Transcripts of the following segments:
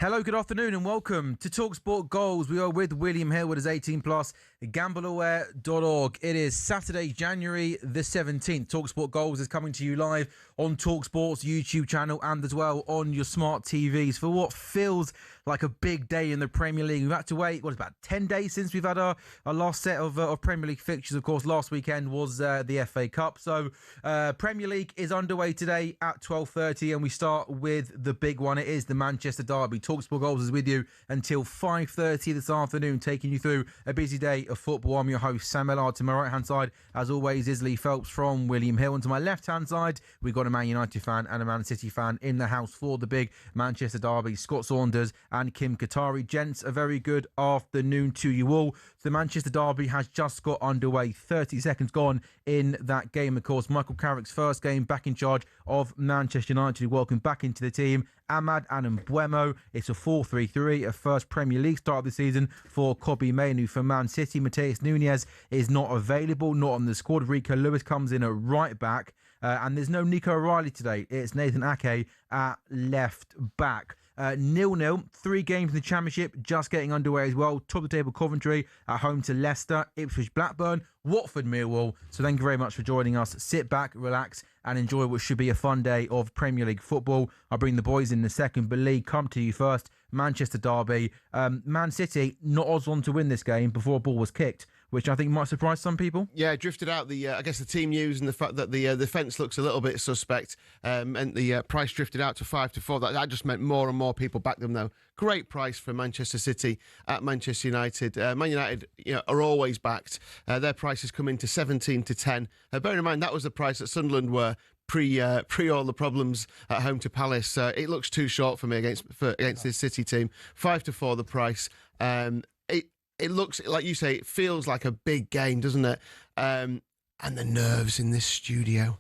Hello, good afternoon and welcome to talkSPORT Goals. We are with William Hill with his 18 plus, gambleaware.org. It is Saturday, January the 17th. talkSPORT Goals is coming to you live on talkSPORT's YouTube channel and as well on your smart TVs for what feels like a big day in the Premier League. We've had to wait, about 10 days since we've had our last set of Premier League fixtures. Of course, last weekend was the FA Cup. So Premier League is underway today at 12:30 and we start with the big one. It is the Manchester derby. talkSPORT Goals is with you until 5:30 this afternoon, taking you through a busy day of football. I'm your host, Sam Ellard. To my right-hand side, as always, is Lee Phelps from William Hill. And to my left-hand side, we've got a Man United fan and a Man City fan in the house for the big Manchester derby, Scott Saunders and Kim Qatari. Gents, a very good afternoon to you all. The Manchester derby has just got underway. 30 seconds gone in that game, of course. Michael Carrick's first game back in charge of Manchester United. Welcome back into the team, Ahmad and Mbeumo. It's a 4-3-3, a first Premier League start of the season for Kobbie Mainoo. For Man City, Matheus Nunes is not available, not on the squad. Rico Lewis comes in at right back. And there's no Nico O'Reilly today. It's Nathan Ake at left back. 0-0, 3 games in the Championship just getting underway as well. Top of the table Coventry at home to Leicester, Ipswich Blackburn, Watford Millwall. So thank you very much for joining us. Sit back, relax and enjoy what should be a fun day of Premier League football. I'll bring the boys in a second, but Lee, come to you first. Manchester derby. Man City not odds on to win this game before a ball was kicked, which I think might surprise some people. Yeah, drifted out I guess the team news and the fact that the fence looks a little bit suspect, and the price drifted out to 5-4. That just meant more and more people backed them though. Great price for Manchester City at Manchester United. Man United, are always backed. Their prices come into 17-10. Bearing in mind that was the price that Sunderland were pre all the problems at home to Palace. It looks too short for me against this City team. 5-4 the price. It looks, like you say, it feels like a big game, doesn't it? And the nerves in this studio.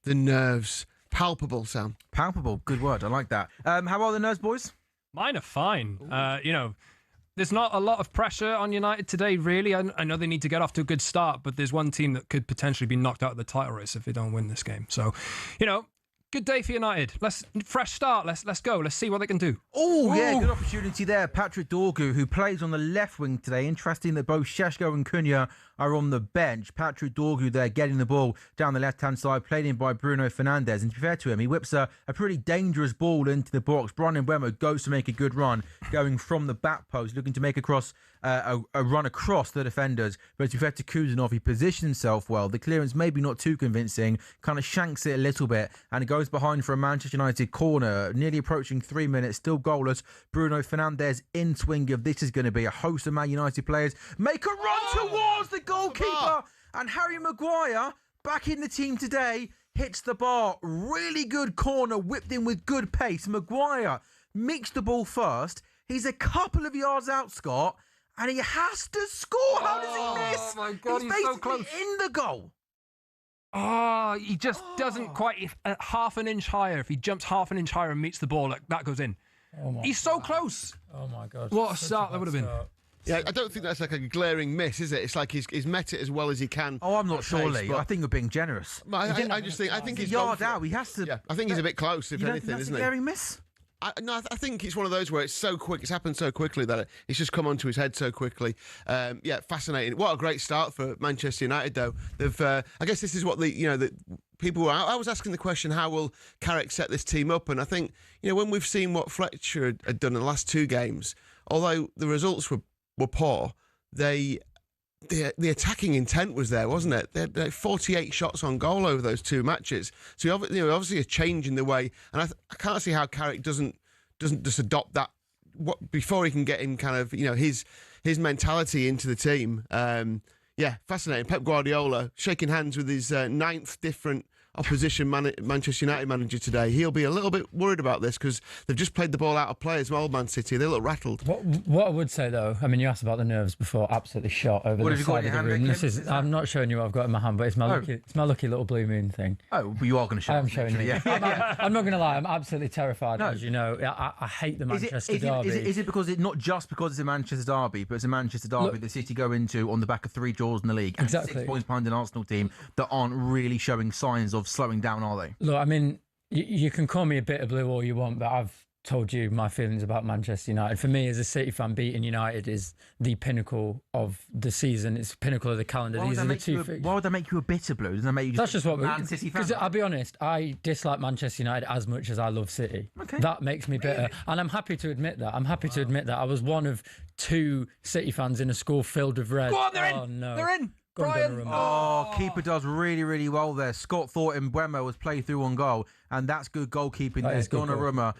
The nerves. Palpable, Sam. Palpable. Good word. I like that. How are the nerves, boys? Mine are fine. There's not a lot of pressure on United today, really. I know they need to get off to a good start, but there's one team that could potentially be knocked out of the title race if they don't win this game. So, good day for United. Fresh start. Let's go. Let's see what they can do. Oh, yeah, good opportunity there. Patrick Dorgu, who plays on the left wing today. Interesting that both Šeško and Cunha are on the bench. Patrick Dorgu there getting the ball down the left-hand side, played in by Bruno Fernandes. And to be fair to him, he whips a pretty dangerous ball into the box. Bryan Mbeumo goes to make a good run, going from the back post, looking to make a run across the defenders. But to be fair to Kuzanov, he positions himself well. The clearance maybe not too convincing, kind of shanks it a little bit, and it goes behind for a Manchester United corner. Nearly approaching 3 minutes, still goalless. Bruno Fernandes in swing of this is going to be a host of Man United players. Make a run towards the goalkeeper, and Harry Maguire, back in the team today, hits the bar. Really good corner, whipped in with good pace. Maguire mixed the ball first. He's a couple of yards out, Scott, and he has to score. How does he miss? Oh my God, he's so close. In the goal. Oh, he just doesn't quite half an inch higher. If he jumps half an inch higher and meets the ball, that goes in. He's so close. Oh my God. What a start that would have been. Yeah, I don't think that's like a glaring miss, is it? It's like he's met it as well as he can. Oh, I'm not sure, Lee. I think you're being generous. I think he's a yard out. He has to. Yeah, I think he's a bit close, if anything, isn't he? A glaring miss? I think it's one of those where it's so quick, it's happened so quickly that it's just come onto his head so quickly. Fascinating. What a great start for Manchester United, though. They've, I guess this is what the people were. I was asking the question, how will Carrick set this team up? And I think, when we've seen what Fletcher had done in the last 2 games, although the results were poor, the attacking intent was there, wasn't it? They had 48 shots on goal over those 2 matches. So obviously a change in the way, and I can't see how Carrick doesn't just adopt that before he can get him kind of his mentality into the team. Fascinating. Pep Guardiola shaking hands with his 9th different opposition Manchester United manager today. He'll be a little bit worried about this because they've just played the ball out of play as well, Man City. They look rattled. What I would say, though, I mean, you asked about the nerves before, absolutely shot over the side of the room. I'm not showing you what I've got in my hand, but it's my lucky little blue moon thing. Oh, but you are going to show I am showing you. Yeah. I'm not going to lie, I'm absolutely terrified, as you know. I hate the Manchester derby. Is it because it's not just because it's a Manchester derby, but it's a Manchester derby that City go into on the back of 3 draws in the league? Exactly. 6 points behind an Arsenal team that aren't really showing signs of slowing down, are they? Look, I mean, you can call me a bit of blue all you want, but I've told you my feelings about Manchester United. For me, as a City fan, beating United is the pinnacle of the season. It's the pinnacle of the calendar. Why would that make you a bitter blue? Doesn't that make you just That's just what Man City fan? Because I'll be honest, I dislike Manchester United as much as I love City. Okay. That makes me bitter. And I'm happy to admit that. I was one of 2 City fans in a school filled with red. Go on, they're in. Oh, no. They're in. Go on, Brian. Donnarumma. Oh, keeper does really, really well there. Scott thought Mbeumo was played through on goal, and that's good goalkeeping there. Donnarumma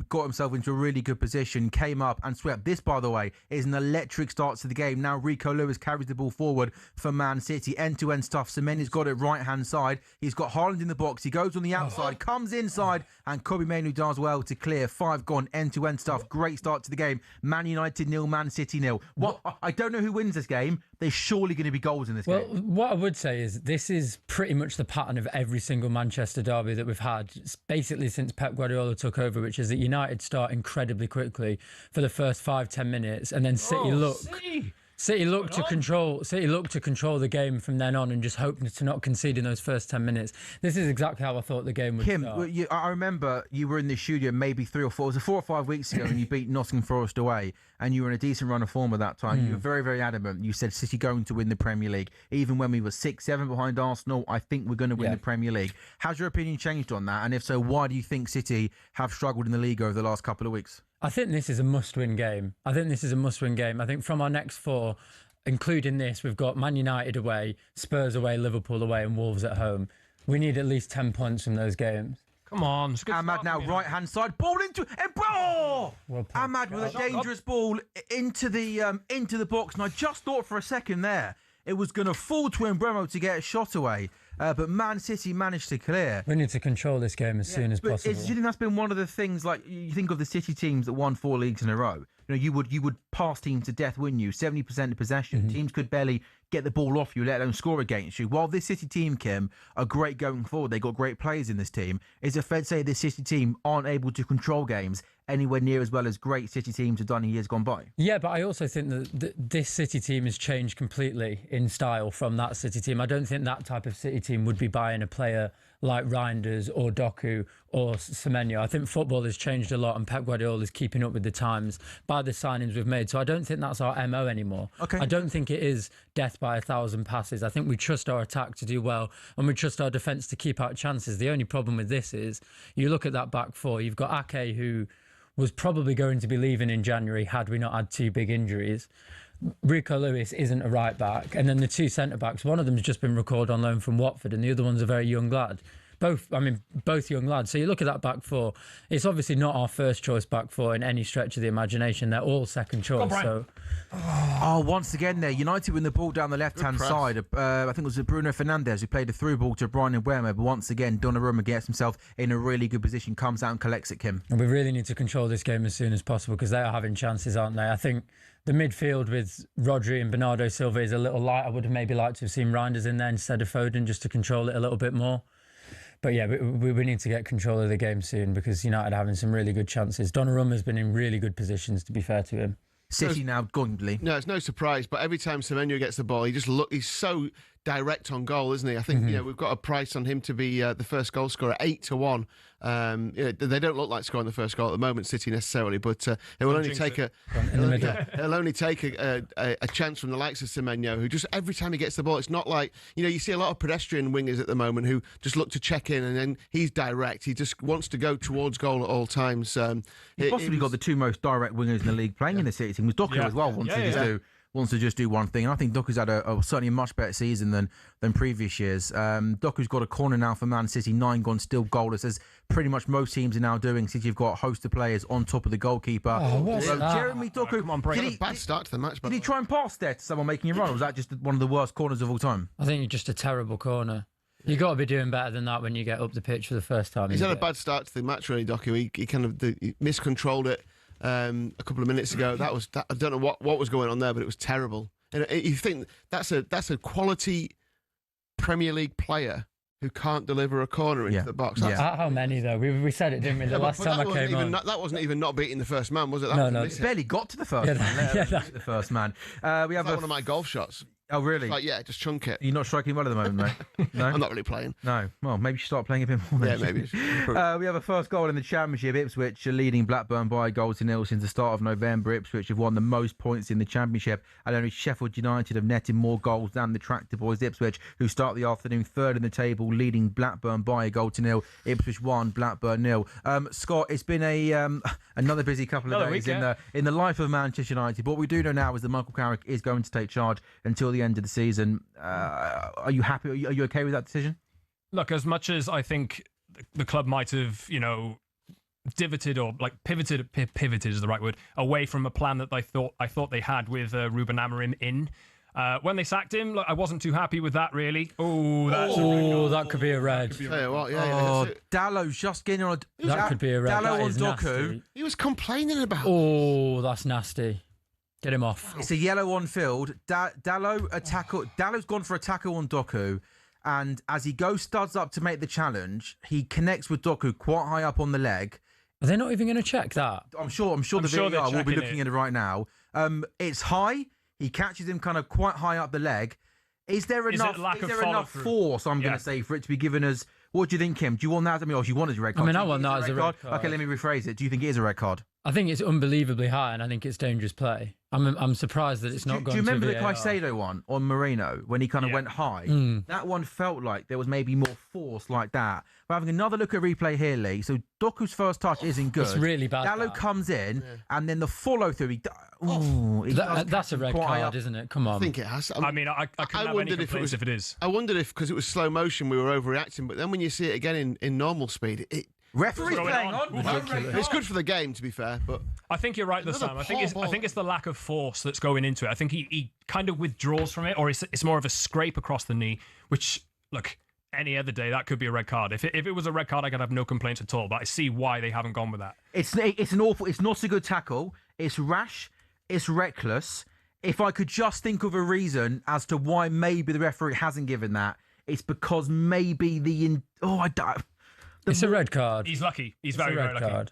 got himself into a really good position, came up and swept. This, by the way, is an electric start to the game. Now Rico Lewis carries the ball forward for Man City. End-to-end stuff. Semenyo's got it right-hand side. He's got Haaland in the box. He goes on the outside, comes inside, and Kobe Mainoo does well to clear. 5 gone. End-to-end stuff. Great start to the game. Man United 0, Man City 0. I don't know who wins this game. There's surely going to be goals in this game. Well, what I would say is this is pretty much the pattern of every single Manchester derby that we've had, basically since Pep Guardiola took over, which is that United start incredibly quickly for the first 5-10 minutes, and then City look to control the game from then on and just hope to not concede in those first 10 minutes. This is exactly how I thought the game would start. Kim, I remember you were in the studio maybe 3 or 4, it was 4 or 5 weeks ago, and you beat Nottingham Forest away, and you were in a decent run of form at that time. You were very, very adamant. You said City going to win the Premier League. Even when we were 6-7 behind Arsenal, I think we're going to win the Premier League. Has your opinion changed on that? And if so, why do you think City have struggled in the league over the last couple of weeks? I think this is a must-win game. I think from our next 4, including this, we've got Man United away, Spurs away, Liverpool away, and Wolves at home. We need at least 10 points from those games. Come on. Ahmad now right-hand side, ball into... Ahmad with a dangerous ball into the box, and I just thought for a second there it was going to fall to Mbeumo to get a shot away. But Man City managed to clear. We need to control this game as soon as possible. Do you think that's been one of the things, like you think of the City teams that won 4 leagues in a row? You know, you would pass teams to death, wouldn't you? 70% of possession. Teams could barely get the ball off you, let alone score against you. While this City team, Kim, are great going forward, they got great players in this team. Is it fair to say this City team aren't able to control games anywhere near as well as great City teams have done in years gone by? Yeah, but I also think that this City team has changed completely in style from that City team. I don't think that type of City team would be buying a player like Reinders or Doku or Semenyo. I think football has changed a lot, and Pep Guardiola is keeping up with the times by the signings we've made. So I don't think that's our MO anymore. Okay. I don't think it is death by 1,000 passes. I think we trust our attack to do well, and we trust our defence to keep out chances. The only problem with this is you look at that back 4. You've got Ake, who was probably going to be leaving in January had we not had 2 big injuries. Rico Lewis isn't a right back, and then the 2 centre backs, one of them's just been recalled on loan from Watford, and the other one's a very young lad. Both young lads. So you look at that back 4. It's obviously not our first choice back 4 in any stretch of the imagination. They're all second choice. Once again there, United win the ball down the left-hand side. I think it was Bruno Fernandes who played a through ball to Brian Mbeumo, but once again, Donnarumma gets himself in a really good position, comes out and collects it, Kim. And we really need to control this game as soon as possible because they are having chances, aren't they? I think the midfield with Rodri and Bernardo Silva is a little light. I would have maybe liked to have seen Reinders in there instead of Foden just to control it a little bit more. But yeah, we need to get control of the game soon because United are having some really good chances. Donnarumma's been in really good positions, to be fair to him. City now gauntly. No, it's no surprise. But every time Semenyo gets the ball, he's so direct on goal, isn't he? I think we've got a price on him to be the first goal scorer, 8-1. They don't look like scoring the first goal at the moment, City necessarily, but it will only take it'll only take a chance from the likes of Semenyo, who just every time he gets the ball, it's not like you see a lot of pedestrian wingers at the moment who just look to check in, and then he's direct. He just wants to go towards goal at all times. He's possibly got the 2 most direct wingers in the league playing in the City team. With Doku as well wants to just do one thing. And I think Doku's had certainly a much better season than previous years. Doku's got a corner now for Man City, 9 gone, still goalless, as pretty much most teams are now doing. City have got a host of players on top of the goalkeeper. Jeremy Doku, come on, break. Did he, bad start to the match. Did he try and pass there to someone making a run, or was that just one of the worst corners of all time? I think it's just a terrible corner. You've got to be doing better than that when you get up the pitch for the first time. He's had a bad start to the match, really, Doku. He kind of he miscontrolled it a couple of minutes ago. I don't know what was going on there, but it was terrible. And you think that's a quality Premier League player who can't deliver a corner into the box. How many though? We said it, didn't we? The last time I came on. That wasn't even not beating the first man, was it? No. Barely got to the first man. The first man. We have one of my golf shots. Oh, really? Like, yeah, just chunk it. You're not striking well at the moment, mate. No, I'm not really playing. No. Well, maybe you should start playing a bit more. Yeah, then. maybe. We have a first goal in the Championship. Ipswich are leading Blackburn by a goal to nil since the start of November. Ipswich have won the most points in the Championship, and only Sheffield United have netted more goals than the Tractor Boys. Ipswich, who start the afternoon third in the table, leading Blackburn by a goal to nil. Ipswich 1, Blackburn 0. Scott, it's been another busy couple of days in the life of Manchester United. But what we do know now is that Michael Carrick is going to take charge until the end of the season. Are you happy? Are you okay with that decision? Look, as much as I think the club might have, pivoted is the right word, away from a plan that I thought they had with Ruben Amorim in. When they sacked him, look, I wasn't too happy with that, really. That could be a red. Dallow's just getting on a... That could be a red. Dallow on Doku. Nasty. He was complaining about. Oh, that's nasty. Get him off. It's a yellow on field. Dallow's gone for a tackle on Doku, and as he goes studs up to make the challenge, he connects with Doku quite high up on the leg. Are they not even going to check that? I'm sure the VAR will be looking at it right now. It's high. He catches him kind of quite high up the leg. Is there enough force, I'm going to say, for it to be given as... What do you think, Kim? Do you want that? You wanted a red card. I want that as a red card. Okay, let me rephrase it. Do you think it is a red card? I think it's unbelievably high, and I think it's dangerous play. I'm surprised that it's not gone to VAR. Do you remember the Caicedo one on Mainoo when he kind of went high? That one felt like there was maybe more force like that. We're having another look at replay here, Lee. So Doku's first touch isn't good. It's really bad. Dallow comes in, and then the follow through. That's a red card, isn't it? Come on. I think it has. I couldn't have any complaints if it is. I wondered if, because it was slow motion, we were overreacting. But then when you see it again in normal speed, referee's playing on. It's good for the game, to be fair. But I think you're right, though, Sam. I think it's the lack of force that's going into it. I think he kind of withdraws from it, or it's more of a scrape across the knee. Which, look, any other day that could be a red card. If it was a red card, I could have no complaints at all. But I see why they haven't gone with that. It's not a good tackle. It's rash. It's reckless. If I could just think of a reason as to why maybe the referee hasn't given that, it's because maybe it's a red card. He's lucky. He's very lucky.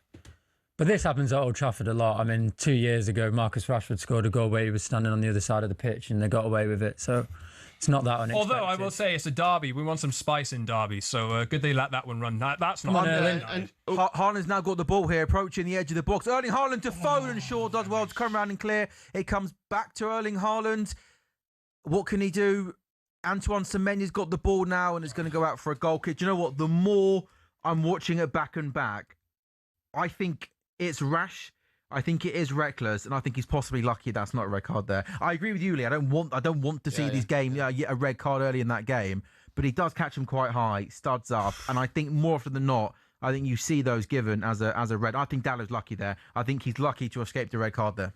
But this happens at Old Trafford a lot. I mean, 2 years ago, Marcus Rashford scored a goal where he was standing on the other side of the pitch and they got away with it. So it's not that unexpected. Although I will say it's a derby. We want some spice in derby. So good they let that one run. That's not... Haaland's now got the ball here, approaching the edge of the box. Erling Haaland to Foden. Shaw does well to come around and clear. It comes back to Erling Haaland. What can he do? Antoine Semenya's got the ball now and is going to go out for a goal kick. Do you know what? The more I'm watching it back and back, I think it's rash. I think it is reckless, and I think he's possibly lucky that's not a red card there. I agree with you, Lee. I don't want to see a red card early in that game, but he does catch him quite high, studs up, and I think more often than not, I think you see those given as a red. I think Dallow's lucky there. I think he's lucky to escape the red card there.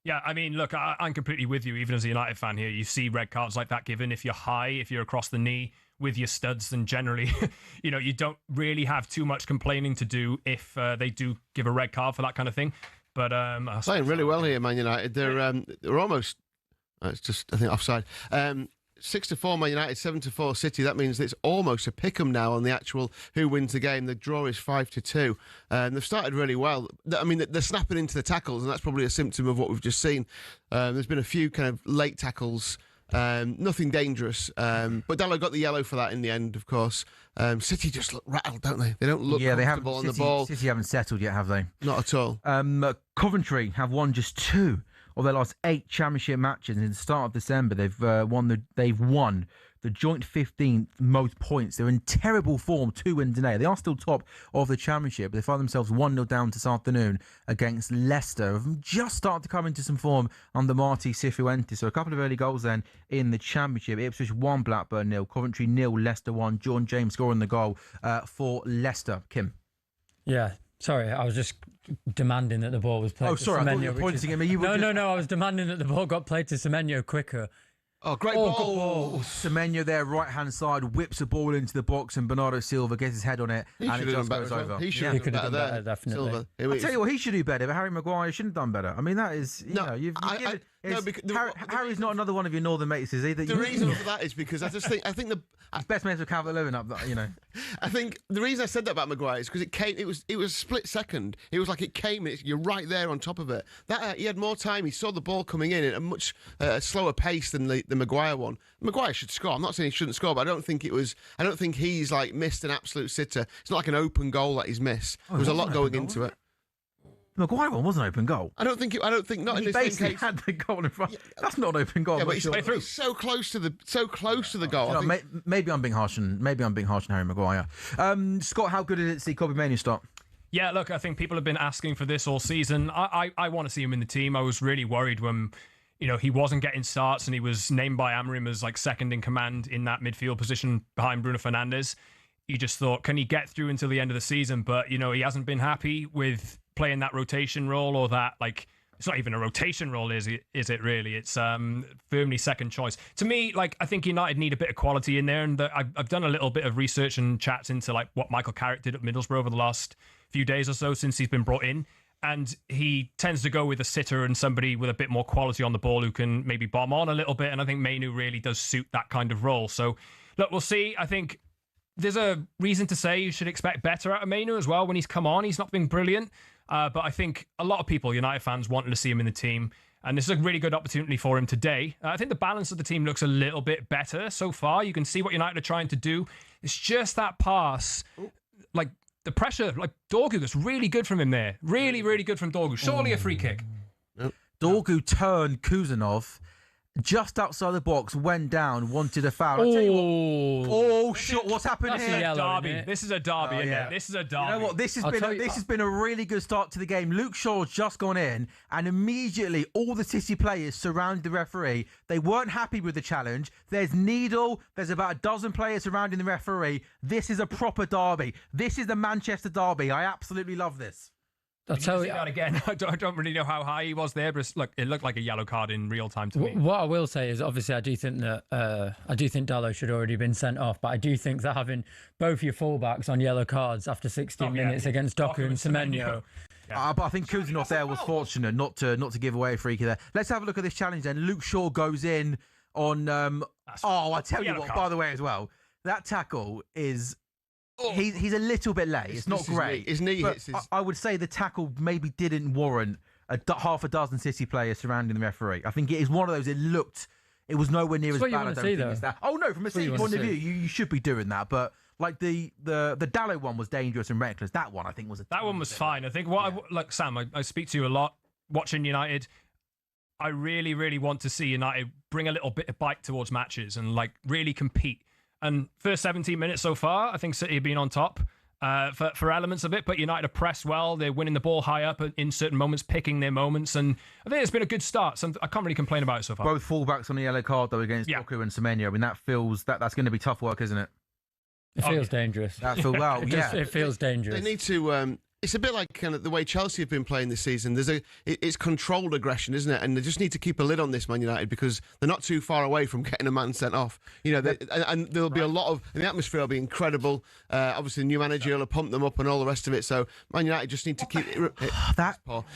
Yeah, I mean, look, I'm completely with you. Even as a United fan here, you see red cards like that given if you're high, if you're across the knee with your studs, then generally, you don't really have too much complaining to do if they do give a red card for that kind of thing. But playing really well here, Man United. They're almost. It's just, I think, offside. 6-4 Man United, 7-4 City. That means it's almost a pick-em now on the actual who wins the game. The draw is 5-2. They've started really well. I mean, they're snapping into the tackles, and that's probably a symptom of what we've just seen. There's been a few kind of late tackles, nothing dangerous. But Dallow got the yellow for that in the end, of course. City just look rattled, don't they? They don't look comfortable on the ball. City haven't settled yet, have they? Not at all. Coventry have won just 2 of their last 8 championship matches. In the start of December, they've won the joint 15th most points. They're in terrible form, 2 wins today. They are still top of the championship. They find themselves 1-0 down this afternoon against Leicester. Just started to come into some form under Marti Cifuentes. So a couple of early goals then in the championship. Ipswich 1, Blackburn 0, Coventry 0, Leicester 1. John James scoring the goal for Leicester. Kim. Yeah, sorry, I was just demanding that the ball was played to Semenyo. I thought you were pointing at me. No, I was demanding that the ball got played to Semenyo quicker. Oh, great ball. Semenyo there, right-hand side, whips the ball into the box, and Bernardo Silva gets his head on it, and it just goes over. He should have done better, definitely. I tell you what, he should do better, but Harry Maguire shouldn't have done better. I mean, that is, No, because Harry's not another one of your northern mates, is he? The reason for that is because I think he's best mates with Calvert-Lewin up there, you know. I think the reason I said that about Maguire is because it was a split second. It was like it came. You're right there on top of it. That he had more time. He saw the ball coming in at a much slower pace than the Maguire one. Maguire should score. I'm not saying he shouldn't score, but I don't think he's like missed an absolute sitter. It's not like an open goal that he's missed. There was a lot going into it. The Maguire one was an open goal. I don't think not in he this basically case. had the goal in front. Yeah, that's not an open goal. Yeah, but he's so close to the goal. You know, maybe I'm being harsh on Harry Maguire. Scott, how good did it see Kobbie Mainoo start? Yeah, look, I think people have been asking for this all season. I want to see him in the team. I was really worried when, you know, he wasn't getting starts and he was named by Amorim as like second in command in that midfield position behind Bruno Fernandes. You just thought, can he get through until the end of the season? But, you know, he hasn't been happy with playing that rotation role, or that, like, it's not even a rotation role, is it really? It's firmly second choice. To me, like, I think United need a bit of quality in there, and I've done a little bit of research and chats into like what Michael Carrick did at Middlesbrough over the last few days or so since he's been brought in, and he tends to go with a sitter and somebody with a bit more quality on the ball who can maybe bomb on a little bit, and I think Mainoo really does suit that kind of role. So, look, we'll see. I think there's a reason to say you should expect better out of Mainoo as well when he's come on. He's not been brilliant. But I think a lot of people, United fans, wanted to see him in the team. And this is a really good opportunity for him today. I think the balance of the team looks a little bit better so far. You can see what United are trying to do. It's just that pass. Like, the pressure, like, Dorgu was really good from him there. Really, really good from Dorgu. Surely a free kick. Dorgu turned Kuzanov just outside the box, went down, wanted a foul. Shit! What's happened here? Derby. This is a derby, isn't it? This is a derby. You know what? This has been a really good start to the game. Luke Shaw's just gone in, and immediately all the City players surrounded the referee. They weren't happy with the challenge. There's Needle. There's about a dozen players surrounding the referee. This is a proper derby. This is the Manchester derby. I absolutely love this. I'll tell you that again. I don't really know how high he was there, but it looked like a yellow card in real time to me. What I will say is, obviously, I do think Dalot should already been sent off, but I do think that having both your fullbacks on yellow cards after 16 minutes against Doku and Semenyo. Yeah. But I think Kuzanov there was fortunate not to give away a free kick there. Let's have a look at this challenge then. Luke Shaw goes in on. I tell you what. By the way, as well, that tackle is. He's a little bit late. It's not great. His knee hits. I would say the tackle maybe didn't warrant half a dozen City players surrounding the referee. I think it is one of those. It was nowhere near as bad. I don't think it's that. Oh no, from a City point of view, you should be doing that. But like the Dalot one was dangerous and reckless. That one I think was that one was fine. I think like Sam, I speak to you a lot watching United. I really, really want to see United bring a little bit of bite towards matches and like really compete. And first 17 minutes so far, I think City have been on top for elements of it, but United have pressed well. They're winning the ball high up in certain moments, picking their moments, and I think it's been a good start. So I can't really complain about it so far. Both fullbacks on the yellow card, though, against Doku and Semenyo. I mean, that's going to be tough work, isn't it? It feels dangerous. That feels It feels dangerous. They need to. It's a bit like kind of the way Chelsea have been playing this season. It's controlled aggression, isn't it? And they just need to keep a lid on this, Man United, because they're not too far away from getting a man sent off. You know, and there'll be a lot of, and the atmosphere will be incredible. Obviously, the new manager will pump them up and all the rest of it. So Man United just need to keep it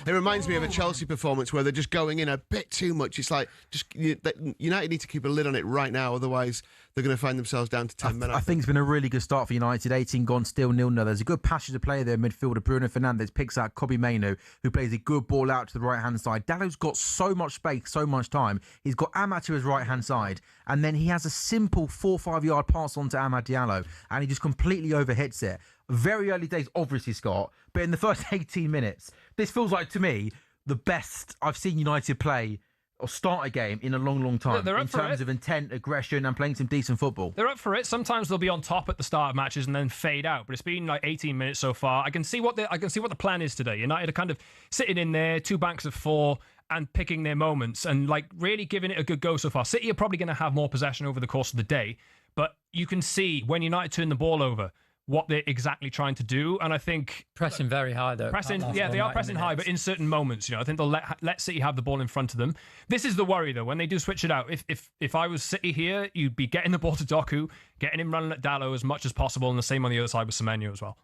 reminds me of a Chelsea performance where they're just going in a bit too much. It's like United need to keep a lid on it right now, otherwise they're going to find themselves down to 10 men. I think it's been a really good start for United. 18 gone, still 0-0. There's a good passage of play there. Midfielder Bruno Fernandes picks out Kobbie Mainoo, who plays a good ball out to the right-hand side. Dalot's got so much space, so much time. He's got Amad to his right-hand side, and then he has a simple 4-5 yard pass on to Amad Diallo, and he just completely overhits it. Very early days, obviously, Scott, but in the first 18 minutes, this feels like, to me, the best I've seen United play or start a game in a long, long time in terms of intent, aggression, and playing some decent football. They're up for it. Sometimes they'll be on top at the start of matches and then fade out. But it's been like 18 minutes so far. I can see what the plan is today. United are kind of sitting in there, 2 banks of 4, and picking their moments and like really giving it a good go so far. City are probably going to have more possession over the course of the day, but you can see when United turn the ball over what they're exactly trying to do, and I think pressing very high though. They are pressing high, but in certain moments, I think they'll let City have the ball in front of them. This is the worry though when they do switch it out. If I was City here, you'd be getting the ball to Doku, getting him running at Dalot as much as possible, and the same on the other side with Semenyo as well.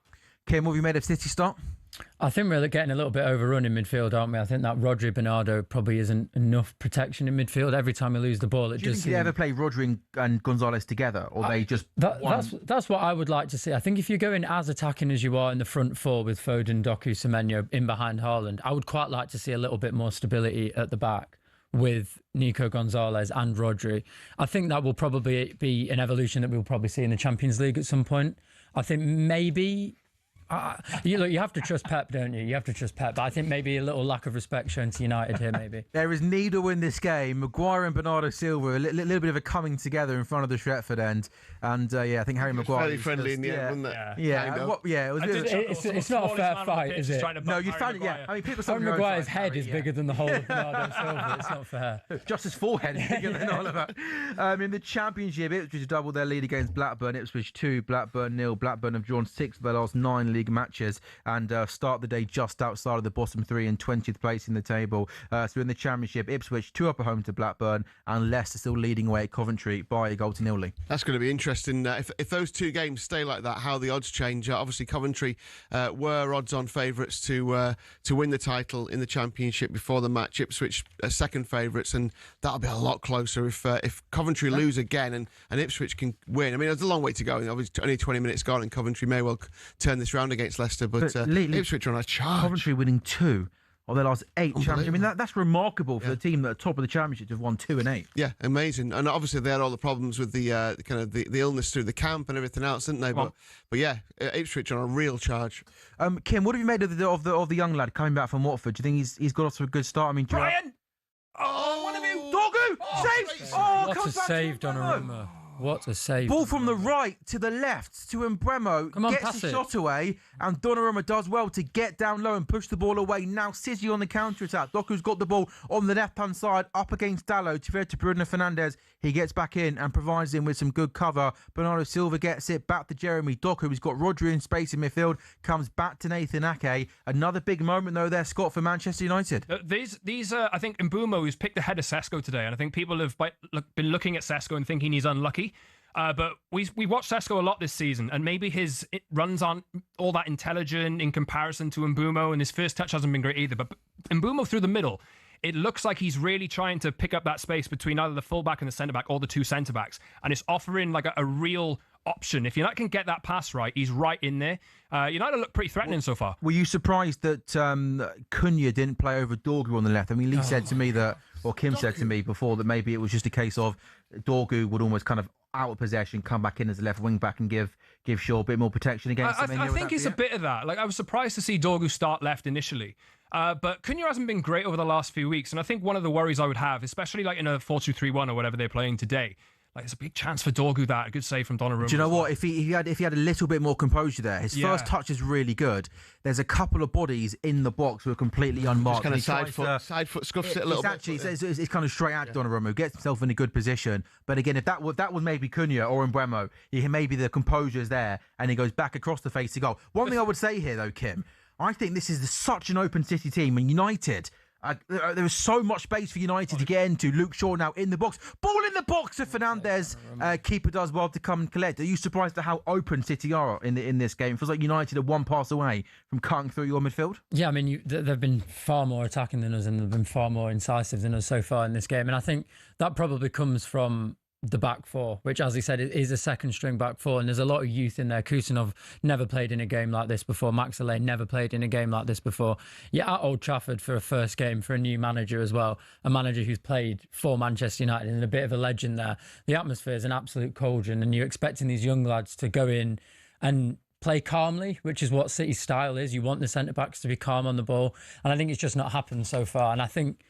Kim, what have you made of City start? I think we're getting a little bit overrun in midfield, aren't we? I think that Rodri Bernardo probably isn't enough protection in midfield. Every time we lose the ball, it Do you does think they ever play Rodri and Gonzalez together, or they just... That's what I would like to see. I think if you're going as attacking as you are in the front four with Foden, Doku, Semenyo in behind Haaland, I would quite like to see a little bit more stability at the back with Nico Gonzalez and Rodri. I think that will probably be an evolution that we'll probably see in the Champions League at some point. I think maybe... you have to trust Pep, don't you? You have to trust Pep. But I think maybe a little lack of respect shown to United here, maybe. There is needle in this game. Maguire and Bernardo Silva, a little bit of a coming together in front of the Stretford end. And I think Harry Maguire... Fairly friendly in the end, wasn't it? It's not a fair fight, is it? No, you found it, yeah. I mean, people Harry Maguire's head is bigger than the whole of Bernardo Silva. It's not fair. Just his forehead is bigger than all of that. In the Championship, Ipswich doubled their lead against Blackburn. Ipswich 2, Blackburn 0. Blackburn have drawn 6 of their last 9 league matches and start the day just outside of the bottom 3 in 20th place in the table. So in the Championship, Ipswich 2 up at home to Blackburn, and Leicester still leading away at Coventry by a goal to nil. That's going to be interesting. If those 2 games stay like that, how the odds change. Obviously, Coventry were odds-on favourites to win the title in the Championship before the match. Ipswich second favourites, and that'll be a lot closer if Coventry lose again and Ipswich can win. I mean, there's a long way to go. Obviously, only 20 minutes gone, and Coventry may well turn this round against Leicester, but Ipswich are on a charge. Coventry winning 2 of their last 8 championships. I mean, that's remarkable for the team at the top of the Championship to have won 2 and 8. Yeah, amazing. And obviously they had all the problems with the kind of the illness through the camp and everything else, didn't they? But yeah, Ipswich are on a real charge. Kim, what have you made of the young lad coming back from Watford? Do you think he's got off to a good start? I mean, Brian! One of you! Dogu! Saved! What a save, Donnarumma. What a save. Ball from the right to the left to Mbremo. Gets the shot away, and Donnarumma does well to get down low and push the ball away. Now City on the counter-attack. Doku's got the ball on the left-hand side, up against Dalot, to Bruno Fernandes. He gets back in and provides him with some good cover. Bernardo Silva gets it back to Jeremy Doku, who's got Rodri in space in midfield, comes back to Nathan Ake. Another big moment, though, there, Scott, for Manchester United. These I think Mbeumo has picked ahead of Sesko today, and I think people have been looking at Sesko and thinking he's unlucky. But we watched Sesko a lot this season, and maybe his runs aren't all that intelligent in comparison to Mbeumo, and his first touch hasn't been great either. But Mbeumo through the middle, it looks like he's really trying to pick up that space between either the fullback and the centre-back, or the 2 centre-backs, and it's offering like a real option. If United can get that pass right, he's right in there. United look pretty threatening so far. Were you surprised that Cunha didn't play over Dorgu on the left? I mean, Lee said to me that, or Kim said to me before, that maybe it was just a case of Dorgu would almost kind of out of possession, come back in as a left wing back and give Shaw a bit more protection against him. I think it's a bit of that. Like, I was surprised to see Dorgu start left initially. But Cunha hasn't been great over the last few weeks. And I think one of the worries I would have, especially like in a 4-2-3-1 or whatever they're playing today, like, it's a big chance for Dorgu that. A good save from Donnarumma. Do you know what? If he had a little bit more composure there, his first touch is really good. There's a couple of bodies in the box who are completely unmarked. Just kind of side foot scuffs it a little bit. It's kind of straight at Donnarumma, who gets himself in a good position. But again, if that was maybe Cunha or Mbeumo, maybe the composure's there and he goes back across the face to goal. One thing I would say here, though, Kim, I think this is such an open City team, and United... there is so much space for United to get into. Luke Shaw now in the box. Ball in the box to Fernandes. Keeper does well to come and collect. Are you surprised at how open City are in this game? It feels like United are 1 pass away from cutting through your midfield. Yeah, I mean, they've been far more attacking than us, and they've been far more incisive than us so far in this game. And I think that probably comes from the back four, which, as he said, is a second string back four, and there's a lot of youth in there. Kusanov never played in a game like this before. Max Alé never played in a game like this before. You're at Old Trafford for a first game for a new manager as well, a manager who's played for Manchester United and a bit of a legend there. The atmosphere is an absolute cauldron, and you're expecting these young lads to go in and play calmly, which is what City's style is. You want the centre-backs to be calm on the ball, and I think it's just not happened so far. And I think,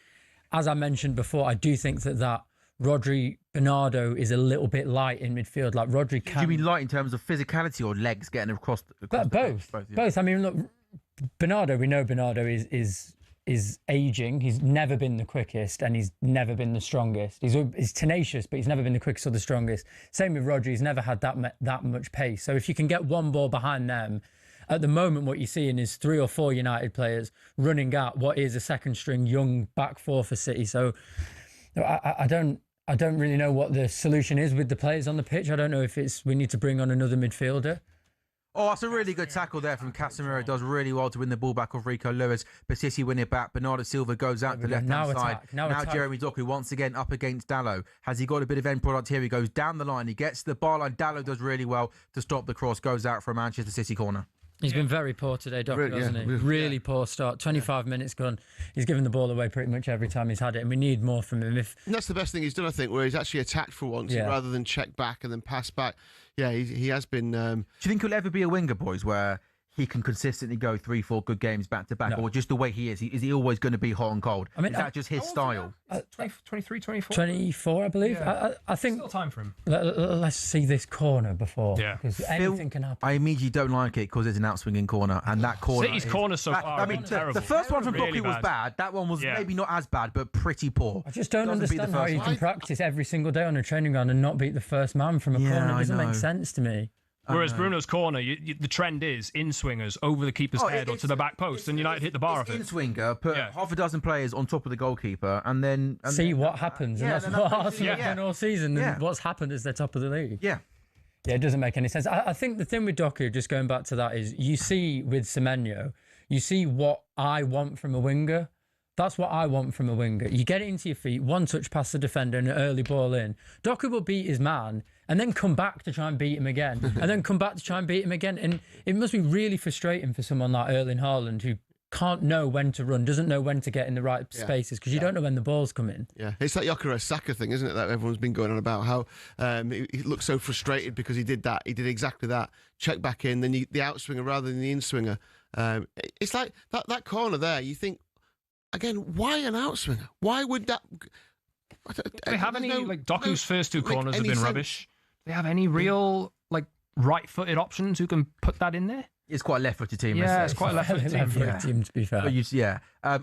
as I mentioned before, I do think that Rodri Bernardo is a little bit light in midfield. Like, Rodri can... Do you mean light in terms of physicality or legs getting across both. Both. I mean, look, Bernardo, we know Bernardo is aging. He's never been the quickest, and he's never been the strongest. He's tenacious, but he's never been the quickest or the strongest. Same with Rodri. He's never had that much pace. So if you can get one ball behind them, at the moment, what you're seeing is 3 or 4 United players running at what is a second string young back four for City. So I don't really know what the solution is with the players on the pitch. I don't know if we need to bring on another midfielder. Oh, that's a really good tackle there from Casemiro. Does really well to win the ball back off Rico Lewis. Basisi win it back. Bernardo Silva goes out to the left-hand side. Now Jeremy Doku once again up against Dallo. Has he got a bit of end product here? He goes down the line. He gets the bar line. Dallo does really well to stop the cross. Goes out for a Manchester City corner. He's been very poor today, Doku, hasn't he? Really poor start. 25 minutes gone. He's given the ball away pretty much every time he's had it, and we need more from him. And that's the best thing he's done, I think, where he's actually attacked for once rather than check back and then pass back. Yeah, he has been... Do you think he'll ever be a winger, boys, where he can consistently go 3-4 good games back to back, or just the way he is? Is he always going to be hot and cold? I mean, is that just his style? 23, 24? 24, I believe. Yeah. I think... Still time for him. Let's see this corner before. Yeah. Because anything can happen. I immediately don't like it because it's an outswinging corner, and that corner... City's corner so far I mean, terrible. The first one from Really Doku was bad. That one was maybe not as bad, but pretty poor. I just don't understand how you can practice every single day on a training ground and not beat the first man from a corner. It doesn't make sense to me. Whereas Bruno's corner, the trend is in swingers over the keeper's head or to the back post, and United hit the bar of it. In swinger, put half a dozen players on top of the goalkeeper, and then see what happens. And that's what Arsenal have done all season. And what's happened is they're top of the league. Yeah, it doesn't make any sense. I think the thing with Doku, just going back to that, is you see with Semenyo, you see what I want from a winger. That's what I want from a winger. You get it into your feet, one touch past the defender and an early ball in. Doku will beat his man and then come back to try and beat him again. And then come back to try and beat him again. And it must be really frustrating for someone like Erling Haaland who can't know when to run, doesn't know when to get in the right spaces because you don't know when the ball's coming. Yeah, it's that Gyökeres Saka thing, isn't it, that everyone's been going on about, how he looked so frustrated because he did that. He did exactly that. Check back in, then the outswinger rather than the inswinger. It's like that corner there, you think, again, why an outswinger? Why would that... Do they have any, Doku's first two corners have been rubbish. Do they have any real, right-footed options who can put that in there? It's quite a left-footed team. Yeah, it's quite a left-footed team, to be fair. But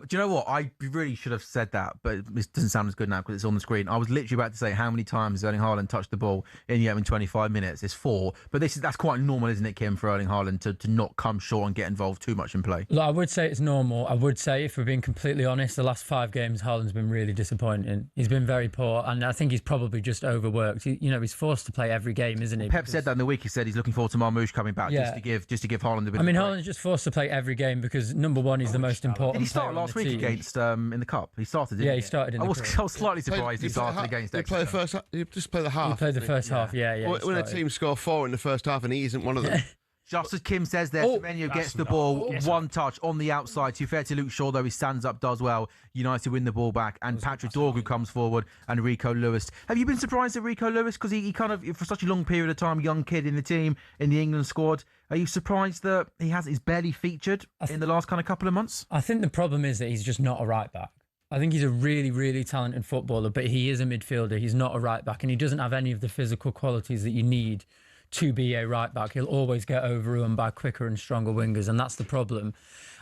do you know what? I really should have said that, but it doesn't sound as good now because it's on the screen. I was literally about to say how many times Erling Haaland touched the ball in 25 minutes. It's 4. But that's quite normal, isn't it, Kim, for Erling Haaland to not come short and get involved too much in play? Look, I would say it's normal. I would say, if we're being completely honest, the last 5 games, Haaland's been really disappointing. He's been very poor, and I think he's probably just overworked. He's forced to play every game, isn't he? Pep said that in the week. He said he's looking forward to Marmoush coming back just to give Haaland a bit. Haaland's just forced to play every game because, number one, he's the most important. Did he start last week against in the cup? He started. He started. I was slightly surprised he started against. He played the first. He just played the half. He played the first half. Yeah. When a team score 4 in the first half and he isn't one of them. Just as Kim says there, Semenyo gets the ball, one touch on the outside. Too fair to Luke Shaw, though, he stands up, does well. United win the ball back, and Patrick Dorgu comes forward, and Rico Lewis. Have you been surprised at Rico Lewis? Because he kind of, for such a long period of time, young kid in the team, in the England squad. Are you surprised that he's barely featured in the last kind of couple of months? I think the problem is that he's just not a right back. I think he's a really, really talented footballer, but he is a midfielder. He's not a right back, and he doesn't have any of the physical qualities that you need to be a right back. He'll always get overrun by quicker and stronger wingers, and that's the problem.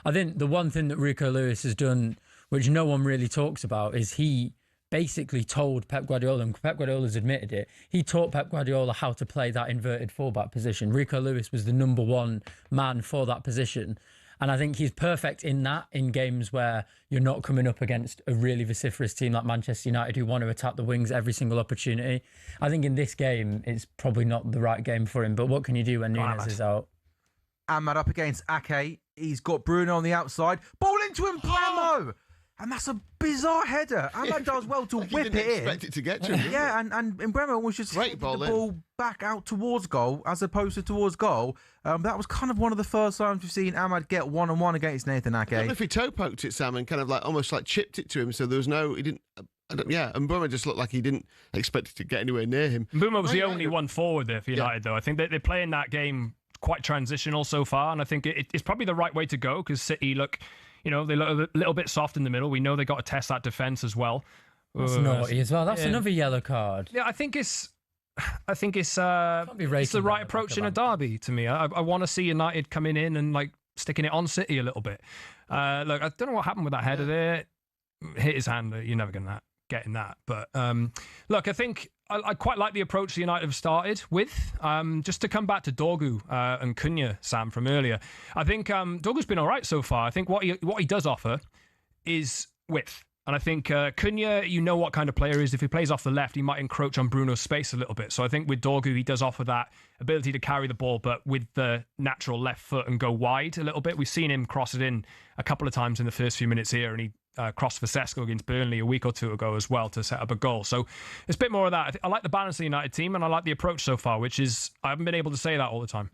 I think the one thing that Rico Lewis has done, which no one really talks about, is he basically told Pep Guardiola, and Pep Guardiola's admitted it, he taught Pep Guardiola how to play that inverted fullback position. Rico Lewis was the number one man for that position. And I think he's perfect in that, in games where you're not coming up against a really vociferous team like Manchester United who want to attack the wings every single opportunity. I think in this game, it's probably not the right game for him. But what can you do when Núñez is out? Ahmad up against Ake. He's got Bruno on the outside. Ball into Mbeumo! And that's a bizarre header. Ahmad does well to whip it in. Expect it to get to him. Yeah, and Mbeumo was just the ball back out towards goal as opposed to towards goal. That was kind of one of the first times we've seen Ahmad get one-on-one against Nathan Ake. I don't know if he toe poked it, Sam, and kind of almost chipped it to him, so there was he didn't. And Mbeumo just looked like he didn't expect it to get anywhere near him. Mbeumo was the only one forward there for United, though. I think they're playing that game quite transitional so far, and I think it's probably the right way to go because City look. They look a little bit soft in the middle. We know they got to test that defence as well. That's naughty as well. That's another yellow card. Yeah, I think it's the right approach in a derby to me. I want to see United coming in and sticking it on City a little bit. Look, I don't know what happened with that header there. Hit his hand. You're never going to get in that. But look, I think I quite like the approach the United have started with. Just to come back to Dorgu and Cunha, Sam, from earlier, I think Dorgu's been all right so far. I think what he does offer is width. And I think Cunha, you know what kind of player he is. If he plays off the left, he might encroach on Bruno's space a little bit. So I think with Dorgu, he does offer that ability to carry the ball, but with the natural left foot and go wide a little bit. We've seen him cross it in a couple of times in the first few minutes here, and he crossed for Sesko against Burnley a week or two ago as well to set up a goal. So it's a bit more of that. I like the balance of the United team, and I like the approach so far, which is, I haven't been able to say that all the time.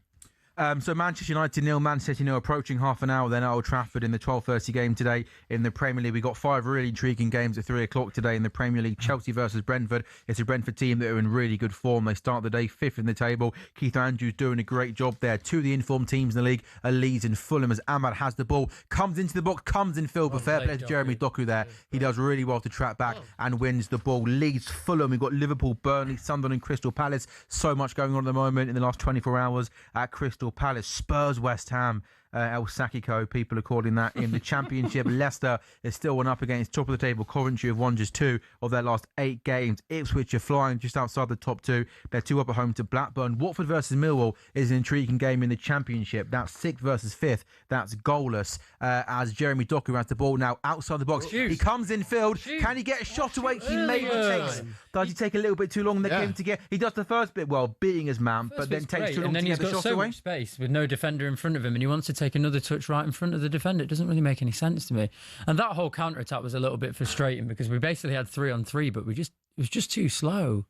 So Manchester United 0, Man City 0, approaching half an hour then at Old Trafford in the 12:30 game today in the Premier League. We've got 5 really intriguing games at 3 o'clock today in the Premier League. Chelsea versus Brentford. It's a Brentford team that are in really good form. They start the day 5th in the table. Keith Andrews doing a great job there. 2 of the informed teams in the league are Leeds and Fulham, as Ahmad has the ball, comes into the box, comes in field, but fair play to Jeremy Doku there. He does really well to track back and wins the ball. Leeds, Fulham, we've got Liverpool, Burnley, Sunderland and Crystal Palace. So much going on at the moment in the last 24 hours at Crystal Palace. Spurs, West Ham, El Sakiko, people are calling that. In the Championship, Leicester is still one up against top of the table. Coventry have won just 2 of their last 8 games. Ipswich are flying just outside the top 2. They're 2 up at home to Blackburn. Watford versus Millwall is an intriguing game in the Championship. That's 6th versus 5th. That's goalless as Jeremy Doku has the ball now outside the box. He comes in field. Can he get a shot away? He maybe takes. Does he take a little bit too long in the game to get? He does the first bit well, beating his man, but then takes too long to get the shot away. Much space with no defender in front of him, and he wants to take another touch right in front of the defender. It doesn't really make any sense to me. And that whole counter-attack was a little bit frustrating because we basically had 3-on-3, but it was just too slow.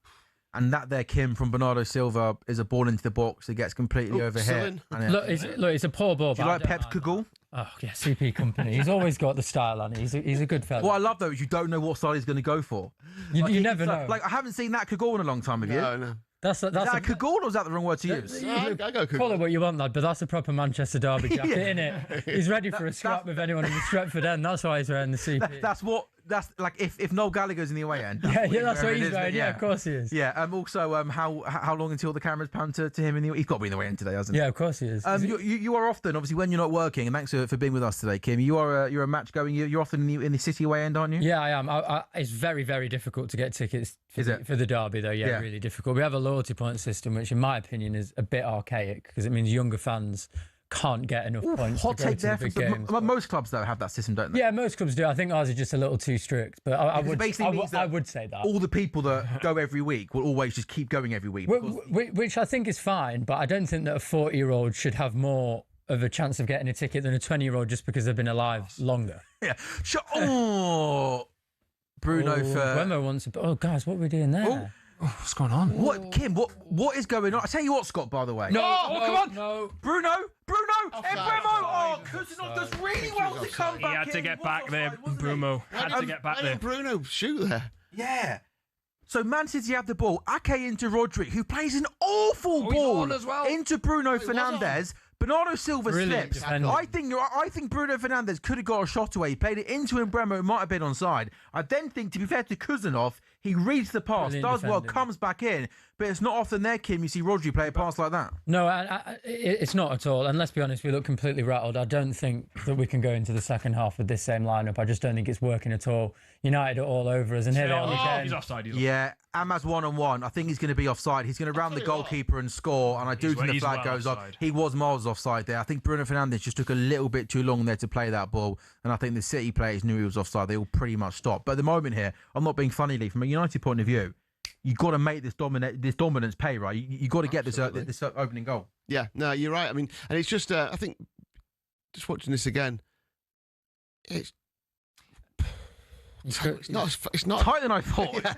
And that there, Kim, from Bernardo Silva is a ball into the box that gets completely overhit. Look, it's a poor ball. Do you like Pep's Cagoule? Oh, yeah, CP Company. He's always got the style on it. He's a good fella. What I love, though, is you don't know what side he's going to go for. You never know. Like, I haven't seen that Cagoule in a long time, have you? No. Is that a Cagoule, or is that the wrong word to use? I go Cagoule. Call it what you want, lad, but that's a proper Manchester derby jacket, isn't it? He's ready for a scrap with anyone in the Stretford end. That's why he's wearing the CP. That's like if Noel Gallagher's in the away end. That's what he's wearing. Yeah, of course he is. Yeah. Also, how long until the cameras pan to him in the? He's got to be in the away end today, hasn't he? Yeah, of course he is. You are often, obviously, when you're not working, and thanks for being with us today, Kim. You're a match going. You're often in the City away end, aren't you? Yeah, I am. It's very, very difficult to get tickets for the derby, though. Yeah, really difficult. We have a loyalty point system, which, in my opinion, is a bit archaic because it means younger fans can't get enough points to go to the big games. Most clubs, though, have that system, don't they? Yeah, most clubs do. I think ours is just a little too strict, but I would say that. All the people that go every week will always just keep going every week. Which I think is fine, but I don't think that a 40-year-old should have more of a chance of getting a ticket than a 20-year-old just because they've been alive longer. Yeah. Bruno for... Wemo wants to... Oh, guys, what are we doing there? Oh, what's going on? What, Kim? What is going on? I tell you what, Scott. By the way. No, come on. No. Bruno, Embremo. Oh, Cousinov does really well to come back. He had to get back there, Bruno. Had to get back there. Bruno shoot there. Yeah. So Man City have the ball. Ake into Rodri, who plays an awful ball as well. into Bruno Fernandes. Bernardo Silva slips. I think Bruno Fernandes could have got a shot away. He played it into Embremo. It might have been onside. I then think, to be fair to Cousinov, he reads the pass, does well, comes back in. But it's not often there, Kim, you see Rodri play a pass like that. No, it's not at all. And let's be honest, we look completely rattled. I don't think that we can go into the second half with this same lineup. I just don't think it's working at all. United are all over us, and here they are again. He's offside. Yeah, Amaz 1-on-1. I think he's going to be offside. He's going to round the goalkeeper and score. And I do think the flag goes off. He was miles offside there. I think Bruno Fernandes just took a little bit too long there to play that ball. And I think the City players knew he was offside. They all pretty much stopped. But at the moment here, I'm not being funny, Lee. From a United point of view, you've got to make this dominance pay, right? You got to get this opening goal. Yeah, no, you're right. I mean, and it's just, I think, just watching this again, it's not tighter than I thought. Yeah,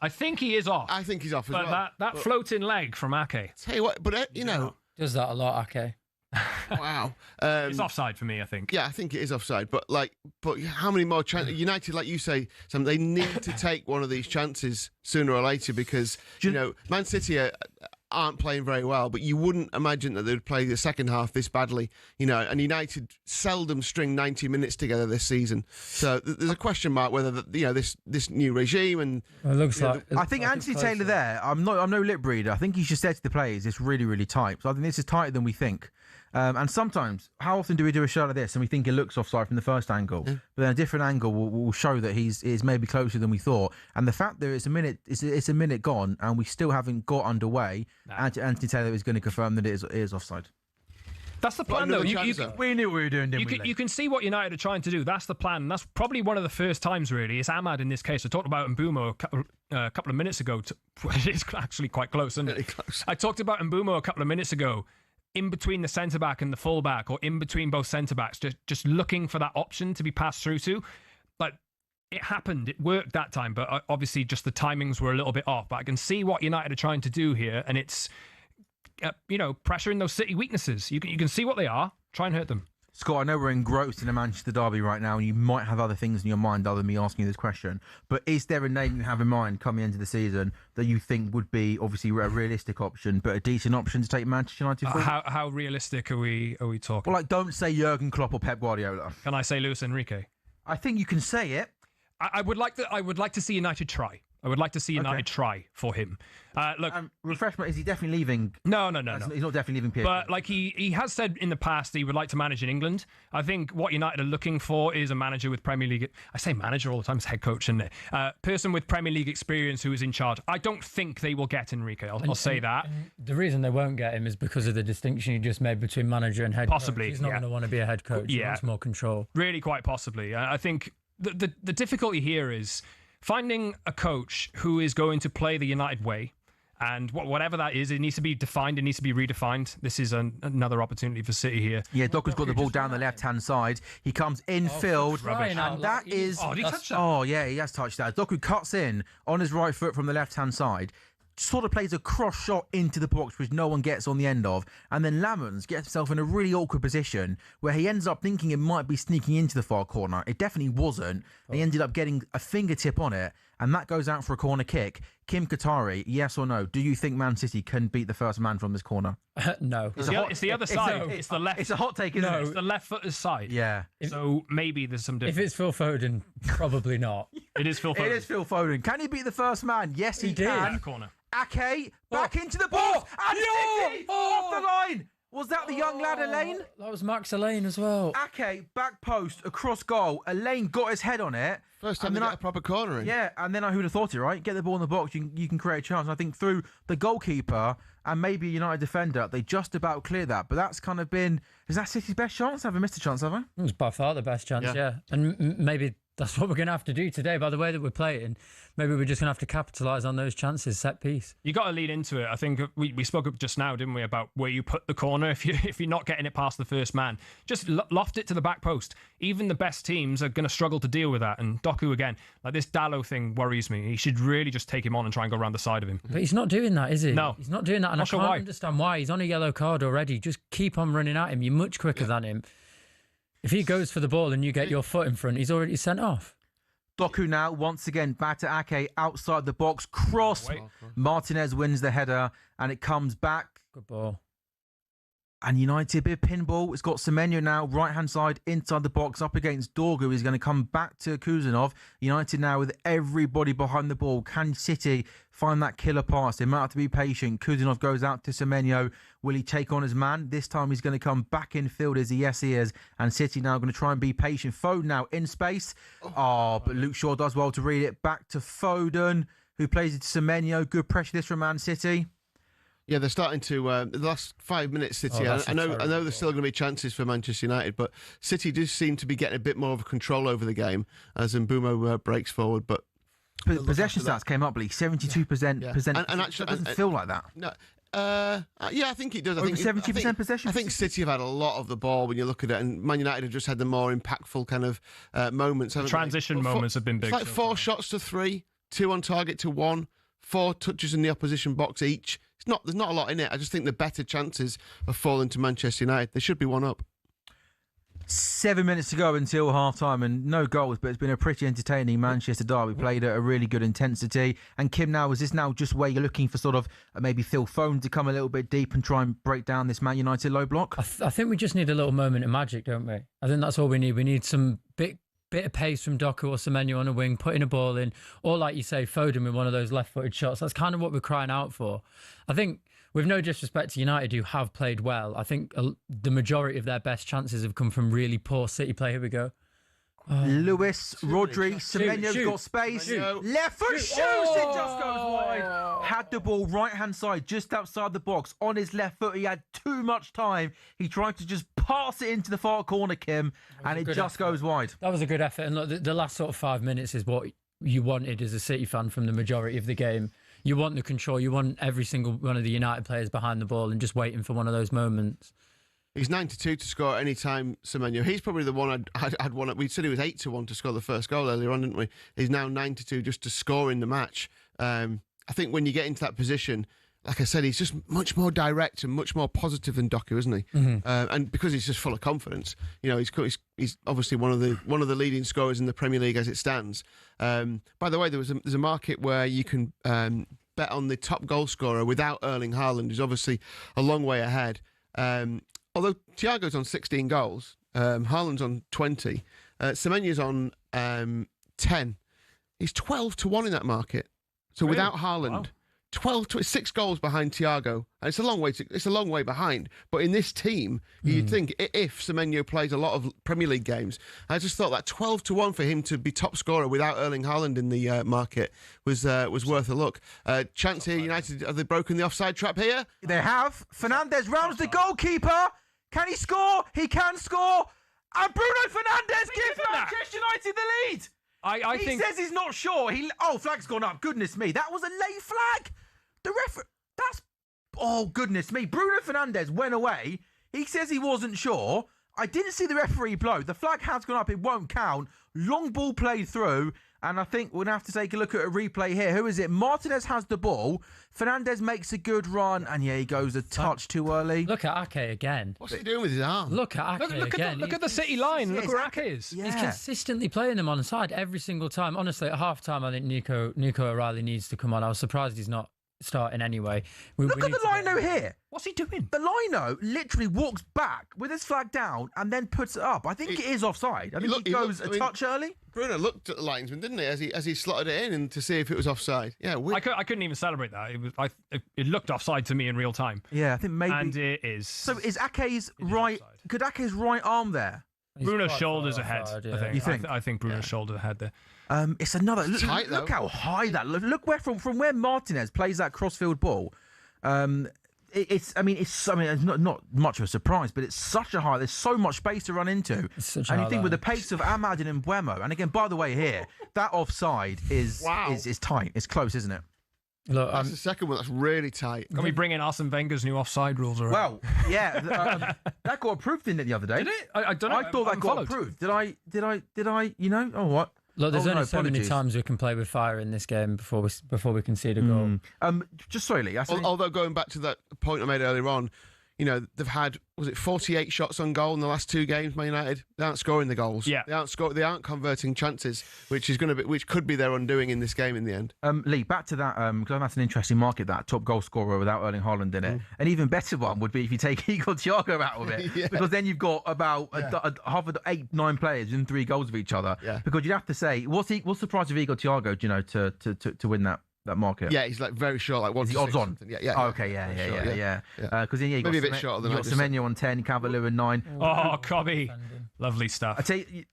I think he is off. I think he's off as but well. That floating leg from Ake. Tell you what, but you know, does that a lot, Ake? Wow, it's offside for me. I think. Yeah, I think it is offside. But how many more chances? United, like you say, Sam, they need to take one of these chances sooner or later because Man City aren't playing very well. But you wouldn't imagine that they'd play the second half this badly. And United seldom string 90 minutes together this season. So there's a question mark whether this new regime and it looks like. I think Anthony Taylor there. I'm no lip reader. I think he just said to the players, "It's really, really tight." So I think this is tighter than we think. And sometimes, how often do we do a shot like this and we think it looks offside from the first angle, but then a different angle will show that he's maybe closer than we thought. And the fact that it's a minute gone and we still haven't got underway, Anthony Taylor is going to confirm that it is offside. That's the plan, another though. chance, though. We knew what we were doing, didn't we? Lee? You can see what United are trying to do. That's the plan. That's probably one of the first times, really. It's Ahmad in this case. I talked about Mbumo a couple of minutes ago. It's actually quite close, isn't it? Really close. I talked about Mbumo a couple of minutes ago, in between the centre-back and the full-back, or in between both centre-backs, just looking for that option to be passed through to. But it happened. It worked that time, but obviously just the timings were a little bit off. But I can see what United are trying to do here, and it's, pressuring those City weaknesses. You can see what they are. Try and hurt them. Scott, I know we're engrossed in a Manchester derby right now, and you might have other things in your mind other than me asking you this question. But is there a name you have in mind coming into the season that you think would be obviously a realistic option, but a decent option to take Manchester United forward? How realistic are we talking? Well, like, don't say Jurgen Klopp or Pep Guardiola. Can I say Luis Enrique? I think you can say it. I would like to see United try. I would like to see United try for him. Look, refreshment, is he definitely leaving? No. He's not definitely leaving PSG. But like he has said in the past, he would like to manage in England. I think what United are looking for is a manager with Premier League. I say manager all the time, it's head coach, isn't it? Person with Premier League experience who is in charge. I don't think they will get Enrique. I'll say that. And the reason they won't get him is because of the distinction you just made between manager and head Possibly, coach. He's not going to want to be a head coach. He wants more control. Really, quite possibly. I think the difficulty here is finding a coach who is going to play the United way, and whatever that is, it needs to be defined, it needs to be redefined. This is another opportunity for City here. Yeah, Doku's got the ball down the left-hand side. He comes infield, and that is... Oh, did he touch that? Oh, yeah, he has touched that. Doku cuts in on his right foot from the left-hand side, sort of plays a cross shot into the box, which no one gets on the end of, and then Lamons gets himself in a really awkward position where he ends up thinking it might be sneaking into the far corner. It definitely wasn't. He ended up getting a fingertip on it, and that goes out for a corner kick. Kim Qatari, yes or no? Do you think Man City can beat the first man from this corner? No. It's the other side. It's the left. It's a hot take, isn't it? It's the left footer's side. Yeah. So maybe there's some difference. If it's Phil Foden, probably not. It is Phil Foden. It is Phil Foden. Can he beat the first man? Yes, he did. can. Corner. Ake, back into the box, and City off the line. Was that the young lad, Elaine? That was Max Elaine as well. Ake, back post, across goal. Elaine got his head on it. First time they get a proper corner in. Yeah, and then I would have thought it, right? Get the ball in the box, you can create a chance. And I think through the goalkeeper and maybe a United defender, they just about cleared that. But that's kind of been... Is that City's best chance? Have I missed a chance, have I? It was by far the best chance, yeah. And maybe that's what we're going to have to do today. By the way that we're playing, maybe we're just going to have to capitalise on those chances, set piece. You got to lead into it. I think we spoke up just now, didn't we, about where you put the corner if you're not getting it past the first man. Just loft it to the back post. Even the best teams are going to struggle to deal with that. And Doku, again, like this Dalot thing worries me. He should really just take him on and try and go around the side of him. But he's not doing that, is he? No. He's not doing that, and I can't understand why. He's on a yellow card already. Just keep on running at him. You're much quicker than him. If he goes for the ball and you get your foot in front, he's already sent off. Doku now, once again, back to Ake, outside the box, cross. Martinez wins the header, and it comes back. Good ball. And United, a bit of pinball. It's got Semenyo now, right-hand side, inside the box, up against Dorgu. He's going to come back to Kuzanov. United now with everybody behind the ball. Can City find that killer pass? They might have to be patient. Kuzanov goes out to Semenyo. Will he take on his man? This time he's going to come back in field as yes he is. And City now going to try and be patient. Foden now in space. But Luke Shaw does well to read it. Back to Foden, who plays it to Semenyo. Good pressure this from Man City. Yeah, they're starting to the last 5 minutes. City. I know there's still going to be chances for Manchester United, but City do seem to be getting a bit more of a control over the game as Mbumo breaks forward. But possession stats came up, Lee. 72%. Yeah. And actually, it doesn't feel like that. No. Yeah, I think it does. I think 70% possession. I think City have had a lot of the ball when you look at it, and Man United have just had the more impactful kind of moments. Transition moments have been big. It's like 4 shots to 3, 2 on target to 1, 4 touches in the opposition box each. There's not a lot in it. I just think the better chances have fallen to Manchester United. They should be 1 up. 7 minutes to go until half-time and no goals, but it's been a pretty entertaining Manchester derby. Played at a really good intensity. And Kim, now, is this now just where you're looking for sort of maybe Phil Foden to come a little bit deep and try and break down this Man United low block? I think we just need a little moment of magic, don't we? I think that's all we need. We need some bit of pace from Doku or Semenyo on a wing, putting a ball in, or like you say, Foden with one of those left-footed shots. That's kind of what we're crying out for. I think, with no disrespect to United, who have played well, I think the majority of their best chances have come from really poor City play. Here we go. Lewis, Rodri, Semenyo's shoot. got space. Semenyo. Left foot shoots, it just goes wide. Had the ball right-hand side, just outside the box, on his left foot. He had too much time. He tried to just pass it into the far corner, Kim, and it just goes wide. That was a good effort. And look, the last sort of 5 minutes is what you wanted as a City fan from the majority of the game. You want the control. You want every single one of the United players behind the ball and just waiting for one of those moments. He's 92 to score any time, Semenyo. He's probably the one I'd want. We said he was 8-1 to score the first goal earlier on, didn't we? He's now 92 just to score in the match. I think when you get into that position, like I said, he's just much more direct and much more positive than Doku, isn't he? And because he's just full of confidence, you know, he's obviously one of the leading scorers in the Premier League as it stands. By the way, there's a market where you can bet on the top goal scorer without Erling Haaland, who's obviously a long way ahead. Although Thiago's on 16 goals, Haaland's on 20, Semenyo's on 10. He's 12-1 in that market. So Really? without Haaland, 6 goals behind Thiago. And it's a long way behind. But in this team, you'd think if Semenyo plays a lot of Premier League games, I just thought that 12-1 for him to be top scorer without Erling Haaland in the market was worth a look. Chance here, United, have they broken the offside trap here? They have. Fernandes rounds the goalkeeper. Can he score? He can score. And Bruno Fernandes gives Manchester United the lead. I He think says he's not sure. Flag's gone up. Goodness me. That was a late flag. Goodness me. Bruno Fernandes went away. He says he wasn't sure. I didn't see the referee blow. The flag has gone up. It won't count. Long ball played through. And I think we're going to have to take a look at a replay here. Who is it? Martinez has the ball. Fernandes makes a good run. And yeah, he goes a touch too early. Look at Ake again. What's he doing with his arm? Look at Ake again. Look at the City line. Look Yes, where Ake is. Yeah. He's consistently playing them on the side every single time. Honestly, at half-time, I think Nico O'Reilly needs to come on. I was surprised he's not starting anyway. Look at the lino here. What's he doing? The lino literally walks back with his flag down and then puts it up. I think it is offside. I think he goes a touch early. Bruno looked at the linesman, didn't he, as he slotted it in and to see if it was offside. Yeah, I couldn't even celebrate that. It looked offside to me in real time. Yeah, I think maybe. And it is. So is Ake's right? offside. Could Ake's right arm there? Bruno's shoulders ahead. offside, I think. You think? I think Bruno's shoulder ahead there. It's another. tight, Look though. how high that. Look where from where Martinez plays that crossfield ball. It's not much of a surprise, but it's such a high. There's so much space to run into, such and a you think high with the line. pace of Ahmad and Mbeumo, and again, by the way, here that offside is tight. It's close, isn't it? Look, That's the second one that's really tight. Can we bring in Arsene Wenger's new offside rules around? Well, yeah, that got approved, didn't it, the other day? Did it? I don't know. I thought that got approved. Did I? You know? Oh, what? look, there's only so many apologies. times we can play with fire in this game before we concede a goal. Just sorry, Lee. Although going back to that point I made earlier on, you know, they've had, 48 shots on goal in the last 2 games, Man United? They aren't scoring the goals. Yeah. They aren't converting chances, which could be their undoing in this game in the end. Lee, back to that, because that's an interesting market, that top goal scorer without Erling Haaland in it. An even better one would be if you take Igor Thiago out of it, Yeah. because then you've got about half of the 8-9 players in 3 goals of each other. Yeah. Because you'd have to say, what's the price of Igor Thiago, you know, to win that market? Yeah, he's like very short, like 1 Is he to 6 odds on? something. Yeah. Oh, okay, yeah. Because then you got Maybe a bit shorter than I you got just said. Semenyo on 10, Cavalier on 9. Oh, Cobby. Lovely stuff. I tell you,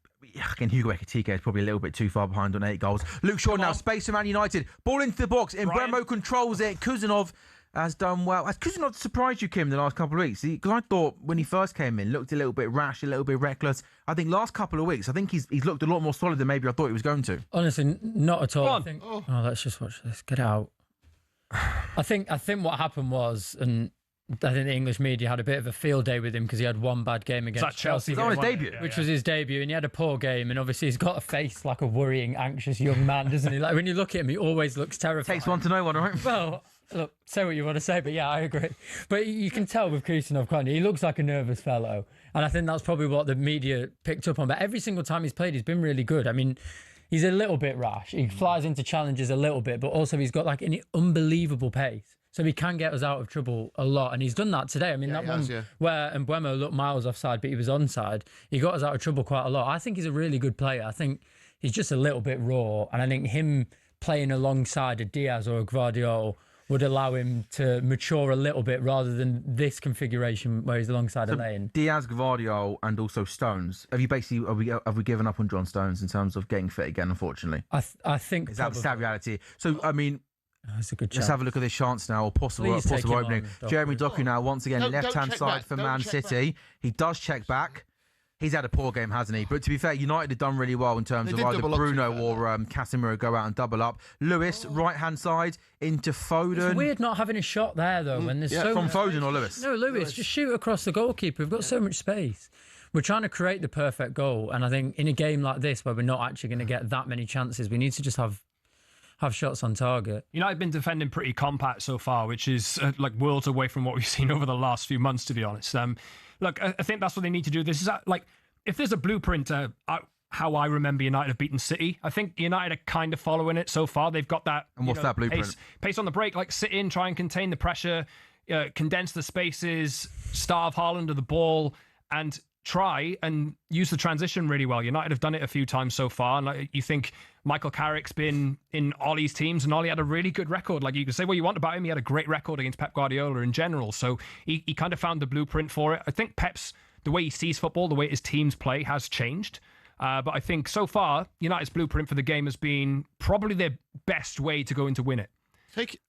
again, Hugo Ekitike is probably a little bit too far behind on 8 goals. Luke Shaw now, space for Man United. Ball into the box. Mbeumo controls it. Kuzanov has done well. Has Kuzanov surprised you, Kim, the last couple of weeks? Because I thought when he first came in, looked a little bit rash, a little bit reckless. I think last couple of weeks, I think he's looked a lot more solid than maybe I thought he was going to. Honestly, not at all. Go on. I think, let's just watch this. Get out. I think what happened was, and I think the English media had a bit of a field day with him because he had one bad game against that Chelsea? It's on his game, wasn't debut. it? which was his debut, and he had a poor game, and obviously he's got a face like a worrying, anxious young man, doesn't he? Like when you look at him, he always looks terrified. Takes one to know one, right? Well, look, say what you want to say, but yeah, I agree. But you can tell with Kusanov, can't you? He looks like a nervous fellow, and I think that's probably what the media picked up on. But every single time he's played, he's been really good. I mean, he's a little bit rash. He flies into challenges a little bit, but also he's got like an unbelievable pace. So he can get us out of trouble a lot, and he's done that today. I mean, that one where Mbeumo looked miles offside, but he was onside, he got us out of trouble quite a lot. I think he's a really good player. I think he's just a little bit raw, and I think him playing alongside a Diaz or a Gvardiol would allow him to mature a little bit rather than this configuration where he's alongside a lane. Diaz, Gvardiol, and also Stones. Have we given up on John Stones in terms of getting fit again? Unfortunately, I think is that the sad reality? So I mean. That's a good chance. Let's have a look at this chance now, or possible opening. Jeremy Doku now, once again, left-hand side for Man City. He does check back. He's had a poor game, hasn't he? But to be fair, United have done really well in terms of either Bruno or Casemiro go out and double up. Lewis, right-hand side, into Foden. It's weird not having a shot there, though, when there's so much... From Foden or Lewis? No, Lewis. Just shoot across the goalkeeper. We've got so much space. We're trying to create the perfect goal, and I think in a game like this, where we're not actually going to get that many chances, we need to just have shots on target. United have been defending pretty compact so far, which is like worlds away from what we've seen over the last few months, to be honest. Look, I think that's what they need to do. This is like, if there's a blueprint how I remember United have beaten City, I think United are kind of following it so far. They've got that. And what's that blueprint? Pace on the break, like sit in, try and contain the pressure, condense the spaces, starve Haaland of the ball, and try and use the transition really well. United have done it a few times so far, and like, you think Michael Carrick's been in Ollie's teams, and Ollie had a really good record. Like, you can say what you want about him, he had a great record against Pep Guardiola in general, so he kind of found the blueprint for it. I think Pep's, the way he sees football, the way his teams play has changed, but I think so far United's blueprint for the game has been probably their best way to go in to win it.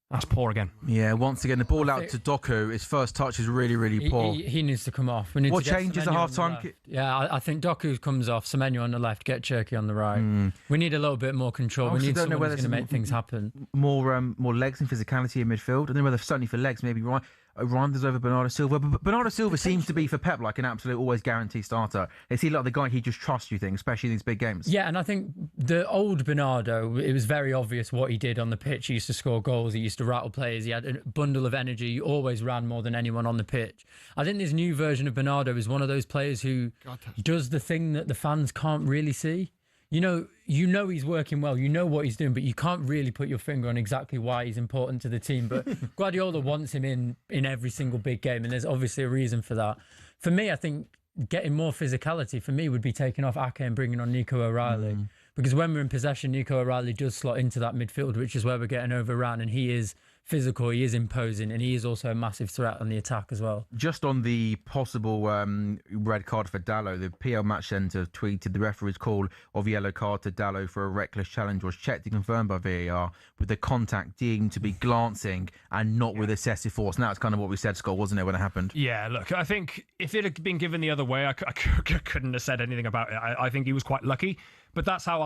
That's poor again. Yeah, once again, the ball out to Doku. His first touch is really, really poor. He needs to come off. What changes at half-time? Yeah, I think Doku comes off, Semenyo on the left, get Cherky on the right. We need a little bit more control. We need someone who's going to make things happen. More legs and physicality in midfield. I don't know whether certainly for legs, maybe Reinders over Bernardo Silva. But Bernardo Silva seems to be, for Pep, like an absolute always guaranteed starter. Is he like the guy he just trusts, you think, especially in these big games? Yeah, and I think the old Bernardo, it was very obvious what he did on the pitch. He used to score goals. He used to rattle players. He had a bundle of energy. He always ran more than anyone on the pitch. I think this new version of Bernardo is one of those players who does the thing that the fans can't really see. You know he's working well. You know what he's doing, but you can't really put your finger on exactly why he's important to the team. But Guardiola wants him in every single big game, and there's obviously a reason for that. For me, I think getting more physicality for me would be taking off Ake and bringing on Nico O'Reilly. Because when we're in possession, Nico O'Reilly does slot into that midfield, which is where we're getting overrun, and he is physical, he is imposing, and he is also a massive threat on the attack as well. Just on the possible red card for Dalot, the PL Match Centre tweeted the referee's call of yellow card to Dalot for a reckless challenge was checked and confirmed by VAR, with the contact deemed to be glancing and not with excessive force. Now it's kind of what we said, Scott, wasn't it, when it happened? Yeah, look, I think if it had been given the other way, I couldn't have said anything about it. I think he was quite lucky, but that's how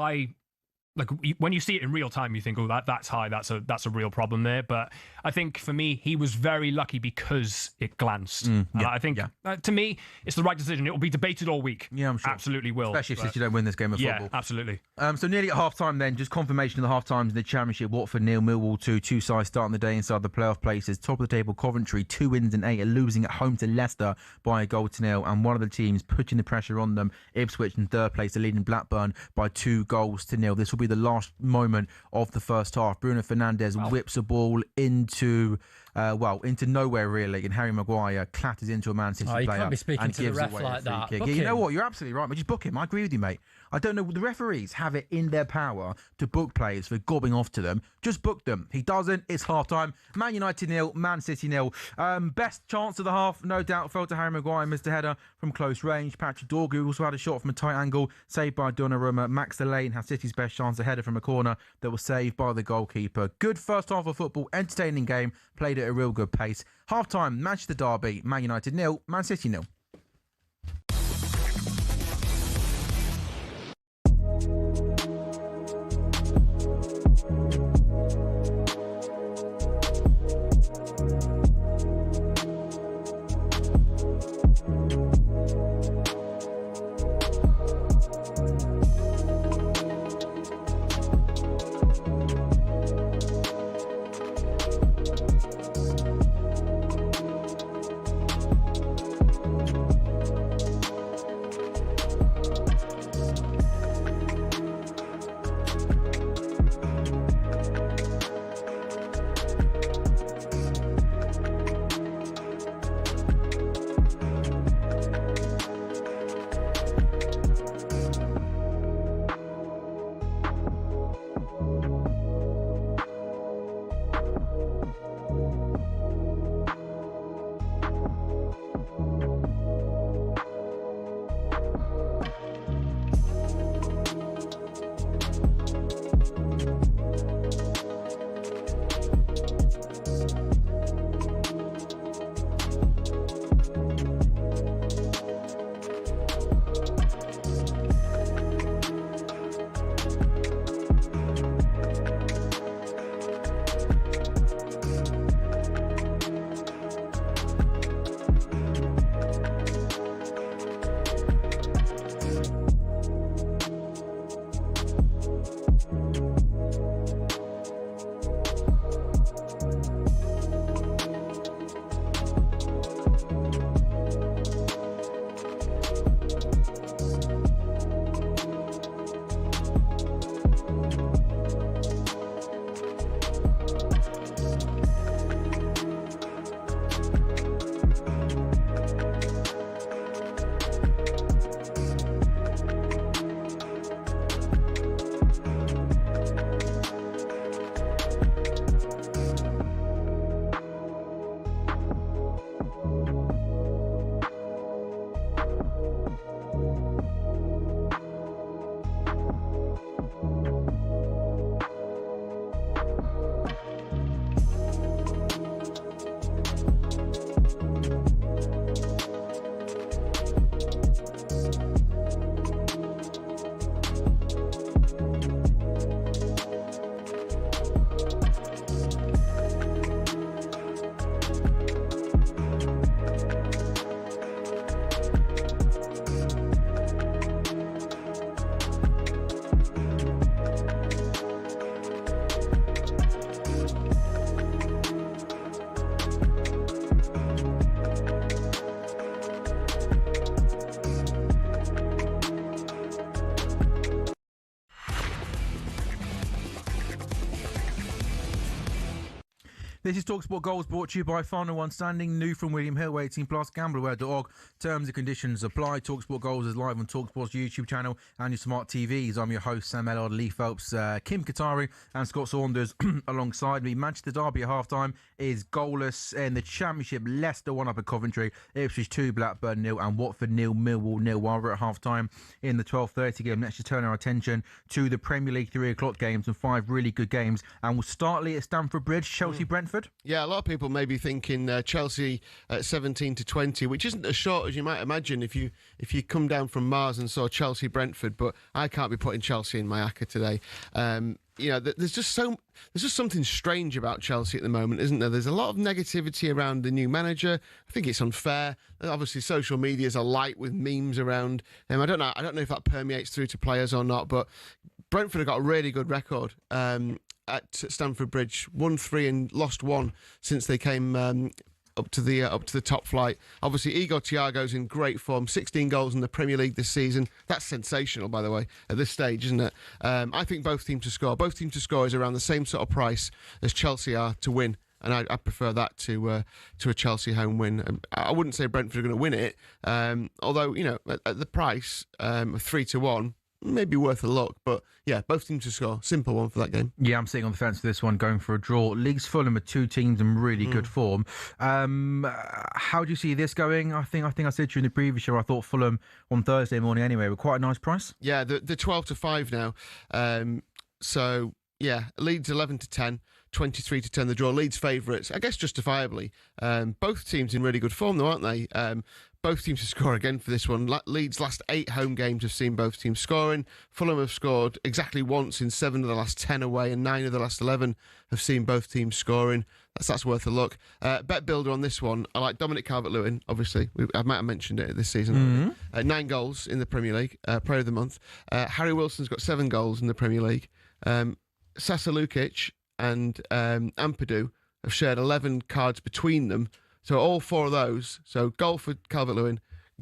like when you see it in real time, you think, oh, that's high. That's a real problem there. But I think for me, he was very lucky because it glanced. And I think to me, it's the right decision. It will be debated all week. Yeah, I'm sure. Absolutely will. Especially if you don't win this game of football. Yeah, absolutely. So nearly at half-time then, just confirmation of the half-times in the Championship. Watford 0, Millwall 2. Two sides starting the day inside the playoff places. Top of the table, Coventry, 2 wins and 8 are losing at home to Leicester by 1-0. And one of the teams putting the pressure on them, Ipswich in third place, are leading Blackburn by 2-0. This will be the last moment of the first half. Bruno Fernandes whips a ball into nowhere really, and Harry Maguire clatters into a Man City player. You can't be speaking to the ref like that. Yeah, you know what? You're absolutely right. But just book him. I agree with you, mate. I don't know. The referees have it in their power to book players for gobbing off to them. Just book them. He doesn't. It's half time. Man United 0, Man City 0. Best chance of the half, no doubt, fell to Harry Maguire. Missed a header from close range. Patrick Dorgu also had a shot from a tight angle, saved by Donnarumma. Max Delaney had City's best chance, a header from a corner that was saved by the goalkeeper. Good first half of football, entertaining game, played at a real good pace. Half time, Manchester derby, Man United 0, Man City 0. This is talkSPORT Goals, brought to you by Final One Standing, new from William Hill, 18+, gambleware.org. Terms and conditions apply. talkSPORT Goals is live on talkSPORT's YouTube channel and your smart TVs. I'm your host, Sam Ellard, Lee Phelps, Kim Katari and Scott Saunders alongside me. Manchester Derby at half-time is goalless in the Championship. Leicester 1 up at Coventry, Ipswich 2, Blackburn 0 and Watford 0, Millwall 0. While we're at half-time in the 12:30 game, let's just turn our attention to the Premier League 3 o'clock games and 5 really good games. And we'll start, Lee, at Stamford Bridge, Chelsea-Brentford. Yeah, a lot of people may be thinking Chelsea at 17-20, which isn't as short as you might imagine if you come down from Mars and saw Chelsea-Brentford. But I can't be putting Chelsea in my ACCA today. There's just something strange about Chelsea at the moment, isn't there? There's a lot of negativity around the new manager. I think it's unfair. Obviously, social media is alight with memes around him. I don't know if that permeates through to players or not, but Brentford have got a really good record at Stamford Bridge, 1-3 and lost 1 since they came up to the top flight. Obviously, Igor Thiago's in great form, 16 goals in the Premier League this season. That's sensational, by the way, at this stage, isn't it? I think both teams to score. Both teams to score is around the same sort of price as Chelsea are to win. And I prefer that to a Chelsea home win. I wouldn't say Brentford are going to win it, although, at the price of 3-1, maybe worth a look. But yeah, both teams to score. Simple one for that game. Yeah, I'm sitting on the fence for this one, going for a draw. Leeds Fulham are two teams in really good form. How do you see this going? I think I said to you in the previous show, I thought Fulham on Thursday morning anyway were quite a nice price. Yeah, they're 12-5 now. So yeah, Leeds 11-10. 23-10 the draw. Leeds favourites, I guess justifiably. Both teams in really good form though, aren't they? Both teams to score again for this one. Leeds' last 8 home games have seen both teams scoring. Fulham have scored exactly once in 7 of the last 10 away, and 9 of the last 11 have seen both teams scoring. That's worth a look. Bet builder on this one. I like Dominic Calvert-Lewin, obviously. I might have mentioned it this season. 9 goals in the Premier League, Player of the Month. Harry Wilson's got 7 goals in the Premier League. Sasa Lukic and Ampadu have shared 11 cards between them. So all 4 of those. So goal for Calvert-Lewin,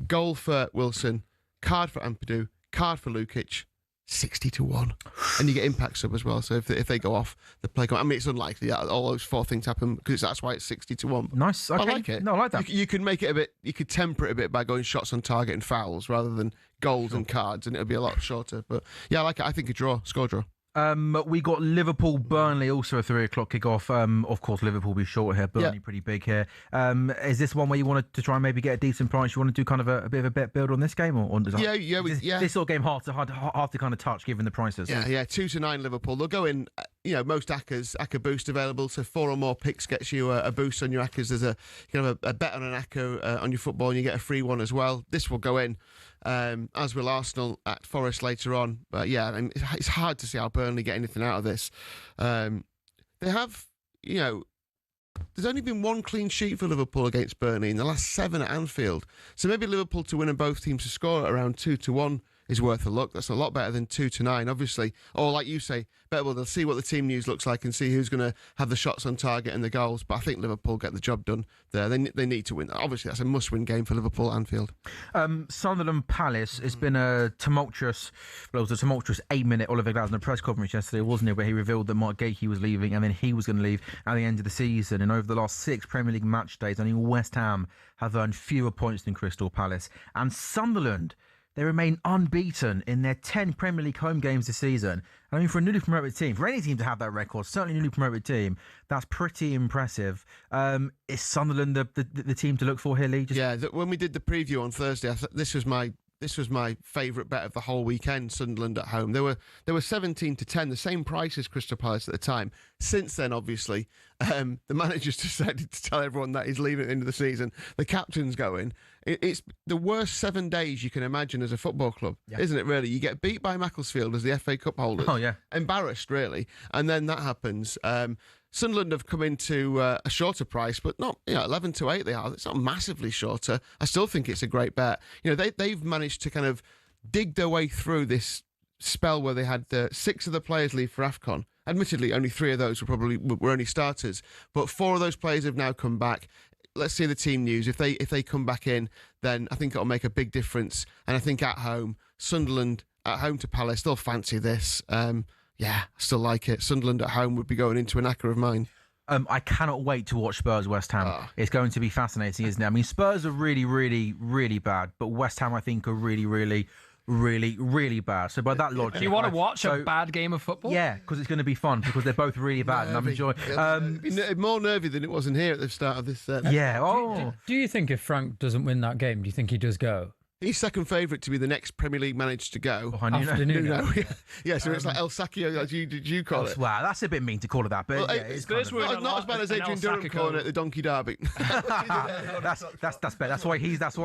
goal for Wilson, card for Ampadu, card for Lukic, 60-1. And you get impact sub as well. So if they go off, the play. I mean, it's unlikely that all those 4 things happen because that's why it's 60-1. Nice. Okay. I like it. No, I like that. You can make it a bit. You could temper it a bit by going shots on target and fouls rather than goals and cards, and it'll be a lot shorter. But yeah, I like it. I think a draw, score draw. We got Liverpool Burnley, also a 3 o'clock kickoff. Of course, Liverpool will be short here. Burnley pretty big here. Is this one where you wanted to try and maybe get a decent price? You want to do kind of a bit of a bet build on this game, or does this sort of game hard to kind of touch given the prices? Yeah, 2-9 Liverpool. They'll go in. Most ACCA boost available, so 4 or more picks gets you a boost on your ACCAs. There's a bet on an ACCA on your football, and you get a free one as well. This will go in. As will Arsenal at Forest later on. But yeah, I mean, it's hard to see how Burnley get anything out of this. They have, there's only been 1 clean sheet for Liverpool against Burnley in the last 7 at Anfield. So maybe Liverpool to win and both teams to score at around 2-1 is worth a look. That's a lot better than 2-9, obviously. Or like you say, they'll see what the team news looks like and see who's going to have the shots on target and the goals. But I think Liverpool get the job done there. They need to win. Obviously, that's a must-win game for Liverpool at Anfield. Sunderland Palace. It's been a tumultuous 8-minute Oliver Glasner press conference yesterday, wasn't it, where he revealed that Mark Gakey was leaving and then he was going to leave at the end of the season. And over the last 6 Premier League match days, only West Ham have earned fewer points than Crystal Palace. And Sunderland, they remain unbeaten in their 10 Premier League home games this season. I mean, for a newly promoted team, for any team to have that record, certainly a newly promoted team, that's pretty impressive. Is Sunderland the team to look for here, Lee? When we did the preview on Thursday, this was my favourite bet of the whole weekend. Sunderland at home. They were 17-10, the same price as Crystal Palace at the time. Since then, obviously, the manager's decided to tell everyone that he's leaving at the end of the season. The captain's going. It's the worst 7 days you can imagine as a football club, isn't it, really? You get beat by Macclesfield as the FA Cup holders. Oh, yeah. Embarrassed, really. And then that happens. Sunderland have come into a shorter price, but not 11-8 they are. It's not massively shorter. I still think it's a great bet. They've managed to kind of dig their way through this spell where they had 6 of the players leave for AFCON. Admittedly, only 3 of those were only starters, but 4 of those players have now come back. Let's see the team news. If they come back in, then I think it'll make a big difference. And I think at home, Sunderland at home to Palace, they'll fancy this. I still like it. Sunderland at home would be going into an ACCA of mine. I cannot wait to watch Spurs West Ham. It's going to be fascinating, isn't it? I mean, Spurs are really, really, really bad, but West Ham, I think, are really, really, really, really bad. So by that logic, Do you want to watch a bad game of football? Yeah, because it's going to be fun because they're both really bad, and I'm enjoying. More nervy than it was in here at the start of this. Yeah. Oh. Do you think if Frank doesn't win that game, do you think he does go? He's second favourite to be the next Premier League manager to go. After Nuno. Yeah, so it's like El Sacchio, as did you call it? Wow, that's a bit mean to call it that, but Well, yeah, it's Spurs kind of, were not as bad as Adrian Durham calling it the Donkey Derby. that's better. That's why he does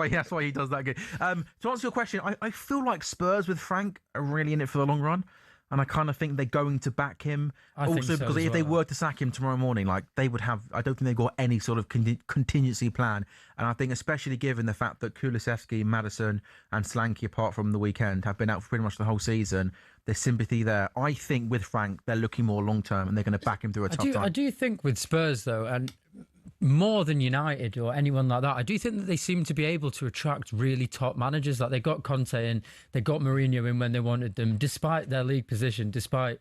that game. To answer your question, I feel like Spurs with Frank are really in it for the long run. And I kind of think they're going to back him. Also, because if they were to sack him tomorrow morning, like they would have, I don't think they've got any sort of contingency plan. And I think, especially given the fact that Kulusevski, Maddison, and Solanke, apart from the weekend, have been out for pretty much the whole season, there's sympathy there. I think with Frank, they're looking more long term, and they're going to back him through a tough time. I do think with Spurs though, and more than United or anyone like that, I do think that they seem to be able to attract really top managers. Like they got Conte in, they got Mourinho in when they wanted them, despite their league position, despite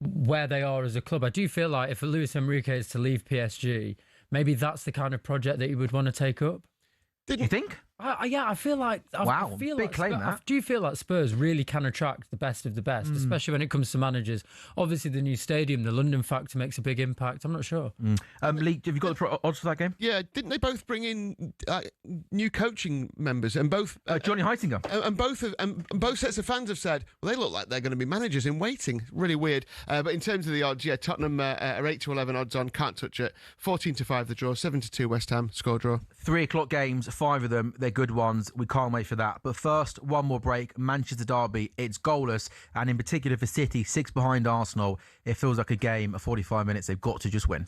where they are as a club. I do feel like if Luis Enrique is to leave PSG, maybe that's the kind of project that he would want to take up. You think? Yeah, I feel like. Wow, big claim that. I do feel like Spurs really can attract the best of the best, especially when it comes to managers. Obviously, the new stadium, the London factor makes a big impact. I'm not sure. Lee, have you got the odds for that game? Yeah, didn't they both bring in new coaching members? And both Johnny Heitinger. And both sets of fans have said, well, they look like they're going to be managers in waiting. Really weird. But in terms of the odds, yeah, Tottenham are 8-11 odds on, can't touch it. 14-5 the draw, 7-2 West Ham score draw. 3 o'clock games, 5 of them, they're good ones. We can't wait for that. But first, one more break. Manchester derby, it's goalless, and in particular for City, 6 behind Arsenal. It feels like a game of 45 minutes they've got to just win.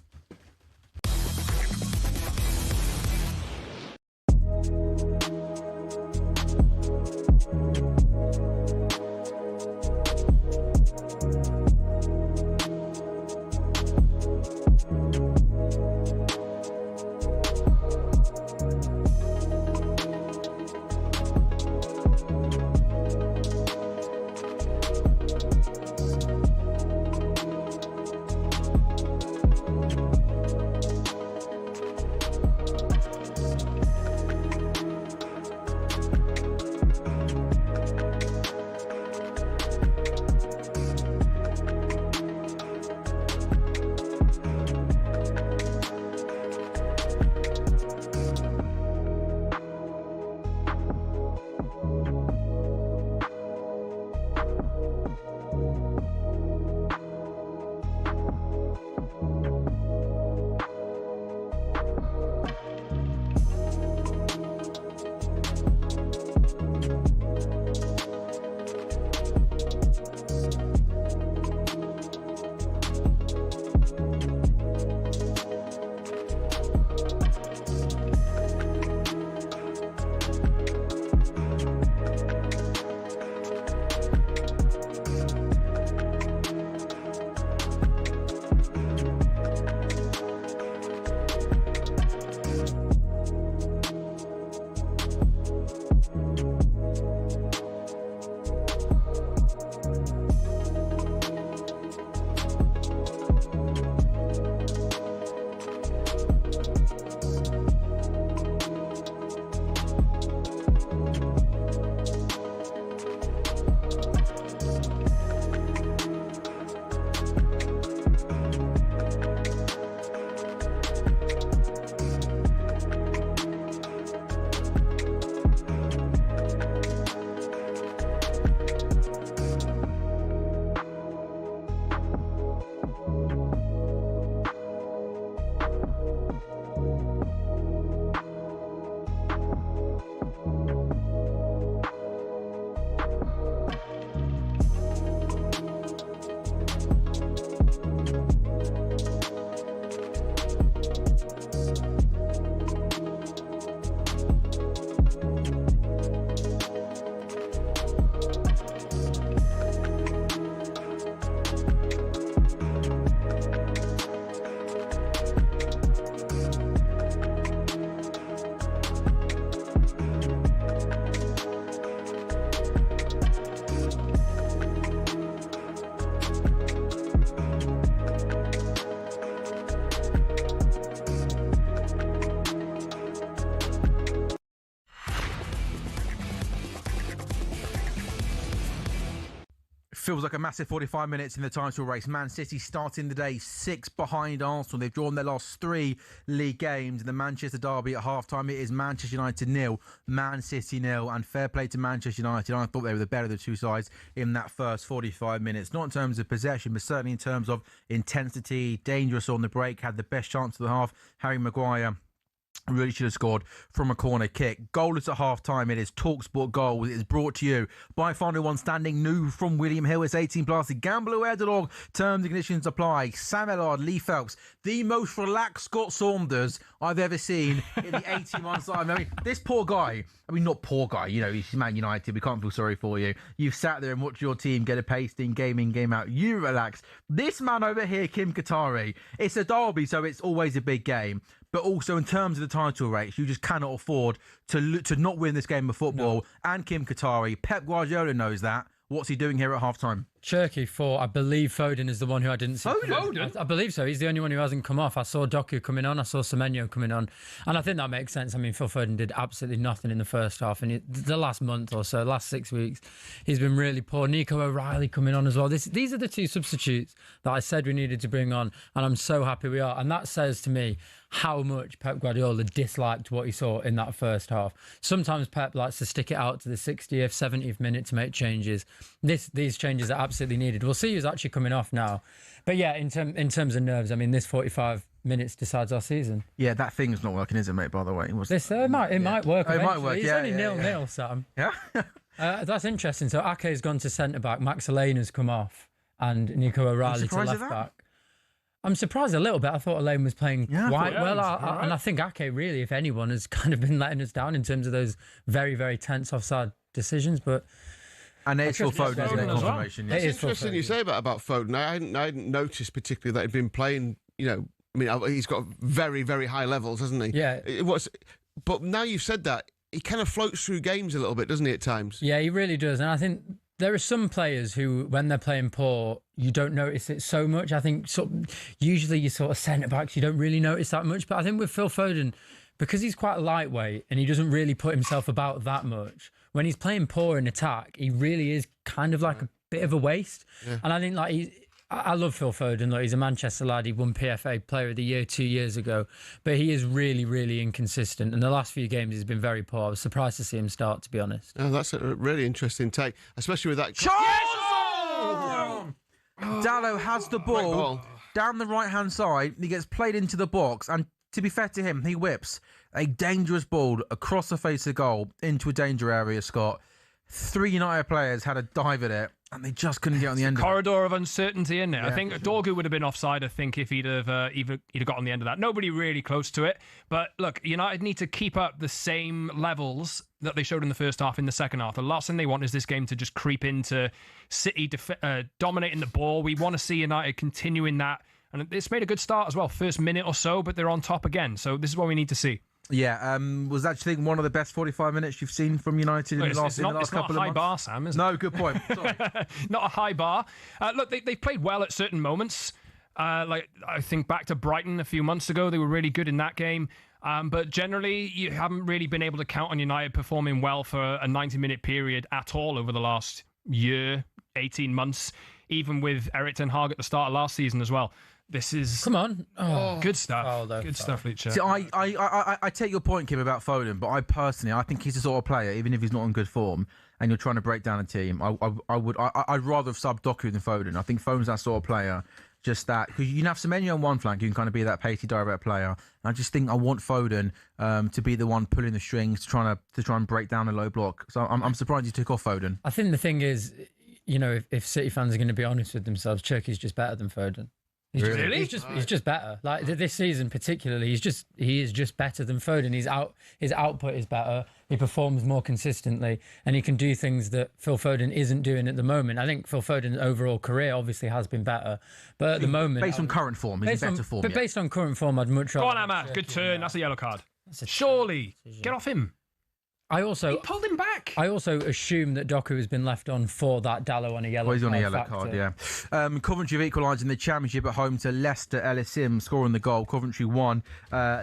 Feels like a massive 45 minutes in the title race. Man City starting the day 6 behind Arsenal. They've drawn their last 3 league games. In the Manchester derby at half-time, it is Manchester United 0, Man City 0. And fair play to Manchester United. I thought they were the better of the two sides in that first 45 minutes. Not in terms of possession, but certainly in terms of intensity. Dangerous on the break. Had the best chance of the half. Harry Maguire really should have scored from a corner kick. Goalless at half-time. It is talkSPORT Goals. It is brought to you by Final One Standing New from William Hill. It's 18+. Gambleaware.org. Terms and conditions apply. Sam Ellard, Lee Phelps, the most relaxed Scott Saunders I've ever seen in the 18 months. I mean, this poor guy, not poor guy, he's Man United. We can't feel sorry for you. You've sat there and watched your team get a pasting game in, game out. You relax. This man over here, Kim Qatari, it's a derby, so it's always a big game. But also in terms of the title race, you just cannot afford to not win this game of football. No. And Kim Qatari, Pep Guardiola knows that. What's he doing here at half-time? Cherky for, I believe Foden is the one who I didn't see. Foden? I believe so. He's the only one who hasn't come off. I saw Doku coming on. I saw Semenyo coming on. And I think that makes sense. I mean, Phil Foden did absolutely nothing in the first half. And the last month or so, last 6 weeks, he's been really poor. Nico O'Reilly coming on as well. These are the two substitutes that I said we needed to bring on. And I'm so happy we are. And that says to me how much Pep Guardiola disliked what he saw in that first half. Sometimes Pep likes to stick it out to the 60th, 70th minute to make changes. These changes are absolutely needed. We'll see who's actually coming off now. But yeah, in terms of nerves, I mean, this 45 minutes decides our season. Yeah, that thing's not working, is it, mate, by the way? It might work. It might work, It's only 0-0, Sam. Yeah? That's interesting. So Ake's gone to centre-back, Max Alain come off, and Nico O'Reilly to left-back. I'm surprised a little bit. I thought Elaine was playing quite well. And I think Ake really, if anyone, has kind of been letting us down in terms of those very, very tense offside decisions. But and it's for Foden, isn't it? Confirmation. It's interesting you say about Foden. I hadn't noticed particularly that he'd been playing, he's got very, very high levels, hasn't he? Yeah. But now you've said that, he kind of floats through games a little bit, doesn't he, at times? Yeah, he really does. And I think there are some players who, when they're playing poor, you don't notice it so much. I think usually you sort of centre-backs, you don't really notice that much. But I think with Phil Foden, because he's quite lightweight and he doesn't really put himself about that much, when he's playing poor in attack, he really is kind of like a bit of a waste. Yeah. And I think I love Phil Foden. Look, he's a Manchester lad. He won PFA Player of the Year 2 years ago. But he is really, really inconsistent. And the last few games, he's been very poor. I was surprised to see him start, to be honest. Oh, that's a really interesting take, especially with that. Dalot has the ball down the right-hand side. He gets played into the box. And to be fair to him, he whips a dangerous ball across the face of goal into a danger area, Scott. 3 United players had a dive at it, and they just couldn't get on the end of it. Corridor of uncertainty, isn't it? Yeah, I think Dorgu would have been offside, if he'd have got on the end of that. Nobody really close to it. But look, United need to keep up the same levels that they showed in the first half in the second half. The last thing they want is this game to just creep into City dominating the ball. We want to see United continuing that. And it's made a good start as well, first minute or so, but they're on top again. So this is what we need to see. Yeah, was actually one of the best 45 minutes you've seen from United in the last couple of months? It's not a high bar, Sam, is it? No, good point. Sorry. Not a high bar. Look, they played well at certain moments. I think back to Brighton a few months ago, they were really good in that game. But generally, you haven't really been able to count on United performing well for a 90-minute period at all over the last year, 18 months, even with Erik ten Hag at the start of last season as well. This is... Come on. Oh, good stuff. Good stuff, Lucha. See, I take your point, Kim, about Foden, but I think he's the sort of player, even if he's not in good form, and you're trying to break down a team, I'd rather have subbed Doku than Foden. I think Foden's that sort of player, just that, because you can have Semenyo on one flank, you can kind of be that pacey, direct player. And I just think I want Foden to be the one pulling the strings, to try and break down a low block. So I'm surprised you took off Foden. I think the thing is, if City fans are going to be honest with themselves, Cherky's just better than Foden. He's just better. Like this season particularly, he is just better than Foden. His output is better. He performs more consistently, and he can do things that Phil Foden isn't doing at the moment. I think Phil Foden's overall career obviously has been better, but at the moment, based on current form, he's in better form. But based on current form, I'd much rather. Go on, Ahmad. Good turn. That's a yellow card. Surely, get off him. I also He pulled him back. I also assume that Doku has been left on for that Dallo on a yellow card. Well, he's on a yellow factor. card, yeah. Coventry have equalised in the Championship at home to Leicester. Ellis Sims scoring the goal. Coventry 1,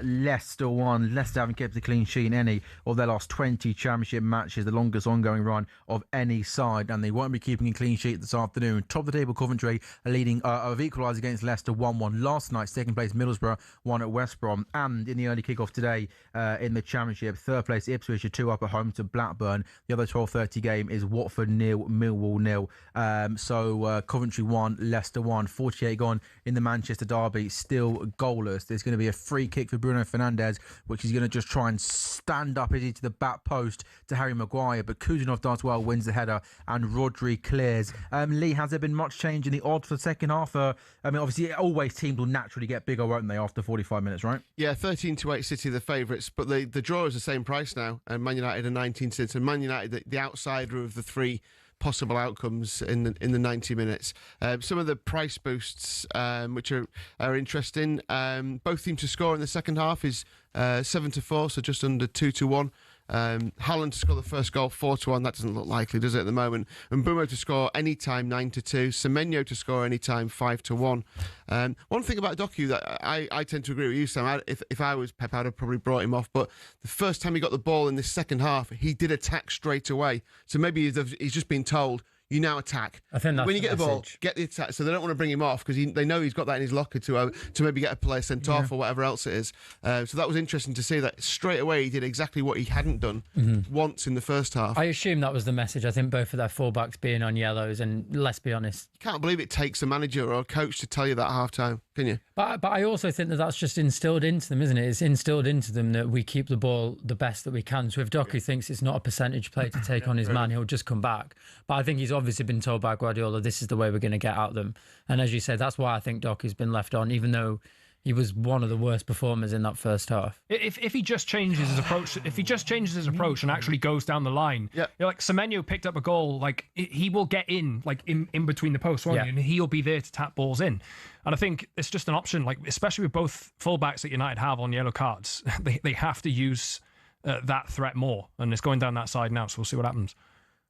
Leicester 1. Leicester haven't kept a clean sheet in any of their last 20 Championship matches, the longest ongoing run of any side, and they won't be keeping a clean sheet this afternoon. Top of the table, Coventry are leading, have equalised against Leicester 1-1 last night. Second place, Middlesbrough 1 at West Brom. And in the early kick-off today in the Championship, third place, Ipswich are 2 up at home to Blackburn. The other 12:30 game is Watford 0, Millwall 0. So Coventry 1, Leicester 1. 48 gone in the Manchester derby, still goalless. There's going to be a free kick for Bruno Fernandes, which is going to just try and stand up to the back post to Harry Maguire. But Kuzunov does well, wins the header, and Rodri clears. Lee, has there been much change in the odds for the second half? I mean, obviously, always teams will naturally get bigger, won't they, after 45 minutes, right? Yeah, 13-8 City the favourites, but the draw is the same price now, and Man United are 19 cents, and Man United the outsider of the three possible outcomes in the 90 minutes. Some of the price boosts which are interesting. Both teams to score in the second half is 7-4, so just under 2-1. Haaland to score the first goal 4-1. That doesn't look likely, does it, at the moment? And Mbumo to score any time 9-2. Semenyo to score any time 5-1. One thing about Doku that I tend to agree with you, Sam. If I was Pep, I'd have probably brought him off. But the first time he got the ball in this second half, he did attack straight away. So maybe he's just been told, you now attack. I think that's when you get the ball, message. get the attack. So they don't want to bring him off because they know he's got that in his locker to maybe get a player sent off or whatever else it is. So that was interesting to see that straight away he did exactly what he hadn't done once in the first half. I assume that was the message. I think both of their fullbacks being on yellows, and let's be honest, You can't believe it takes a manager or a coach to tell you that at half time, can you? But I also think that that's just instilled into them, isn't it? It's instilled into them that we keep the ball the best that we can. So if Doku thinks it's not a percentage play to take on his man, he'll just come back. But I think he's obviously been told by Guardiola, this is the way we're going to get at them. And as you said, that's why I think Doku's been left on, even though he was one of the worst performers in that first half. If he just changes his approach, and actually goes down the line, like Semenyo picked up a goal, like he will get in between the posts, won't he? And he'll be there to tap balls in. And I think it's just an option, like especially with both fullbacks that United have on yellow cards, they have to use that threat more, and it's going down that side now. So we'll see what happens.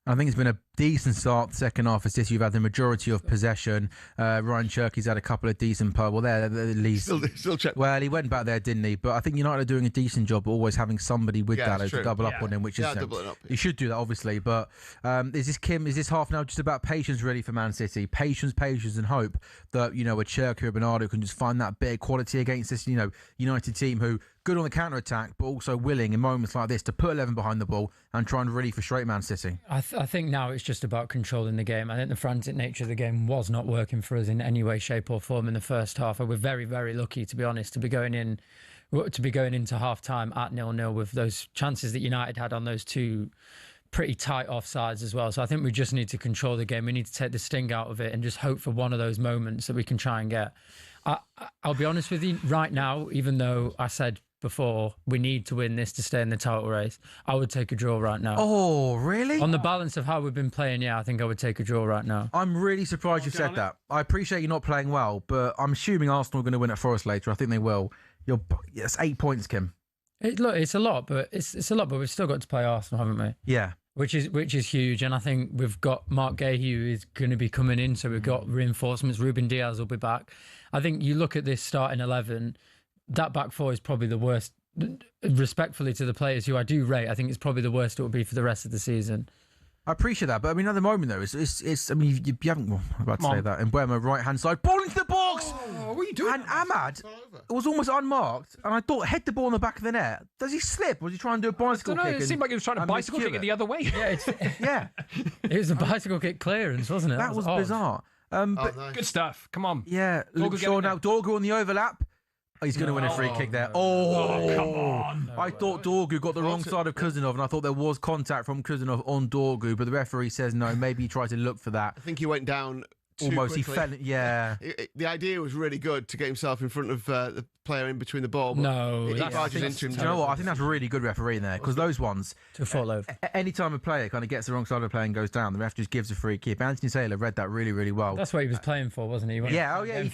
I think it's been a decent start second half for City. You've had the majority of possession. Ryan Cherky's had a couple of decent well, there at least. Still check. Well, he went back there, didn't he? But I think United are doing a decent job always having somebody with Dallo to double up on him, which is doubling up. you should do that, obviously. But is this half now just about patience really for Man City? Patience, and hope that, a Cherky or Bernardo can just find that bit of quality against this, United team who good on the counter-attack, but also willing in moments like this to put 11 behind the ball and try and really frustrate Man City. I think now it's just about controlling the game. I think the frantic nature of the game was not working for us in any way, shape or form in the first half. And we're very, very lucky, to be honest, to be going into half-time at 0-0 with those chances that United had on those two pretty tight offsides as well. So I think we just need to control the game. We need to take the sting out of it and just hope for one of those moments that we can try and get. I'll be honest with you, right now, even though I said before we need to win this to stay in the title race, I would take a draw right now. Oh, really? On the balance of how we've been playing, I think I would take a draw right now. I'm really surprised you've said that. I appreciate you're not playing well, but I'm assuming Arsenal are going to win at Forest later. I think they will. It's 8 points, Kim. It's a lot, but it's a lot, but we've still got to play Arsenal, haven't we? Yeah. Which is huge, and I think we've got Mark Gahey who is going to be coming in, so we've got reinforcements. Ruben Diaz will be back. I think you look at this starting 11, that back four is probably the worst. Respectfully to the players who I do rate, I think it's probably the worst it will be for the rest of the season. I appreciate that, but I mean, at the moment though, it's. I mean, you haven't. Well, I'm about to say that. And Mbeumo, right hand side, ball into the box. Oh, what are you doing? And Ahmad, it was almost unmarked, and I thought hit the ball in the back of the net. Does he slip? Or was he trying to do a bicycle kick? It seemed like he was trying to bicycle kick it the other way. Yeah, it was a bicycle kick clearance, wasn't it? That was odd. Bizarre. Nice. Good stuff. Come on. Yeah, Luke Shaw now. Dorgu on the overlap. He's going to win a free kick there. Oh, come on. I thought Dorgu got the wrong side of Kuzunov, and I thought there was contact from Kuzunov on Dorgu, but the referee says no, maybe he tried to look for that. I think he went down almost. quickly. He fell. Yeah. The idea was really good to get himself in front of the player in between the ball. But no, he barges into him. Do you know what? I think that's really good refereeing there, because those ones to fall over. Anytime a player kind of gets the wrong side of the play and goes down, the ref just gives a free kick. Anthony Taylor read that really, really well. That's what he was playing for, wasn't he? He thought, get in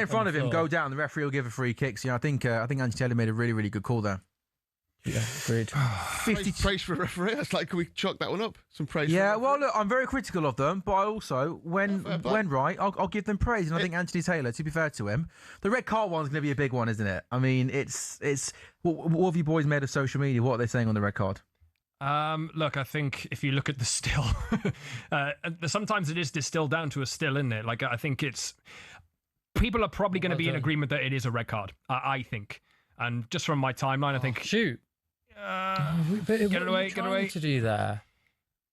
front of him, go down. The referee will give a free kick. So I think Anthony Taylor made a really, really good call there. Yeah, agreed. 50 Praise for a referee. That's like, can we chalk that one up? Some praise. Yeah, for a well, referee? look, I'm very critical of them, but I also, when right, I'll give them praise. And I think Anthony Taylor, to be fair to him, the red card one's going to be a big one, isn't it? I mean, it's. What have you boys made of social media? What are they saying on the red card? Look, I think if you look at the still, sometimes it is distilled down to a still, isn't it? Like, I think it's. People are probably going to be in agreement that it is a red card, I think. And just from my timeline, I think. Shoot. Get it away, get away. To do there.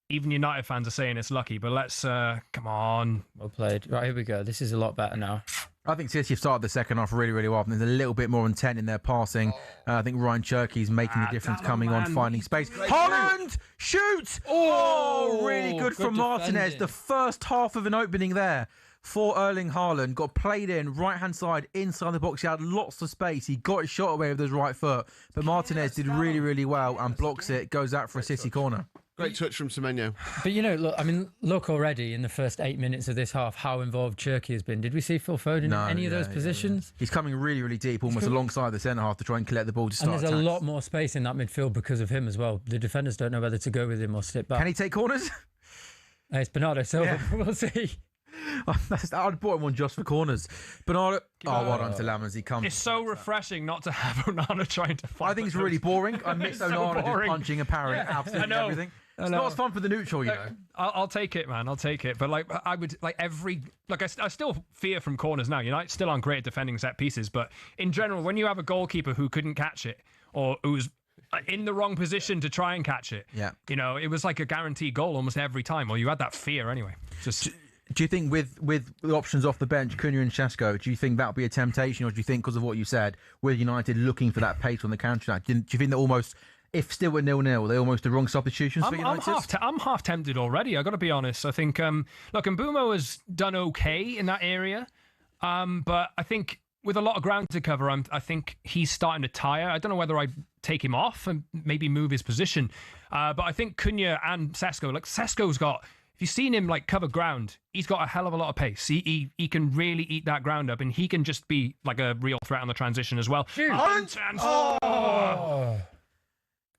Even United fans are saying it's lucky, but let's come on. Well played. Right, here we go. This is a lot better now. I think City have started the second half really, really well. There's a little bit more intent in their passing. I think Ryan Cherky's making the difference, coming on, finding space. Haaland! Shoot! Oh, really good from Martinez. The first half of an opening there for Erling Haaland. Got played in, right-hand side, inside the box. He had lots of space. He got his shot away with his right foot. But Martinez did really, really well and blocks it. Goes out for a City corner. Great touch from Semenyo. But, look already in the first 8 minutes of this half how involved Cherky has been. Did we see Phil Foden in any of those positions? He's coming really, really deep, almost alongside the centre-half to try and collect the ball to start. And there's a lot more space in that midfield because of him as well. The defenders don't know whether to go with him or sit back. Can he take corners? It's Bernardo Silva. Yeah. We'll see. I'd bought him one just for corners. Bernardo. Well done to Lam as he comes. It's so refreshing not to have Onana trying to fight. I think it's really boring. I miss Onana just punching and parrying absolutely everything. It's not as fun for the neutral, you know. I'll take it, man. I'll take it. But I would I still fear from corners now. United still aren't great at defending set pieces, but in general, when you have a goalkeeper who couldn't catch it or who's in the wrong position to try and catch it, it was like a guaranteed goal almost every time. Or you had that fear anyway. Do you think with the options off the bench, Cunha and Šeško, do you think that would be a temptation, or do you think because of what you said, with United looking for that pace on the counter-attack, do you think that almost, if still at 0-0, they're almost the wrong substitutions for United? I'm half tempted already, I've got to be honest. I think, Mbeumo has done okay in that area, but I think with a lot of ground to cover, I think he's starting to tire. I don't know whether I'd take him off and maybe move his position, but I think Cunha and Šeško, Šeško's got... If you've seen him cover ground, he's got a hell of a lot of pace. He can really eat that ground up, and he can just be like a real threat on the transition as well.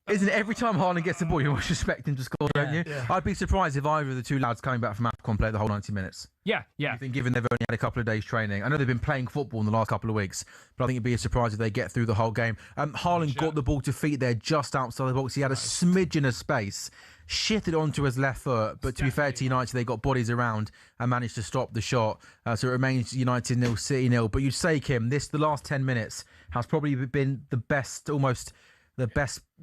Isn't it every time Haaland gets the ball, you almost expect him to score, don't you? Yeah. I'd be surprised if either of the two lads coming back from AFCON play the whole 90 minutes. Yeah. I think given they've only had a couple of days training. I know they've been playing football in the last couple of weeks, but I think it'd be a surprise if they get through the whole game. Haaland got the ball to feet there just outside the box. He had a smidgen of space, shifted onto his left foot, but to be fair to United, they got bodies around and managed to stop the shot. So it remains United 0, City 0. But you'd say, Kim, the last 10 minutes has probably been the best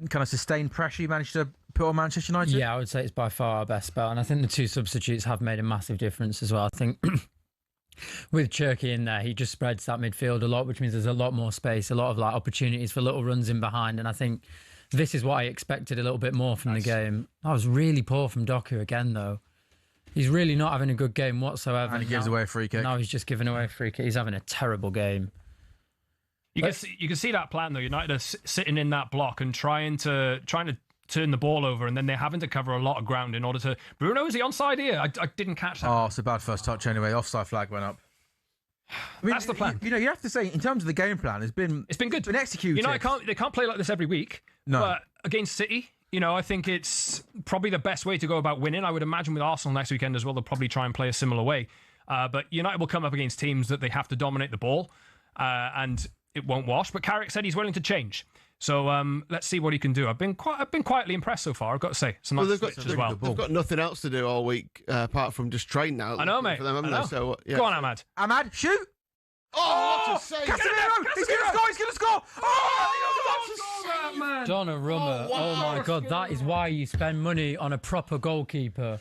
kind of sustained pressure you managed to put on Manchester United? Yeah, I would say it's by far our best spell. And I think the two substitutes have made a massive difference as well. I think with Cherky in there, he just spreads that midfield a lot, which means there's a lot more space, a lot of opportunities for little runs in behind. And I think this is what I expected a little bit more from the game. I was really poor from Doku again, though. He's really not having a good game whatsoever. And he gives away a free kick. No, he's just giving away a free kick. He's having a terrible game. You can see that plan though. United are sitting in that block and trying to turn the ball over, and then they're having to cover a lot of ground in order to. Bruno, is he onside here? I didn't catch that. Oh, it's a bad first touch anyway. Offside flag went up. I mean, that's the plan. You have to say, in terms of the game plan, it's been good. It's been executed. They can't play like this every week. No. But against City, I think it's probably the best way to go about winning. I would imagine with Arsenal next weekend as well, they'll probably try and play a similar way. But United will come up against teams that they have to dominate the ball, and it won't wash. But Carrick said he's willing to change. So let's see what he can do. I've been quietly impressed so far, I've got to say. Some nice switch as well. They've got nothing else to do all week apart from just train now. I know, mate. For them, haven't they? So, yeah. Go on, Ahmad. Ahmad, shoot! Oh, what a save! Casemiro! He's going to score! He's going to score! Man. Donnarumma. Oh my God, that is why you spend money on a proper goalkeeper.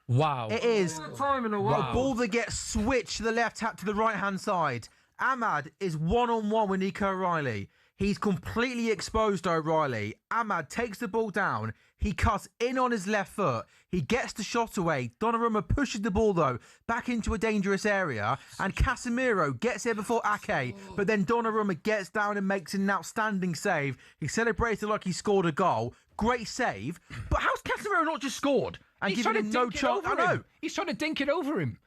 Wow. It is. Time in a A ball that gets switched to the left, tap to the right-hand side. Ahmad is one-on-one with Nico O'Reilly. He's completely exposed to O'Reilly. Ahmad takes the ball down. He cuts in on his left foot. He gets the shot away. Donnarumma pushes the ball, though, back into a dangerous area. And Casemiro gets here before Ake. But then Donnarumma gets down and makes an outstanding save. He celebrated like he scored a goal. Great save. But how's Casemiro not just scored? And He's giving him no chance? I know. He's trying to dink it over him.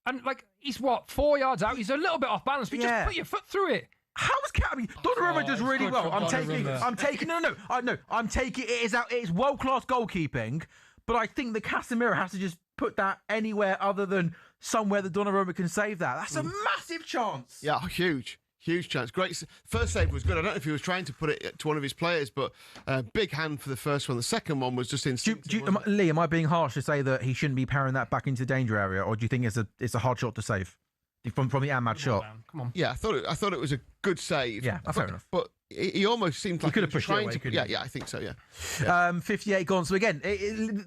And, he's 4 yards out. He's a little bit off balance, but just put your foot through it. How is Donnarumma does really good well. from I'm taking it is world class goalkeeping, but I think that Casemiro has to just put that anywhere other than somewhere that Donnarumma can save that. That's a massive chance. Yeah, huge chance. Great. First save was good. I don't know if he was trying to put it to one of his players, but big hand for the first one. The second one was just instinctive. Lee, am I being harsh to say that he shouldn't be parrying that back into the danger area, or do you think it's a hard shot to save from the Ahmad shot? Come on. Yeah, I thought it was a good save. Yeah, fair enough. But he almost seemed like could have was pushed it trying away, to. couldn't Yeah, he? I think so. Yeah. 58 gone. So again,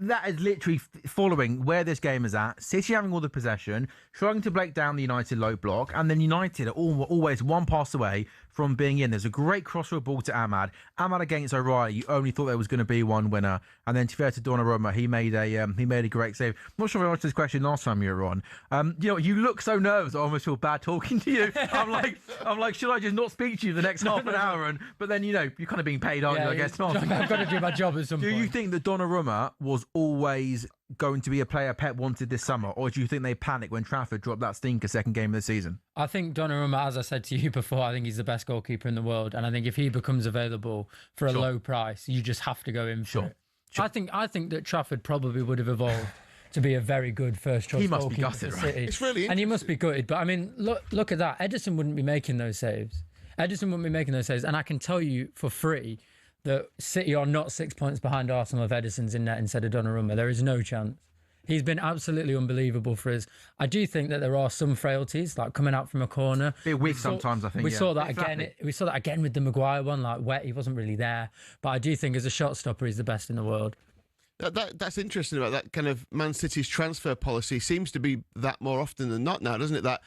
that is literally following where this game is at. City having all the possession, trying to break down the United low block, and then United are always one pass away from being in. There's a great crossfield ball to Ahmad. Ahmad against O'Reilly. You only thought there was going to be one winner, and then to fair to Donnarumma, he made a great save. I'm not sure if I answered this question last time you were on. You look so nervous. I almost feel bad talking to you. I'm like, should I just not speak to you the next half an hour? But then you're kind of being paid, aren't you? I guess not. I've got to do my job at some point. Do you think that Donnarumma was always going to be a player Pep wanted this summer, or do you think they panicked when Trafford dropped that stinker second game of the season? I think Donnarumma, as I said to you before, I think he's the best goalkeeper in the world, and I think if he becomes available for a low price, you just have to go in for it. Sure. I think that Trafford probably would have evolved to be a very good first choice He must be goalkeeper gutted, for City. right? It's really and he must be gutted. But I mean, look at that. Ederson wouldn't be making those saves. And I can tell you for free that City are not 6 points behind Arsenal if Ederson's in net instead of Donnarumma. There is no chance. He's been absolutely unbelievable for us. I do think that there are some frailties, like coming out from a corner. Bit weak sometimes, I think. We saw that again. We saw that again with the Maguire one, like wet. He wasn't really there. But I do think as a shot stopper, he's the best in the world. That's interesting about that kind of Man City's transfer policy. Seems to be that more often than not now, doesn't it? That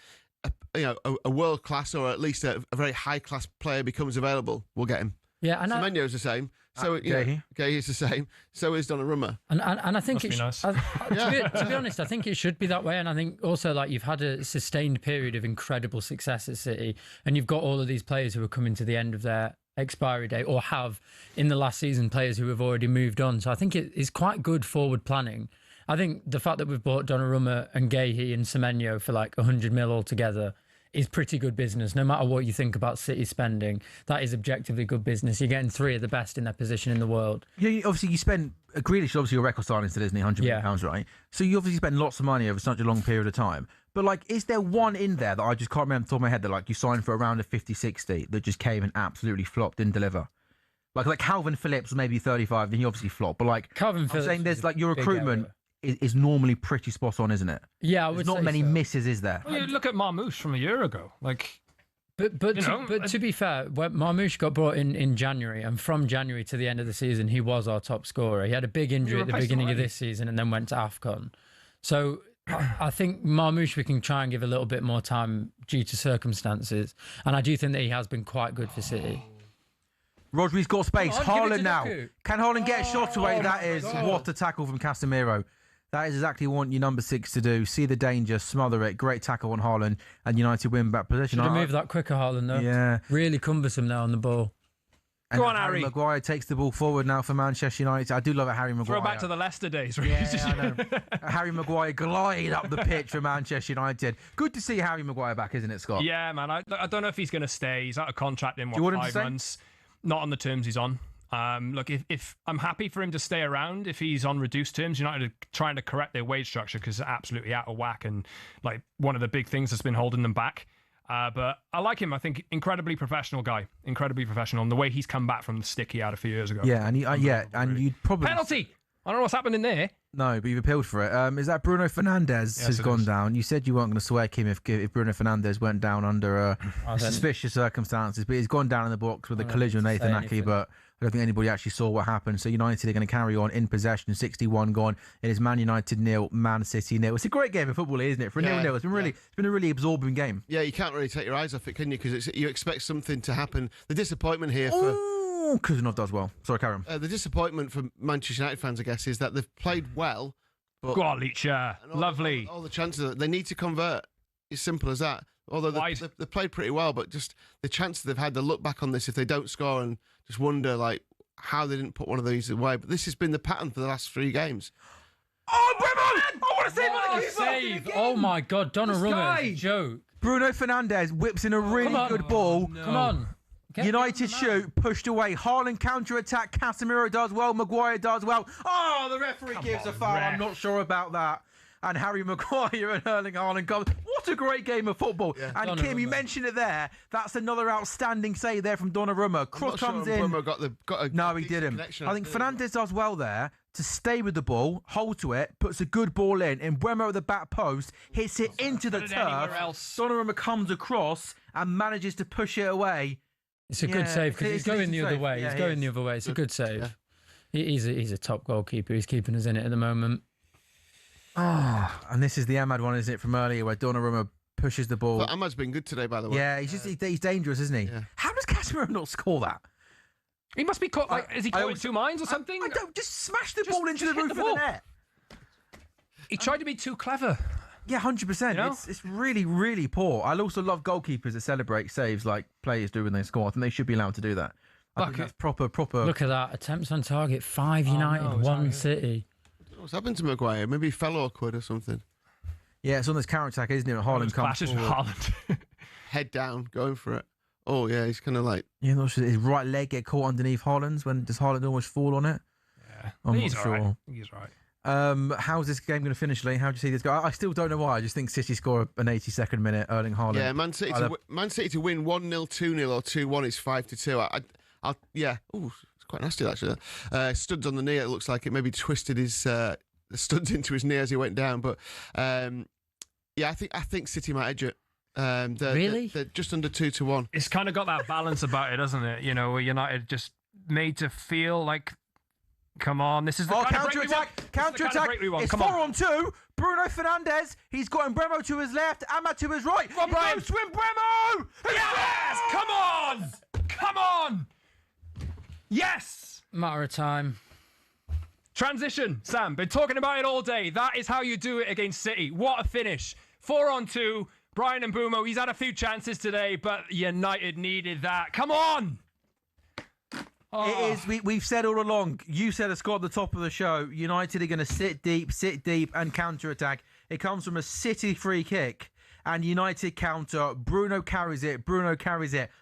a world class or at least a very high class player becomes available, we'll get him. Yeah, and Semenyo's the same. So he's the same. So is Donnarumma. And I think Must be nice. To be honest, I think it should be that way. And I think also like you've had a sustained period of incredible success at City, and you've got all of these players who are coming to the end of their expiry date, or have in the last season players who have already moved on. So I think it is quite good forward planning. I think the fact that we've bought Donnarumma and Guehi and Semenyo for like 100 mil altogether is pretty good business. No matter what you think about City spending, that is objectively good business. You're getting three of the best in their position in the world. Yeah, obviously you spend Grealish, obviously your record signing still, isn't he? £100 million, right? So you obviously spend lots of money over such a long period of time. But like, is there one in there that I just can't remember off the top of my head that like you signed for around a 50, 60 that just came and absolutely flopped, didn't deliver? Like Calvin Phillips was maybe 35, then he obviously flopped. But like Calvin Phillips, I'm saying there's like your recruitment is normally pretty spot on, isn't it? Yeah, I would There's not say many so. misses, is there? Well, you look at Marmoush from a year ago. Like, But to be fair, when Marmoush got brought in January, and from January to the end of the season, he was our top scorer. He had a big injury at the beginning of this season and then went to AFCON. So I think Marmoush we can try and give a little bit more time due to circumstances. And I do think that he has been quite good for City. Rodri's got space. Come on, give it Haaland to now. Lukaku. Can Haaland get a shot away? That is God. what a tackle from Casemiro. That is exactly what your number 6 to do. See the danger, smother it. Great tackle on Haaland, and United win back possession. Should have moved that quicker, Haaland, though. Yeah. Really cumbersome now on the ball. And Go on, Harry. Maguire takes the ball forward now for Manchester United. I do love it, Harry Maguire. throw back to the Leicester days. Really. Yeah, I know. Harry Maguire glide up the pitch for Manchester United. Good to see Harry Maguire back, isn't it, Scott? Yeah, man. I don't know if he's going to stay. He's out of contract in you want him to 5 stay? months. Not on the terms he's on. Look, if I'm happy for him to stay around, if he's on reduced terms, United are trying to correct their wage structure because they're absolutely out of whack and like one of the big things that's been holding them back. But I like him. I think incredibly professional guy, incredibly professional, and the way he's come back from the stick he had a few years ago. Yeah, and you'd probably Penalty. I don't know what's happening there. No, but you've appealed for it. Is that Bruno Fernandes has gone down? You said you weren't going to swear him if Bruno Fernandes went down under suspicious circumstances, but he's gone down in the box with a collision with Nathan Ake, but I don't think anybody actually saw what happened. So United are going to carry on in possession, 61 gone. It is Man United 0, Man City 0. It's a great game of football, isn't it? For a 0-0, it's been a really absorbing game. Yeah, you can't really take your eyes off it, can you? Because you expect something to happen. The disappointment here for... Oh, Kuzunov does well. Sorry, carry on. the disappointment for Manchester United fans, I guess, is that they've played well, but... Go on, Leacher. Lovely. All the chances of it, they need to convert. It's simple as that. Although they played pretty well, but just the chances they've had to look back on this if they don't score and just wonder, like, how they didn't put one of these away. But this has been the pattern for the last 3 games. Oh, Bremen! I want to save on the keeper! Save! Oh my God, Donnarumma is a joke. Bruno Fernandes whips in a really good ball. Come on. United shoot, pushed away. Haaland counter-attack. Casemiro does well. Maguire does well. Oh, the referee gives a foul. I'm not sure about that. And Harry Maguire and Erling Haaland comes. What a great game of football. Yeah. And Kim, you mentioned it there. That's another outstanding save there from Donnarumma. Cross comes in. No, he didn't. I think Fernandes does well there to stay with the ball, hold to it, puts a good ball in. And Mbeumo at the back post hits it into the turf. Donnarumma comes across and manages to push it away. It's a good save because he's going the other way. He's going the other way. It's a good save. Yeah. He's a top goalkeeper. He's keeping us in it at the moment. And this is the Ahmad one, isn't it, from earlier where Donnarumma pushes the ball. But Ahmad's been good today, by the way. Yeah, he's dangerous, isn't he? Yeah. How does Casemiro not score that? He must be caught. Is he caught in two minds or something? I don't. Just smash the ball into the roof of the net. He tried to be too clever. Yeah, 100%. It's really, really poor. I also love goalkeepers that celebrate saves like players do when they score. I think they should be allowed to do that. I think that's proper. Look at that. Attempts on target. 5 United, 1 City. What's happened to Maguire? Maybe he fell awkward or something. Yeah, it's on this counter-attack, isn't it? Haaland clashes with Haaland. Head down, going for it. Oh, yeah, he's kind of like... Yeah, not sure his right leg get caught underneath Haaland's. Does Haaland almost fall on it? Yeah, I'm not sure. Right. He's right. How's this game going to finish, Lee? How do you see this go? I still don't know why. I just think City score an 82nd minute, Erling Haaland. Yeah, Man City to win 1-0, 2-0 or 2-1 is 5-2. Yeah. Ooh, it's quite nasty, actually. Studs on the knee, it looks like it maybe twisted his studs into his knee as he went down. But, yeah, I think City might edge it. Really? They're just under 2-1. It's kind of got that balance about it, doesn't it? You know, where United just made to feel like, come on, this is the kind of counter-attack. Counter-attack. It's 4-on-2. Bruno Fernandes. He's got Mbeumo to his left. Ahmad to his right. He goes to Mbeumo. Yes! Come on! Come on! Yes! Matter of time. Transition, Sam. Been talking about it all day. That is how you do it against City. What a finish. 4-on-2. Brian Mbeumo, he's had a few chances today, but United needed that. Come on! It is. We've said all along. You said a score at the top of the show. United are going to sit deep, and counter-attack. It comes from a City free kick. And United counter. Bruno carries it.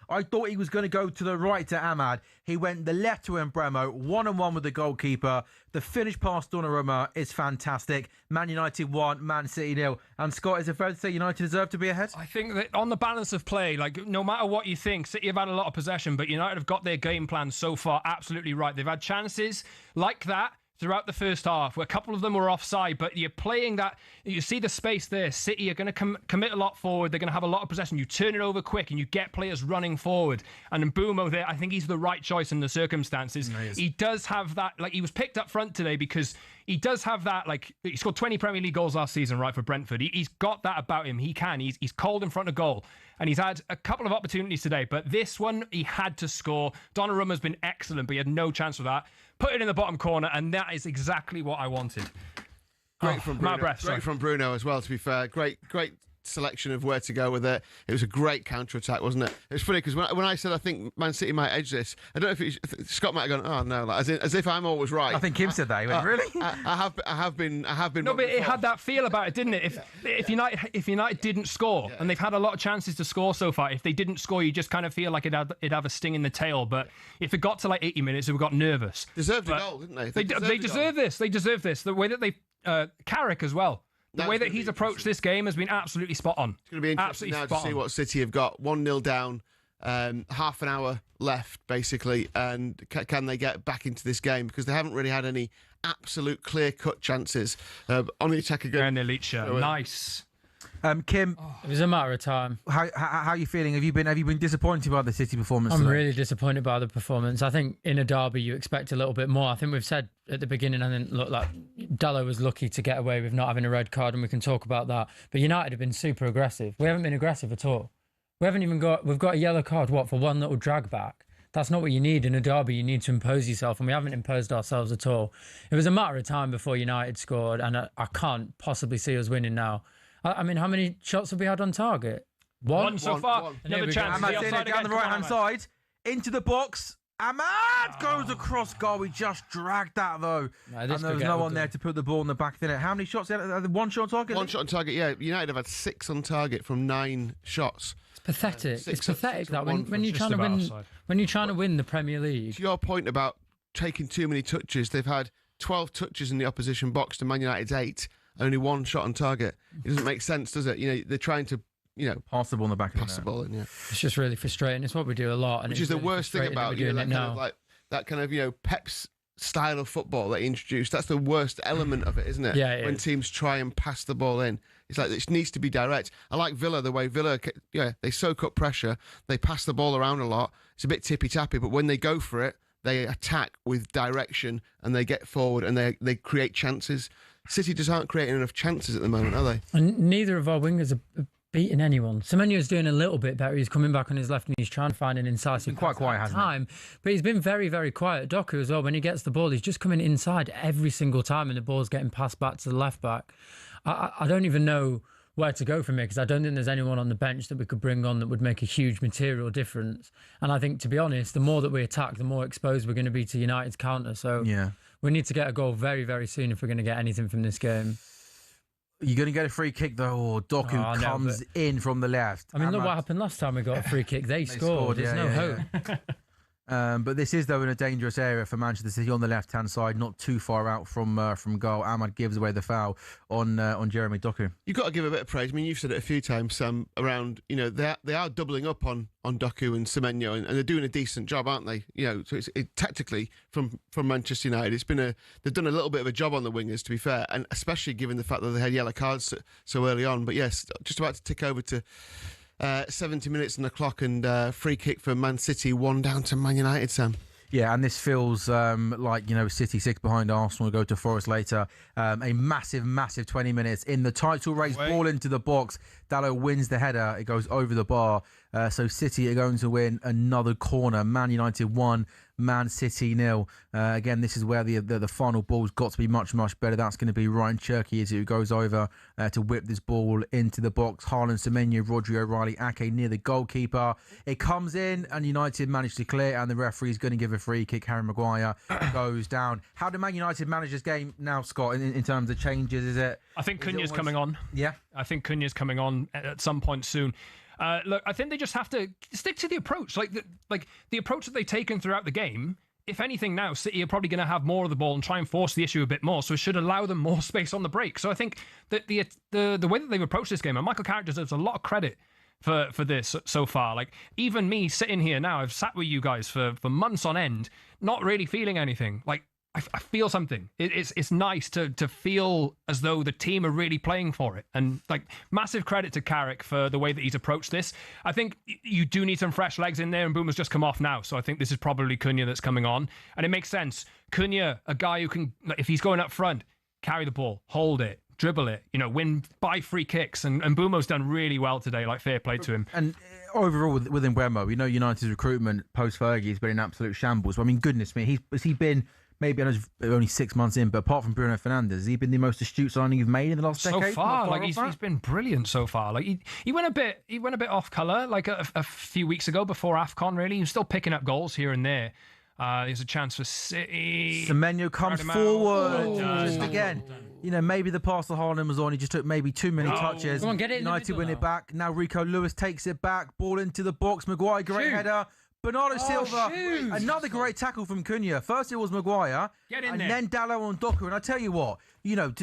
I thought he was going to go to the right to Ahmad. He went the left to Mbeumo. 1-on-1 with the goalkeeper. The finish past Donnarumma is fantastic. Man United 1, Man City 0. And Scott, is it fair to say United deserve to be ahead? I think that on the balance of play, like no matter what you think, City have had a lot of possession, but United have got their game plan so far absolutely right. They've had chances like that throughout the first half, where a couple of them were offside, but you're playing that, you see the space there. City are going to commit a lot forward. They're going to have a lot of possession. You turn it over quick and you get players running forward. And Mbeumo there, I think he's the right choice in the circumstances. He does have that, like he was picked up front today because he does have that, like he scored 20 Premier League goals last season, right, for Brentford. He's got that about him. He can. He's cold in front of goal. And he's had a couple of opportunities today, but this one he had to score. Donnarumma's been excellent, but he had no chance for that. Put it in the bottom corner, and that is exactly what I wanted. Great from Bruno. Great from Bruno as well, to be fair. Great selection of where to go with it. It was a great counter-attack, wasn't it? It was funny because when I said I think Man City might edge this, I don't know if Scott might have gone, oh no, like, as if I'm always right. I think Kim said that. He went, really? I have been. No, but it had that feel about it, didn't it? If United didn't score, and they've had a lot of chances to score so far, if they didn't score, you just kind of feel like it'd have a sting in the tail. But if it got to like 80 minutes, we got nervous. Deserved a goal, didn't they? They deserve this. They deserve this. The way that they Carrick as well. The way that he's approached this game has been absolutely spot on. It's going to be interesting now to see what City have got. 1-0 down, half an hour left, basically, and can they get back into this game? Because they haven't really had any absolute clear-cut chances on the attack again. They're in the elite shirt. Nice. Kim, it was a matter of time. How are you feeling? Have you been disappointed by the City performance? I'm really disappointed by the performance. I think in a derby you expect a little bit more. I think we've said at the beginning, I think look like Dallo was lucky to get away with not having a red card, and we can talk about that. But United have been super aggressive. We haven't been aggressive at all. We've got a yellow card for one little drag back. That's not what you need in a derby. You need to impose yourself, and we haven't imposed ourselves at all. It was a matter of time before United scored, and I can't possibly see us winning now. I mean, how many shots have we had on target? One so far. One. Another chance. Ahmad's in it down the right-hand side, into the box. Ahmad goes across goal. We just dragged that though. And there was no one there to put the ball in the back of the net. How many shots? One shot on target? One shot on target, yeah. United have had 6 on target from 9 shots. It's pathetic. It's pathetic that when you're trying to win, when you're trying to win the Premier League. To your point about taking too many touches, they've had 12 touches in the opposition box to Man United's 8. Only 1 shot on target. It doesn't make sense, does it? You know, they're trying to, pass the ball in the back of the net. Pass the ball in, yeah. It's just really frustrating. It's what we do a lot. And which is the really worst thing about that kind of Pep's style of football that he introduced. That's the worst element of it, isn't it? Yeah, when teams try and pass the ball in. It's like it needs to be direct. I like Villa, the way Villa, they soak up pressure. They pass the ball around a lot. It's a bit tippy-tappy, but when they go for it, they attack with direction and they get forward and they create chances. City just aren't creating enough chances at the moment, are they? And neither of our wingers are beating anyone. Semenyo's doing a little bit better. He's coming back on his left and he's trying to find an incisive quite quiet, hasn't time. But he's been very, very quiet. Doku as well, when he gets the ball, he's just coming inside every single time and the ball's getting passed back to the left back. I don't even know where to go from here because I don't think there's anyone on the bench that we could bring on that would make a huge material difference. And I think, to be honest, the more that we attack, the more exposed we're going to be to United's counter. So we need to get a goal very, very soon if we're going to get anything from this game. You're going to get a free kick, though, or Doku comes in from the left. I mean, look what happened last time we got a free kick. They scored. There's no hope. But this is, though, in a dangerous area for Manchester City on the left-hand side, not too far out from goal. Ahmad gives away the foul on Jeremy Doku. You've got to give a bit of praise. I mean, you've said it a few times, Sam, around, they are doubling up on Doku and Semenyo, and they're doing a decent job, aren't they? So it's tactically from Manchester United, they've done a little bit of a job on the wingers, to be fair, and especially given the fact that they had yellow cards so early on. But yes, just about to tick over to 70 minutes on the clock and free kick for Man City, 1 down to Man United, Sam. Yeah, and this feels like, City 6 behind Arsenal, go to Forest later. A massive, massive 20 minutes in the title race, ball into the box. Dalot wins the header. It goes over the bar. So City are going to win another corner. Man United 1, Man City 0. Again, this is where the final ball's got to be much, much better. That's going to be Ryan Cherky who goes over to whip this ball into the box. Haaland, Semenyo, Rodri, O'Reilly, Ake near the goalkeeper. It comes in and United manage to clear, and the referee's going to give a free kick. Harry Maguire goes down. How do Man United manage this game now, Scott, in terms of changes? Is it? I think Cunha's coming on. Yeah. I think Cunha's coming on at some point soon. Look, I think they just have to stick to the approach, like the approach that they've taken throughout the game. If anything, now City are probably going to have more of the ball and try and force the issue a bit more, so it should allow them more space on the break. So I think that the way that they've approached this game, and Michael Carrick deserves a lot of credit for this so far. Like, even me sitting here now, I've sat with you guys for months on end, not really feeling anything. Like, I feel something. It's nice to feel as though the team are really playing for it. And massive credit to Carrick for the way that he's approached this. I think you do need some fresh legs in there, and Boomer's just come off now. So I think this is probably Cunha that's coming on. And it makes sense. Cunha, a guy who can, if he's going up front, carry the ball, hold it, dribble it, win by free kicks. And Bumo's done really well today, fair play to him. And overall with Mbeumo, United's recruitment post-Fergie has been an absolute shambles. I mean, goodness me, has he been... Maybe I know it's only 6 months in, but apart from Bruno Fernandes, has he been the most astute signing you've made in the last decade? So far, he's been brilliant so far. He went a bit off colour a few weeks ago before AFCON. Really, he was still picking up goals here and there. There's a chance for City. Semenyo comes forward. Just again, maybe the pass to Haaland was on. He just took maybe too many touches. Come on, get it in United win it back. Now Rico Lewis takes it back. Ball into the box. Maguire, great header. Bernardo Silva, another great tackle from Cunha. First it was Maguire, then Dalot on Doku. And I tell you what, you know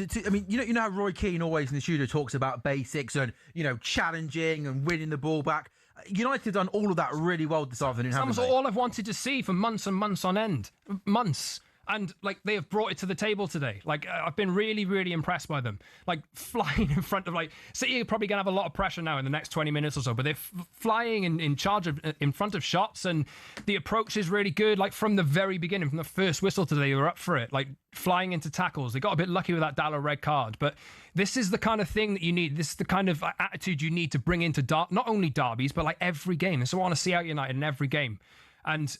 how Roy Keane always in the studio talks about basics and challenging and winning the ball back. United have done all of that really well this afternoon. That's all I've wanted to see for months and months on end. Months. And they have brought it to the table today. I've been really, really impressed by them. Flying in front of City are probably gonna have a lot of pressure now in the next 20 minutes or so. But they're flying in charge of in front of shots, and the approach is really good. From the very beginning, from the first whistle today, they were up for it. Flying into tackles. They got a bit lucky with that Dalot red card, but this is the kind of thing that you need. This is the kind of attitude you need to bring into not only derbies, but every game. This is what I want to see out United in every game, and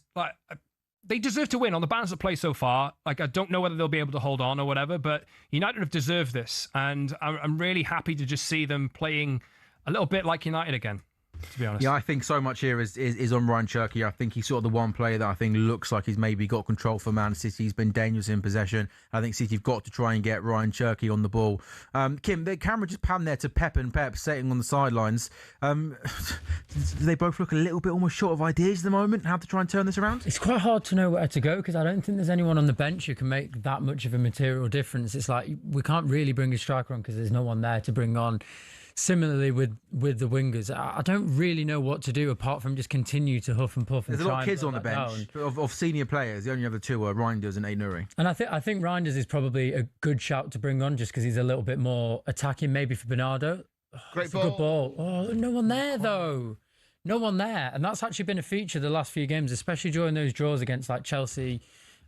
they deserve to win on the balance of play so far. I don't know whether they'll be able to hold on or whatever, but United have deserved this. And I'm really happy to just see them playing a little bit like United again. to be honest. Yeah, I think so much here is on Ryan Cherky. I think he's sort of the one player that I think looks like he's maybe got control for Man City. He's been dangerous in possession. I think City have got to try and get Ryan Cherky on the ball. Kim, the camera just panned there to Pep and Pep sitting on the sidelines. Do they both look a little bit almost short of ideas at the moment? How to try and turn this around? It's quite hard to know where to go because I don't think there's anyone on the bench who can make that much of a material difference. It's like we can't really bring a striker on because there's no one there to bring on. Similarly with the wingers, I don't really know what to do apart from just continue to huff and puff. There's a lot of kids on the bench of senior players. The only other two are Reinders and Ainuri. And I think Reinders is probably a good shout to bring on just because he's a little bit more attacking. Maybe for Bernardo. Great ball. A good ball. Oh, no one there though. No one there, and that's actually been a feature the last few games, especially during those draws against like Chelsea.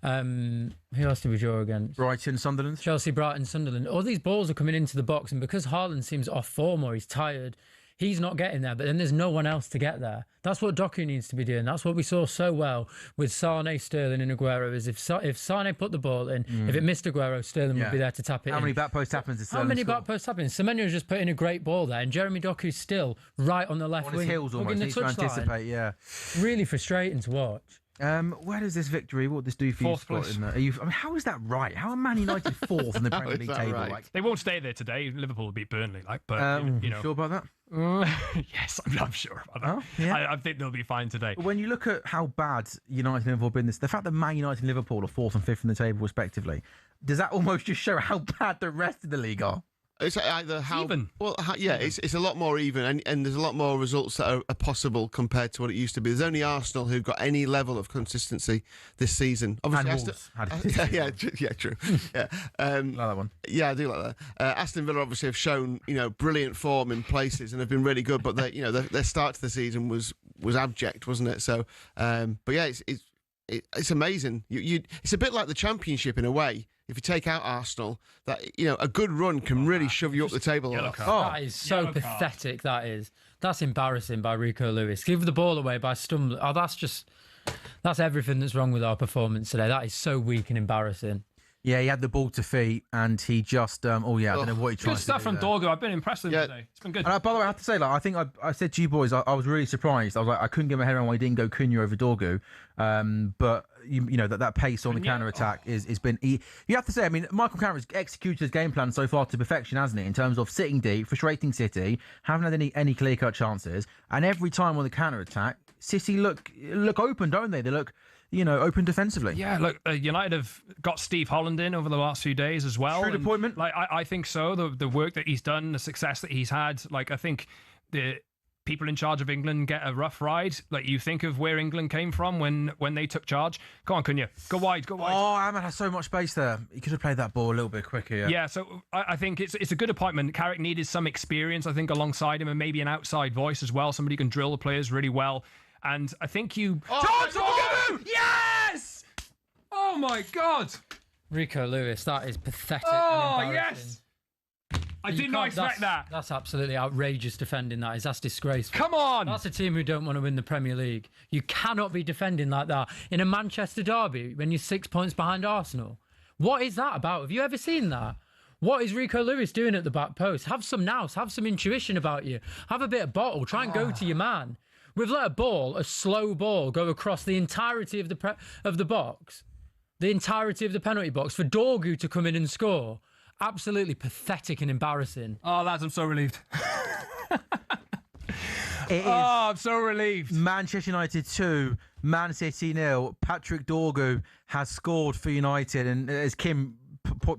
Who else did we draw against? Brighton, Sunderland. Chelsea, Brighton, Sunderland. All these balls are coming into the box, and because Haaland seems off form or he's tired, he's not getting there. But then there's no one else to get there. That's what Doku needs to be doing. That's what we saw so well with Sane, Sterling, and Aguero. Is if Sane put the ball in, if it missed Aguero, Sterling would be there to tap it. How many back post tappings did Sterling How many score? back post tappings? Semenyo's just put in a great ball there, and Jeremy Doku's still right on the left On wing, his heels almost. the Needs to touchline. anticipate. Yeah. Really frustrating to watch. Where does this victory? What does this do for you? Fourth place. How is that right? How are Man United fourth in the Premier League table? right? Like, They won't stay there today. Liverpool will beat Burnley, but you know. sure about that? Yes, I'm sure about that. Oh, yeah. I think they'll be fine today. When you look at how bad United and Liverpool have been, the fact that Man United and Liverpool are fourth and fifth in the table respectively, does that almost just show how bad the rest of the league are? It's either how even. Well, it's a lot more even, and there's a lot more results that are possible compared to what it used to be. There's only Arsenal who've got any level of consistency this season. Obviously, And Wolves. yeah, true. Yeah, Like that one. yeah, I do like that. Aston Villa obviously have shown brilliant form in places and have been really good, but their start to the season was abject, wasn't it? So, but yeah, it's amazing. It's a bit like the Championship in a way. If you take out Arsenal, that a good run can really shove you up the table. That is so pathetic. That's embarrassing by Rico Lewis. Give the ball away by stumbling. Oh, that's everything that's wrong with our performance today. That is so weak and embarrassing. Yeah, he had the ball to feet and he just, I don't know what he tried Good to stuff do from there. Dorgo. I've been impressed with him today. It's been good. And by the way, I have to say, I think I said to you boys, I was really surprised. I was like, I couldn't get my head around why he didn't go Cunha over Dorgu. But that pace on the counter attack is been. You have to say, I mean, Michael Carrick's executed his game plan so far to perfection, hasn't he? In terms of sitting deep, frustrating City, haven't had any clear cut chances, and every time on the counter attack, City look open, don't they? They look. Open defensively. Yeah, look, United have got Steve Holland in over the last few days as well. Shrewd appointment. I think so. The work that he's done, the success that he's had, I think the people in charge of England get a rough ride. You think of where England came from when they took charge. Go on, Cunha. Go wide. Oh, Ahmad has so much space there. He could have played that ball a little bit quicker. Yeah, so I think it's a good appointment. Carrick needed some experience, I think, alongside him, and maybe an outside voice as well. Somebody who can drill the players really well. And I think you... Yes! Oh, my God. Rico Lewis, that is pathetic. Oh, and yes! I did not expect that. That's absolutely outrageous defending, that is. That's disgraceful. Come on! That's a team who don't want to win the Premier League. You cannot be defending like that in a Manchester derby when you're 6 points behind Arsenal. What is that about? Have you ever seen that? What is Rico Lewis doing at the back post? Have some nous. Have some intuition about you. Have a bit of bottle. Try and go to your man. We've let a slow ball, go across the entirety of the box, the entirety of the penalty box for Dorgu to come in and score. Absolutely pathetic and embarrassing. Oh, lads, I'm so relieved. I'm so relieved. Manchester United 2, Man City 0. Patrick Dorgu has scored for United, and as Kim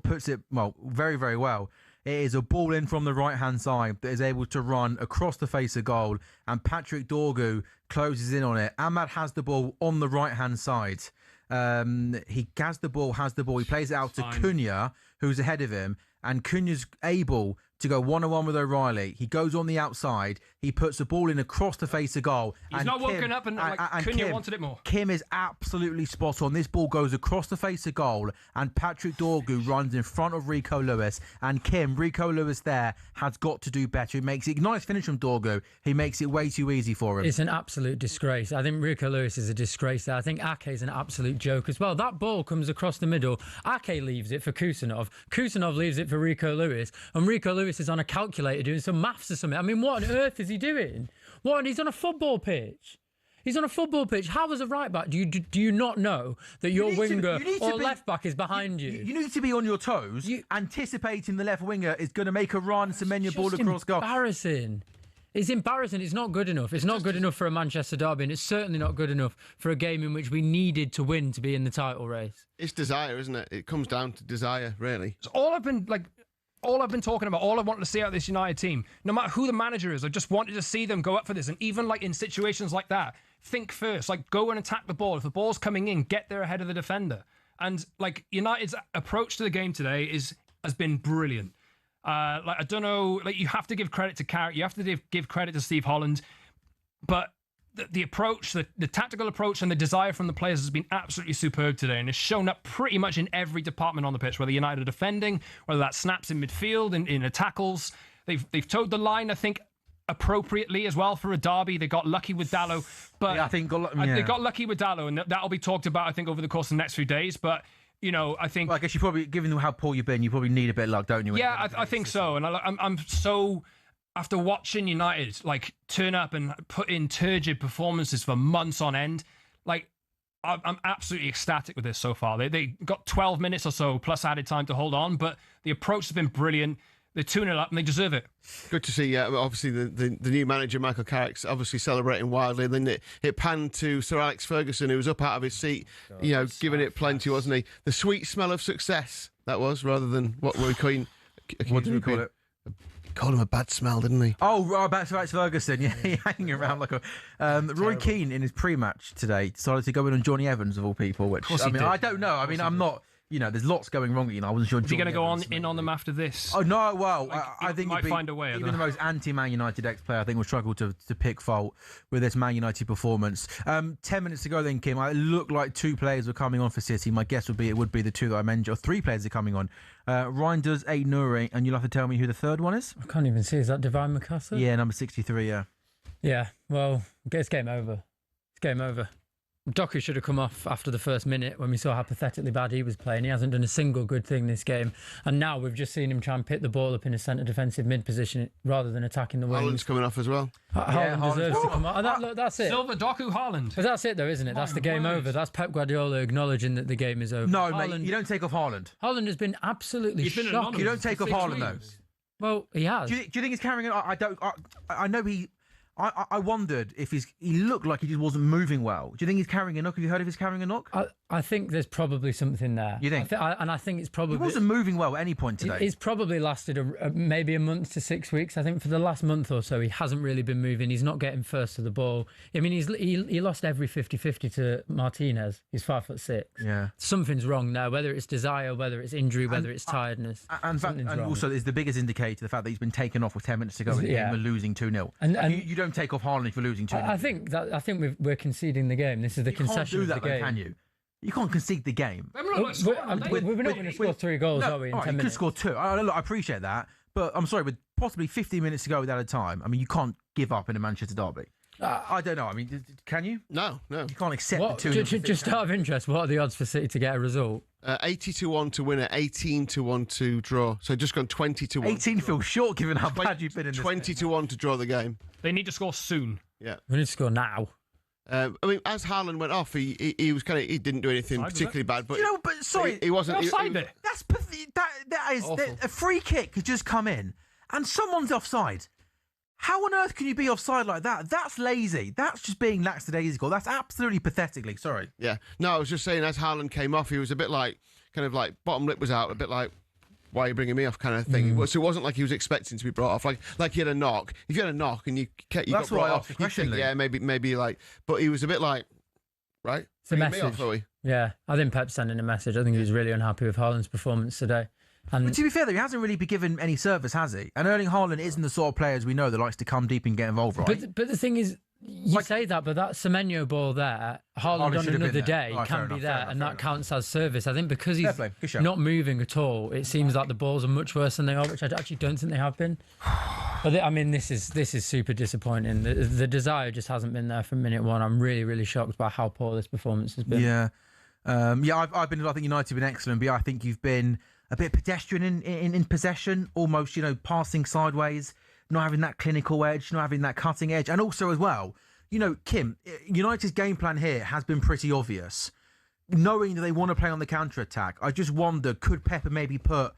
puts it, very, very well. It is a ball in from the right-hand side that is able to run across the face of goal, and Patrick Dorgu closes in on it. Ahmad has the ball on the right-hand side. He has the ball. He plays it out to Cunha, who's ahead of him, and Cunha's able to go one-on-one with O'Reilly. He goes on the outside. He puts the ball in across the face of goal. He's not woken up and Cunha wanted it more. Kim is absolutely spot on. This ball goes across the face of goal, and Patrick Dorgu runs in front of Rico Lewis. And Rico Lewis there has got to do better. He makes it nice finish from Dorgu. He makes it way too easy for him. It's an absolute disgrace. I think Rico Lewis is a disgrace there. I think Ake is an absolute joke as well. That ball comes across the middle. Ake leaves it for Kusanov. Kusanov leaves it for Rico Lewis, and Rico Lewis Harris is on a calculator doing some maths or something. I mean, what on earth is he doing? He's on a football pitch. He's on a football pitch. How as a right back do you not know that your winger or left back is behind you? You need to be on your toes, anticipating the left winger is going to make a run, Semenyo ball across goal. Embarrassing. It's embarrassing. It's not good enough. It's not good enough for a Manchester derby, and it's certainly not good enough for a game in which we needed to win to be in the title race. It's desire, isn't it? It comes down to desire, really. So all I've been talking about, all I wanted to see out of this United team, no matter who the manager is, I just wanted to see them go up for this. And even like in situations like that, think first, like go and attack the ball. If the ball's coming in, get there ahead of the defender. And like United's approach to the game today has been brilliant. Like I don't know, like you have to give credit to Carrick, you have to give credit to Steve Holland, but the approach, the tactical approach and the desire from the players has been absolutely superb today, and it's shown up pretty much in every department on the pitch, whether United are defending, whether that snaps in midfield, in tackles. They've towed the line, I think, appropriately as well for a derby. They got lucky with Dalot, but I think they got lucky with Dalot, and that'll be talked about, I think, over the course of the next few days. But you know, I think. Well, I guess you probably, given how poor you've been, you probably need a bit of luck, don't you? Yeah, I think so. And I'm so, after watching United like turn up and put in turgid performances for months on end, like I'm absolutely ecstatic with this so far. They got 12 minutes or so plus added time to hold on, but the approach has been brilliant. They're 2-0 up and they deserve it. Good to see, obviously, the new manager, Michael Carrick's obviously celebrating wildly. And then it panned to Sir Alex Ferguson, who was up out of his seat, giving it plenty, wasn't he? The sweet smell of success, that was, rather than what Roy Keane... What did he call it? Called him a bad smell, didn't he? Oh, back to Alex Ferguson. Yeah, hanging around like a... Roy Keane, in his pre-match today, decided to go in on Johnny Evans, of all people, which, I mean, I don't know. I mean, I'm not... You know, there's lots going wrong. I wasn't sure. Is he going to go in on them after this? Oh no! Well, I think might find a way. Even the most anti-Man United ex-player, I think, will struggle to pick fault with this Man United performance. 10 minutes ago, then Kim, it looked like two players were coming on for City. My guess would be it would be the two that I mentioned, or three players are coming on. Reinders, Aït-Nouri, and you'll have to tell me who the third one is. I can't even see. Is that Divine Mikasa? Yeah, number 63. Yeah. Yeah. Well, it's game over. It's game over. Doku should have come off after the first minute when we saw how pathetically bad he was playing. He hasn't done a single good thing this game. And now we've just seen him try and pick the ball up in a centre defensive mid position rather than attacking the wings. Haaland's coming off as well. Haaland deserves to come off. Look, that's it. Silva, Doku, Haaland. But that's it though, isn't it? That's the game over. That's Pep Guardiola acknowledging that the game is over. No, Haaland, mate, you don't take off Haaland. Haaland has been absolutely shocking. You don't take off Haaland, though. Well, he has. Do you think he's carrying it? I know he... I wondered if he looked like he just wasn't moving well. Do you think he's carrying a knock? Have you heard of his carrying a knock? I think there's probably something there. You think? I think it's probably... He wasn't moving well at any point today. It's probably lasted maybe a month to 6 weeks. I think for the last month or so, he hasn't really been moving. He's not getting first to the ball. I mean, he lost every 50-50 to Martinez. He's 5'6". Yeah. Something's wrong there, whether it's desire, whether it's injury, whether it's tiredness. And also, it's the biggest indicator, the fact that he's been taken off with 10 minutes to go and we're losing 2-0. And you don't take off Haaland if you're losing 2-0. I think we're conceding the game. This is the concession of the game. Can you? You can't concede the game. We're not going to score 3 goals, are we, in 10 minutes? You could score 2. I appreciate that. But I'm sorry, with possibly 15 minutes to go without a time, I mean, you can't give up in a Manchester derby. I don't know. I mean, can you? No. You can't accept the 2. Just out of interest, what are the odds for City to get a result? 80-1 to win it, 18-1 to draw. So just gone 20-1. 18 feels short given how bad you've been in this 20-1 to draw the game. They need to score soon. Yeah. We need to score now. I mean, as Haaland went off, he was he didn't do anything particularly bad, but sorry, he wasn't. That's that is a free kick has just come in, and someone's offside. How on earth can you be offside like that? That's lazy. That's just being lackadaisical. That's absolutely pathetically. Sorry. Yeah. No, I was just saying, as Haaland came off, he was a bit like, bottom lip was out, a bit like, why are you bringing me off kind of thing. So it wasn't like he was expecting to be brought off. Like he had a knock. If you had a knock and you got brought off, you think, yeah, maybe like... But he was a bit like, right? It's a message. Yeah, I think Pep's sending a message. I think he was really unhappy with Haaland's performance today. But to be fair, though, he hasn't really been given any service, has he? And Erling Haaland isn't the sort of player, as we know, that likes to come deep and get involved, right? But the thing is... You say that, but that Semenyo ball there, Haaland on another day can be there, and that counts as service. I think because he's not moving at all, it seems like the balls are much worse than they are, which I actually don't think they have been. But I mean, this is super disappointing. The desire just hasn't been there from minute one. I'm really, really shocked by how poor this performance has been. Yeah. I think United have been excellent, but I think you've been a bit pedestrian in possession, almost, passing sideways, not having that clinical edge, not having that cutting edge. And also as well, Kim, United's game plan here has been pretty obvious. Knowing that they want to play on the counter-attack, I just wonder, could Pepper maybe put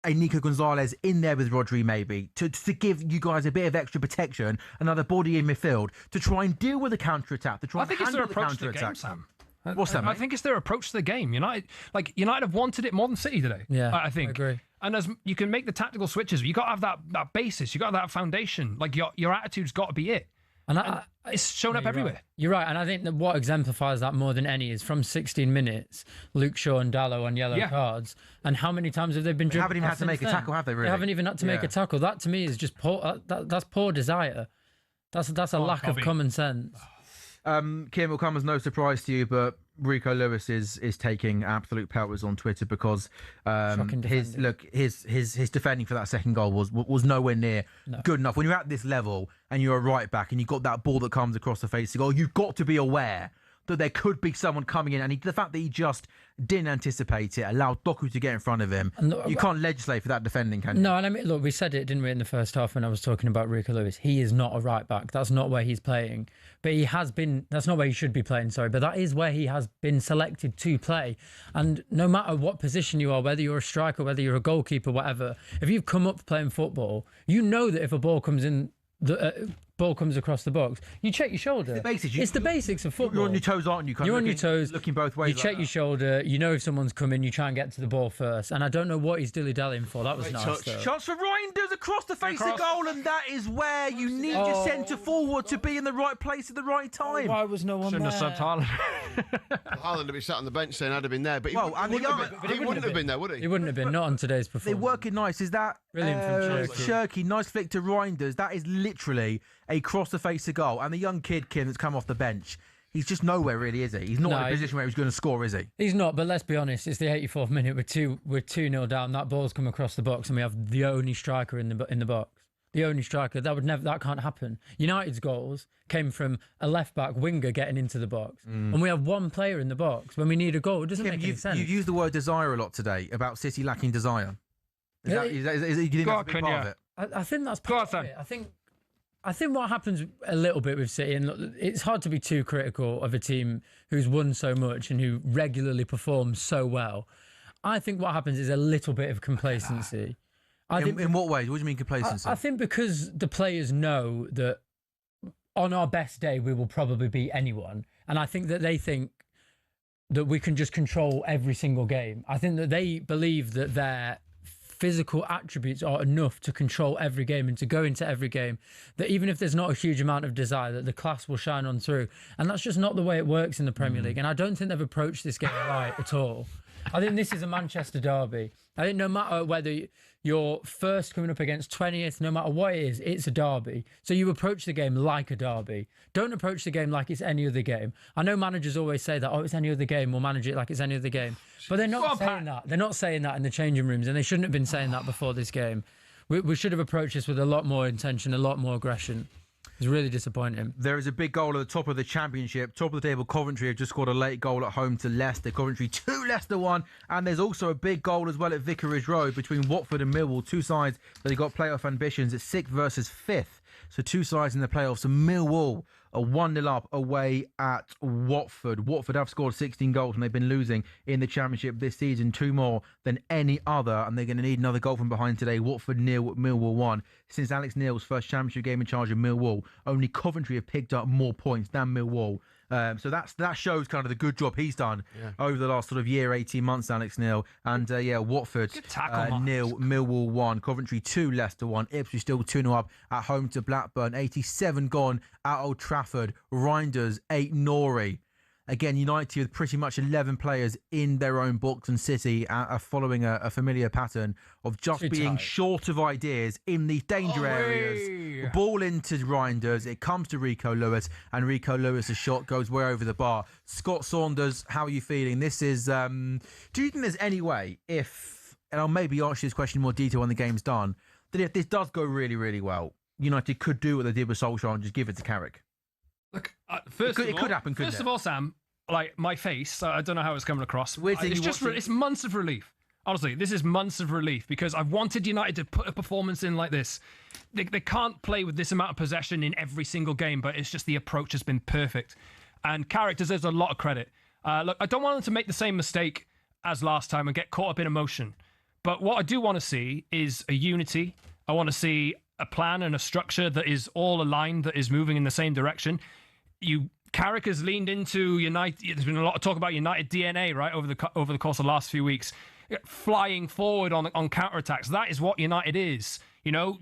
a Nico Gonzalez in there with Rodri maybe to give you guys a bit of extra protection, another body in midfield to try and deal with the counter-attack, to try and handle the counter-attack. Sam. What's that, mate? I think it's their approach to the game. United have wanted it more than City today. Yeah, I think. I agree. And as you can make the tactical switches, you got to have that basis. You got to have that foundation. Like your attitude's got to be it. And it's shown up everywhere. Right. You're right. And I think that what exemplifies that more than any is from 16 minutes, Luke Shaw and Dalot on yellow cards. And how many times have they been driven? They haven't even had to make a tackle, have they, really? They haven't even had to make a tackle. That, to me, is just poor. That's poor desire. That's a lack of common sense. Kim, it'll come as no surprise to you, but Rico Lewis is taking absolute pelters on Twitter because his defending for that second goal was nowhere near good enough. When you're at this level and you're a right back and you've got that ball that comes across the face of the goal, you've got to be aware that there could be someone coming in, and the fact that he just didn't anticipate it, allowed Doku to get in front of him. You can't legislate for that defending, can you? No, and I mean, look, we said it, didn't we, in the first half when I was talking about Rico Lewis. He is not a right back. That's not where he's playing. But he has been, that's not where he should be playing, sorry, but that is where he has been selected to play. And no matter what position you are, whether you're a striker, whether you're a goalkeeper, whatever, if you've come up playing football, you know that if a ball comes in, ball comes across the box, you check your shoulder. It's the basics of football. You're on your toes, aren't you? You're on your toes, looking both ways. You check your shoulder. You know if someone's coming. You try and get to the ball first. And I don't know what he's dilly-dallying for. That was nice. Shots for Reinders across the face of goal, and that is where you need your centre forward to be in the right place at the right time. Why was no one Shouldn't there? have subbed Haaland. Haaland would be sat on the bench saying I'd have been there, but he wouldn't have been there, would he? He wouldn't have been. Not on today's performance. They're working nice. Is that brilliant from Shirky? Nice flick to Reinders. That is literally a cross the face of goal. And the young kid, Kim, that's come off the bench, he's just nowhere really, is he? He's not in a position where he's going to score, is he? He's not, but let's be honest, it's the 84th minute. We're 2-0 down. That ball's come across the box and we have the only striker in the box. The only striker. That can't happen. United's goals came from a left-back winger getting into the box. And we have one player in the box when we need a goal. It doesn't make any sense. You've used the word desire a lot today about City lacking desire. Do you think that's a big part of it? I think that's part of it. I think what happens a little bit with City, and look, it's hard to be too critical of a team who's won so much and who regularly performs so well. I think what happens is a little bit of complacency. In what ways? What do you mean complacency? I think because the players know that on our best day we will probably beat anyone, and I think that they think that we can just control every single game. I think that they believe that their physical attributes are enough to control every game and to go into every game, that even if there's not a huge amount of desire, that the class will shine on through. And that's just not the way it works in the Premier League. And I don't think they've approached this game right at all. I think this is a Manchester derby. I think no matter whether you're first coming up against 20th, no matter what it is, it's a derby. So you approach the game like a derby. Don't approach the game like it's any other game. I know managers always say that, it's any other game, we'll manage it like it's any other game. But they're not saying that. They're not saying that in the changing rooms, and they shouldn't have been saying that before this game. We should have approached this with a lot more intention, a lot more aggression. It's really disappointing. There is a big goal at the top of the Championship. Top of the table, Coventry have just scored a late goal at home to Leicester. Coventry 2, Leicester 1. And there's also a big goal as well at Vicarage Road between Watford and Millwall. Two sides that have got playoff ambitions at 6th versus 5th. So two sides in the playoffs. And Millwall are 1-0 up away at Watford. Watford have scored 16 goals and they've been losing in the Championship this season. 2 more than any other. And they're going to need another goal from behind today. Watford 0, Millwall 1. Since Alex Neil's first Championship game in charge of Millwall, only Coventry have picked up more points than Millwall. So that shows kind of the good job he's done over the last sort of year, 18 months, Alex Neil. And Watford 0, Millwall 1, Coventry 2, Leicester 1, Ipswich still 2-0 up at home to Blackburn, 87 gone at Old Trafford, Reinders 8, Norrie. Again, United with pretty much 11 players in their own box, and City are following a familiar pattern of just being short of ideas in these danger areas. Ball into Reinders, it comes to Rico Lewis, and Rico Lewis' shot goes way over the bar. Scott Saunders, how are you feeling? This is, do you think there's any way and I'll maybe ask you this question in more detail when the game's done, that if this does go really, really well, United could do what they did with Solskjaer and just give it to Carrick? Look, it could happen. First of all, Sam, like my face, I don't know how it's coming across. It's months of relief. Honestly, this is months of relief because I've wanted United to put a performance in like this. They can't play with this amount of possession in every single game, but it's just the approach has been perfect. And Carrick deserves a lot of credit. Look, I don't want them to make the same mistake as last time and get caught up in emotion. But what I do want to see is a unity. I want to see a plan and a structure that is all aligned, that is moving in the same direction. Carrick has leaned into United. There's been a lot of talk about United DNA, right, over the course of the last few weeks. Flying forward on counterattacks. That is what United is.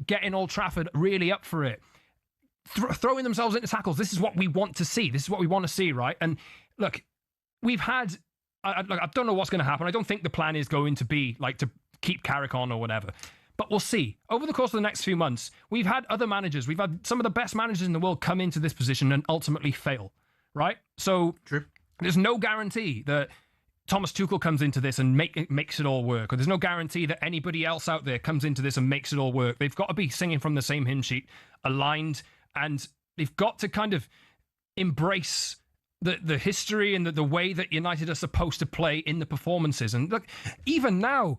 Getting Old Trafford really up for it. Throwing themselves into tackles. This is what we want to see. This is what we want to see, right? And look, we've had... I don't know what's going to happen. I don't think the plan is going to be to keep Carrick on or whatever. But we'll see. Over the course of the next few months, we've had other managers. We've had some of the best managers in the world come into this position and ultimately fail, right? So True. There's no guarantee that Thomas Tuchel comes into this and makes it all work. Or there's no guarantee that anybody else out there comes into this and makes it all work. They've got to be singing from the same hymn sheet, aligned, and they've got to kind of embrace the history and the way that United are supposed to play in the performances. And look, even now,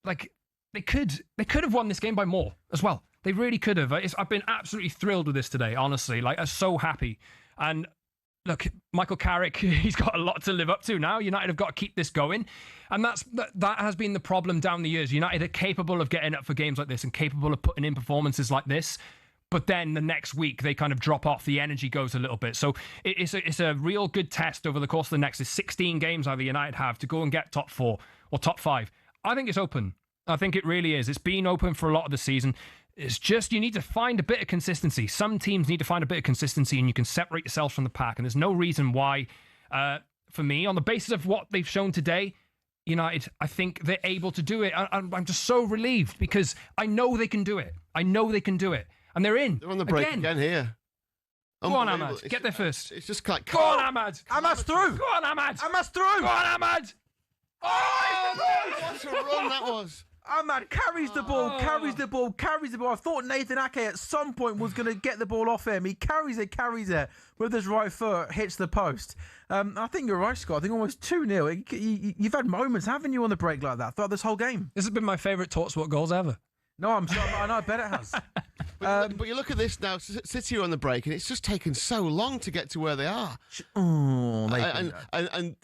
they could have won this game by more as well. They really could have. I've been absolutely thrilled with this today, honestly. I'm so happy. And look, Michael Carrick, he's got a lot to live up to now. United have got to keep this going. And that has been the problem down the years. United are capable of getting up for games like this and capable of putting in performances like this. But then the next week, they kind of drop off. The energy goes a little bit. So it's a real good test over the course of the next 16 games either United have to go and get top 4 or top 5. I think it's open. I think it really is. It's been open for a lot of the season. It's just you need to find a bit of consistency. Some teams need to find a bit of consistency and you can separate yourself from the pack. And there's no reason why, for me, on the basis of what they've shown today, United, I think they're able to do it. I'm just so relieved because I know they can do it. And they're in. They're on the break again here. Go on, Ahmad. Get there first. It's just like... Go on, Ahmad. Ahmad's through. Go on, Ahmad. Ahmad's through. Go on, Ahmad. Oh, what a run that was. Ahmad carries the ball. I thought Nathan Ake at some point was going to get the ball off him. He carries it with his right foot, hits the post. I think you're right, Scott. I think almost 2-0. You've had moments, haven't you, on the break like that throughout this whole game? This has been my favourite talkSPORT goals ever. No, I know, I bet it has. But you look at this now, City are on the break, and it's just taken so long to get to where they are. And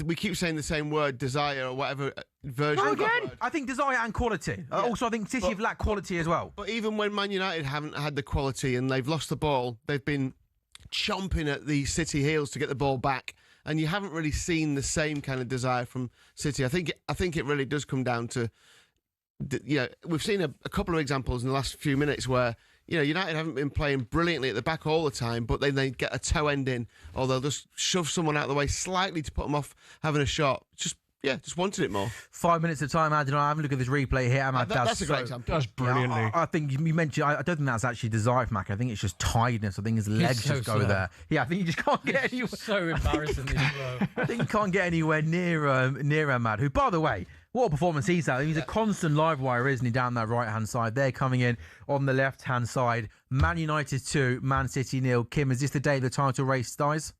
we keep saying the same word, desire, or whatever version of that word. I think desire and quality. Yeah. Also, I think City have lacked quality as well. But even when Man United haven't had the quality and they've lost the ball, they've been chomping at the City heels to get the ball back. And you haven't really seen the same kind of desire from City. I think it really does come down to... we've seen a couple of examples in the last few minutes where United haven't been playing brilliantly at the back all the time, but then they get a toe end in, or they'll just shove someone out of the way slightly to put them off having a shot. Just wanted it more. 5 minutes of time, Adrian. I have a look at this replay here. That's a great example. That's brilliantly. Yeah, I think you mentioned. I don't think that's actually desire from Mac. I think it's just tiredness. I think his legs just go there. Yeah, I think you just can't get anywhere. So embarrassingly slow. I think you can't get anywhere near Ahmad, who, by the way, what a performance he's had. He's a constant live wire, isn't he, down that right-hand side. They're coming in on the left-hand side. Man United 2, Man City 0. Kim, is this the day the title race dies?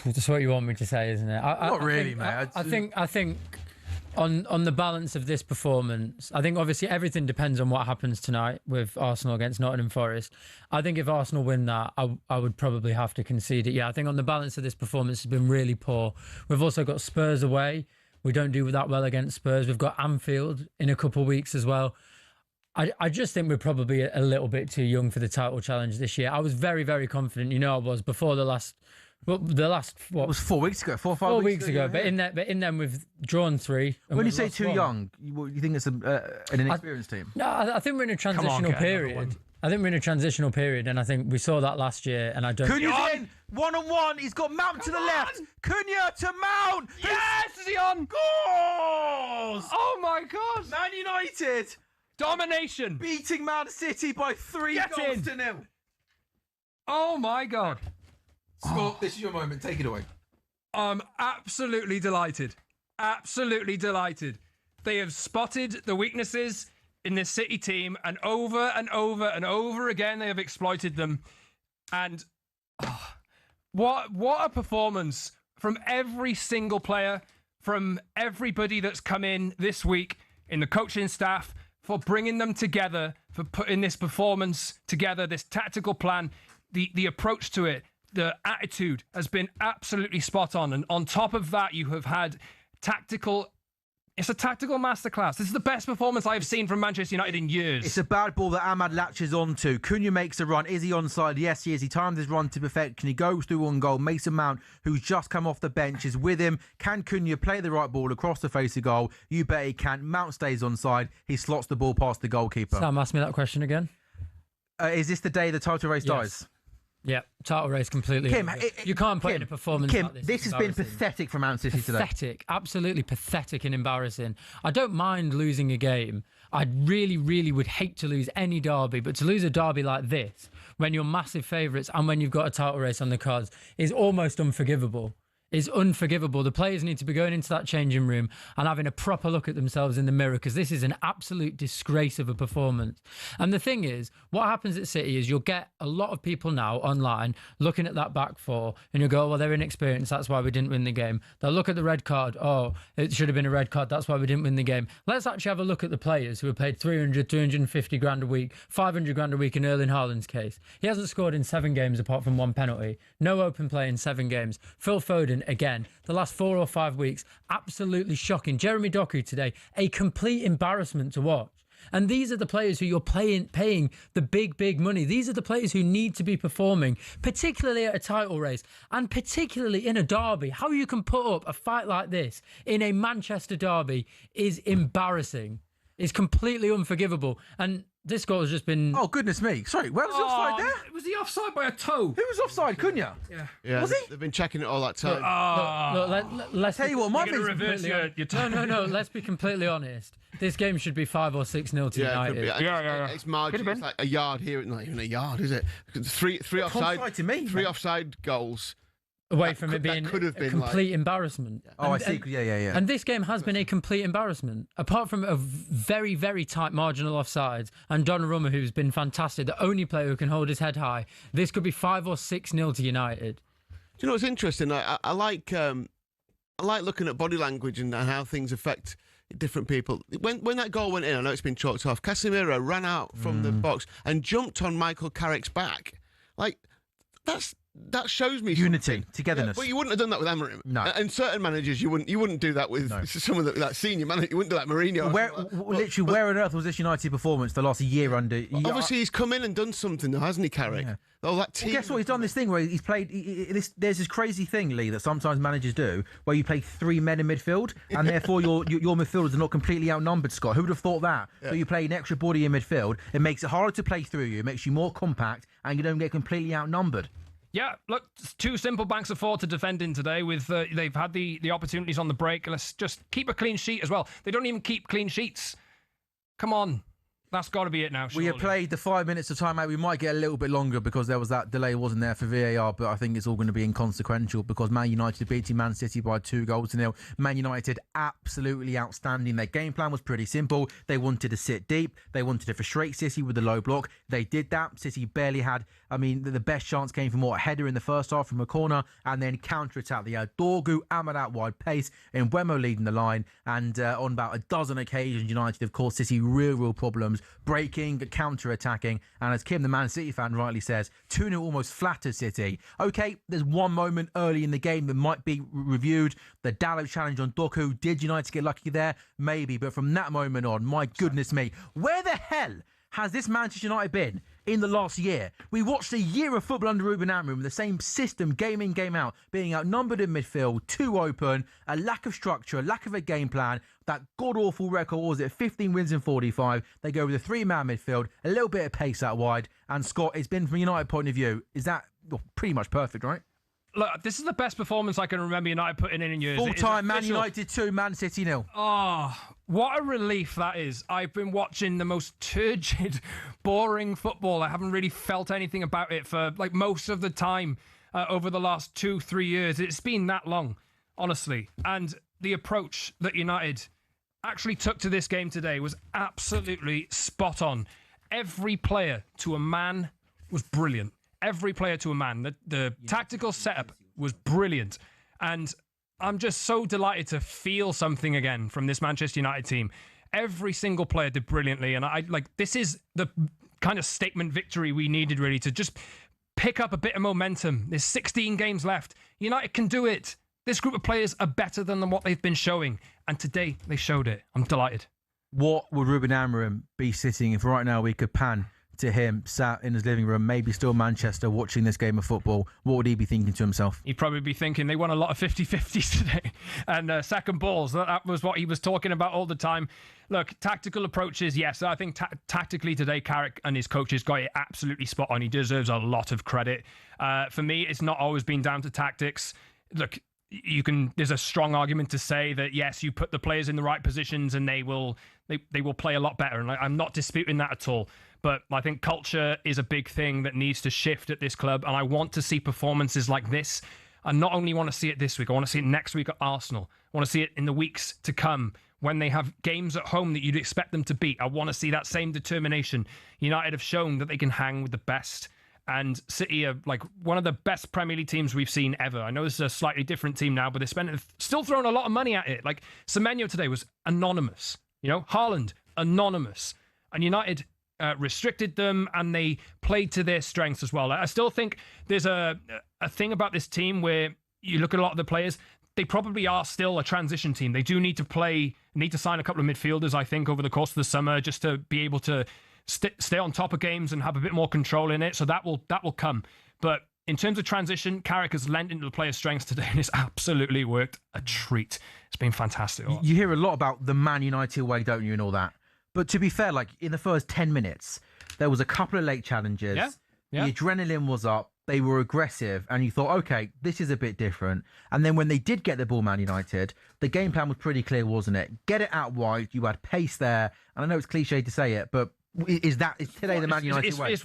That's what you want me to say, isn't it? Not really, mate. I think on the balance of this performance, I think obviously everything depends on what happens tonight with Arsenal against Nottingham Forest. I think if Arsenal win that, I would probably have to concede it. Yeah, I think on the balance of this performance has been really poor. We've also got Spurs away. We don't do that well against Spurs. We've got Anfield in a couple of weeks as well. I just think we're probably a little bit too young for the title challenge this year. I was very, very confident. I was before the last what? It was 4 weeks ago, 4 or 5 4 weeks weeks ago. Yeah. But in them we've drawn 3. When you say too young, you think it's an inexperienced team? No, I think we're in a transitional period. I think we're in a transitional period, and I think we saw that last year. And I don't. Cunha's in 1-on-1. He's got Mount to the left. Cunha to Mount. Yes, is he on? Goals! Oh my God! Man United Domination. beating Man City by 3 goals to 0. Oh my God! Scott, this is your moment. Take it away. I'm absolutely delighted. Absolutely delighted. They have spotted the weaknesses in this City team, and over and over and over again they have exploited them. And what a performance from every single player, from everybody that's come in this week in the coaching staff for bringing them together, for putting this performance together, this tactical plan, the approach to it, the attitude has been absolutely spot on. And on top of that, you have had it's a tactical masterclass. This is the best performance I've seen from Manchester United in years. It's a bad ball that Ahmad latches onto. Cunha makes a run. Is he onside? Yes, he is. He timed his run to perfection. He goes through one goal. Mason Mount, who's just come off the bench, is with him. Can Cunha play the right ball across the face of goal? You bet he can. Mount stays onside. He slots the ball past the goalkeeper. Sam, ask me that question again. Is this the day the title race dies? Yeah, title race completely. Kim, you can't put in a performance Kim, like this. This has been pathetic from Man City today. Pathetic, absolutely pathetic and embarrassing. I don't mind losing a game. I really, really would hate to lose any derby, but to lose a derby like this, when you're massive favourites and when you've got a title race on the cards, is almost unforgivable. Is unforgivable. The players need to be going into that changing room and having a proper look at themselves in the mirror, because this is an absolute disgrace of a performance. And the thing is, what happens at City is you'll get a lot of people now online looking at that back four and you'll go, well, they're inexperienced, that's why we didn't win the game. They'll look at the red card, oh, it should have been a red card, that's why we didn't win the game. Let's actually have a look at the players who are paid 300, 250 grand a week, 500 grand a week in Erling Haaland's case. He hasn't scored in 7 games apart from 1 penalty. No open play in 7 games. Phil Foden, again, the last 4 or 5 weeks, absolutely shocking. Jeremy Doku today, a complete embarrassment to watch. And these are the players who you're paying the big money. These are the players who need to be performing, particularly at a title race and particularly in a derby. How you can put up a fight like this in a Manchester derby is embarrassing. It's completely unforgivable. And this goal has just been... Oh, goodness me. Sorry, where was the offside there? Was he offside by a toe? Who was offside? Cunha? Yeah, Was he? They've been checking it all that time. Look, let's Tell you what, my You're going to reverse your toe. No, let's be completely honest. This game should be 5 or 6-0 to Yeah, it could United. be. Yeah. It's margin. It's like a yard here. Not even a yard, is it? Three offside. Offside to me, Three mate. offside goals. Away from it being that could have a been complete embarrassment. Oh, I see. Yeah. And this game has been a complete embarrassment. Apart from a very, very tight marginal offside and Donnarumma, who's been fantastic, the only player who can hold his head high, this could be 5 or 6-0 to United. Do you know what's interesting? I like looking at body language and how things affect different people. When that goal went in, I know it's been chalked off. Casemiro ran out from the box and jumped on Michael Carrick's back. Like that shows me Unity, something. togetherness. Yeah, but you wouldn't have done that with Emery. No. And certain managers, you wouldn't do that with some of that senior manager. You wouldn't do that, Mourinho. Where on earth was this United performance the last year under? Obviously, he's come in and done something, though, hasn't he, Carrick? Yeah. Oh, that team. Well, guess what? He's done this thing where he's played. There's this crazy thing, Lee, that sometimes managers do, where you play 3 men in midfield, and therefore your midfielders are not completely outnumbered. Scott, who would have thought that? Yeah. So you play an extra body in midfield. It makes it harder to play through you. It makes you more compact, and you don't get completely outnumbered. Yeah, look, 2 simple banks of 4 to defend in today. With they've had the opportunities on the break. Let's just keep a clean sheet as well. They don't even keep clean sheets. Come on. That's got to be it now, surely. We have played the 5 minutes of timeout. We might get a little bit longer because there was that delay wasn't there for VAR, but I think it's all going to be inconsequential because Man United beating Man City by 2-0. Man United absolutely outstanding. Their game plan was pretty simple. They wanted to sit deep. They wanted to frustrate City with the low block. They did that. City barely had, the best chance came from a header in the first half from a corner and then counter-attack. They had Dorgu, Ahmad out wide pace, and Mbeumo leading the line. And on about a dozen occasions, United have caused City real problems, breaking, counter-attacking, and as Kim, the Man City fan, rightly says, 2-0 almost flatters City. Okay, there's one moment early in the game that might be reviewed. The Dalot challenge on Doku. Did United get lucky there? Maybe, but from that moment on, my goodness me, where the hell has this Manchester United been in the last year? We watched a year of football under Ruben Amorim with the same system, game in, game out, being outnumbered in midfield, too open, a lack of structure, a lack of a game plan, that god-awful record, was it 15 wins in 45? They go with a 3-man midfield, a little bit of pace out wide, and Scott, it's been, from a United point of view, is that pretty much perfect, right? Look, this is the best performance I can remember United putting in years. Full-time, Man United 2, Man City 0. Oh, what a relief that is. I've been watching the most turgid, boring football. I haven't really felt anything about it for most of the time over the last 2-3 years. It's been that long, honestly. And the approach that United actually took to this game today was absolutely spot on. Every player to a man was brilliant. Every player to a man. The tactical setup was brilliant. And I'm just so delighted to feel something again from this Manchester United team. Every single player did brilliantly, and this is the kind of statement victory we needed really to just pick up a bit of momentum. There's 16 games left. United can do it. This group of players are better than what they've been showing, and today they showed it. I'm delighted. What would Ruben Amorim be sitting if right now we could pan to him sat in his living room, maybe still Manchester, watching this game of football? What would he be thinking to himself? He'd probably be thinking they won a lot of 50-50s today and second balls. That was what he was talking about all the time. Look, tactical approaches, yes. I think tactically today, Carrick and his coaches got it absolutely spot on. He deserves a lot of credit. For me, it's not always been down to tactics. Look, there's a strong argument to say that, yes, you put the players in the right positions and they will play a lot better. And I'm not disputing that at all. But I think culture is a big thing that needs to shift at this club. And I want to see performances like this. I not only want to see it this week, I want to see it next week at Arsenal. I want to see it in the weeks to come when they have games at home that you'd expect them to beat. I want to see that same determination. United have shown that they can hang with the best. And City are like one of the best Premier League teams we've seen ever. I know this is a slightly different team now, but they're still throwing a lot of money at it. Like Semenyo today was anonymous. Haaland, anonymous. And United restricted them and they played to their strengths as well. I still think there's a thing about this team where you look at a lot of the players, they probably are still a transition team. They do need to sign a couple of midfielders, I think, over the course of the summer just to be able to stay on top of games and have a bit more control in it. So that will come. But in terms of transition, Carrick has lent into the players' strengths today and it's absolutely worked a treat. It's been fantastic. You hear a lot about the Man United way, don't you, and all that. But to be fair, like in the first 10 minutes, there was a couple of late challenges. Yeah. The adrenaline was up. They were aggressive. And you thought, okay, this is a bit different. And then when they did get the ball, Man United, the game plan was pretty clear, wasn't it? Get it out wide. You had pace there. And I know it's cliche to say it, but is today the Man United way?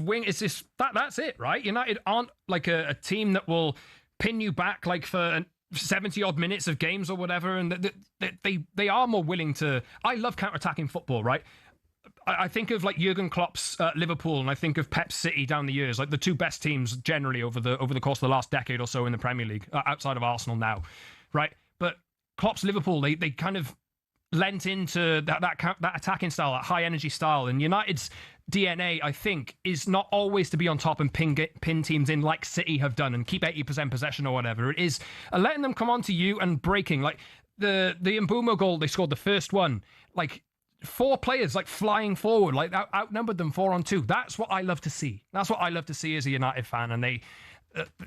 That's it, right? United aren't like a team that will pin you back like for 70 odd minutes of games or whatever, and they are more willing to. I love counter-attacking football, right? I think of like Jurgen Klopp's Liverpool, and I think of Pep's City down the years, like the two best teams generally over the course of the last decade or so in the Premier League, outside of Arsenal now, right? But Klopp's Liverpool, they kind of lent into that attacking style, that high energy style, and United's DNA, I think, is not always to be on top and pin teams in like City have done and keep 80% possession or whatever. It is letting them come onto you and breaking. Like the Mbeumo goal, they scored the first one, like 4 players like flying forward, like outnumbered them 4-on-2. That's what I love to see. That's what I love to see as a United fan, and they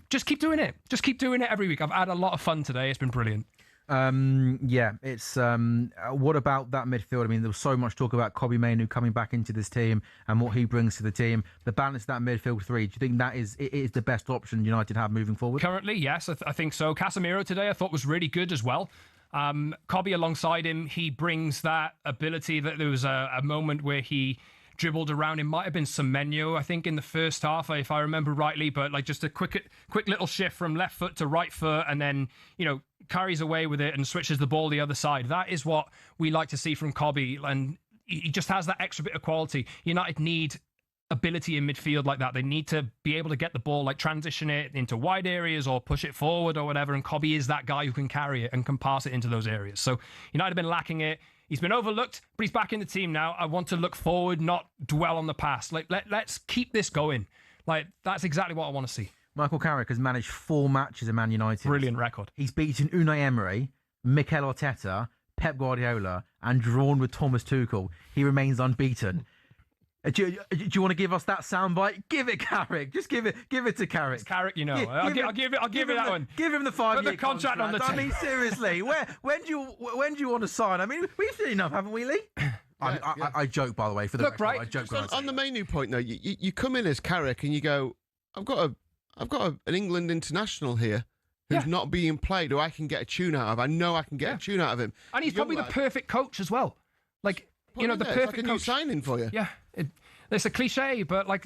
just keep doing it. Just keep doing it every week. I've had a lot of fun today. It's been brilliant. It's what about that midfield? I mean, there was so much talk about Mainoo coming back into this team and what he brings to the team. The balance of that midfield three, do you think that is the best option United have moving forward? Currently, yes, I think so. Casemiro today I thought was really good as well. Cobby alongside him, he brings that ability. That there was a moment where he dribbled around. It might have been Semenyo, I think, in the first half, if I remember rightly, but like just a quick little shift from left foot to right foot, and then carries away with it and switches the ball the other side. That is what we like to see from Cobby, and he just has that extra bit of quality. United need ability in midfield like that. They need to be able to get the ball, like transition it into wide areas or push it forward or whatever, and Cobby is that guy who can carry it and can pass it into those areas. So United have been lacking it. He's been overlooked, but he's back in the team now. I want to look forward, not dwell on the past. Like let's keep this going. Like that's exactly what I want to see. Michael Carrick has managed 4 matches at Man United. Brilliant record. He's beaten Unai Emery, Mikel Arteta, Pep Guardiola, and drawn with Thomas Tuchel. He remains unbeaten. Do you want to give us that soundbite? Give it, Carrick. Just give it to Carrick. It's Carrick, I'll give it that one. Give him the 5-year contract on the table. I mean, seriously, when do you want to sign? I mean, we've seen enough, haven't we, Lee? I joke, by the way. For the look, record, right. I joke on the Mainoo point, though, you come in as Carrick and you go, I've got an England international here who's not being played, who I can get a tune out of. I know I can get a tune out of him. And he's probably the perfect coach as well. Like, the perfect like a coach. new signing for you. Yeah. It's a cliche, but like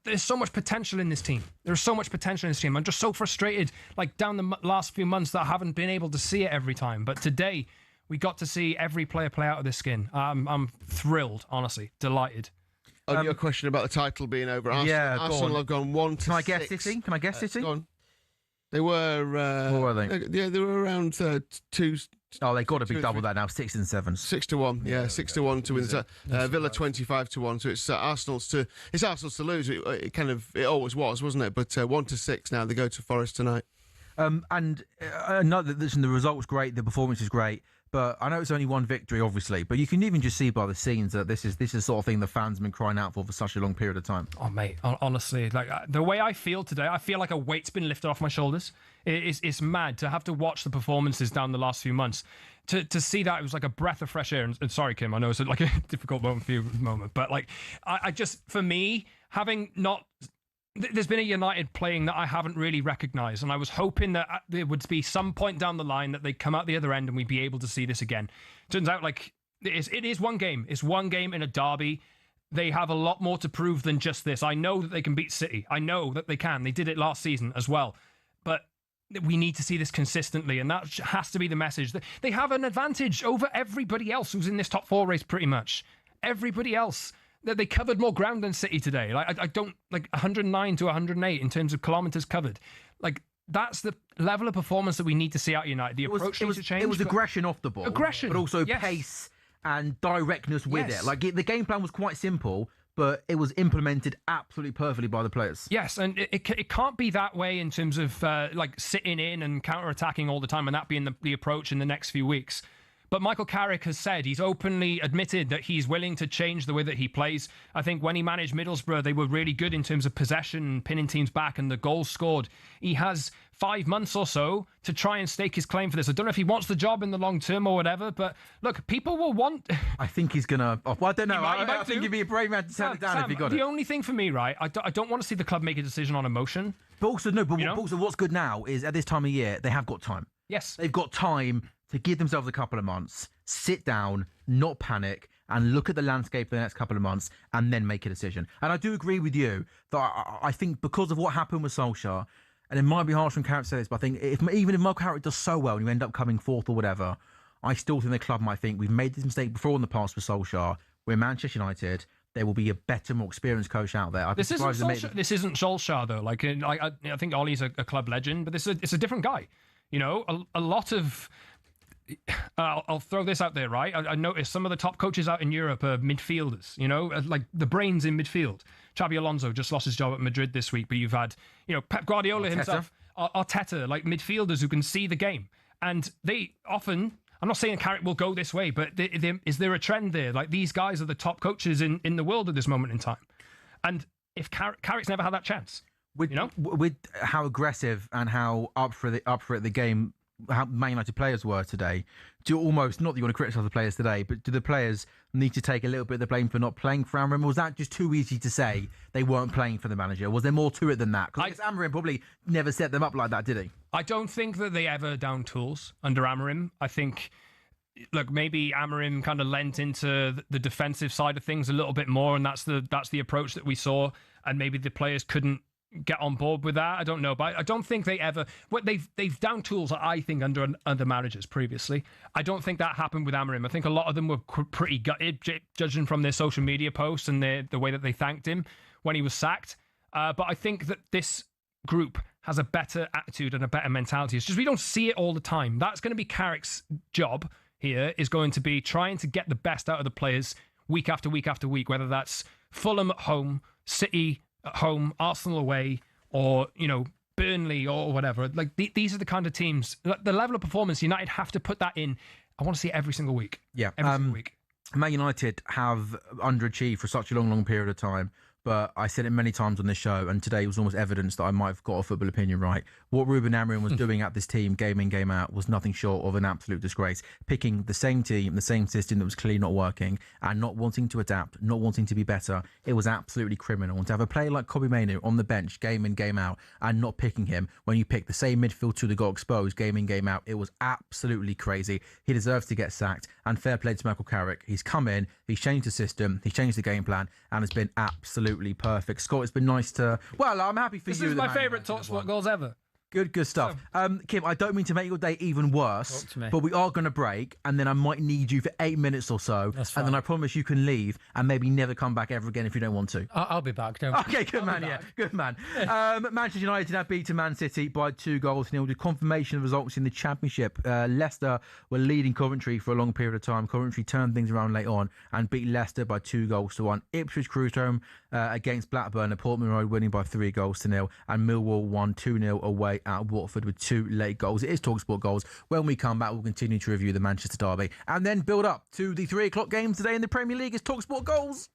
there's so much potential in this team. There's so much potential in this team. I'm just so frustrated, like down the last few months, that I haven't been able to see it every time. But today, we got to see every player play out of their skin. I'm thrilled, honestly, delighted. On your question about the title being over, Arsenal have gone 1-6. Can I guess City? Go on. They were. What were they? Yeah, they were around 2. Oh, they got to be 2 or double 3. that now, 6 and 7. 6-1, yeah, 6-1 to win. Villa 25-1. So it's Arsenal's to lose. It always was, wasn't it? But 1-6 now. They go to Forest tonight. And another, listen, the result's great, the performance is great, but I know it's only one victory, obviously. But you can even just see by the scenes that this is the sort of thing the fans have been crying out for such a long period of time. Oh, mate, honestly, like the way I feel today, I feel like a weight's been lifted off my shoulders. It's mad to have to watch the performances down the last few months. To see that, it was like a breath of fresh air. And sorry, Kim, I know it's like a difficult moment for you at the moment, but like I just, for me, having not. There's been a United playing that I haven't really recognised, and I was hoping that there would be some point down the line that they'd come out the other end and we'd be able to see this again. Turns out, like, it is one game. It's one game in a derby. They have a lot more to prove than just this. I know that they can beat City. I know that they can. They did it last season as well. But we need to see this consistently, and that has to be the message. They have an advantage over everybody else who's in this top 4 race, pretty much. Everybody else. They covered more ground than City today. Like I don't, like 109 to 108 in terms of kilometres covered. Like that's the level of performance that we need to see out of United. The approach needs to change. It was aggression off the ball, but also pace and directness with it. Like the game plan was quite simple, but it was implemented absolutely perfectly by the players. Yes, and it can't be that way in terms of like sitting in and counter-attacking all the time and that being the approach in the next few weeks. But Michael Carrick has said, he's openly admitted that he's willing to change the way that he plays. I think when he managed Middlesbrough, they were really good in terms of possession, pinning teams back, and the goals scored. He has 5 months or so to try and stake his claim for this. I don't know if he wants the job in the long term or whatever, but look, people will want... I think he's going to... Well, I don't know. I think he'd be a brave man to turn it down if he got it. The only thing for me, right, I don't want to see the club make a decision on emotion. But also, what's good now is at this time of year, they have got time. Yes. They've got time to give themselves a couple of months, sit down, not panic, and look at the landscape for the next couple of months, and then make a decision. And I do agree with you that I think because of what happened with Solskjaer, and it might be harsh when Carrick says this, but I think even if Michael Carrick does so well and you end up coming fourth or whatever, I still think the club might think we've made this mistake before in the past with Solskjaer. We're Manchester United. There will be a better, more experienced coach out there. This isn't Solskjaer, though. Like I think Ollie's a club legend, but it's a different guy. You know, a lot of... I'll throw this out there, right? I noticed some of the top coaches out in Europe are midfielders, you know, like the brains in midfield. Xabi Alonso just lost his job at Madrid this week, but you've had, you know, Pep Guardiola himself, Arteta, like midfielders who can see the game. And they often, I'm not saying Carrick will go this way, but is there a trend there? Like these guys are the top coaches in the world at this moment in time. And if Carrick's never had that chance, with how aggressive and how up for the game how Man United players were today, do almost, not that you want to criticise the players today, but do the players need to take a little bit of the blame for not playing for Amorim? Was that just too easy to say they weren't playing for the manager? Was there more to it than that? Because Amorim probably never set them up like that, did he? I don't think that they ever down tools under Amorim. I think, look, maybe Amorim kind of lent into the defensive side of things a little bit more, and that's the approach that we saw, and maybe the players couldn't get on board with that. I don't know, but I don't think they ever. They've down tools, I think, under managers previously. I don't think that happened with Amorim. I think a lot of them were pretty gutted, judging from their social media posts and the way that they thanked him when he was sacked. But I think that this group has a better attitude and a better mentality. It's just we don't see it all the time. That's going to be Carrick's job here, is going to be trying to get the best out of the players week after week after week, whether that's Fulham at home, City at home, Arsenal away, or, you know, Burnley or whatever. Like these are the kind of teams, the level of performance United have to put that in. I want to see it every single week. Yeah, every single week. Man United have underachieved for such a long period of time. But I said it many times on this show, and today was almost evidence that I might have got a football opinion right. What Ruben Amorim was doing at this team, game in, game out, was nothing short of an absolute disgrace. Picking the same team, the same system that was clearly not working, and not wanting to adapt, not wanting to be better. It was absolutely criminal. And to have a player like Kobbie Mainoo on the bench, game in, game out, and not picking him when you pick the same midfield two that got exposed, game in, game out, it was absolutely crazy. He deserves to get sacked, and fair play to Michael Carrick. He's come in, he's changed the system, he's changed the game plan, and it's been absolutely perfect. Scott, it's been nice to... Well, I'm happy for you. This is my favourite talkSPORT goals ever. Good stuff. Kim, I don't mean to make your day even worse, Talk to me. but we are going to break, and then I might need you for 8 minutes or so, That's and then fine. I promise you can leave and maybe never come back ever again if you don't want to. I'll be back. Don't Okay, good man. Yeah, good man. Manchester United have beaten Man City by 2-0. The confirmation of results in the Championship. Leicester were leading Coventry for a long period of time. Coventry turned things around late on and beat Leicester by 2-1. Ipswich cruised home against Blackburn at Portman Road, winning by 3-0, and Millwall won 2-0 away at Watford with 2 late goals. It is talkSPORT Goals. When we come back, we'll continue to review the Manchester derby and then build up to the 3 o'clock games today in the Premier League. It's talkSPORT Goals.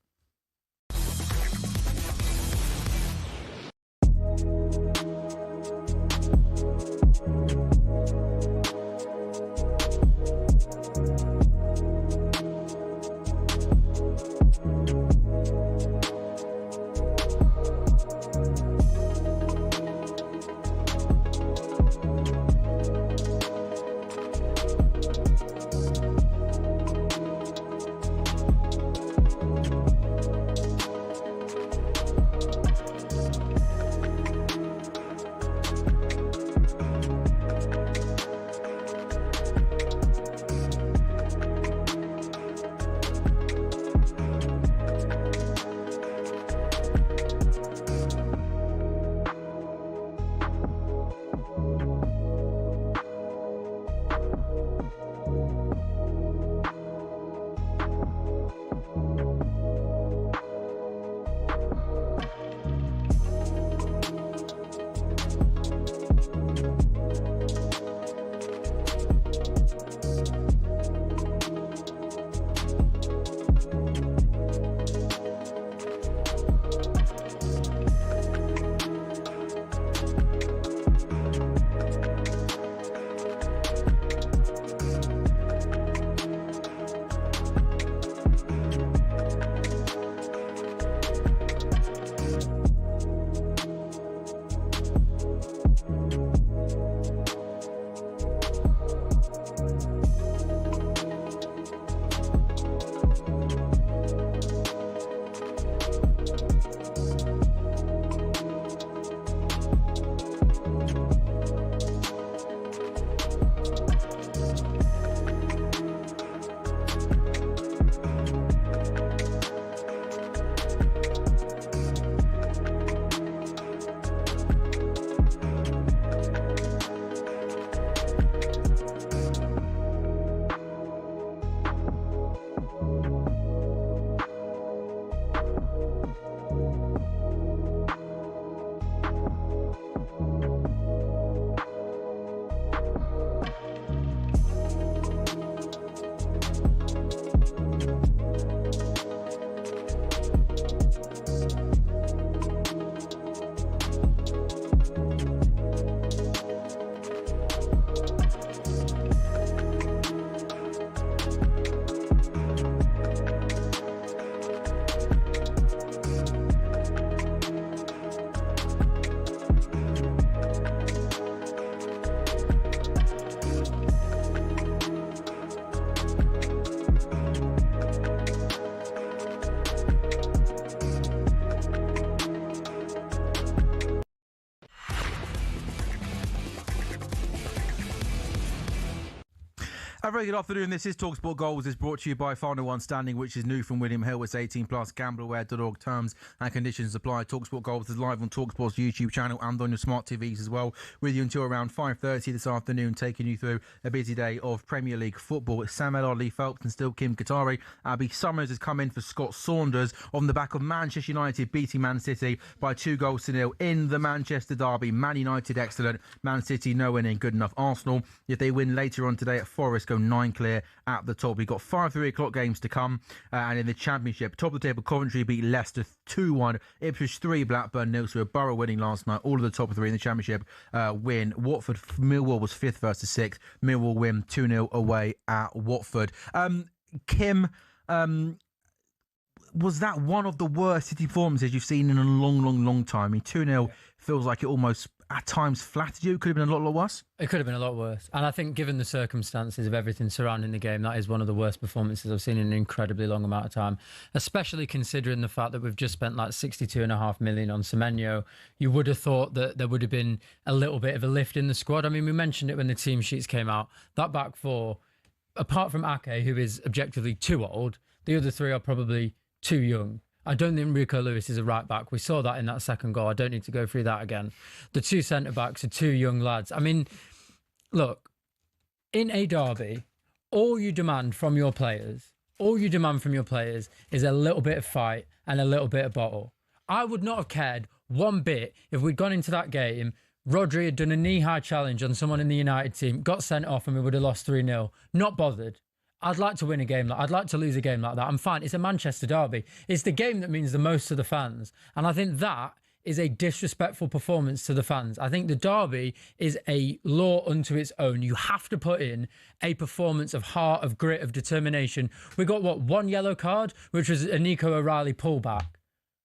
A very good afternoon. This is talkSPORT Goals. It's brought to you by Final One Standing, which is new from William Hill. It's 18 plus. Gambleaware.org. Terms and conditions apply. talkSPORT Goals is live on talkSPORT's YouTube channel and on your smart TVs as well. With you until around 5:30 this afternoon, taking you through a busy day of Premier League football. It's Sam Ellard, Lee Phelps, and still Kim Qatari. Abby Summers has come in for Scott Saunders on the back of Manchester United beating Man City by 2-0 in the Manchester derby. Man United excellent. Man City no winning, good enough. Arsenal, if they win later on today at Forest, go 9 clear at the top. We've got 5 3 o'clock games to come, and in the Championship, top of the table, Coventry beat Leicester 2-1, Ipswich 3, Blackburn 0, so Borough winning last night. All of the top of 3 in the Championship win. Watford, Millwall was 5th versus 6th. Millwall win 2-0 away at Watford. Kim, was that one of the worst City performances you've seen in a long time? I mean, 2-0 feels like it almost at times flattered you? It could have been a lot worse. It could have been a lot worse. And I think given the circumstances of everything surrounding the game, that is one of the worst performances I've seen in an incredibly long amount of time, especially considering the fact that we've just spent like 62.5 million on Semenyo. You would have thought that there would have been a little bit of a lift in the squad. I mean, we mentioned it when the team sheets came out. That back four, apart from Ake, who is objectively too old, the other three are probably too young. I don't think Rico Lewis is a right back. We saw that in that second goal. I don't need to go through that again. The two centre backs are two young lads. I mean, look, in a derby, all you demand from your players is a little bit of fight and a little bit of bottle. I would not have cared one bit if we'd gone into that game, Rodri had done a knee-high challenge on someone in the United team, got sent off and we would have lost 3-0. Not bothered. I'd like to win a game. I'd like to lose a game like that. I'm fine. It's a Manchester derby. It's the game that means the most to the fans. And I think that is a disrespectful performance to the fans. I think the derby is a law unto its own. You have to put in a performance of heart, of grit, of determination. We got, one yellow card, which was a Nico O'Reilly pullback.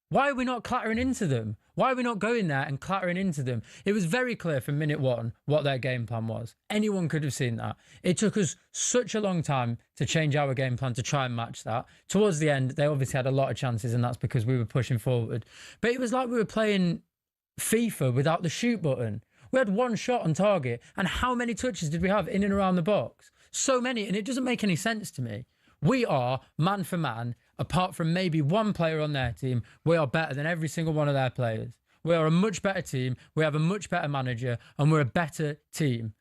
Why are we not clattering into them? Why are we not going there and clattering into them? It was very clear from minute one what their game plan was. Anyone could have seen that. It took us such a long time to change our game plan to try and match that. Towards the end, they obviously had a lot of chances, and that's because we were pushing forward. But it was like we were playing FIFA without the shoot button. We had one shot on target, and how many touches did we have in and around the box? So many, and it doesn't make any sense to me. We are, man for man, apart from maybe one player on their team, we are better than every single one of their players. We are a much better team. We have a much better manager, and we're a better team.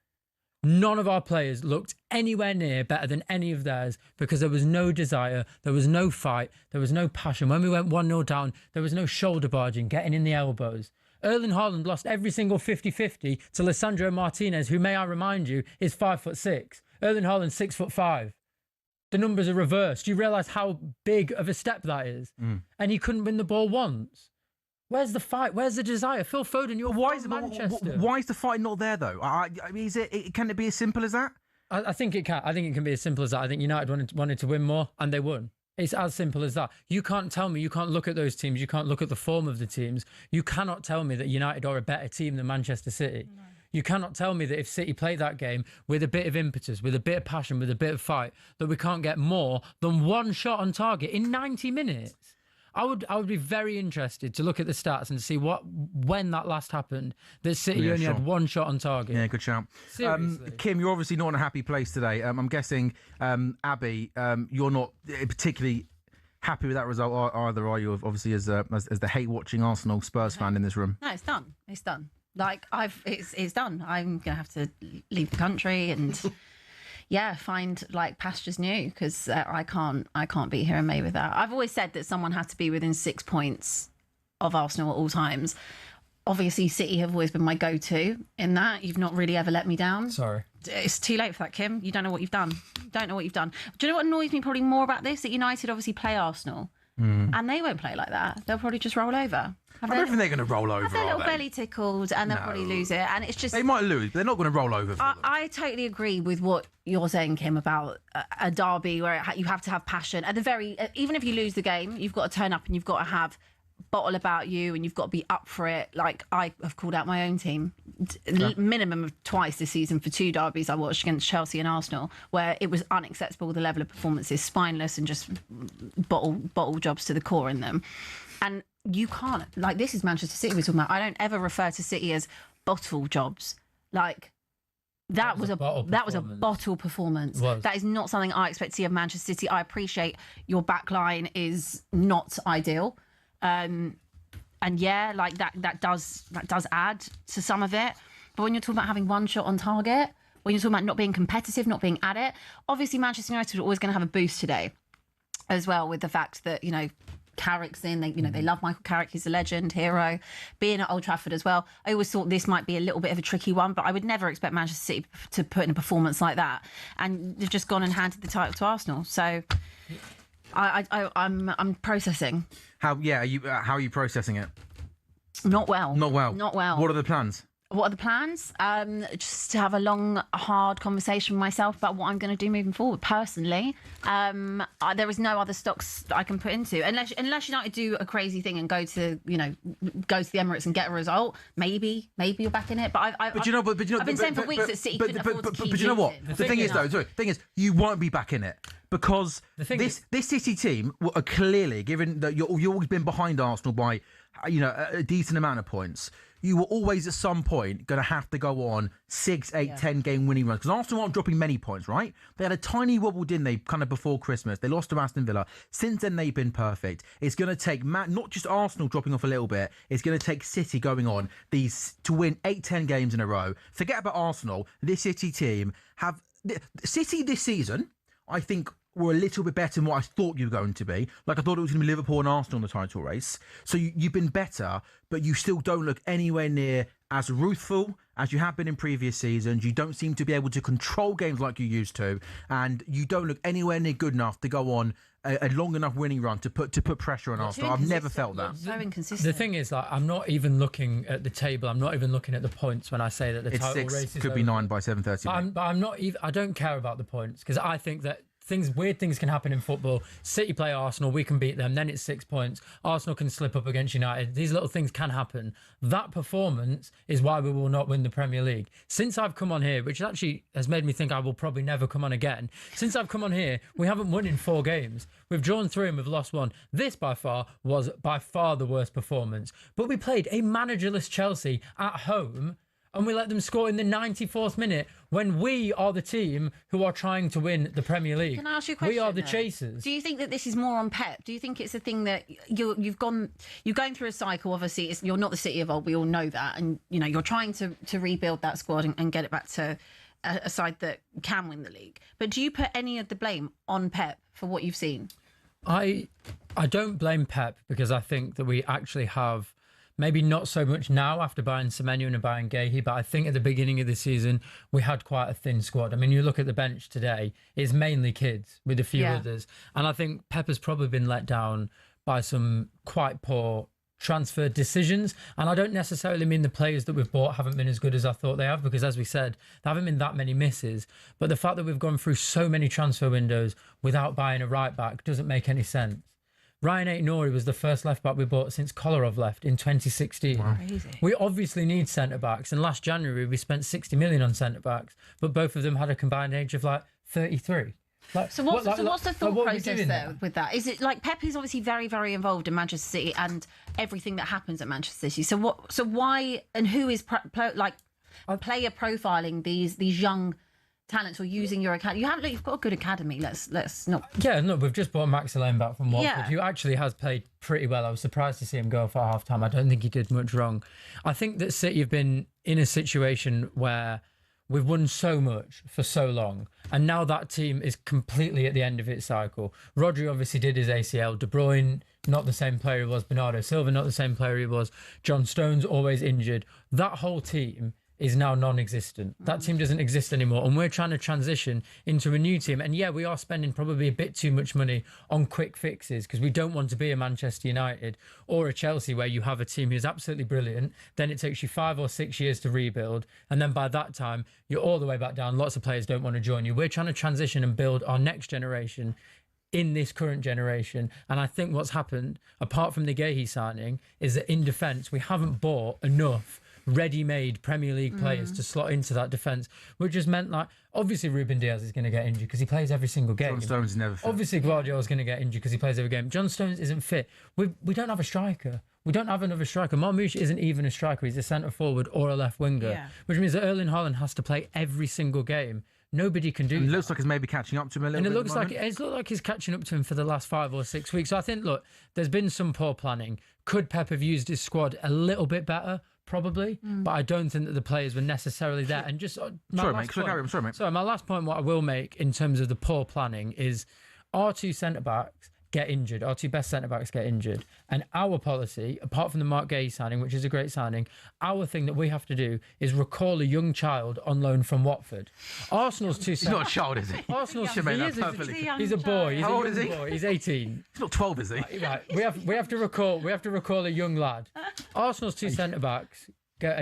None of our players looked anywhere near better than any of theirs because there was no desire, there was no fight, there was no passion. When we went 1-0 down, there was no shoulder barging, getting in the elbows. Erling Haaland lost every single 50-50 to Lisandro Martinez, who, may I remind you, is 5'6". Erling Haaland 6'5". The numbers are reversed. Do you realise how big of a step that is? And he couldn't win the ball once. Where's the fight? Where's the desire? Phil Foden, you're from Manchester. Why is the fight not there, though? I mean, can it be as simple as that? I think it can. I think it can be as simple as that. I think United wanted to win more, and they won. It's as simple as that. You can't tell me, you can't look at those teams, you can't look at the form of the teams. You cannot tell me that United are a better team than Manchester City. No. You cannot tell me that if City played that game with a bit of impetus, with a bit of passion, with a bit of fight, that we can't get more than one shot on target in 90 minutes. I would be very interested to look at the stats and see when that last happened, that City only had one shot on target. Yeah, good shout. Seriously. Kim, you're obviously not in a happy place today. I'm guessing, Abby, you're not particularly happy with that result either, are you? Obviously, as the hate-watching Arsenal Spurs fan in this room. No, it's done. It's done. Like it's done. I'm gonna have to leave the country and find like pastures new because I can't be here in May with that. I've always said that someone has to be within 6 points of Arsenal at all times. Obviously, City have always been my go-to in that. You've not really ever let me down. Sorry. It's too late for that, Kim. You don't know what you've done. Don't know what you've done. Do you know what annoys me probably more about this? That United obviously play Arsenal. And they won't play like that. They'll probably just roll over. I don't think they're going to roll over, have their little are they? belly tickled and they'll probably lose it. And it's just... They might lose, but they're not going to roll over for them. I totally agree with what you're saying, Kim, about a derby where you have to have passion. At the very... even if you lose the game, you've got to turn up and you've got to have bottle about you and you've got to be up for it. Like, I have called out my own team minimum of twice this season for 2 derbies I watched against Chelsea and Arsenal, where it was unacceptable, the level of performances, spineless and just bottle jobs to the core in them. And you can't, like, this is Manchester City we're talking about. I don't ever refer to City as bottle jobs. Like, that was a bottle performance. That is not something I expect to see of Manchester City. I appreciate your back line is not ideal. And yeah, like that does add to some of it. But when you're talking about having one shot on target, when you're talking about not being competitive, not being at it, obviously Manchester United are always going to have a boost today as well, with the fact that, you know, Carrick's in, they love Michael Carrick, he's a legend, hero, being at Old Trafford as well. I always thought this might be a little bit of a tricky one, but I would never expect Manchester City to put in a performance like that. And they've just gone and handed the title to Arsenal. So I'm processing. How are you processing it? Not well. Not well. Not well. What are the plans? What are the plans? Just to have a long, hard conversation with myself about what I'm going to do moving forward. Personally, there is no other stocks that I can put into unless United do a crazy thing and go to the Emirates and get a result. Maybe you're back in it. But I've been saying for weeks that City couldn't afford to keep But you know what? losing. The thing is, you won't be back in it because this City team are clearly, given that you've always been behind Arsenal by a decent amount of points. You were always at some point going to have to go on 6, 8, 10 game winning runs because Arsenal aren't dropping many points, right? They had a tiny wobble, didn't they, kind of before Christmas. They lost to Aston Villa. Since then, they've been perfect. It's going to take not just Arsenal dropping off a little bit. It's going to take City going on to win 8, 10 games in a row. Forget about Arsenal. This City team City this season, I think, were a little bit better than what I thought you were going to be. Like, I thought it was going to be Liverpool and Arsenal in the title race. So you've been better, but you still don't look anywhere near as ruthful as you have been in previous seasons. You don't seem to be able to control games like you used to, and you don't look anywhere near good enough to go on a long enough winning run to put pressure on Arsenal. I've never felt that. So inconsistent. The thing is, like, I'm not even looking at the table. I'm not even looking at the points when I say that the title race is could be 9 by 7:30. But I'm not even. I don't care about the points because I think that weird things can happen in football. City play Arsenal, we can beat them, then it's 6 points. Arsenal can slip up against United. These little things can happen. That performance is why we will not win the Premier League. Since I've come on here, which actually has made me think I will probably never come on again. Since I've come on here, we haven't won in 4 games. We've drawn 3 and we've lost 1. This was by far the worst performance. But we played a managerless Chelsea at home and we let them score in the 94th minute when we are the team who are trying to win the Premier League. Can I ask you a question? We are the chasers. Do you think that this is more on Pep? Do you think it's a thing that you're going through a cycle? Obviously, you're not the City of old. We all know that, and you're trying to rebuild that squad and get it back to a side that can win the league. But do you put any of the blame on Pep for what you've seen? I don't blame Pep because I think that we actually have. Maybe not so much now after buying Semenyo and buying Gahey, but I think at the beginning of the season, we had quite a thin squad. I mean, you look at the bench today, it's mainly kids with a few others. And I think Pep has probably been let down by some quite poor transfer decisions. And I don't necessarily mean the players that we've bought haven't been as good as I thought they have, because as we said, there haven't been that many misses. But the fact that we've gone through so many transfer windows without buying a right back doesn't make any sense. Ryan Aït-Nouri was the first left-back we bought since Kolarov left in 2016. Wow. Crazy. We obviously need centre-backs, and last January we spent 60 million on centre-backs, but both of them had a combined age of 33. So what's the thought process there with that? Is it like Pep is obviously very, very involved in Manchester City and everything that happens at Manchester City. So why and who is player profiling these young talents or using your academy? You've got a good academy. Let's not. Yeah, no, we've just brought Max Ellard back from Watford, who actually has played pretty well. I was surprised to see him go off at half time. I don't think he did much wrong. I think that City have been in a situation where we've won so much for so long, and now that team is completely at the end of its cycle. Rodri obviously did his ACL. De Bruyne, not the same player he was. Bernardo Silva, not the same player he was. John Stones, always injured. That whole team is now non-existent. That team doesn't exist anymore, and we're trying to transition into a new team. And yeah, we are spending probably a bit too much money on quick fixes because we don't want to be a Manchester United or a Chelsea where you have a team who's absolutely brilliant, then it takes you 5 or 6 years to rebuild, and then by that time you're all the way back down. Lots of players don't want to join you. We're trying to transition and build our next generation in this current generation. And I think what's happened, apart from the Gahey signing, is that in defence we haven't bought enough ready-made Premier League players to slot into that defence, which has meant, like, obviously Ruben Diaz is going to get injured because he plays every single game. John Stones is never fit. Obviously Guardiola's going to get injured because he plays every game. John Stones isn't fit. We don't have a striker. We don't have another striker. Marmoush isn't even a striker. He's a centre forward or a left winger, which means that Erling Haaland has to play every single game. Nobody can do that. It looks like it's maybe catching up to him a little bit. And it looks like he's catching up to him for the last 5 or 6 weeks. So I think, look, there's been some poor planning. Could Pep have used his squad a little bit better? Probably, but I don't think that the players were necessarily there. And just my last point, what I will make in terms of the poor planning is our 2 centre-backs get injured. Our 2 best centre-backs get injured. And our policy, apart from the Mark Gahey signing, which is a great signing, our thing that we have to do is recall a young child on loan from Watford. Arsenal's 2 He's not a child, is he? Arsenal's He's a boy. How old is he? Boy. He's 18. He's not 12, is he? Right. We have to recall a young lad. Arsenal's 2 centre-backs get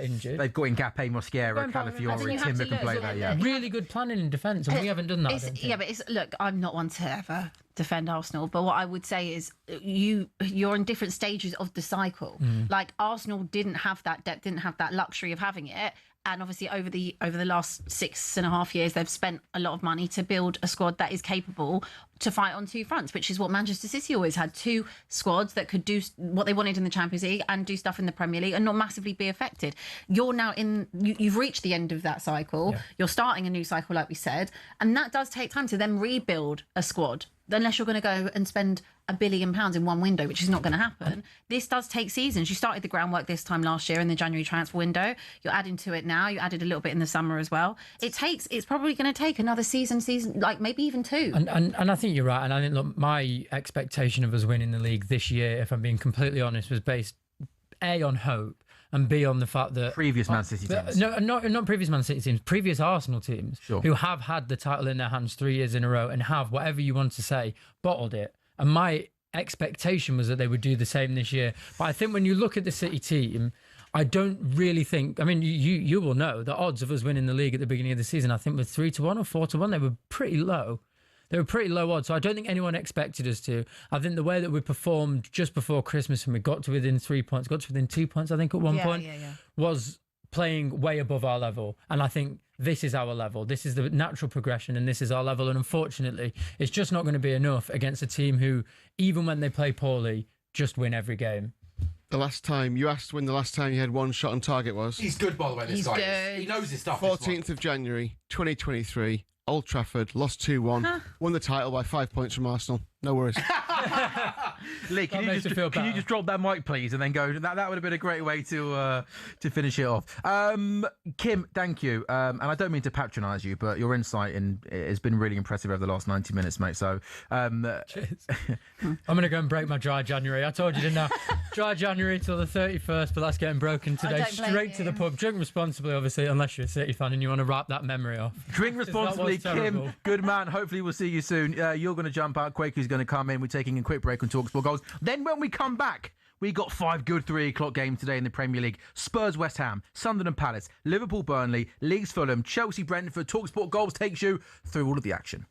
injured. They've got Ngape, Mosquera, I think Calafiori, you have Timber to can look play at that. it. Yeah. Really good planning in defence, and we haven't done that. I don't think. Yeah, but look, I'm not one to ever defend Arsenal, but what I would say is you're in different stages of the cycle. Like Arsenal didn't have that depth, didn't have that luxury of having it. And obviously over the last 6.5 years, they've spent a lot of money to build a squad that is capable to fight on two fronts, which is what Manchester City always had: two squads that could do what they wanted in the Champions League and do stuff in the Premier League and not massively be affected. You're now you've reached the end of that cycle. Yeah. You're starting a new cycle, like we said, and that does take time to then rebuild a squad. Unless you're going to go and spend £1 billion in one window, which is not going to happen. This does take seasons. You started the groundwork this time last year in the January transfer window. You're adding to it now. You added a little bit in the summer as well. It's probably going to take another season, like maybe even two. And I think you're right. And I think, look, my expectation of us winning the league this year, if I'm being completely honest, was based A, on hope, and B, on the fact that previous Man City teams. No, not previous Man City teams, previous Arsenal teams, sure, who have had the title in their hands 3 years in a row and have, whatever you want to say, bottled it. And my expectation was that they would do the same this year. But I think when you look at the City team, I don't really think, I mean, you will know the odds of us winning the league at the beginning of the season, I think were 3-1 or 4-1. They were pretty low. They were pretty low odds. So I don't think anyone expected us to. I think the way that we performed just before Christmas and we got to within 3 points, got to within 2 points, I think, at one point, was playing way above our level. And I think this is our level. This is the natural progression and this is our level. And unfortunately, it's just not going to be enough against a team who, even when they play poorly, just win every game. The last time you asked when the last time you had one shot on target was? He's good, by the way, this guy. He knows his stuff. 14th of January, 2023. Old Trafford, lost 2-1, won the title by 5 points from Arsenal. No worries. Lee, can you just drop that mic, please, and then go? That would have been a great way to finish it off. Kim, thank you. And I don't mean to patronise you, but your insight has been really impressive over the last 90 minutes, mate. So, cheers. I'm going to go and break my dry January. I told you, didn't I? Dry January till the 31st, but that's getting broken today. Straight to the pub. Drink responsibly, obviously, unless you're a City fan and you want to wrap that memory off. Drink responsibly, Kim. Good man. Hopefully, we'll see you soon. You're going to jump out. Quakey's going to come in. We're taking a quick break on talkSPORT Goals. Then when we come back, we got 5 good 3 o'clock games today in the Premier League. Spurs, West Ham, Sunderland Palace, Liverpool, Burnley, Leeds, Fulham, Chelsea, Brentford. talkSPORT Goals takes you through all of the action.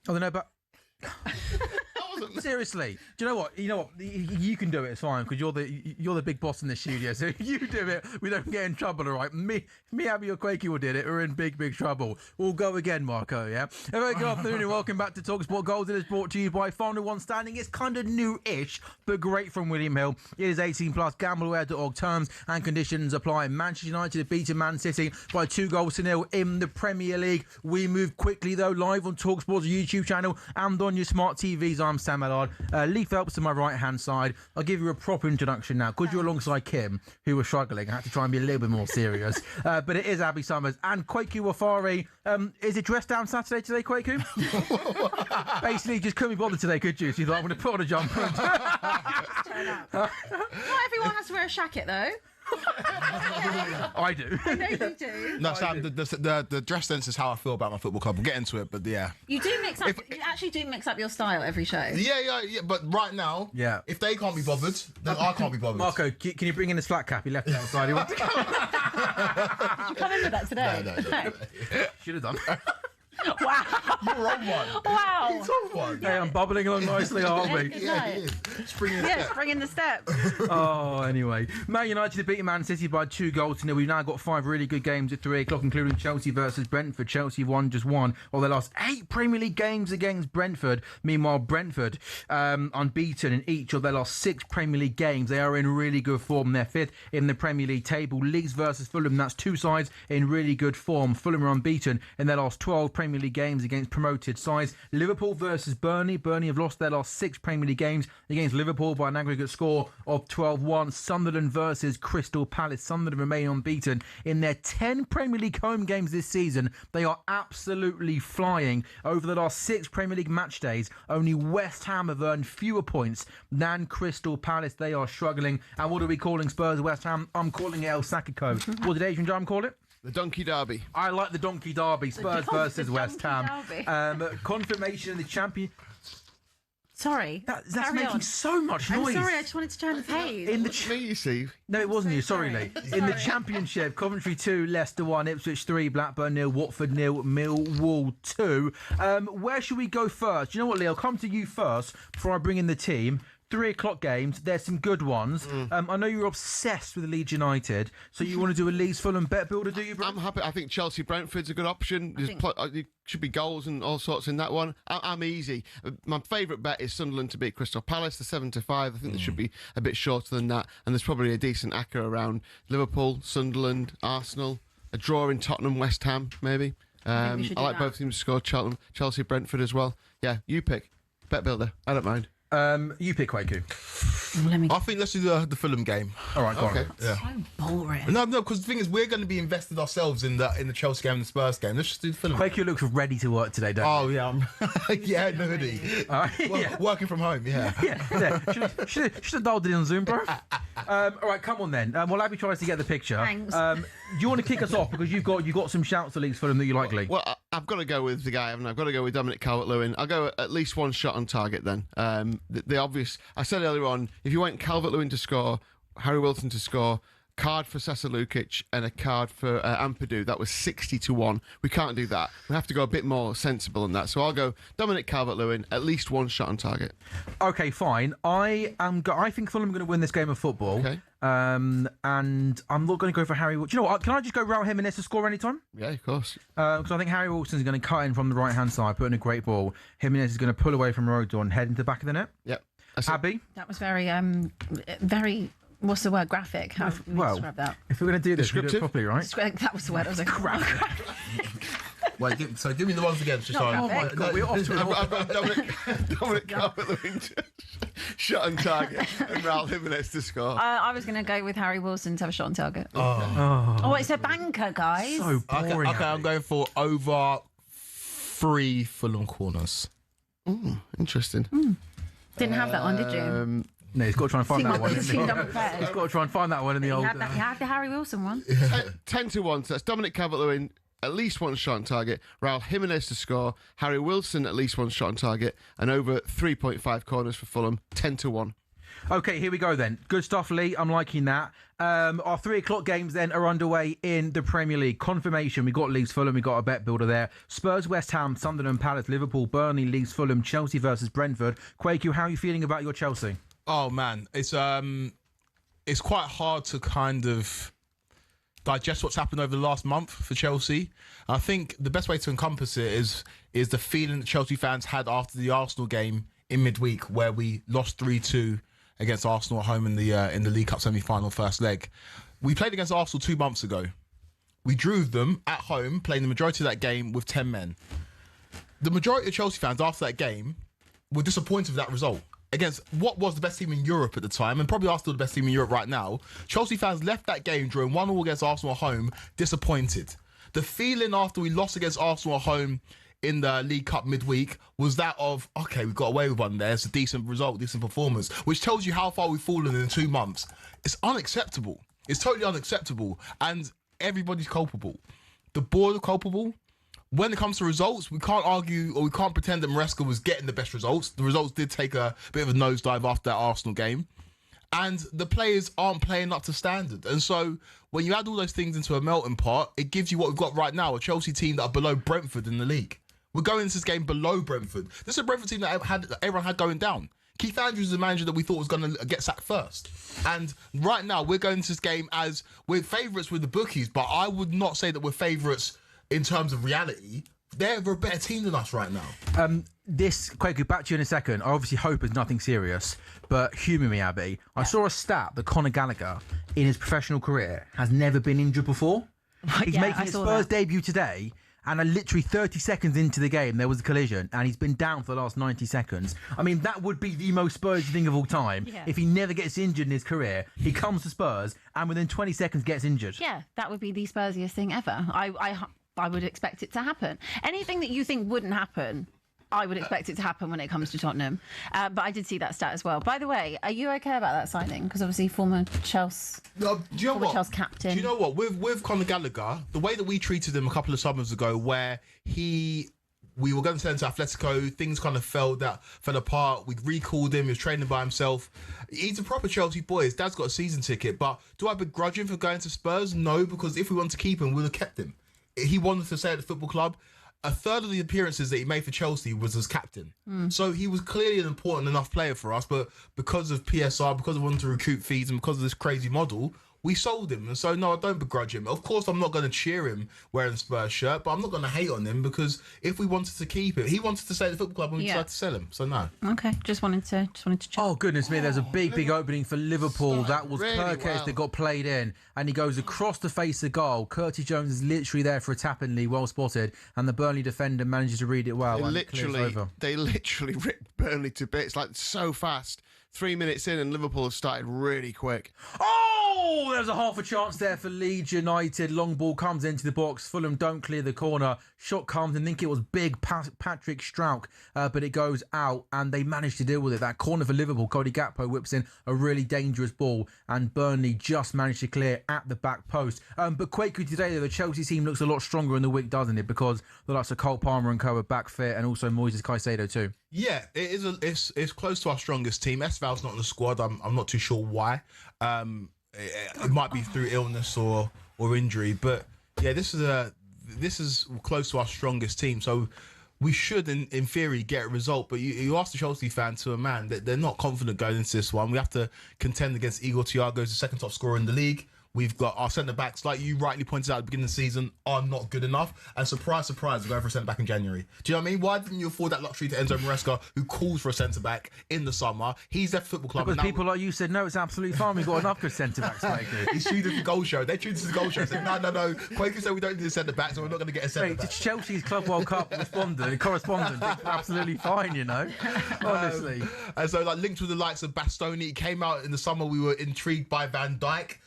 Oh, no, but seriously, do you know what? You can do it. It's fine because you're the big boss in the studio. So if you do it, we don't get in trouble, all right? Me, Abby, or Quakey will did it. We're in big trouble. We'll go again, Marco. Yeah. A very good afternoon and welcome back to talkSPORT Goals. It is brought to you by Final One Standing. It's kind of new-ish, but great from William Hill. It is 18+. Gambleware.org. Terms and conditions apply. Manchester United have beaten Man City by 2-0 in the Premier League. We move quickly though, live on talkSPORT's YouTube channel and on your smart TVs. I'm Sam Ellard. Lee Phelps to my right-hand side. I'll give you a proper introduction now. Because you're alongside Kim, who was struggling, I had to try and be a little bit more serious. But it is Abby Summers and Kwaku Wafari. Is it dressed down Saturday today, Kwaku? Basically, just couldn't be bothered today, could you? So you thought, I'm going to put on a jumper. Not everyone has to wear a shacket, though. I do. I know you do. No, Sam, the dress sense is how I feel about my football club. We'll get into it, but yeah. You do mix up. You actually do mix up your style every show. Yeah. But right now, if they can't be bothered, then I can't be bothered. Marco, can you bring in his flat cap? He left it outside. He went to Did you come in with that today? No. Should have done. Wow. You're on one. Wow. He's on one. Hey, I'm bubbling along nicely, aren't we? Yeah, he is. Springing in Yeah, bring in the steps. Oh, anyway. Man United have beaten Man City by 2-0. We've now got 5 really good games at 3 o'clock, including Chelsea versus Brentford. Chelsea have just won. Well, they lost 8 Premier League games against Brentford. Meanwhile, Brentford unbeaten in each of their last 6 Premier League games. They are in really good form. They're 5th in the Premier League table. Leeds versus Fulham. That's 2 sides in really good form. Fulham are unbeaten in their last 12 Premier League games against promoted sides. Liverpool versus Burnley. Burnley have lost their last 6 Premier League games against Liverpool by an aggregate score of 12-1. Sunderland versus Crystal Palace. Sunderland remain unbeaten in their 10 Premier League home games this season. They are absolutely flying. Over the last 6 Premier League match days, only West Ham have earned fewer points than Crystal Palace. They are struggling. And what are we calling Spurs West Ham? I'm calling it El Sacico. What did Adrian John call it? The Donkey Derby. I like the Donkey Derby. Spurs versus West Ham. Derby. Confirmation in the champion. Sorry. That's Carry making on. so much noise. I'm sorry, I just wanted to turn the page. In the Me, you see. No, it wasn't you. Sorry, sorry. Lee. In the Championship, Coventry 2, Leicester 1, Ipswich 3, Blackburn 0, Watford 0, Millwall 2. Where should we go first? Do you know what, Lee? I'll come to you first before I bring in the team. 3 o'clock games. There's some good ones. I know you're obsessed with Leeds United, so you want to do a Leeds Fulham bet builder, do you, bro? I'm happy. I think Chelsea Brentford's a good option. There should be goals and all sorts in that one. I'm easy. My favourite bet is Sunderland to beat Crystal Palace, the 7-5. I think there should be a bit shorter than that, and there's probably a decent acca around Liverpool, Sunderland, Arsenal, a draw in Tottenham, West Ham, maybe. I like both teams to score. Chelsea Brentford as well. Yeah, you pick bet builder. I don't mind. You pick Kwaku. I think let's do the Fulham game. All right, go on. Yeah. So boring. No, because the thing is, we're going to be invested ourselves in the Chelsea game and the Spurs game. Let's just do the Fulham. Kwaku looks ready to work today, don't Oh yeah, yeah, no hoodie. All right, yeah. Working from home, yeah. Yeah. Should have dialed it in on Zoom, bro. All right, come on then. Well, Abby tries to get the picture. Thanks. Do you want to kick us off because you've got some shouts to Leeds Fulham that you like, Lee? Well, I've got to go with the guy, haven't I? I've got to go with Dominic Calvert-Lewin. I'll go at least one shot on target then. The obvious, I said earlier on, if you went Calvert-Lewin to score, Harry Wilson to score, card for Sasa Lukic and a card for Ampadu, that was 60-1. We can't do that. We have to go a bit more sensible than that. So I'll go Dominic Calvert-Lewin, at least one shot on target. Okay, fine. I think Fulham are going to win this game of football. Okay. And I'm not going to go for Harry. Do you know what? Can I just go Raul Jimenez to score anytime? Yeah, of course. Because I think Harry Wilson's going to cut in from the right-hand side, put in a great ball. Jimenez is going to pull away from Rodon and head into the back of the net. Yep. Abby? That was very, what's the word? Graphic. How do you describe that? If we're going to do this, we do it Descriptive? properly, right? That was the word. I was like, graphic. Wait, give me the ones again. Just Not so graphic. Oh God, we're off to an I've got Dominic Calvert-Lewin shot on target and Raul Jimenez to score. I was going to go with Harry Wilson to have a shot on target. Oh. Oh, it's a banker, guys. So boring. Okay, I'm going for over 3 Fulham corners. Interesting. Didn't have that one, did you? No, he's got to try and find that one. You Isn't he? seemed unprepared. He's got to try and find that one in the You old. had the Harry Wilson one. 10-1. So that's Dominic Calvert-Lewin, at least one shot on target. Raul Jimenez to score. Harry Wilson, at least one shot on target. And over 3.5 corners for Fulham. 10-1. Okay, here we go then. Good stuff, Lee. I'm liking that. Our 3 o'clock games then are underway in the Premier League. Confirmation, we got Leeds Fulham, we got a bet builder there. Spurs, West Ham, Sunderland, Palace, Liverpool, Burnley, Leeds Fulham, Chelsea versus Brentford. Quaku, how are you feeling about your Chelsea? Oh man, it's quite hard to kind of digest what's happened over the last month for Chelsea. I think the best way to encompass it is the feeling that Chelsea fans had after the Arsenal game in midweek, where we lost 3-2 against Arsenal at home in the League Cup semi-final first leg. We played against Arsenal 2 months ago. We drew them at home, playing the majority of that game with 10 men. The majority of Chelsea fans after that game were disappointed with that result against what was the best team in Europe at the time, and probably are still the best team in Europe right now. Chelsea fans left that game drawing 1-1 against Arsenal at home, disappointed. The feeling after we lost against Arsenal at home in the League Cup midweek was that of, okay, we've got away with one there. It's a decent result, decent performance, which tells you how far we've fallen in 2 months. It's unacceptable. It's totally unacceptable. And everybody's culpable. The board are culpable. When it comes to results, we can't argue or we can't pretend that Maresca was getting the best results. The results did take a bit of a nosedive after that Arsenal game. And the players aren't playing up to standard. And so when you add all those things into a melting pot, it gives you what we've got right now, a Chelsea team that are below Brentford in the league. We're going into this game below Brentford. This is a Brentford team that everyone had going down. Keith Andrews is the manager that we thought was going to get sacked first. And right now, we're going into this game as we're favourites with the bookies, but I would not say that we're favourites in terms of reality. They're a better team than us right now. Quaku, back to you in a second. I obviously hope it's nothing serious, but humour me, Abby. I saw a stat that Conor Gallagher, in his professional career, has never been injured before. He's making his Spurs debut today, and literally 30 seconds into the game, there was a collision, and he's been down for the last 90 seconds. I mean, that would be the most Spurs thing of all time. Yeah. If he never gets injured in his career, he comes to Spurs, and within 20 seconds gets injured. Yeah, that would be the Spursiest thing ever. I would expect it to happen. Anything that you think wouldn't happen, I would expect it to happen when it comes to Tottenham. But I did see that stat as well. By the way, are you okay about that signing? Because obviously former Chelsea captain. Do you know what? With Conor Gallagher, the way that we treated him a couple of summers ago, where we were going to send him to Atletico, things kind of fell apart. We recalled him. He was training by himself. He's a proper Chelsea boy. His dad's got a season ticket. But do I begrudge him for going to Spurs? No, because if we wanted to keep him, we would have kept him. He wanted to stay at the football club. A third of the appearances that he made for Chelsea was as captain. So he was clearly an important enough player for us, but because of PSR, because of wanting to recoup fees and because of this crazy model, we sold him. And so, no, I don't begrudge him. Of course, I'm not going to cheer him wearing a Spurs shirt, but I'm not going to hate on him because if we wanted to keep it, he wanted to stay at the football club and we decided to sell him. So, no. Okay, just wanted to check. Oh, goodness me, there's a big opening for Liverpool. That was really Perkes that got played in, and he goes across the face of goal. Curtis Jones is literally there for a tap in, Lee, well spotted, and the Burnley defender manages to read it well. They literally ripped Burnley to bits, like so fast. 3 minutes in and Liverpool have started really quick. Oh, there's a half a chance there for Leeds United. Long ball comes into the box. Fulham don't clear the corner. Shot comes, and I think it was big Patrick Strauch, but it goes out, and they managed to deal with it. That corner for Liverpool, Cody Gakpo whips in a really dangerous ball, and Burnley just managed to clear at the back post. But Quaku today, though, the Chelsea team looks a lot stronger in the week, doesn't it? Because the likes of Cole Palmer and co are back fit, and also Moises Caicedo too. Yeah, it is. It's close to our strongest team. Estval's not in the squad. I'm not too sure why. It might be through illness or injury, but yeah, this is close to our strongest team. So we should, in theory, get a result. But you ask the Chelsea fan to a man that they're not confident going into this one. We have to contend against Igor Thiago, who's the second top scorer in the league. We've got our centre-backs, like you rightly pointed out at the beginning of the season, are not good enough. And surprise, surprise, we're going for a centre-back in January. Do you know what I mean? Why didn't you afford that luxury to Enzo Maresca, who calls for a centre-back in the summer? He's left football club. Because people like you said, no, it's absolutely fine. We've got enough good centre-backs, Quaku. He's tuned in the goal show. They tuned into the goal show. Said, no. Quaku said we don't need a centre-back, so we're not going to get a centre-back. Wait, Chelsea's Club World Cup correspondent. Absolutely fine, you know. Honestly. And so, linked with the likes of Bastoni, he came out in the summer. We were intrigued by Van Dijk.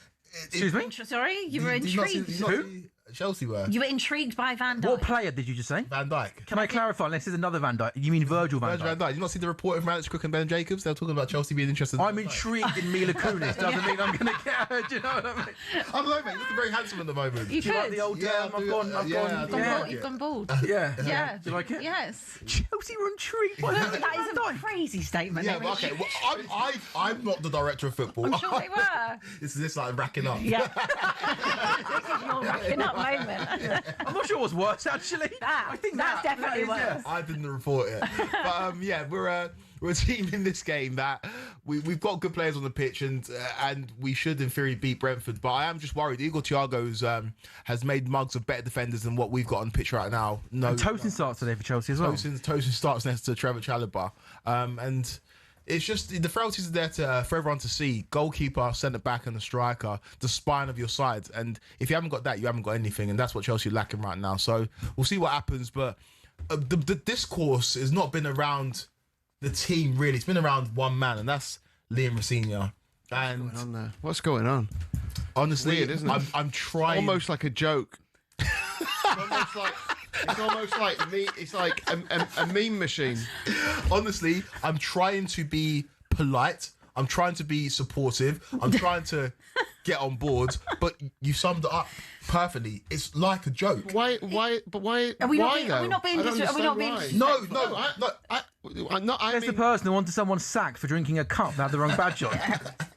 Excuse me? Sorry, you were intrigued. Who? Chelsea were. You were intrigued by Van Dijk. What player did you just say? Van Dijk. Can I clarify? Unless there's another Van Dijk. You mean Virgil van Virgil Dijk? van Dijk. You not see the report of Alex Cook and Ben Jacobs? They're talking about Chelsea being interested. I'm intrigued in Mila Kunis. Doesn't mean I'm going to get her. Do you know what I mean? I don't know, mate. He's looking very handsome at the moment. You Do you like could. the old Yeah, I've gone. You've gone bald. Yeah. Yeah. Do you like it? Yes. Chelsea were intrigued by that. That is a crazy statement. Yeah, They but were okay. Well, I'm not the director of football. I'm sure they were. This like racking up. Yeah. This is your racking up moment. I'm not sure what's worse, actually. That- I think that's that definitely is, worse. I didn't report it. But yeah, we're a team in this game that we've got good players on the pitch and we should in theory beat Brentford. But I am just worried. Igor Thiago's has made mugs of better defenders than what we've got on the pitch right now. No, Tosin starts today for Chelsea as well. Tosin starts next to Trevor Chalobah, and it's just the frailties are there for everyone to see. Goalkeeper, centre back, and the striker, the spine of your side. And if you haven't got that, you haven't got anything. And that's what Chelsea are lacking right now. So we'll see what happens. But the discourse has not been around the team really. It's been around one man, and that's Liam Rosenior. And What's going on? honestly, Weird, isn't it? I'm trying. Almost like a joke. It's almost like me. It's like a meme machine. Honestly, I'm trying to be polite. I'm trying to be supportive. I'm trying to get on board. But you summed it up perfectly. It's like a joke. Why? But why? Are we why not being? though? Are we not being? I don't Are we not being? understand No, I There's the mean, person who wanted someone sacked for drinking a cup that had the wrong badge on.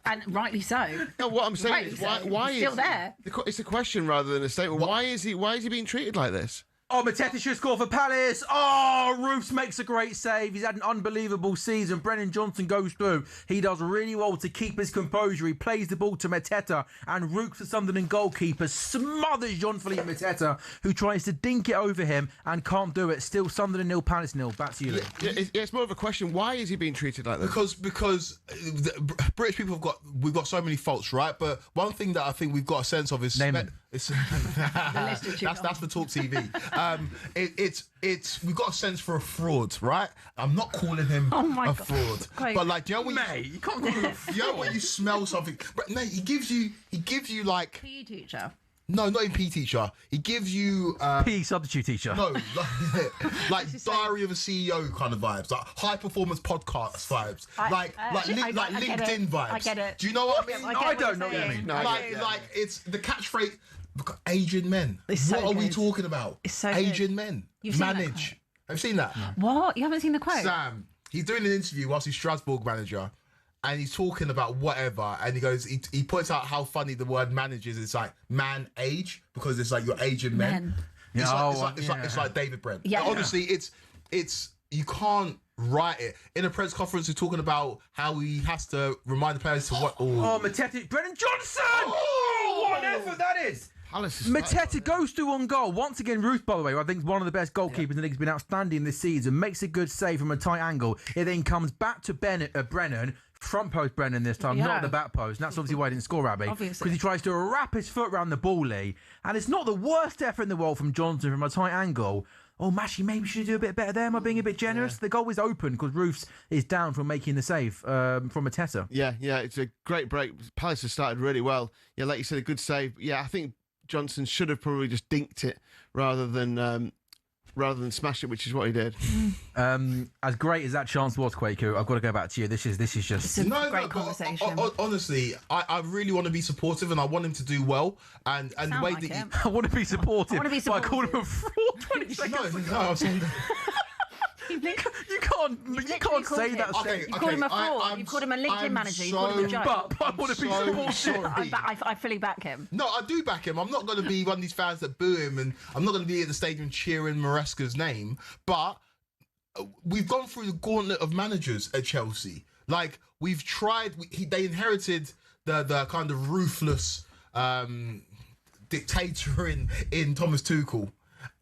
And rightly so. no, what I'm saying Rightly is so. why He's still is there. It's a question rather than a statement. Why is he being treated like this? Oh, Mateta should score for Palace. Oh, Roofs makes a great save. He's had an unbelievable season. Brennan Johnson goes through. He does really well to keep his composure. He plays the ball to Mateta, and Roofs, the Sunderland goalkeeper, smothers Jean-Philippe Mateta, who tries to dink it over him and can't do it. Still Sunderland 0, Palace 0. Back to you, Lee. It's more of a question. Why is he being treated like this? Because British people we've got so many faults, right? But one thing that I think we've got a sense of is Name it. It's list is that's for Talk TV. It's we've got a sense for a fraud, right? I'm not calling him my a God. fraud, Great. but like, you know when Mate, you can't call him a fraud. you know when you smell something, but mate, he gives you like PE teacher. no, not in P teacher. He gives you P substitute teacher. no, like Diary of a CEO kind of vibes, like high performance podcast vibes, like I get LinkedIn it. vibes. I get it. Do you know what I mean? I get I what don't you're know what you saying. mean. No, I like, get it. like it's the catchphrase. Aging men. It's so What are we good. talking about? It's so Aging good. men. You've seen that Manage. Have you seen that? What? You haven't seen the quote? Sam, he's doing an interview whilst he's Strasbourg manager, and he's talking about whatever, and he goes, he points out how funny the word manage is. It's like man age, because it's like you're aging men. Men. It's like David Brent. Yeah. Honestly, it's you can't write it. In a press conference, he's talking about how he has to remind the players to what. Oh, Mateta. Brennan Johnson! Oh, what an effort that is! Palace is Mateta goes through on goal. Once again, Ruth, by the way, who I think is one of the best goalkeepers in the league, has been outstanding this season, makes a good save from a tight angle. It then comes back to Brennan, front post Brennan this time, not Yeah. the back post. And that's obviously why he didn't score, Abby. Obviously. Because he tries to wrap his foot around the ball, Lee. And it's not the worst effort in the world from Johnson from a tight angle. Oh, Mashy, maybe we should do a bit better there. Am I being a bit generous? The goal is open because Roofs is down from making the save from Mateta. Yeah, it's a great break. Palace has started really well. Yeah, like you said, a good save. Yeah, I think Johnson should have probably just dinked it rather than smash it, which is what he did. As great as that chance was, Kwaku, I've got to go back to you. This is just. It's a great but conversation. honestly, I really want to be supportive, and I want him to do well. And the Sound way like that it. I want to be supportive. I want to be But I called him a supportive. fraud 20 seconds ago. no, I'm saying You can't literally say called that. him. Okay, You called him a fraud. I'm You called him a LinkedIn I'm manager. You called him a joke. But I want to be so supportive. sorry. I fully back him. No, I do back him. I'm not going to be one of these fans that boo him, and I'm not going to be at the stadium cheering Maresca's name. But we've gone through the gauntlet of managers at Chelsea. Like, we've tried. They inherited the kind of ruthless dictator in Thomas Tuchel.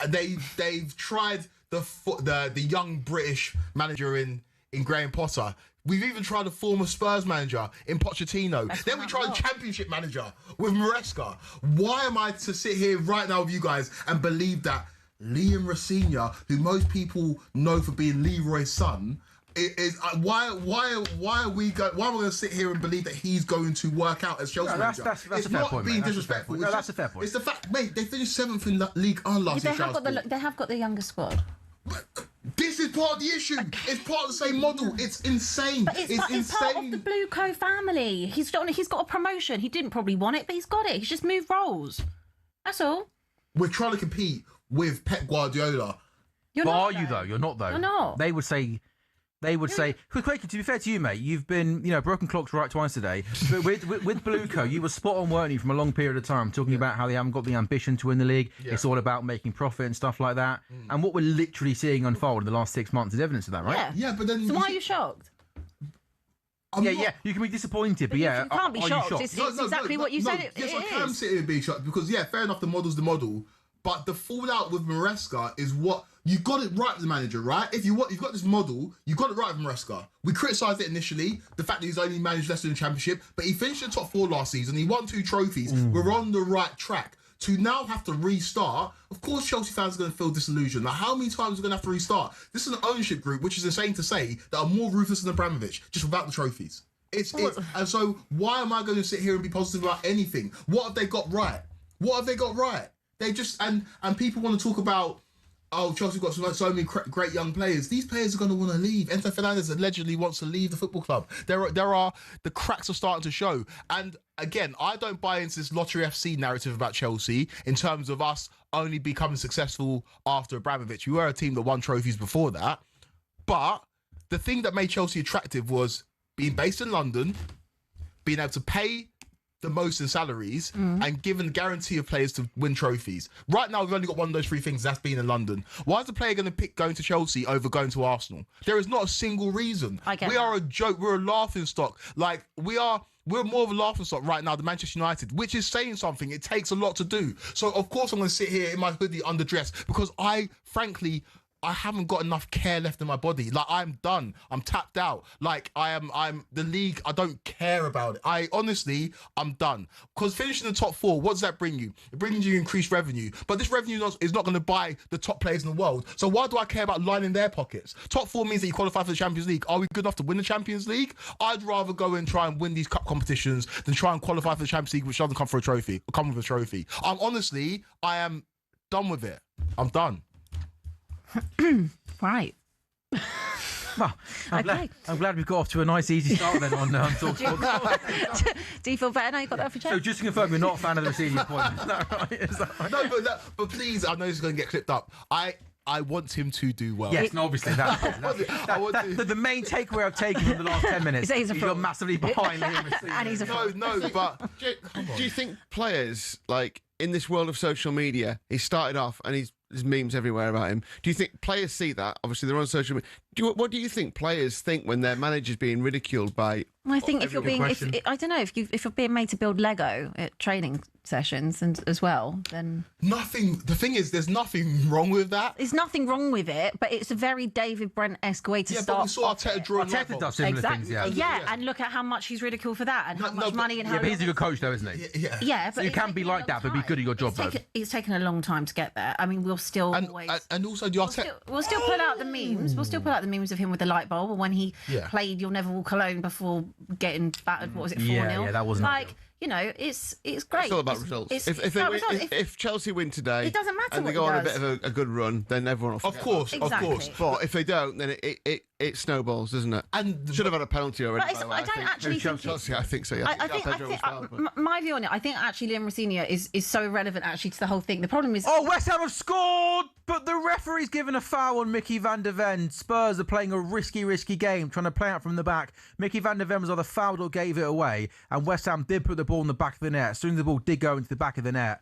They've tried the young British manager in Graham Potter. We've even tried a former Spurs manager in Pochettino. Then we tried a Championship manager with Maresca. Why am I to sit here right now with you guys and believe that Liam Rosenior, who most people know for being Leroy's son, Why are we going? Why am I going to sit here and believe that he's going to work out as Chelsea manager? That's it's a fair not point, being mate. disrespectful. No, that's a fair point. It's the fact, mate. They finished 7th in League 1 last year. They have got the younger squad. This is part of the issue. It's part of the same model. It's insane. But it's part of the Blue Co family. He's got a promotion. He didn't probably want it, but he's got it. He's just moved roles. That's all. We're trying to compete with Pep Guardiola. Are you though? You're not though. You're not. They would say. Quickly, to be fair to you, mate, you've been, broken clocks right twice today. But with Blueco, you were spot on, weren't you, from a long period of time, talking about how they haven't got the ambition to win the league. Yeah. It's all about making profit and stuff like that. And what we're literally seeing unfold in the last 6 months is evidence of that, right? Yeah, but then. So why are you shocked? Yeah, you can be disappointed, but yeah, you can't be shocked. It's exactly what you said. Yes, I can sit here and be shocked because fair enough, the model's the model, but the fallout with Maresca is what you got it right with the manager, right? You've got this model, you got it right with Maresca. We criticised it initially, the fact that he's only managed less than the Championship, but he finished in the top 4 last season. He won 2 trophies. We're on the right track. To now have to restart, of course Chelsea fans are going to feel disillusioned. Like, how many times are we going to have to restart? This is an ownership group, which is insane to say, that are more ruthless than Abramovich, just without the trophies. And so why am I going to sit here and be positive about anything? What have they got right? They just, and people want to talk about, Chelsea got so many great young players. These players are going to want to leave. Enzo Fernandez allegedly wants to leave the football club. The cracks are starting to show. And again, I don't buy into this Lottery FC narrative about Chelsea in terms of us only becoming successful after Abramovich. We were a team that won trophies before that. But the thing that made Chelsea attractive was being based in London, being able to pay the most in salaries and given the guarantee of players to win trophies. Right now, we've only got one of those 3 things, that's being in London. Why is the player going to pick going to Chelsea over going to Arsenal? There is not a single reason. We are a joke. We're a laughing stock. Like, we're more of a laughing stock right now than Manchester United, which is saying something. It takes a lot to do. So, of course, I'm going to sit here in my hoodie underdressed because I haven't got enough care left in my body. Like, I'm done. I'm tapped out. Like, I'm the league, I don't care about it. I'm done. Because finishing the top 4, what does that bring you? It brings you increased revenue. But this revenue is not going to buy the top players in the world. So why do I care about lining their pockets? Top 4 means that you qualify for the Champions League. Are we good enough to win the Champions League? I'd rather go and try and win these cup competitions than try and qualify for the Champions League, which doesn't come with a trophy. I am done with it. I'm done. Right. Well, I'm glad we got off to a nice, easy start then on talkSPORT. Do you feel better now you got that off your chest? So just to confirm, you're not a fan of the Rosini appointment. Is that right? No, but please, I know this is going to get clipped up. I want him to do well. Yes, no, obviously. The main takeaway I've taken from the last 10 minutes is you're massively behind him. And he's a fraud. No, but do you think players, like, in this world of social media, he started off and there's memes everywhere about him. Do you think players see that? Obviously, they're on social media. What do you think players think when their manager's being ridiculed by? I think if you're being, I don't know, if you're being made to build Lego at training sessions and as well, then nothing. The thing is, there's nothing wrong with that. There's nothing wrong with it, but it's a very David Brent-esque way to start. But we saw Arteta drawing. Arteta does similar things, yeah, and look at how much he's ridiculed for that, and how much money and how. Yeah, but he's a good coach, though, isn't he? Yeah, but so you can be like that, but be good at your job. It's taken a long time to get there. I mean, we'll still and also the Arteta. We'll still pull out the memes. We'll still pull out the memes of him with the light bulb, or when he played "You'll Never Walk Alone" before getting battered. What was it, 4-0? Yeah, that wasn't like. You know, it's great. It's all about results. If Chelsea win today, it doesn't matter and they go on a bit of a good run, then everyone will forget. Of course. But if they don't, then it snowballs, doesn't it? And should have had a penalty already. But I don't actually think Chelsea. I think so. Yeah. I think my view on it. I think actually Liam Rosenior is so irrelevant actually to the whole thing. The problem is, West Ham have scored, but the referee's given a foul on Mickey van der Ven. Spurs are playing a risky game, trying to play out from the back. Mickey van der Ven was either fouled or gave it away, and West Ham did put the ball in the back of the net. As soon as the ball did go into the back of the net,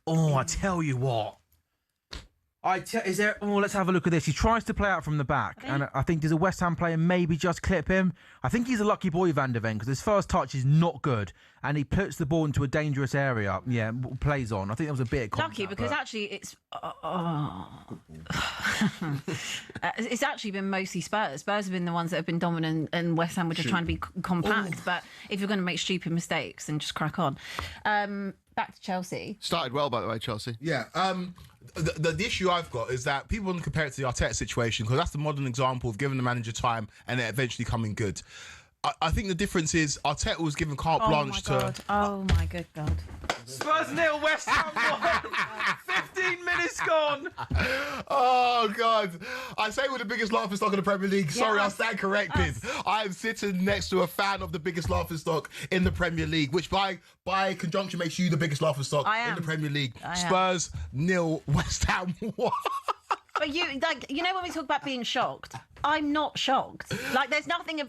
I tell you what. Let's have a look at this. He tries to play out from the back, and I think does a West Ham player maybe just clip him? I think he's a lucky boy, Van der Ven, because his first touch is not good, and he puts the ball into a dangerous area. Yeah, plays on. I think that was a bit of contact, lucky because actually it's it's actually been mostly Spurs. Spurs have been the ones that have been dominant, and West Ham were just trying to be compact. But if you're going to make stupid mistakes, then just crack on. back to Chelsea. Started well, by the way, Chelsea. Yeah. The issue I've got is that people want to compare it to the Arteta situation because that's the modern example of giving the manager time and it eventually coming good. I think the difference is Arteta was given carte blanche to. Oh my good God. Spurs 0, West Ham 1. 15 minutes gone. Oh God! I say we're the biggest laughingstock in the Premier League. Sorry, I'll stand corrected. I am sitting next to a fan of the biggest laughingstock in the Premier League, which by conjunction makes you the biggest laughingstock in the Premier League. Spurs 0, West Ham 1. But you know when we talk about being shocked, I'm not shocked. Like there's nothing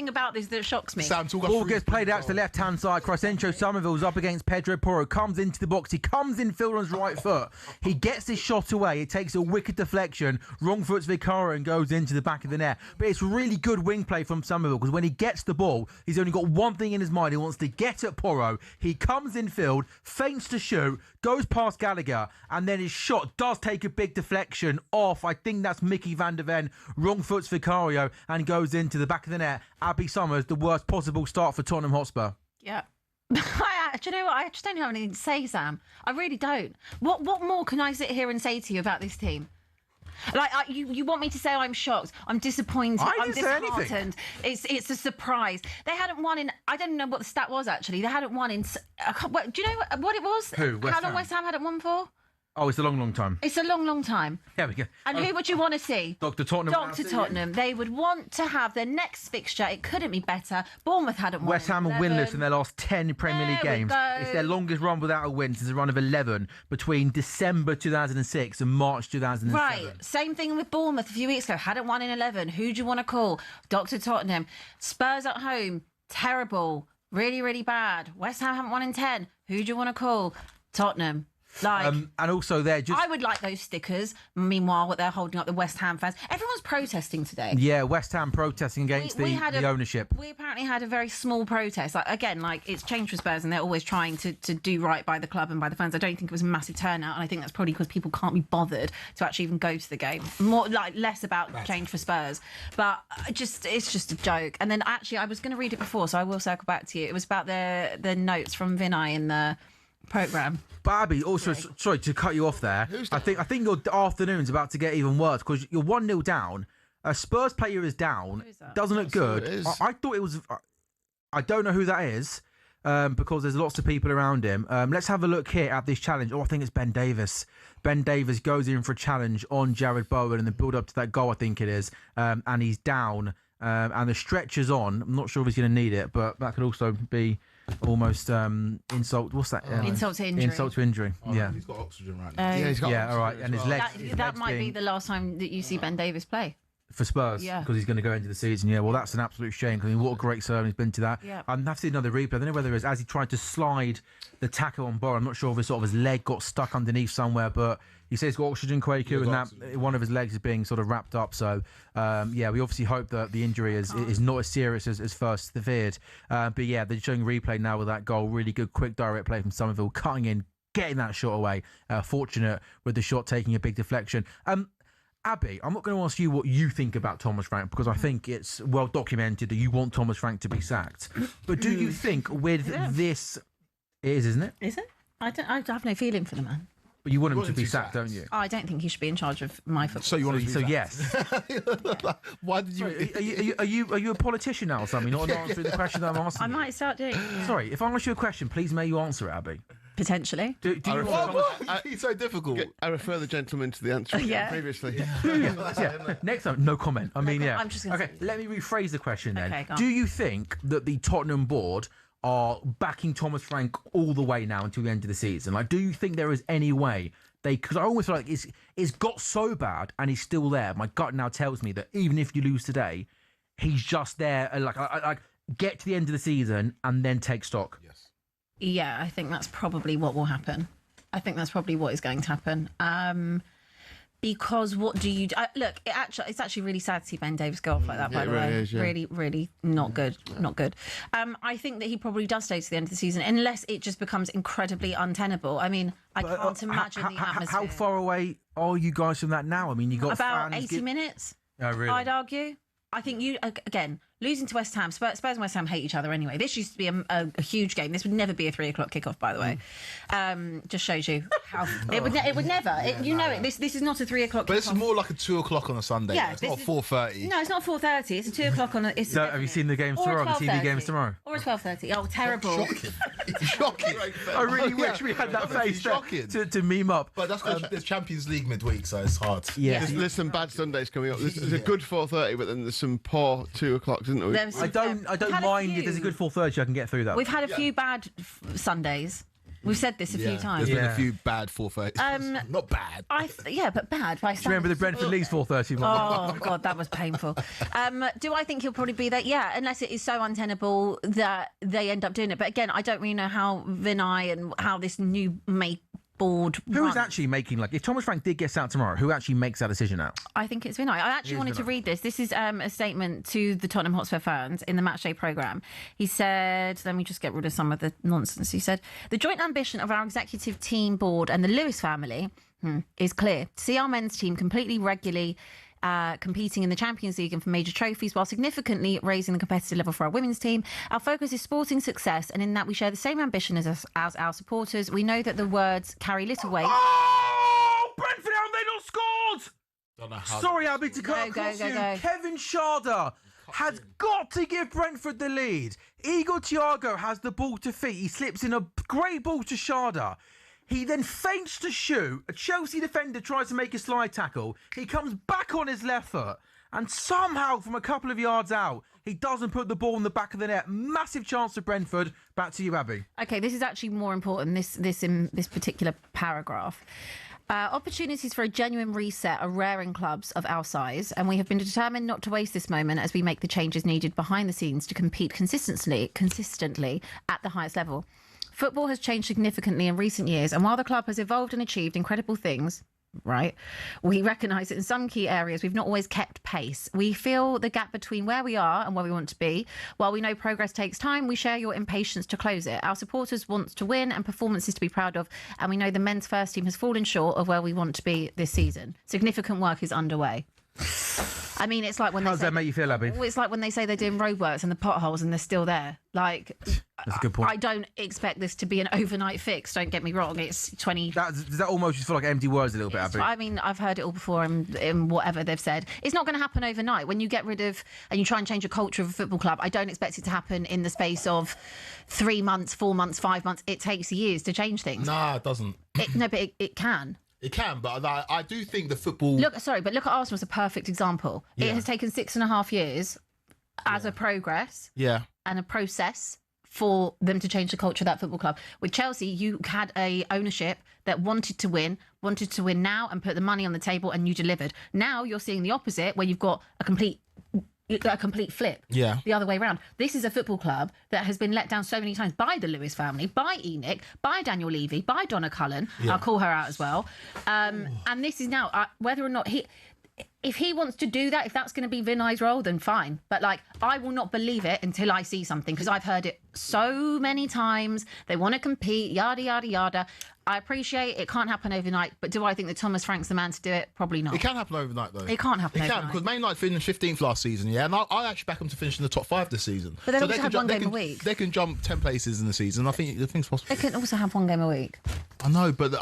about this that shocks me. Sam, Ball gets played out to the left-hand side. Crescencio Somerville's up against Pedro Porro. Comes into the box. He comes in field on his right foot. He gets his shot away. It takes a wicked deflection. Wrong foot's Vicario and goes into the back of the net. But it's really good wing play from Somerville because when he gets the ball, he's only got one thing in his mind. He wants to get at Porro. He comes in field, feints to shoot, goes past Gallagher, and then his shot does take a big deflection off. I think that's Mickey van der Ven. Wrong foot's Vicario and goes into the back of the net. Abby Summers, the worst possible start for Tottenham Hotspur. Yeah. Do you know what? I just don't have anything to say, Sam. I really don't. What more can I sit here and say to you about this team? Like you want me to say I'm shocked, I'm disappointed, I'm disheartened. It's a surprise. They hadn't won in. I don't know what the stat was actually. They hadn't won in. Do you know what it was? Who? How long West Ham hadn't won for? Oh, it's a long, long time. It's a long, long time. There we go. And who would you want to see? Dr. Tottenham. Dr. Tottenham. They would want to have their next fixture. It couldn't be better. Bournemouth hadn't won. West Ham are winless in their last 10 Premier League games. Go. It's their longest run without a win since a run of 11 between December 2006 and March 2007. Right. Same thing with Bournemouth a few weeks ago. Hadn't won in 11. Who do you want to call? Dr. Tottenham. Spurs at home. Terrible. Really, really bad. West Ham haven't won in 10. Who do you want to call? Tottenham. Like, and also they're just... I would like those stickers. Meanwhile, what they're holding up the West Ham fans. Everyone's protesting today. Yeah, West Ham protesting against the ownership. We apparently had a very small protest. Like, again, like it's changed for Spurs and they're always trying to do right by the club and by the fans. I don't think it was a massive turnout, and I think that's probably because people can't be bothered to actually even go to the game. More like less about change for Spurs, but it's just a joke. And then actually, I was going to read it before, so I will circle back to you. It was about the notes from Vinay in the programme. Barbie, also, sorry to cut you off there. I think your afternoon's about to get even worse because you're 1-0 down. A Spurs player is down. Doesn't look good. I thought it was... I don't know who that is because there's lots of people around him. Let's have a look here at this challenge. Oh, I think it's Ben Davis. Ben Davis goes in for a challenge on Jared Bowen in the build-up to that goal, I think it is. And he's down. And the stretcher's on. I'm not sure if he's going to need it, but that could also be... almost insult. What's that? Insult to injury. Insult to injury. Yeah. He's got oxygen right now. Yeah, he's got all right. And his legs. That might be the last time that you see Ben Davis play for Spurs. Yeah. Because he's going to go into the season. Yeah. Well, that's an absolute shame. I mean, what a great serve he's been to that. Yeah. I'd have to see another replay. I don't know whether it was as he tried to slide the tackle on Borough. I'm not sure if his leg got stuck underneath somewhere, but he says he's got oxygen, Kwaku, and that one of his legs is being sort of wrapped up. So, we obviously hope that the injury is not as serious as first feared. But yeah, they're showing replay now with that goal. Really good, quick, direct play from Somerville, cutting in, getting that shot away. Fortunate with the shot taking a big deflection. Abby, I'm not going to ask you what you think about Thomas Frank because I think it's well documented that you want Thomas Frank to be sacked. But do you think with this, it is, isn't it? Is it? I have no feeling for the man. But you want him to be sacked, don't you? Oh, I don't think he should be in charge of my football. So you want him to be yes. Why did you? Are you a politician now or something? Not answering the question that I'm asking. I might start doing. Sorry, if I ask you a question, please may you answer it, Abby. Potentially. Do you It's so difficult. I refer the gentleman to the answer previously. Yeah. Next time, no comment. I mean, I'm just gonna okay, let me rephrase the question then. Okay, go on. Do you think that the Tottenham board are backing Thomas Frank all the way now until the end of the season? Like, do you think there is any way because I almost feel like it's got so bad and he's still there. My gut now tells me that even if you lose today, he's just there. Like get to the end of the season and then take stock. Yes. Yeah, I think that's probably what will happen. I think that's probably what is going to happen. Because what do you do? Look, it's actually really sad to see Ben Davis go off like that, by the way. Is, yeah. Really, really not good. Not good. I think that he probably does stay to the end of the season, unless it just becomes incredibly untenable. I mean, I can't imagine the atmosphere. How far away are you guys from that now? I mean, you got about fans 80 minutes. Oh, really? I'd argue. I think again, losing to West Ham. Spurs and West Ham hate each other anyway. This used to be a huge game. This would never be a 3 o'clock kickoff, by the way. Just shows you how it would never. This is not a 3 o'clock. But it's more like a 2 o'clock on a Sunday. Yeah, it's not 4:30. No, it's not 4:30. It's a 2 o'clock on a. No, have you seen the games tomorrow? Have you seen the games tomorrow? Or a 12:30. Oh, terrible! Shocking. I really wish we had that face to meme up. But that's because there's Champions League midweek, so it's hard. Yeah. There's some bad Sundays coming up. There's a good 4:30, but then there's some poor 2 o'clocks, isn't there? I don't mind if there's a good 4:30. I can get through that. We've had a few bad Sundays. We've said this a few times. There's been a few bad 4:30s. Not bad. But bad. Do you remember the Brentford Leeds 4:30 one? Oh God, that was painful. Do I think he'll probably be there? Yeah, unless it is so untenable that they end up doing it. But again, I don't really know how Vinay and how this new board. Who is actually making, like, if Thomas Frank did get sent out tomorrow, who actually makes that decision now? I think it's Vinay. I actually wanted to read this. This is a statement to the Tottenham Hotspur fans in the Matchday programme. He said, let me just get rid of some of the nonsense. He said, the joint ambition of our executive team, board and the Lewis family is clear. To see our men's team completely regularly competing in the Champions League and for major trophies while significantly raising the competitive level for our women's team. Our focus is sporting success, and in that we share the same ambition as our supporters. We know that the words carry little weight. Oh, Brentford, how have they not scored? Sorry, Abby, to cut across you. Kevin Schade has got to give Brentford the lead. Igor Thiago has the ball to feet. He slips in a great ball to Schade. He then feints to shoot. A Chelsea defender tries to make a slide tackle. He comes back on his left foot. And somehow, from a couple of yards out, he doesn't put the ball in the back of the net. Massive chance for Brentford. Back to you, Abby. Okay, this is actually more important, this in this particular paragraph. Opportunities for a genuine reset are rare in clubs of our size, and we have been determined not to waste this moment as we make the changes needed behind the scenes to compete consistently at the highest level. Football has changed significantly in recent years, and while the club has evolved and achieved incredible things, right, we recognise that in some key areas we've not always kept pace. We feel the gap between where we are and where we want to be. While we know progress takes time, we share your impatience to close it. Our supporters want to win and performances to be proud of, and we know the men's first team has fallen short of where we want to be this season. Significant work is underway. I mean, it's like when How does that make you feel, Abby? It's like when they say they're doing roadworks and the potholes and they're still there. Like, that's a good point. I don't expect this to be an overnight fix. Don't get me wrong. It's 20. Does that almost just feel like empty words a little bit, Abby? I mean, I've heard it all before in whatever they've said. It's not going to happen overnight. When you get rid of and you try and change a culture of a football club, I don't expect it to happen in the space of 3 months, 4 months, 5 months. It takes years to change things. Nah, it doesn't. But it can. It can, but I do think the football. Look at Arsenal as a perfect example. Yeah. It has taken 6.5 years as a progress and a process for them to change the culture of that football club. With Chelsea, you had a ownership that wanted to win now and put the money on the table, and you delivered. Now you're seeing the opposite, where you've got a complete flip. Yeah. The other way around. This is a football club that has been let down so many times by the Lewis family, by Enoch, by Daniel Levy, by Donna Cullen. I'll call her out as well. And this is now whether or not if he wants to do that, if that's going to be Vinay's role, then fine. But like, I will not believe it until I see something, because I've heard it so many times. They want to compete, yada, yada, yada. I appreciate it can't happen overnight, but do I think that Thomas Frank's the man to do it? Probably not. It can happen overnight, though. It can't happen overnight. It can, because Man United finished 15th last season, and I actually back them to finish in the top 5 this season. But they have one game a week. They can jump 10 places in the season. I think the thing's possible. They can also have one game a week. I know, but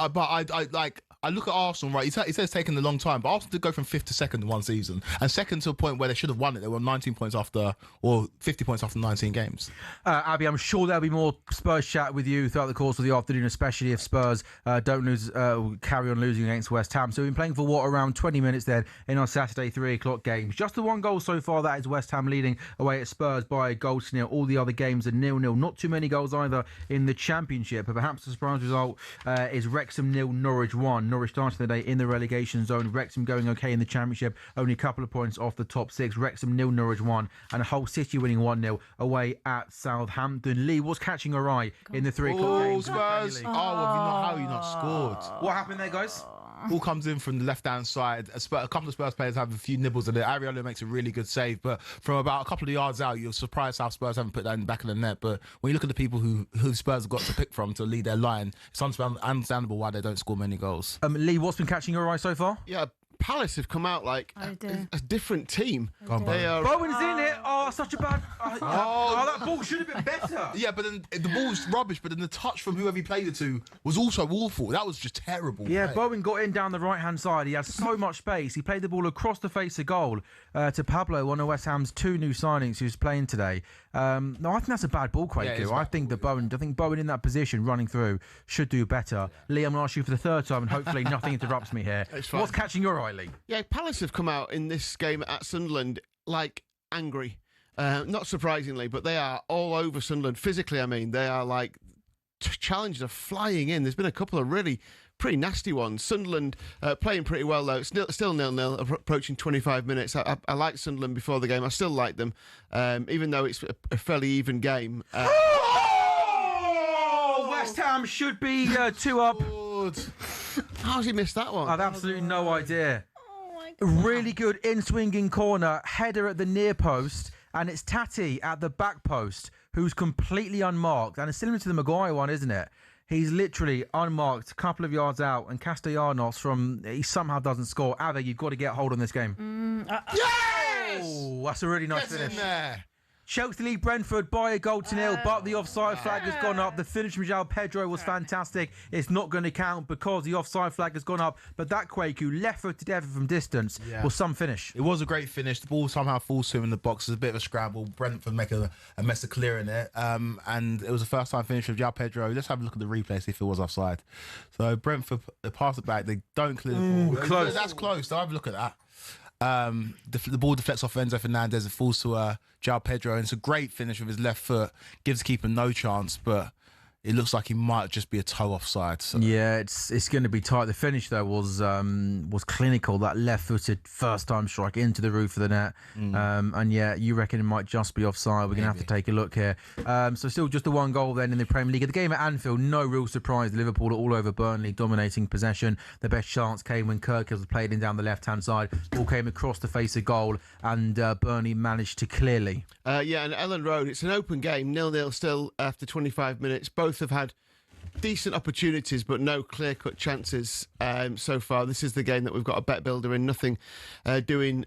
I look at Arsenal, right? He says it's taken a long time, but Arsenal did go from 5th to 2nd in one season, and 2nd to a point where they should have won it. They were 19 points after, or 50 points after 19 games. Abby, I'm sure there'll be more Spurs chat with you throughout the course of the afternoon, especially if Spurs carry on losing against West Ham. So we've been playing for around 20 minutes then in our Saturday 3 o'clock games. Just the one goal so far, that is West Ham leading away at Spurs by a goal to nil. All the other games are 0-0. Not too many goals either in the Championship, but perhaps the surprise result is Wrexham 0, Norwich 1. Norwich starting the day in the relegation zone. Wrexham going okay in the Championship, only a couple of points off the top 6. Wrexham 0, Norwich 1, and Hull City winning 1-0 away at Southampton. Lee, what's catching your eye in the 3 o'clock games? Spurs! How have you not scored? What happened there, guys? Ball comes in from the left-hand side. A couple of Spurs players have a few nibbles at it. Areola makes a really good save, but from about a couple of yards out, you're surprised how Spurs haven't put that in the back of the net. But when you look at the people who Spurs have got to pick from to lead their line, it's understandable why they don't score many goals. Lee, what's been catching your eye so far? Yeah, Palace have come out like a different team. They are. Bowen's in it. Oh, such a bad. That ball should have been better. Yeah, but then the ball's rubbish. But then the touch from whoever he played it to was also awful. That was just terrible. Yeah, play. Bowen got in down the right-hand side. He had so much space. He played the ball across the face of goal to Pablo, one of West Ham's 2 new signings who's playing today. No, I think that's a bad ball, Quaker. Yeah, I think Bowen in that position running through should do better. Lee, I'm going to ask you for the 3rd time, and hopefully nothing interrupts me here. What's catching your eye, Lee? Yeah, Palace have come out in this game at Sunderland like angry. Not surprisingly, but they are all over Sunderland. Physically, I mean, they are like challenges are flying in. There's been a couple of really pretty nasty ones. Sunderland playing pretty well, though. It's still 0-0, approaching 25 minutes. I liked Sunderland before the game. I still like them, even though it's a fairly even game. West Ham should be 2 up. How's he missed that one? I have absolutely no idea. Really good in-swinging corner, header at the near post, and it's Tati at the back post, who's completely unmarked. And it's similar to the Maguire one, isn't it? He's literally unmarked, a couple of yards out, and Castellanos he somehow doesn't score. Ave, you've got to get hold on this game. Yes! Oh, that's a really nice Get finish. in there. Chelsea lead Brentford by a goal to 0, but the offside flag has gone up. The finish from João Pedro was fantastic. It's not going to count because the offside flag has gone up. But that Kwaku, left-footed effort from distance, was some finish. It was a great finish. The ball somehow falls to him in the box. It's a bit of a scramble. Brentford make a mess of clearing it. And it was the first time finish of João Pedro. Let's have a look at the replay, see if it was offside. So Brentford, they pass it back. They don't clear the ball. Close. That's close. So have a look at that. The ball deflects off Enzo Fernandez and falls to João Pedro, and it's a great finish with his left foot. Gives the keeper no chance, but it looks like he might just be a toe offside. So. Yeah, it's going to be tight. The finish though was clinical. That left-footed first-time strike into the roof of the net, and yeah, you reckon it might just be offside? We're going to have to take a look here. So still just the 1 goal then in the Premier League. The game at Anfield, no real surprise. Liverpool are all over Burnley, dominating possession. The best chance came when Kirk was played in down the left-hand side. Ball came across the face of goal, and Burnley managed to clearly. Yeah, and Ellen Road, it's an open game, 0-0 still after 25 minutes. Both have had decent opportunities, but no clear-cut chances so far. This is the game that we've got a bet builder in. Nothing doing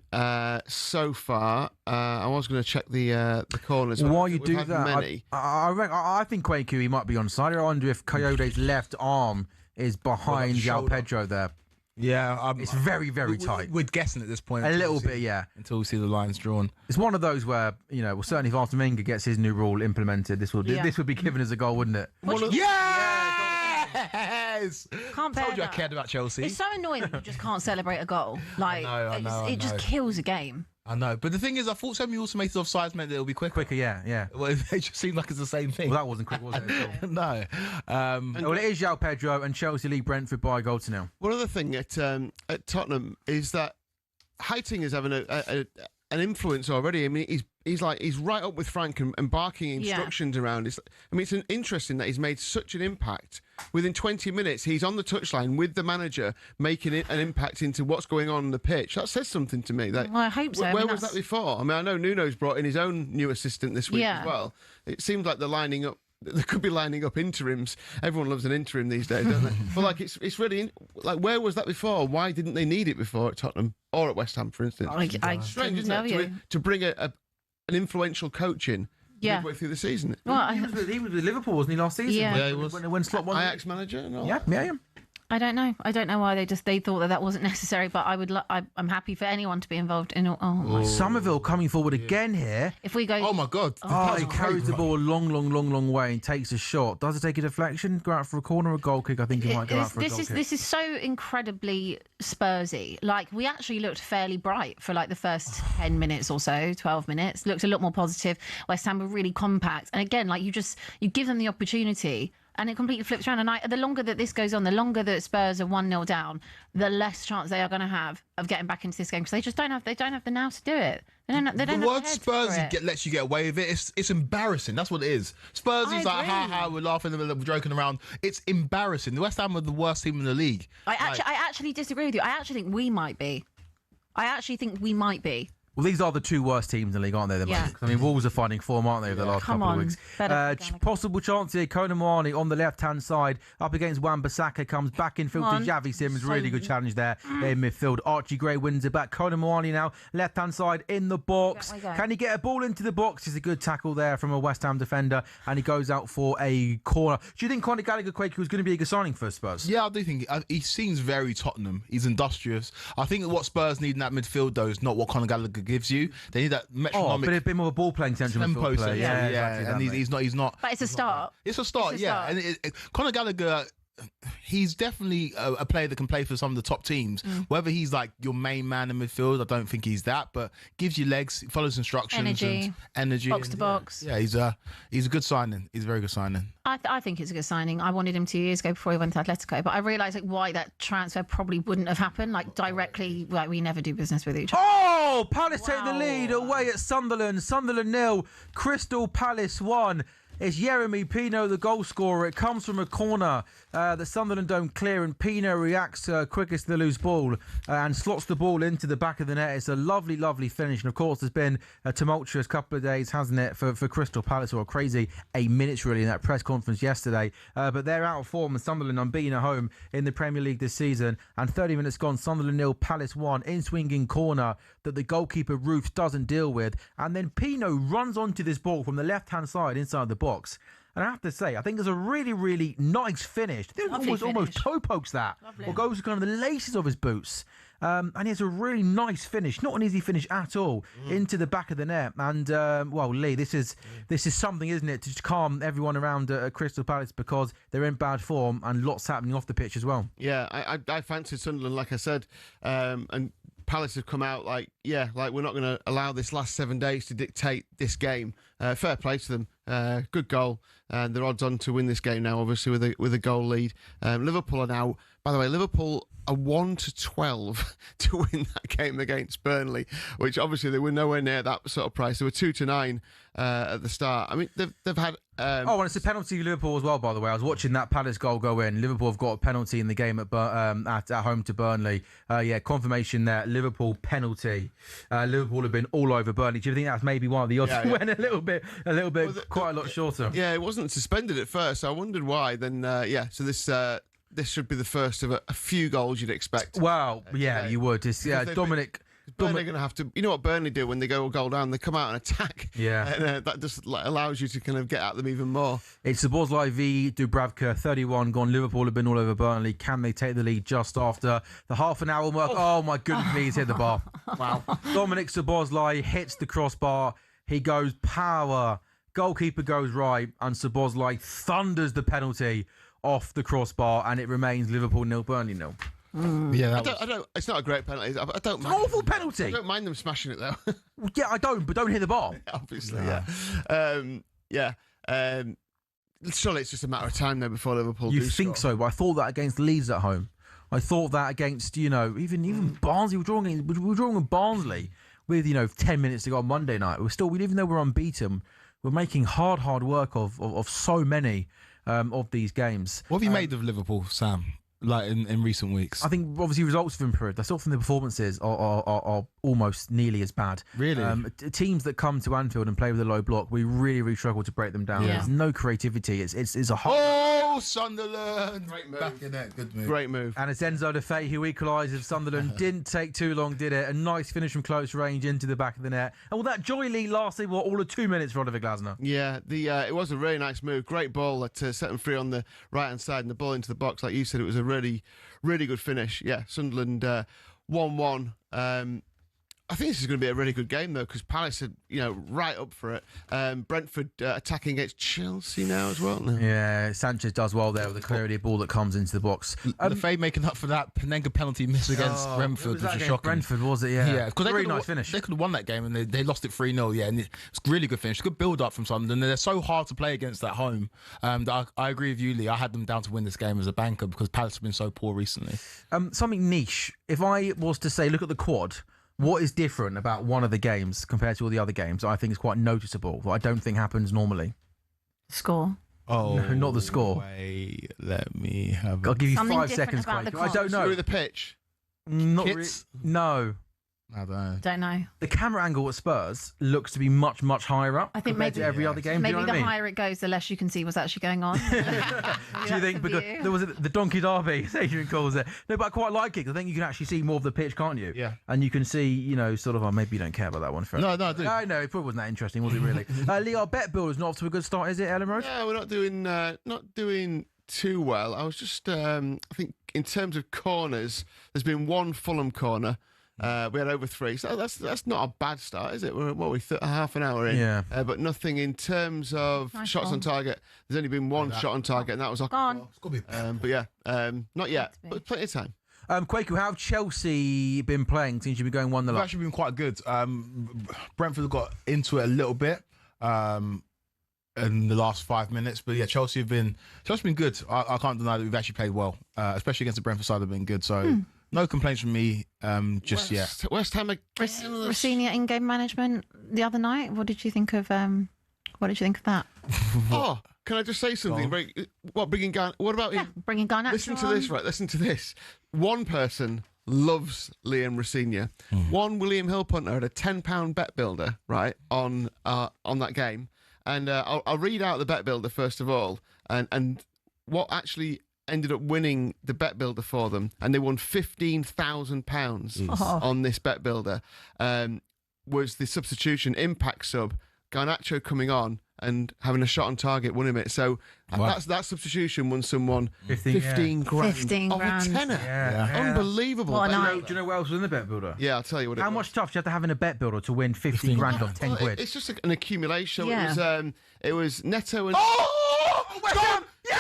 so far. I was going to check the corners. While you do that, I think Kwaku, he might be onside. I wonder if Coyote's left arm is behind João Pedro there. Yeah, it's very, very tight. We're guessing at this point. A little bit, yeah. Until we see the lines drawn. It's one of those where, certainly if Arsene Wenger gets his new rule implemented, this would be given as a goal, wouldn't it? Yes! Can't bear Told you I that. cared about Chelsea. It's so annoying that you just can't celebrate a goal. Like, I know. it just kills a game. I know, but the thing is, I thought semi-automated offsides meant that it'll be quicker. Quicker, yeah. Well, it just seemed like it's the same thing. Well, that wasn't quick, was it? At all? No. Well, it is João Pedro, and Chelsea lead Brentford by a goal to 0. One other thing at Tottenham is that Heiting is having an influence already. I mean, he's right up with Frank and barking instructions around. It's interesting that he's made such an impact. Within 20 minutes, he's on the touchline with the manager, making an impact into what's going on the pitch. That says something to me. Well, I hope so. Where was that before? I mean, I know Nuno's brought in his own new assistant this week as well. It seems like they're lining up. They could be lining up interims. Everyone loves an interim these days, don't they? But it's really where was that before? Why didn't they need it before at Tottenham or at West Ham, for instance? Strange, isn't it? To bring an influential coach in midway through the season. Well, he was with Liverpool, wasn't he, last season? Yeah, he was. When Slot won. Ajax manager and all. Yeah. I don't know. I don't know why they thought that wasn't necessary. But I'm happy for anyone to be involved in. Somerville coming forward again here. If we go, oh my God! He carries the ball a long way and takes a shot. Does it take a deflection? Go out for a corner or a goal kick? I think he might go out for a goal kick. This is so incredibly Spursy. Like, we actually looked fairly bright for the first 10 minutes or so, 12 minutes. Looked a lot more positive. West Ham were really compact. And again, you give them the opportunity. And it completely flips around. And the longer that this goes on, the longer that Spurs are 1-0 down, the less chance they are going to have of getting back into this game because they just don't have the now to do it. They don't have the word head Spurs for it. lets you get away with it. It's embarrassing. That's what it is. Spurs is like, ha, we're laughing, we're joking around. It's embarrassing. The West Ham are the worst team in the league. I actually disagree with you. I actually think we might be. Well, these are the two worst teams in the league, aren't they? The Yeah. moment? I mean, Wolves are finding form, aren't they, over the last Come couple of on. weeks? Better for Gallagher. Possible chance here. Kona Moani on the left-hand side, up against Wan-Bissaka, comes back in field to Come on. Xavi Simons. Really good challenge there in midfield. Archie Gray wins it back. Kona Moani now, left-hand side in the box. There we go. Can he get a ball into the box? It's a good tackle there from a West Ham defender, and he goes out for a corner. Do you think Conor Gallagher, Quaker, was going to be a good signing for Spurs? Yeah, I do think he seems very Tottenham. He's industrious. I think what Spurs need in that midfield, though, is not what Conor Gallagher gives you. They need that metronomic But a bit more of a ball-playing central tempo. midfield player. Yeah, exactly and that, he's not. But it's a start. It's a start, It's a yeah. start. And Conor Gallagher, he's definitely a player that can play for some of the top teams. Whether he's like your main man in midfield, I don't think he's that, but gives you legs, follows instructions, energy, Box to box. Yeah, he's a good signing. He's a very good signing. I think it's a good signing. I wanted him 2 years ago before he went to Atletico, but I realised why that transfer probably wouldn't have happened. Directly, we never do business with each other. Oh, Palace take the lead away at Sunderland. Sunderland 0, Crystal Palace 1. It's Yeremy Pino, the goal scorer. It comes from a corner that Sunderland don't clear, and Pino reacts quickest to the loose ball and slots the ball into the back of the net. It's a lovely, lovely finish. And, of course, there's been a tumultuous couple of days, hasn't it, for Crystal Palace, or a crazy 8 minutes, really, in that press conference yesterday. But they're out of form, and Sunderland unbeaten at home in the Premier League this season. And 30 minutes gone, Sunderland 0, Palace 1, in-swinging corner that the goalkeeper Roofs doesn't deal with. And then Pino runs onto this ball from the left-hand side inside the box. And I have to say, I think it's a really, really nice finish. I think almost toe pokes that. Lovely. Or goes to kind of the laces of his boots. And he has a really nice finish, not an easy finish at all, into the back of the net. And, Lee, this is something, isn't it, to just calm everyone around Crystal Palace, because they're in bad form and lots happening off the pitch as well. Yeah, I fancied Sunderland, like I said, and Palace have come out like we're not going to allow this last 7 days to dictate this game. Fair play to them. Good goal. And they're odds on to win this game now, obviously, with a goal lead. Liverpool are now, by the way, Liverpool are 1-12 to win that game against Burnley, which obviously they were nowhere near that sort of price. They were 2-9 at the start. I mean, they've had. And it's a penalty for Liverpool as well, by the way. I was watching that Palace goal go in. Liverpool have got a penalty in the game at home to Burnley. Confirmation there. Liverpool penalty. Liverpool have been all over Burnley. Do you think that's maybe why the odds went a little bit, quite a lot shorter? Yeah, it wasn't suspended at first. So I wondered why. Then, so this should be the first of a few goals you'd expect. Well, yeah, you would. It's, Dominic. Burnley are going to have to. You know what Burnley do when they go a goal down? They come out and attack. Yeah, and that just allows you to kind of get at them even more. It's Szoboszlai v Dubravka, 31 gone. Liverpool have been all over Burnley. Can they take the lead just after the half an hour mark? Oh my goodness me, he's hit the bar. Wow. Dominic Szoboszlai hits the crossbar. He goes power. Goalkeeper goes right, and Szoboszlai thunders the penalty off the crossbar, and it remains Liverpool 0, Burnley 0. Yeah, I don't. It's not a great penalty. I don't. It's an awful penalty. I don't mind them smashing it though. Yeah, I don't, but don't hit the bar. Obviously, yeah. Surely it's just a matter of time though before Liverpool. You do think score. so? But I thought that against Leeds at home. I thought that against even Barnsley. We're drawing with Barnsley with 10 minutes to go on Monday night. Even though we're unbeaten, we're making hard work of so many of these games. What have you made of Liverpool, Sam? Like in recent weeks, I think obviously results have improved. I still think the performances are almost nearly as bad. Really, teams that come to Anfield and play with a low block, we really struggle to break them down. Yeah. There's no creativity. It's a hard. Oh, Sunderland! Great move. Back in that, good move. Great move. And it's Enzo Defay who equalises. Sunderland didn't take too long, did it? A nice finish from close range into the back of the net. And well, that Joy Lee lasted all of 2 minutes for Oliver Glasner. Yeah, it was a really nice move. Great ball to set them free on the right hand side, and the ball into the box, like you said, it was a really good finish. Yeah, Sunderland 1-1. I think this is going to be a really good game, though, because Palace are, right up for it. Brentford attacking against Chelsea now as well. No. Yeah, Sanchez does well there with the clarity of ball that comes into the box. The Fade making up for that Panenka penalty miss against Brentford, which was shocking. Brentford, was it? Yeah. Yeah, because really nice finish. They could have won that game, and they lost it 3-0. Yeah, and it's a really good finish. Good build up from Sunderland. They're so hard to play against at home. I agree with you, Lee. I had them down to win this game as a banker because Palace have been so poor recently. Something niche. If I was to say, look at the quad. What is different about one of the games compared to all the other games? I think is quite noticeable. That I don't think happens normally. Score. Oh, no, not the score. Wait, let me have. I'll give you Something 5 different seconds. about Quake. the I don't know. Through the pitch. Not Kits? no. I don't know. Don't know. The camera angle at Spurs looks to be much, much higher up. I think compared maybe to every other game. Maybe Do you know the what I mean? higher it goes, the less you can see what's actually going on. Do you think because there was the Donkey Derby, as Adrian calls it? No, but I quite like it. I think you can actually see more of the pitch, can't you? Yeah. And you can see, you know, sort of. Oh, maybe you don't care about that one. No, I do. No, it probably wasn't that interesting, was it? Really? Lee, our bet builder's not off to a good start, is it, Ellen Road? Yeah, we're not doing too well. I was just, I think, in terms of corners, there's been one Fulham corner. We had over 3, so that's not a bad start, is it? We're half an hour in, Yeah. But nothing in terms of Nice shots one. on target. There's only been one shot on target, and that was Gone. It's got to be. but yeah, not yet, but plenty of time. Quaku, how have Chelsea been playing since you've been going 1-0 They've up? actually been quite good. Brentford got into it a little bit in the last 5 minutes, but yeah, Chelsea have been good. I can't deny that we've actually played well, especially against the Brentford side. They've been good, so no complaints from me just yet. West Ham. Rossini in-game management the other night. What did you think of that? Oh, can I just say something? Bringing Garnacho? What about him? Bringing Garnacho Listen to this, right? Listen to this. One person loves Liam Rossini. One William Hill punter had a £10 bet builder, right, on that game. And I'll read out the bet builder first of all, and what actually ended up winning the bet builder for them, and they won £15,000 on this bet builder. Was the substitution impact sub Garnacho coming on and having a shot on target won him it. So that substitution won someone 15 grand. 15 off grand. a tenner. Yeah. Unbelievable. What a But night. Do you know what else was in the bet builder? yeah, I'll tell you what. How it much was. stuff do you have to have in a bet builder to win 15 grand off 10 Well, quid? It's just an accumulation. Yeah. It was Neto and. Oh! West Ham! Yeah!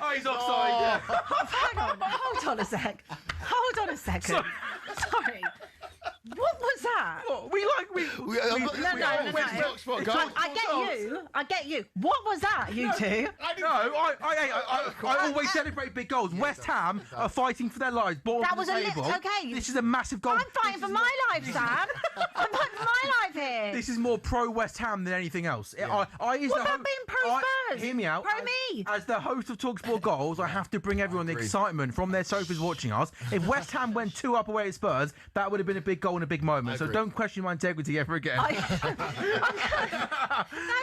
Oh, he's offside. Yeah. Hang on, hold on a sec. Hold on a second. Sorry. What was that? What? No. I get you. What was that, you two? I always celebrate big goals. West Ham are fighting for their lives. Bottom That of was the a table. okay. This is a massive goal. I'm fighting for my life, Sam. I'm fighting for my life here. This is more pro West Ham than anything else. What about being pro Spurs? Hear me out. Pro me. As the host of talkSPORT Goals, I have to bring everyone the excitement from their sofas watching us. If West Ham went 2 up away at Spurs, that would have been a big goal and a big moment. So don't question my integrity ever again. That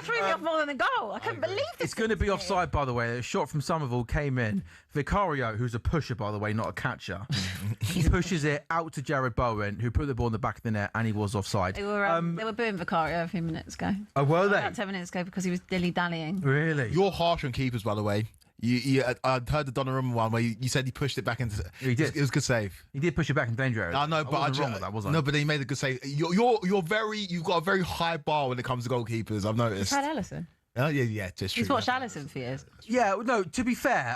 threw me off more than a goal. I couldn't believe this. It's going to be offside, by the way. A shot from Somerville came in. Vicario, who's a pusher, by the way, not a catcher, he pushes it out to Jared Bowen, who put the ball in the back of the net, and he was offside. They were booing Vicario a few minutes ago. Oh, were they? About 10 minutes ago because he was dilly-dallying. Really? You're harsh on keepers, by the way. I heard the Donnarumma one where you said he pushed it back into. He did. It was a good save. He did push it back in danger area. I know, but wasn't wrong with that, was I? No, but he made a good save. You've got a very high bar when it comes to goalkeepers. I've noticed. Brad Ellison. Yeah, just true. He's watched Ellison for years. Yeah, no, to be fair,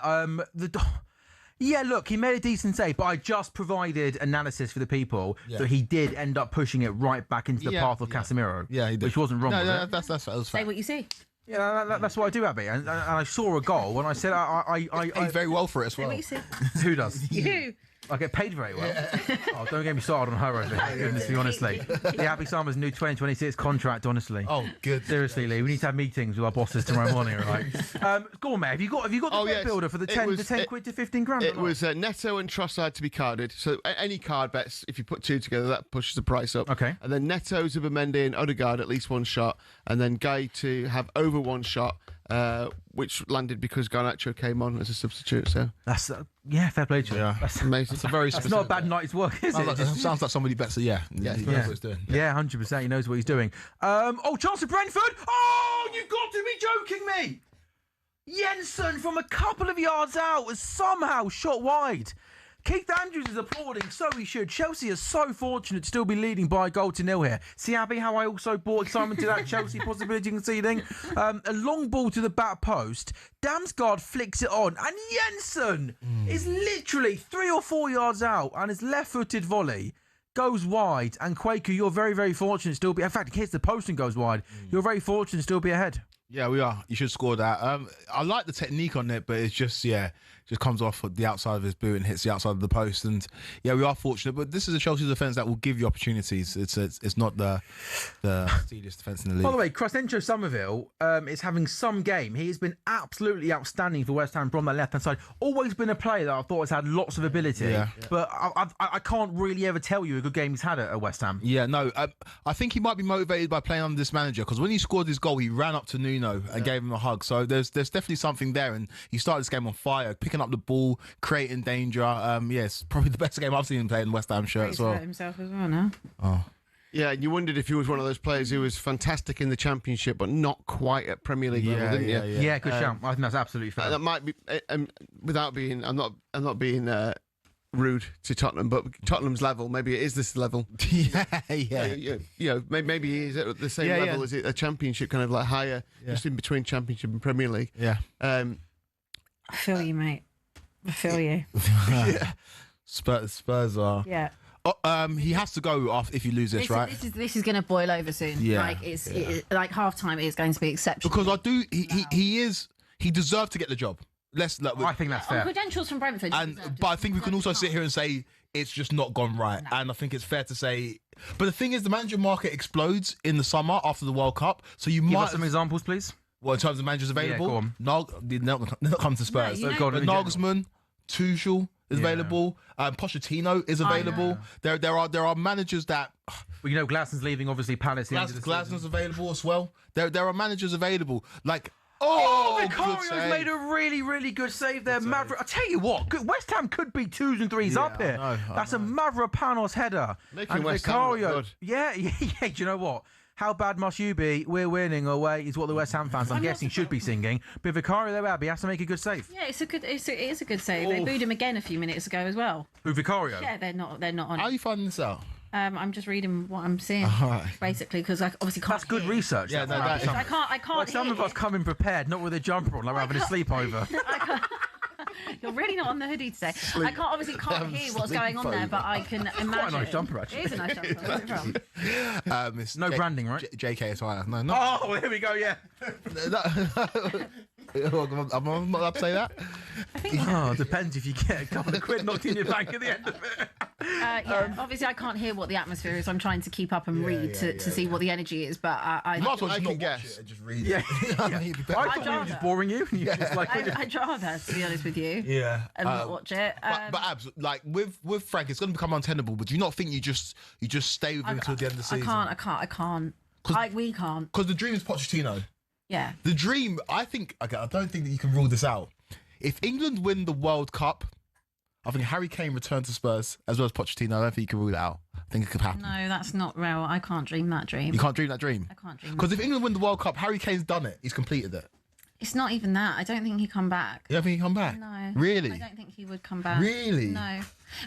yeah, look, he made a decent save, but I just provided analysis for the people that he did end up pushing it right back into the path of Casemiro. Yeah, he did. Which wasn't wrong, was it? That was Say fair. what you see. Yeah, that's what I do, Abby. And I saw a goal, and I said, He paid very well for it as Say well. what you see. who does? You. I get paid very well. Oh, don't get me started on her over here. Goodness me, honestly. Yeah, Abby Summers' new 2026 contract, honestly. Oh, good. Seriously, Lee, we need to have meetings with our bosses tomorrow morning, all right? Go on, mate. Have you got the bet builder for the 10 quid to 15 grand? It was Neto and Trossard to be carded. So any card bets, if you put 2 together, that pushes the price up. Okay. And then Neto, Zubimendi and Odegaard at least 1 shot, and then Guy to have over 1 shot. Which landed because Garnacho came on as a substitute. So that's fair play to you. Yeah. That's amazing. It's a very It's not a bad night's work, is it? Sounds like somebody bets it. Yeah, he knows what he's doing. Yeah, 100%. He knows what he's doing. Chance of Brentford. Oh, you've got to be joking me. Jensen from a couple of yards out was somehow shot wide. Keith Andrews is applauding, so he should. Chelsea are so fortunate to still be leading by a goal to 0 here. See, Abby, how I also brought excitement to that Chelsea possibility conceding? A long ball to the back post. Damsgaard flicks it on, and Jensen is literally 3 or 4 yards out, and his left-footed volley goes wide. And Quaker, you're very, very fortunate to still be... In fact, it hits the post and goes wide. You're very fortunate to still be ahead. Yeah, we are. You should score that. I like the technique on it, but it's just, just comes off the outside of his boot and hits the outside of the post. And yeah, we are fortunate, but this is a Chelsea defence that will give you opportunities. It's not the steeliest defence in the league. By the way, Crescencio Somerville is having some game. He has been absolutely outstanding for West Ham from the left-hand side. Always been a player that I thought has had lots of ability, but I can't really ever tell you a good game he's had at West Ham. Yeah, no, I think he might be motivated by playing under this manager, because when he scored his goal, he ran up to Nuno and gave him a hug. So there's definitely something there, and he started this game on fire, picking up the ball, creating danger. Yes, probably the best game I've seen him play in West Ham shirt as well. Himself as well now. Oh. Yeah, and you wondered if he was one of those players who was fantastic in the Championship, but not quite at Premier League level, didn't you? Yeah, good shout. I think that's absolutely fair. That might be, without being, I'm not being rude to Tottenham, but Tottenham's level, maybe it is this level. You know, maybe he is at the same level as a Championship, kind of like higher, just in between Championship and Premier League. Yeah. I feel you, mate. I feel you. Spurs are. Yeah. He has to go if you lose this, right? This is going to boil over soon. Yeah. Like like half time is going to be exceptional. Because he deserved to get the job. I think that's fair. On credentials from Brentford. But I think we can also sit here and say it's just not gone right. No. And I think it's fair to say. But the thing is, the manager market explodes in the summer after the World Cup. So you Give us some examples, please. Well, in terms of managers available, did not come to Spurs. No, Nagelsmann, Tuchel is available. Pochettino is available. There are managers that. Well, you know, Glaston's leaving. Obviously, Palace. Glaston's available as well. There are managers available like. Vicario's made a really, really good save there. Maverick, I tell you what, West Ham could be 2s and 3s up here. That's a Mavropanos header. Making West Ham look good. Yeah. Do you know what? How bad must you be? We're winning away is what the West Ham fans, I'm guessing, should be singing. But Vicario, he has to make a good save. Yeah, it is a good save. They booed him again a few minutes ago as well. Who, Vicario? Yeah, they're not on. How are you finding this out? I'm just reading what I'm seeing, basically, because I obviously can't. That's good research. Yeah, I can't. Some of us come in prepared, not with a jumper on, like we're having a sleepover. You're really not on the hoodie today. I can't hear what's going on there, but I can imagine. Quite a nice jumper, actually. It is a nice jumper. Where's it from? It's no branding, right? JK as well. No. Oh, well, here we go. Yeah. I'm not allowed to say that. It depends if you get a couple of quid knocked in your bank at the end of it. Obviously, I can't hear what the atmosphere is. I'm trying to keep up and read to see what the energy is, but I might as well I just can not guess. watch it and just read Yeah. it. I thought we were just boring you. And you just like, I'd rather, to be honest with you. Yeah. And not watch it. But Abs, like with Frank, it's going to become untenable. But do you not think you just stay with him until the end of the season? I can't. We can't. Because the dream is Pochettino. Yeah. The dream, I don't think that you can rule this out. If England win the World Cup, I think Harry Kane returns to Spurs as well as Pochettino. I don't think you can rule it out. I think it could happen. No, that's not real. I can't dream that dream. You can't dream that dream? I can't dream that. Because if England win the World Cup, Harry Kane's done it. He's completed it. It's not even that. I don't think he'd come back. You don't think he'd come back? No. Really? I don't think he would come back. Really? No.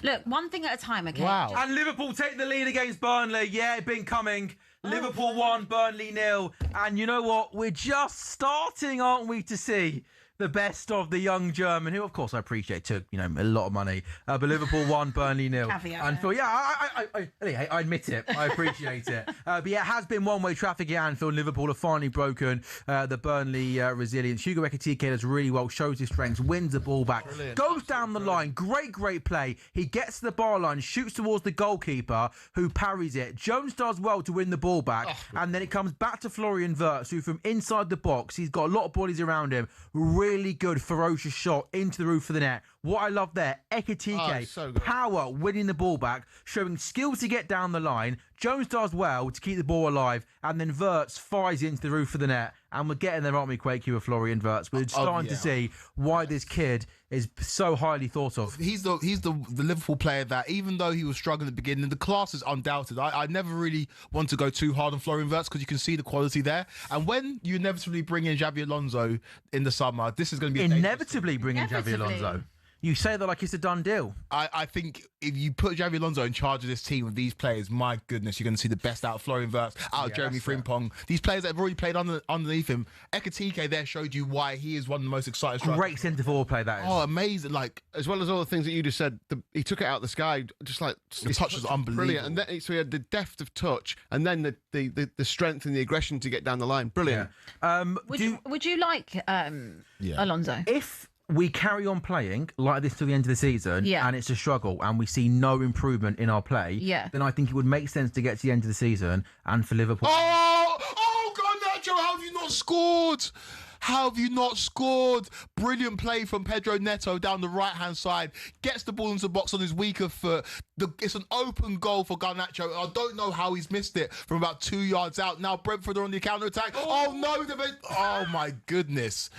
Look, one thing at a time, okay? Wow. And Liverpool take the lead against Burnley. Yeah, it's been coming. Liverpool 1, Burnley 0. And you know what? We're just starting, aren't we, to see the best of the young German, who, of course, I appreciate took a lot of money. But Liverpool 1, Burnley 0. Caveat. And Phil, I admit it. I appreciate it. But yeah, it has been one-way traffic at Anfield. Liverpool have finally broken the Burnley resilience. Hugo Ekitike does really well, shows his strengths, wins the ball back, goes down the line. Great play. He gets to the bar line, shoots towards the goalkeeper, who parries it. Jones does well to win the ball back. And then it comes back to Florian Wirtz, who from inside the box, he's got a lot of bodies around him. Really good, ferocious shot into the roof of the net. What I love there, Ekitike, so good. power, winning the ball back, showing skill to get down the line. Jones does well to keep the ball alive, and then Wirtz fires into the roof of the net. And we're getting there, aren't we, Quake, with Florian Wirtz? We're starting to see why this kid is so highly thought of. He's the Liverpool player that, even though he was struggling at the beginning, the class is undoubted. I never really want to go too hard on Florian Wirtz because you can see the quality there. And when you inevitably bring in Xabi Alonso in the summer, this is going to be inevitably bring in Xabi Alonso. You say that like it's a done deal. I think if you put Xabi Alonso in charge of this team with these players, my goodness, you're going to see the best out of Florian Wirtz, out of Jeremy Frimpong. These players that have already played underneath him. Ekitike there showed you why he is one of the most exciting strikers. Great centre-forward play, that is. Oh, amazing. Like, as well as all the things that you just said, he took it out of the sky, just like... The touch was unbelievable. Brilliant. And then, so he had the depth of touch, and then the strength and the aggression to get down the line. Brilliant. Would you like Alonso? If we carry on playing like this till the end of the season, and it's a struggle, and we see no improvement in our play, then I think it would make sense to get to the end of the season and for Liverpool. Oh, Garnacho, how have you not scored? How have you not scored? Brilliant play from Pedro Neto down the right-hand side. Gets the ball into the box on his weaker foot. It's an open goal for Garnacho. I don't know how he's missed it from about 2 yards out. Now Brentford are on the counter-attack. Oh no! Oh my goodness.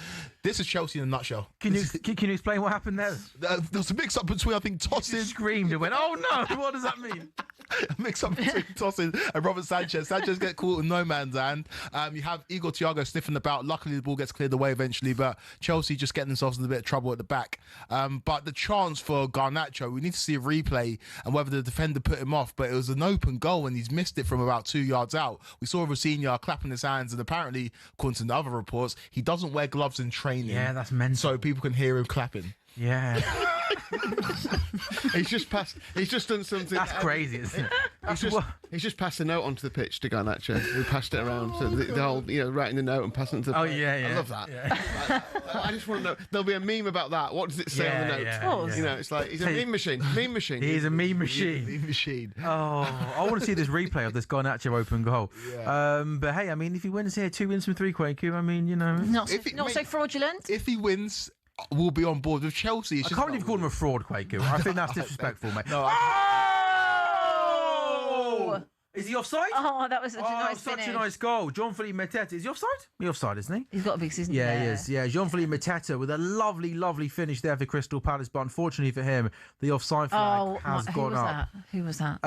This is Chelsea in a nutshell. Can you explain what happened there? There was a mix-up between, I think, Tosin. Screamed and went, oh no, what does that mean? A mix-up between Tosin and Robert Sanchez. Sanchez gets caught in no man's hand. You have Igor Thiago sniffing about. Luckily, the ball gets cleared away eventually, but Chelsea just getting themselves in a bit of trouble at the back. But the chance for Garnacho, we need to see a replay and whether the defender put him off, but it was an open goal and he's missed it from about 2 yards out. We saw Rosinha clapping his hands, and apparently, according to the other reports, he doesn't wear gloves in training. Yeah, that's mental. So people can hear him clapping. Yeah. He's just done something. That's crazy, isn't it? He's just passed a note onto the pitch to Garnacho. He passed it around. So the whole, writing the note and passing it to the player. Yeah. I love that. Yeah. I just want to know. There'll be a meme about that. What does it say on the note? Yeah. It's like he's a meme machine. Meme machine. He's a meme machine. Meme machine. Oh, I want to see this replay of this Garnacho open goal. Yeah. But hey, I mean, if he wins here, 2 wins from 3, Quaku, I mean, Not so fraudulent. If he wins, we'll be on board with Chelsea. I can't even call him a fraud, Quaku. I think that's disrespectful, mate. No, Is he offside? Oh, that was such a nice such finish. a nice goal. Jean-Philippe Mateta. Is he offside? He's offside, isn't he? He's got a big season. Yeah, he is. Yeah, Jean-Philippe Mateta with a lovely, lovely finish there for Crystal Palace. But unfortunately for him, the offside flag has gone up. Who was that?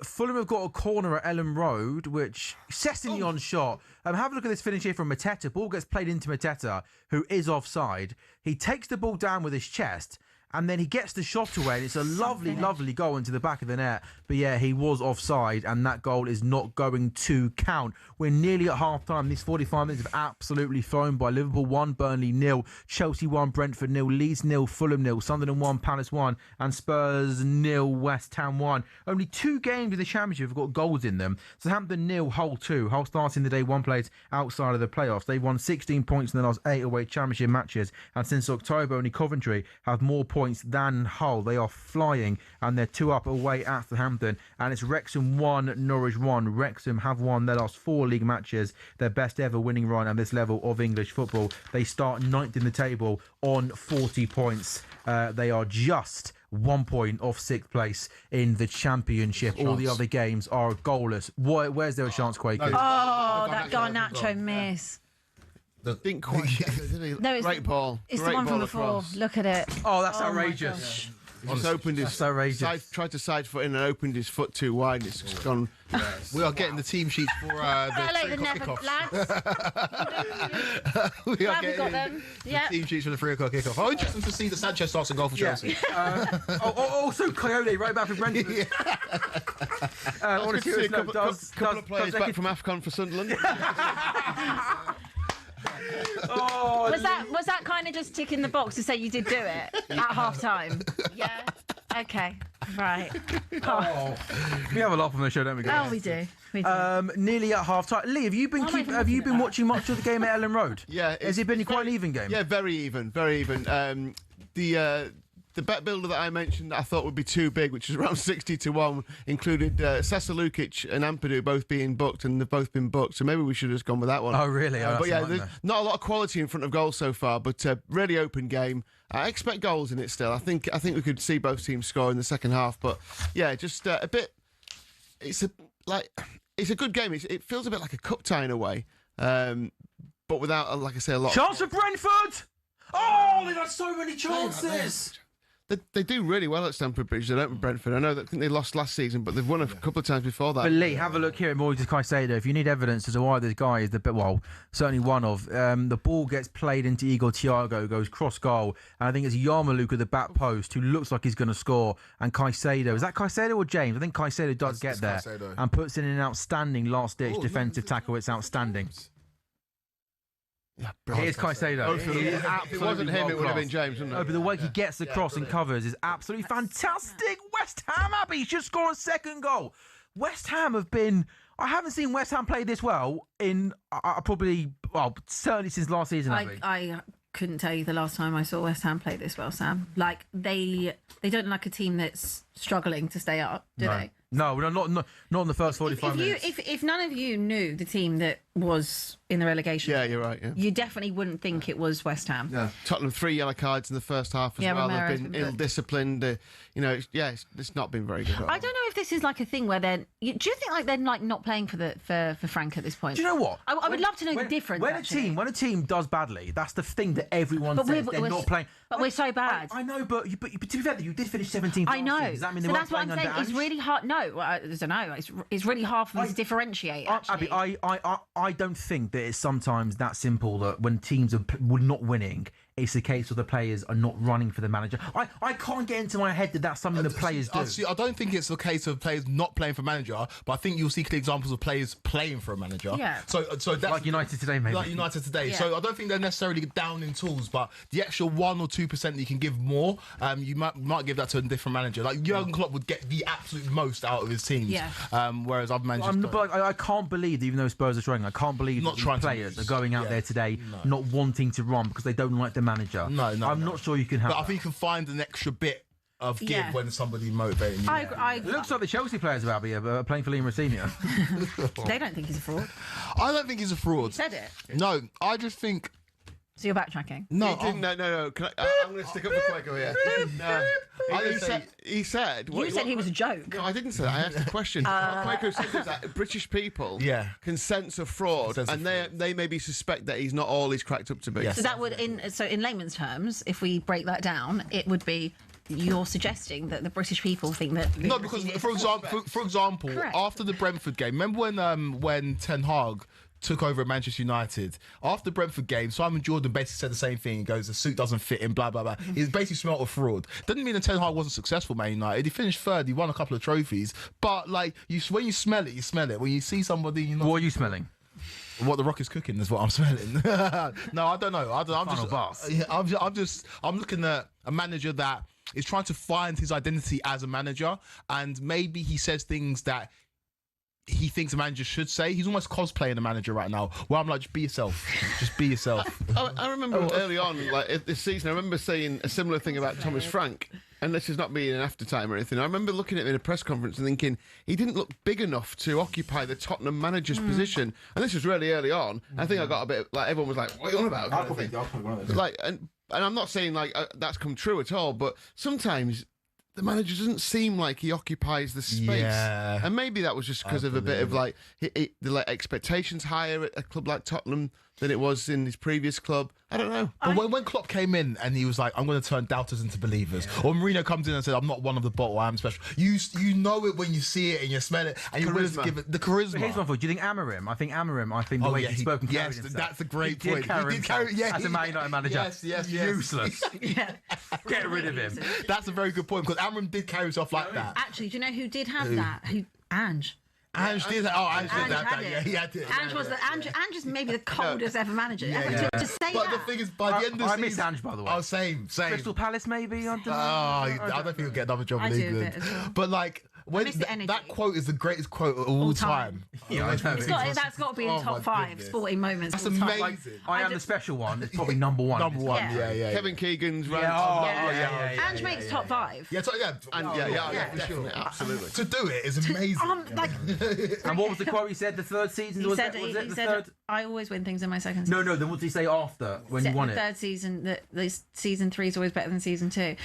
Fulham have got a corner at Ellen Road, which Sessegnon shot. Have a look at this finish here from Mateta. Ball gets played into Mateta, who is offside. He takes the ball down with his chest, and then he gets the shot away, and it's a lovely, lovely goal into the back of the net. But yeah, he was offside, and that goal is not going to count. We're nearly at half-time. These 45 minutes have absolutely flown by. Liverpool 1, Burnley 0, Chelsea 1, Brentford 0, Leeds 0, Fulham 0, Sunderland 1, Palace 1, and Spurs 0, West Ham 1. Only 2 games in the Championship have got goals in them. Southampton 0, Hull 2. Hull starting the day 1 place outside of the playoffs. They've won 16 points in the last 8 away Championship matches, and since October, only Coventry have more points than Hull. They are flying, and they're 2 up away at Southampton, and it's Wrexham 1, Norwich 1. Wrexham have won their last 4 league matches, their best ever winning run at this level of English football. They start 9th in the table on 40 points. They are just 1 point off 6th place in the Championship. All the other games are goalless. Where's there a chance, Quaker? That Garnacho miss. Didn't quite get it, did he? No, it's Great ball. It's Great the one from ball before. across. Look at it. Oh, that's my outrageous. gosh. He just opened his That's outrageous. tried to side foot in and opened his foot too wide. It's just gone. we are getting the team sheets for the Hello, 3 the o'clock Never kickoff. lads. We are Glad we getting got them. the Yeah. team sheets for the 3 o'clock kickoff. Oh, interesting to see the Sanchez starts and goal for Chelsea. Also, Coyote right back for Brentford. On a serious note, couple of players back from AFCON for Sunderland. Was that kind of just ticking the box to say you did do it at half time? Yeah. Okay. Right. Oh. We have a laugh on the show, don't we, guys? Oh, we do. We do. Nearly at half time. Lee, have you been watching much of the game at Ellen Road? Yeah. Has it been quite an even game? Yeah, very even. The bet builder that I mentioned that I thought would be too big, which is around 60-1, included Sasa Lukic and Ampadu both being booked, and they've both been booked. So maybe we should have just gone with that one. Oh, really? But yeah, there's not a lot of quality in front of goal so far, but really open game. I expect goals in it still. I think we could see both teams score in the second half, but yeah, just a bit. It's a good game. It feels a bit like a cup tie in a way, but without, like I say, a lot. Chance for Brentford! Oh, they've had so many chances. They do really well at Stamford Bridge. They don't with Brentford. I think they lost last season, but they've won a couple of times before that. But Lee, have a look here at Moises Caicedo. If you need evidence as to why this guy is certainly one of. The ball gets played into Igor Thiago, goes cross goal, and I think it's Yarmouk at the back post who looks like he's going to score. And Caicedo, is that Caicedo or James? I think Caicedo does get there Caicedo. and puts in an outstanding last-ditch defensive tackle. It's outstanding. Yeah, Here's Caicedo. If it wasn't him, it would have been James, wouldn't it? No, but the way he gets the cross and covers is absolutely fantastic. West Ham, Abbey, just scored a second goal. West Ham have been... I haven't seen West Ham play this well in certainly since last season, Abbey. I couldn't tell you the last time I saw West Ham play this well, Sam. Like they don't look like a team that's struggling to stay up, do they? No, not in the first 45 minutes. If none of you knew the team that was in the relegation, Yeah, you're right. Yeah. you definitely wouldn't think it was West Ham. Yeah. Tottenham 3 yellow cards in the first half as well. Romero's They've been been good. ill-disciplined. It's not been very good. At all. I don't know if this is like a thing where do you think like they're like not playing for Frank at this point? Do you know what? I would love to know the difference. When a team does badly, that's the thing that everyone says. They're not playing. But we're so bad. I know, but to be fair, you did finish 17th. I know. Does that mean so they that's weren't what I'm playing saying. under It's Ange? really hard. No, I don't know. It's really hard for me to differentiate. Actually. Abby, I don't think that it's sometimes that simple that when teams are not winning, it's a case of the players are not running for the manager. I can't get into my head that that's something the players do. I don't think it's a case of players not playing for manager, but I think you'll see clear examples of players playing for a manager. Yeah. So that's Like United today, maybe. Like United today. Yeah. So I don't think they're necessarily down in tools, but the extra 1 or 2% that you can give more, you might give that to a different manager. Like Jurgen Klopp would get the absolute most out of his teams. Yeah. Whereas other managers don't. But I can't believe that even though Spurs are struggling, I can't believe Not that trying these to players lose. are going out there today not wanting to run because they don't like the manager. I'm not sure you can have But I that. think you can find an extra bit of give Yeah. when somebody motivating you. I It looks like the Chelsea players of Abby are playing for Liam Rosenior. they don't think he's a fraud. I don't think he's a fraud. Said it. No, I just think So you're backtracking. no. He didn't, no. I'm going to stick up for Quaker here. No. He said... You said he was a joke. No, I didn't say that. I asked a question. What Quaker said is that British people can sense a fraud, and they maybe suspect that he's not all he's cracked up to be. Yes. So that would, in layman's terms, if we break that down, it would be you're suggesting that the British people think that. No, because for example, Correct. after the Brentford game, remember when Ten Hag took over at Manchester United after the Brentford game? Simon Jordan basically said the same thing. He goes, the suit doesn't fit him, blah blah blah. He basically smelled of fraud. Doesn't mean that Ten Hag wasn't successful, Man United. He finished third. He won a couple of trophies. But like when you smell it, you smell it. When you see somebody, you know What are you smelling? what the Rock is cooking is what I'm smelling. No, I don't know. I'm looking at a manager that is trying to find his identity as a manager, and maybe he says things that he thinks a manager should say. He's almost cosplaying a manager right now, where I'm like, just be yourself. Just be yourself. I remember early on, like this season, I remember saying a similar thing about Thomas Frank, and this is not being an aftertime or anything. I remember looking at him in a press conference and thinking he didn't look big enough to occupy the Tottenham manager's position, and this was really early on. I think I got a bit like everyone was like, "What are you on about?" I'll probably one of those. Like, and I'm not saying like that's come true at all, but sometimes the manager doesn't seem like he occupies the space. Yeah. And maybe that was just because of a bit of like the like expectations higher at a club like Tottenham than it was in his previous club. I don't know. But when Klopp came in and he was like, I'm going to turn doubters into believers, or Mourinho comes in and said, I'm not one of the bottle, I'm special. You know it when you see it and you smell it, and you're willing to give it the charisma. But here's one for you. Do you think Amarim? I think the way he's spoken. Yes, that's a great point. He did carry himself as a Man United manager. Yes. Useless. Yeah. Get rid of him. That's a very good point, because Amram did carry himself like that. Actually, do you know who did have that? Ange. Ange did that. Oh, Ange did Ange that. had it. Yeah, he had it. Ange is maybe the coldest ever manager. Yeah. To say But that. the thing is, by the end of the I season, miss Ange, by the way. Oh, same. Crystal Palace, maybe. I don't know. I don't think he'll get another job I in do a England. bit as well. But like, when miss the energy. that quote is the greatest quote of all time. Yeah, I know. That's got to be in Oh, top my 5 goodness. sporting moments. That's all time. amazing. Like, I am the special one. It's probably number one. Number one. Yeah. Yeah. Kevin Keegan's rant. Yeah. Ange makes top 5. Yeah, Yeah, for sure. absolutely. To do it is amazing. And what was the quote he said? The third season? He Was said, it the he said third? I always win things in my second season. No. Then what did he say after when you won the it? third season, that season 3 is always better than season 2. give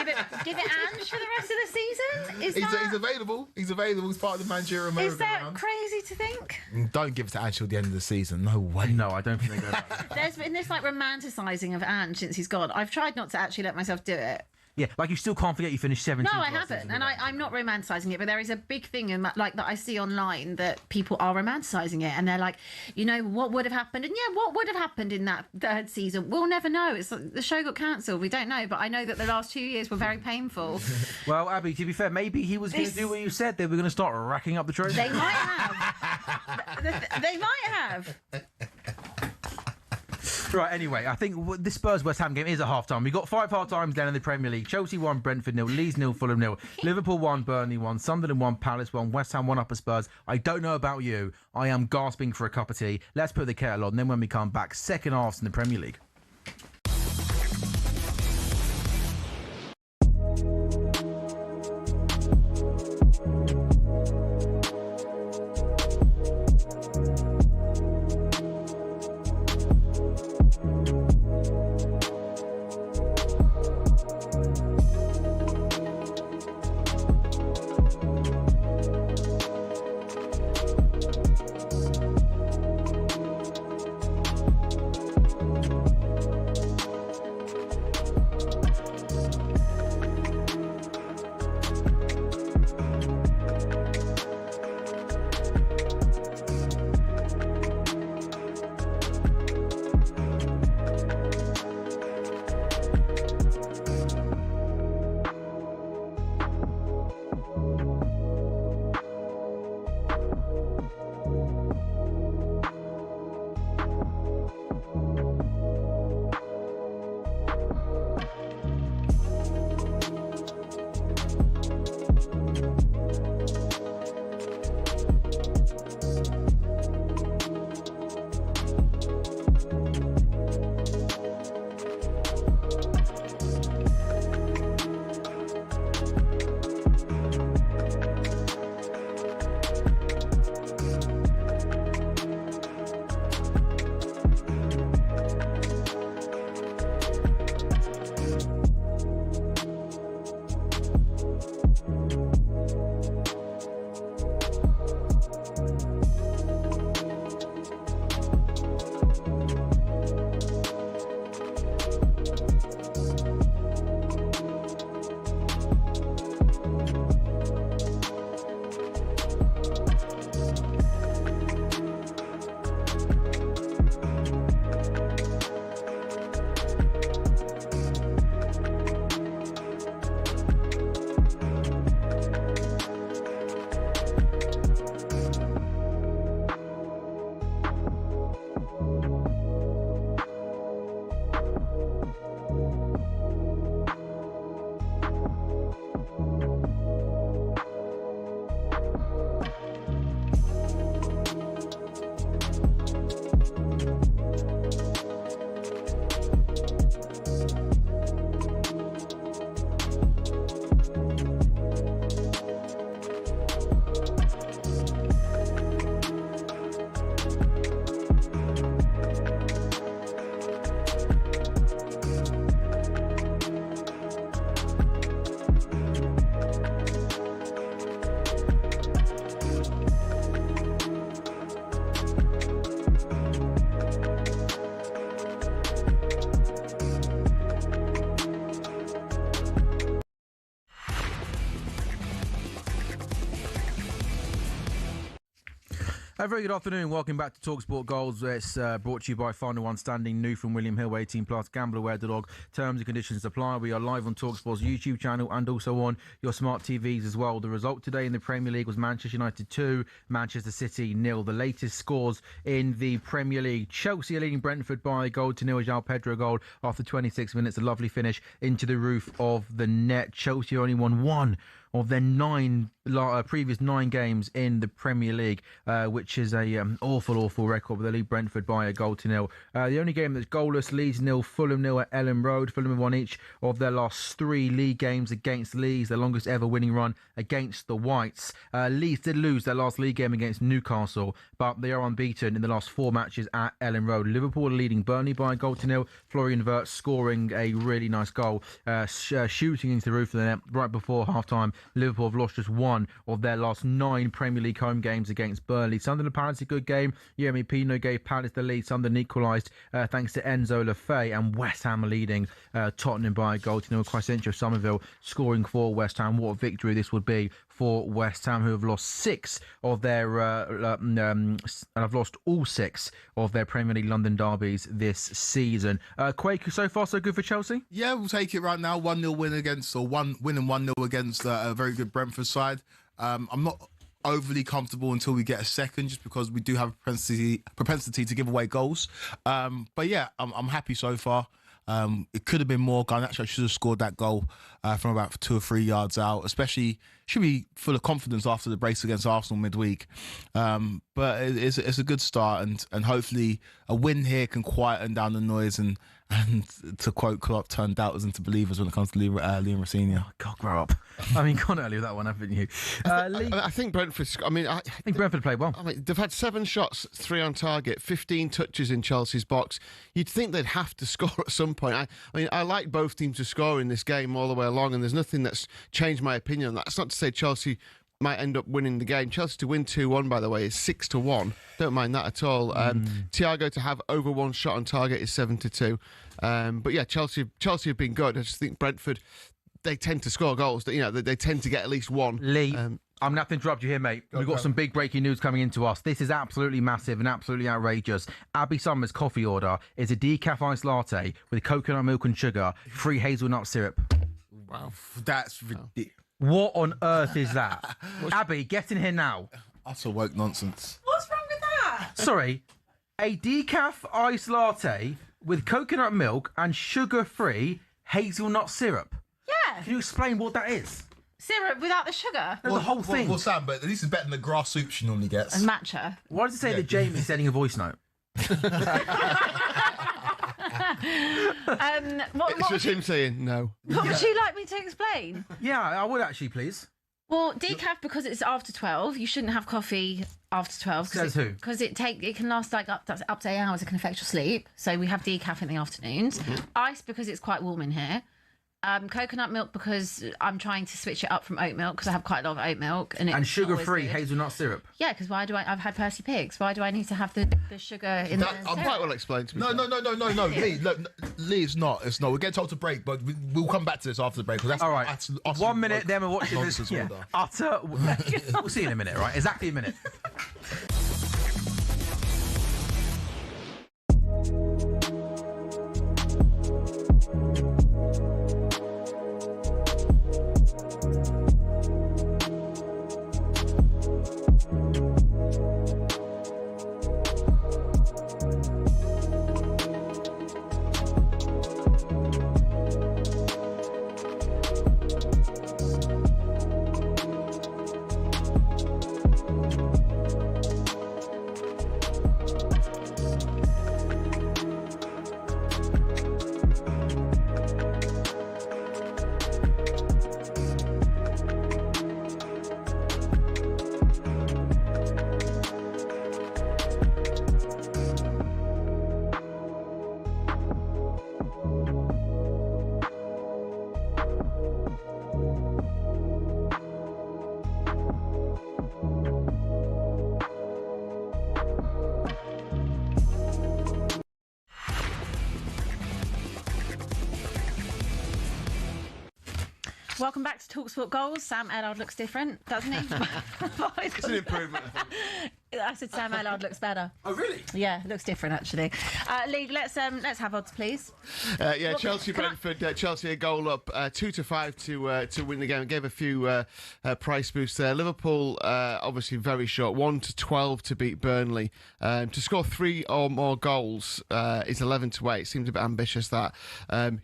it Ange for the rest of the season? He's available. He's available. He's part of the managerial Is that merry-go-round. crazy to think? Don't give it to Ange till the end of the season. No way. No, I don't think they go like that. There's been this like romanticising of Ange since he's gone. I've tried not to actually let myself do it. Yeah, like you still can't forget you finished 17th. No, I last haven't, season and without I'm not romanticising it. But there is a big thing in that, like that I see online, that people are romanticising it, and they're like, you know, what would have happened? And yeah, what would have happened in that third season? We'll never know. It's like, the show got cancelled. We don't know, but I know that the last 2 years were very painful. Well, Abby, to be fair, maybe he was going to do what you said. They were going to start racking up the trophies. They might have. They might have. Right, anyway, I think this Spurs-West Ham game is a half-time. We've got 5 half-times down in the Premier League. Chelsea 1, Brentford 0, Leeds 0, Fulham 0, Liverpool 1, Burnley 1, Sunderland 1, Palace 1, West Ham 1 up at Spurs. I don't know about you. I am gasping for a cup of tea. Let's put the kettle on, and then when we come back, second halves in the Premier League. A very good afternoon. Welcome back to talkSPORT Goals. It's brought to you by Final One Standing New from William Hill, 18 plus. GambleAware.org. Terms and conditions apply. We are live on talkSPORT's YouTube channel and also on your smart TVs as well. The result today in the Premier League was Manchester United 2, Manchester City 0. The latest scores in the Premier League: Chelsea are leading Brentford by a goal to nil. João Pedro goal after 26 minutes. A lovely finish into the roof of the net. Chelsea only won one of their previous 9 games in the Premier League, which is a awful record. But they lead Brentford by a goal to nil. The only game that's goalless: Leeds 0, Fulham 0 at Ellen Road. Fulham have won each of their last 3 league games against Leeds, their longest ever winning run against the Whites. Leeds did lose their last league game against Newcastle, but they are unbeaten in the last 4 matches at Ellen Road. Liverpool are leading Burnley by a goal to nil. Florian Wirtz scoring a really nice goal, shooting into the roof of the net right before half-time. Liverpool have lost just 1 of their last 9 Premier League home games against Burnley. Sunderland Palace, a good game. Yeremy Pino gave Palace the lead. Sunderland equalised thanks to Enzo Lefebvre, and West Ham are leading Tottenham by a goal to nil. Crescencio Somerville scoring for West Ham. What a victory this would be for West Ham, who have lost 6 of their and have lost all 6 of their Premier League London derbies this season. Quake, so far so good for Chelsea? Yeah, we'll take it right now. 1-0 win against, or 1 win and 1-0 against a very good Brentford side. I'm not overly comfortable until we get a second, just because we do have a propensity to give away goals. But yeah, I'm happy so far. It could have been more. Garnacho should have scored that goal from about 2 or 3 yards out, especially should be full of confidence after the brace against Arsenal midweek. But it's a good start, and hopefully a win here can quieten down the noise and to quote Klopp, turn doubters into believers when it comes to Liam Rosenior. Oh, God, grow up. I mean, gone early with that one, haven't you? I think Brentford. I think Brentford played well. I mean, they've had 7 shots, 3 on target, 15 touches in Chelsea's box. You'd think they'd have to score at some point. I mean, I like both teams to score in this game all the way along, and there's nothing that's changed my opinion on that. It's not to say Chelsea might end up winning the game. Chelsea to win 2-1, by the way, is 6-1. Don't mind that at all. Thiago to have over 1 shot on target is 7-2. But yeah, Chelsea have been good. I just think Brentford, they tend to score goals. They tend to get at least one. Lee, I'm going to have to interrupt you here, mate. We've got some big breaking news coming into us. This is absolutely massive and absolutely outrageous. Abby Summers' coffee order is a decaf iced latte with coconut milk and sugar, free hazelnut syrup. Wow, that's ridiculous. What on earth is that? Abby, get in here now. Utter woke nonsense. What's wrong with that? Sorry, a decaf iced latte with coconut milk and sugar-free hazelnut syrup. Yeah. Can you explain what that is? Syrup without the sugar. No, the whole thing. Well, Sam, but at least it's better than the grass soup she normally gets. And matcha. Why does it say that Jamie's sending a voice note? It's just him saying no. What would you like me to explain? Yeah, I would actually, please. Well, decaf, because it's after 12, you shouldn't have coffee after 12. Says who? Because it can last like up to 8 hours. It can affect your sleep. So we have decaf in the afternoons. Ice, because it's quite warm in here. Coconut milk, because I'm trying to switch it up from oat milk, because I have quite a lot of oat milk. And sugar-free hazelnut syrup. Yeah, because I've had Percy Pigs. Why do I need to have the sugar in there? I'm quite well explained to me. No. Lee, it's not. We're getting told to break, but we'll come back to this after the break. That's all right. That's 1 minute, then we're watching this. Yeah. Utter. We'll see you in a minute, right? Exactly a minute. Welcome back to talkSPORT Goals. Sam Ellard looks different, doesn't he? It's an improvement. I said Sam Ellard looks better. Oh, really? Yeah, looks different actually. Lee, let's have odds, please. Chelsea Brentford. Chelsea a goal up, 2-5 to win the game. Gave a few price boosts there. Liverpool obviously very short, 1-12 to beat Burnley. To score 3 or more goals is 11-8. Seems a bit ambitious that.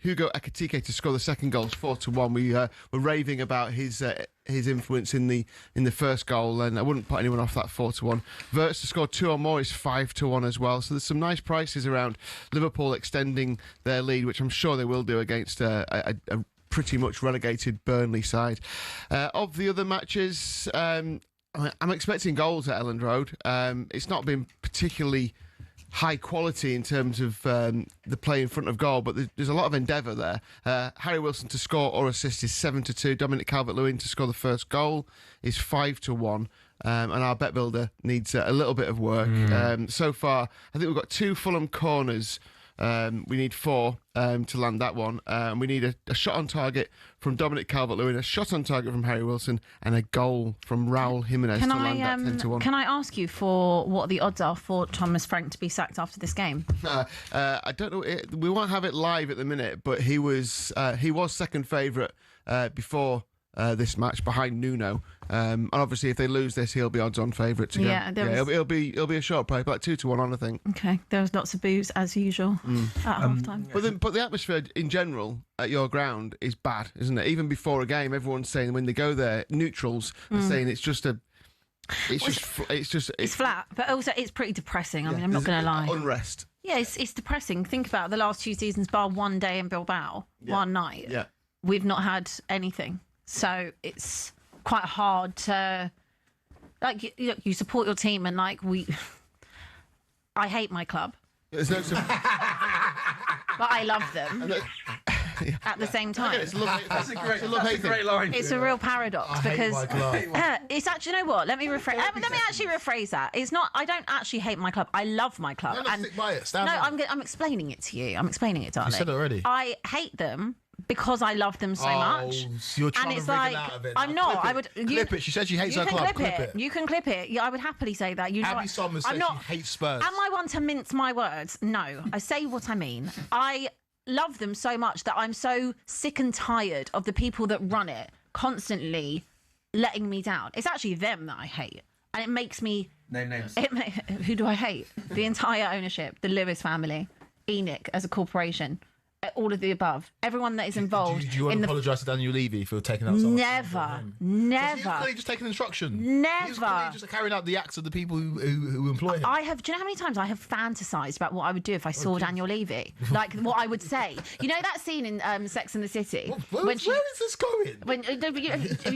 Hugo Ekitike to score the second goal is 4-1. We were raving about his influence in the first goal, and I wouldn't put anyone off that 4-1. Wirtz to score 2 or more is 5-1 as well. So there's some nice prices around Liverpool extending their lead, which I'm sure they will do against a pretty much relegated Burnley side. Of the other matches, I'm expecting goals at Elland Road. It's not been particularly high quality in terms of the play in front of goal, but there's a lot of endeavour there. Harry Wilson to score or assist is 7-2. Dominic Calvert-Lewin to score the first goal is 5-1. And our bet builder needs a little bit of work. So far, I think we've got 2 Fulham corners. We need 4 to land that one. We need a shot on target from Dominic Calvert-Lewin, a shot on target from Harry Wilson, and a goal from Raul Jimenez to land that 10-1. Can I ask you for what the odds are for Thomas Frank to be sacked after this game? I don't know. We won't have it live at the minute, but he was second favourite before this match behind Nuno. And obviously, if they lose this, he'll be odds-on favourite to go. Yeah, it'll be a short play, like 2-1 I think. Okay, there was lots of boos as usual at half time. But the atmosphere in general at your ground is bad, isn't it? Even before a game, everyone's saying when they go there, neutrals are saying it's flat, but also it's pretty depressing. I mean, I'm not going to lie. Unrest. Yeah, it's depressing. Think about the last 2 seasons, bar one day in Bilbao, one night. Yeah. We've not had anything. So it's quite hard to, like, you support your team and, like, I hate my club. There's no but I love them at the same time. It's a great line. It's a real paradox because my club. it's actually, you know what? Let me actually rephrase that. It's not. I don't actually hate my club. I love my club. No, stick by it. Stand by it. I'm explaining it to you. I'm explaining it, darling. You said it already. I hate them because I love them so much. So you're trying and it's to wriggle like out of it. I'm not. I would clip it. She said she hates her club. Clip it. You can clip it. Yeah, I would happily say that. You know, Abby Summers said she hates Spurs. Am I one to mince my words? No, I say what I mean. I love them so much that I'm so sick and tired of the people that run it constantly letting me down. It's actually them that I hate, and it makes me name names. Who do I hate? The entire ownership, the Lewis family, ENIC as a corporation. All of the above. Everyone that is involved. Do you want to apologise to Daniel Levy for taking out someone? Never. He's clearly just taking instruction. Never. He's clearly just carrying out the acts of the people who employ him. Do you know how many times I have fantasised about what I would do if I saw Daniel Levy? Like, what I would say. You know that scene in Sex and the City? Where is this going?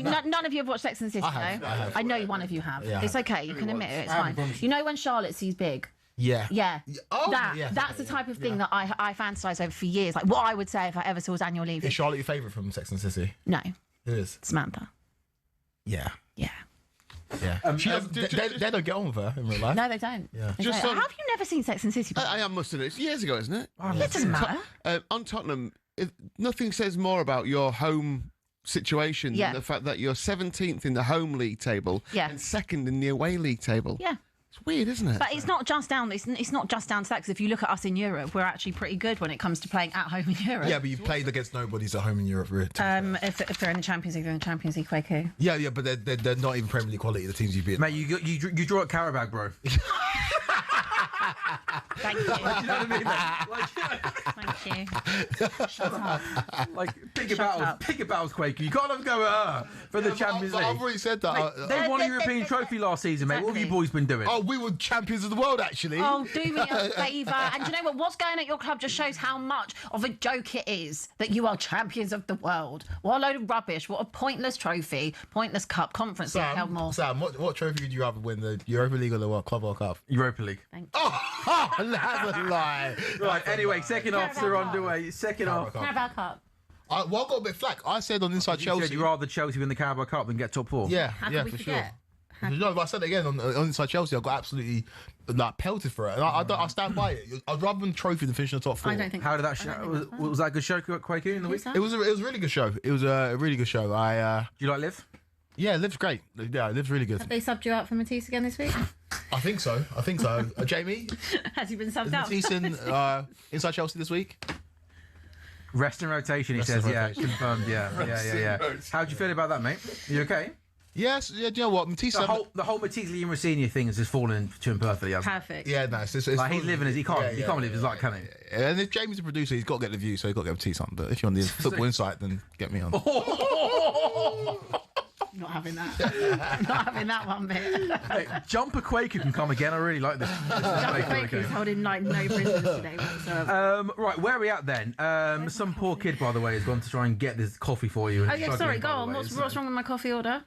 None of you have watched Sex and the City, I have. I know one of you have. Yeah, it's okay. You can admit it. It's fine. You know when Charlotte sees Big? Yeah. Oh, that's the type of thing that I fantasise over for years. Like what I would say if I ever saw Daniel Levy. Is Charlotte your favourite from Sex and the City? No. Who is? Samantha. Yeah. Yeah. They don't get on with her in real life. No, they don't. Yeah. Have you never seen Sex and the City? I must admit, it's years ago, isn't it? It doesn't matter. On Tottenham, nothing says more about your home situation than the fact that you're 17th in the home league table and 2nd in the away league table. Yeah. It's weird, isn't it? But it's not just down. It's not just down to that. Because if you look at us in Europe, we're actually pretty good when it comes to playing at home in Europe. Yeah, but you've played against nobodies at home in Europe. Really, if they're in the Champions League, they're in the Champions League. Kwaku. Yeah, but they're not even Premier League quality. The teams you've beaten. Mate, you draw at Carabao, bro. Thank you. You know what I mean? Thank you. Shut up. Like bigger battles, Quaker. You can't have a go at her for the Champions League. I've already said that. Mate, they won a European trophy last season, mate. What have you boys been doing? Oh, we were champions of the world, actually. Oh, do me a favour. And do you know what? What's going on at your club just shows how much of a joke it is that you are champions of the world. What a load of rubbish. What a pointless trophy. Pointless cup. Conference League. Held more. Sam, what trophy would you rather win? The Europa League or the Club World Cup? Europa League. Thank you. Oh, that's a lie. Right, anyway, second halves are underway. Second half. Carabao Cup. I got a bit flack. I said on Inside You Chelsea. said you'd rather Chelsea win the Carabao Cup than get top 4. Yeah, How yeah, could we for forget? sure. No, but I said it again on Inside Chelsea. I got absolutely pelted for it, and I stand by it. I'd rather win trophy than finish in the top 4. I don't think. How did that show? Was that a good show, Quaker, in the week? It was a really good show. It was a really good show. Do you like Liv? Yeah, Liv's great. Yeah, Liv's really good. Have they subbed you out for Matisse again this week? I think so. Jamie, Has he been subbed is out? Matisse in Inside Chelsea this week? Rest in rotation, he Rest says. in Yeah, rotation. confirmed. Yeah. How do you feel about that, mate? Are you okay? Yes. Yeah. Do you know what? Matisse. The whole Matisse Liam Rosenior thing has just fallen to him perfectly. Hasn't it? Perfect. Yeah, nice. It's Like he's living he can't live his life, can he? And if Jamie's a producer, he's got to get the view, so he's got to get Matisse on. But if you're on the Football Insight, then get me on. Not having that. Not having that one bit. Hey, Jumper Quaker can come again. I really like this. Jumper Quaker's holding like no prisoners today whatsoever. Right, where are we at then? Some poor kid, by the way, has gone to try and get this coffee for you. Oh yeah, sorry. Go on. What's wrong with my coffee order?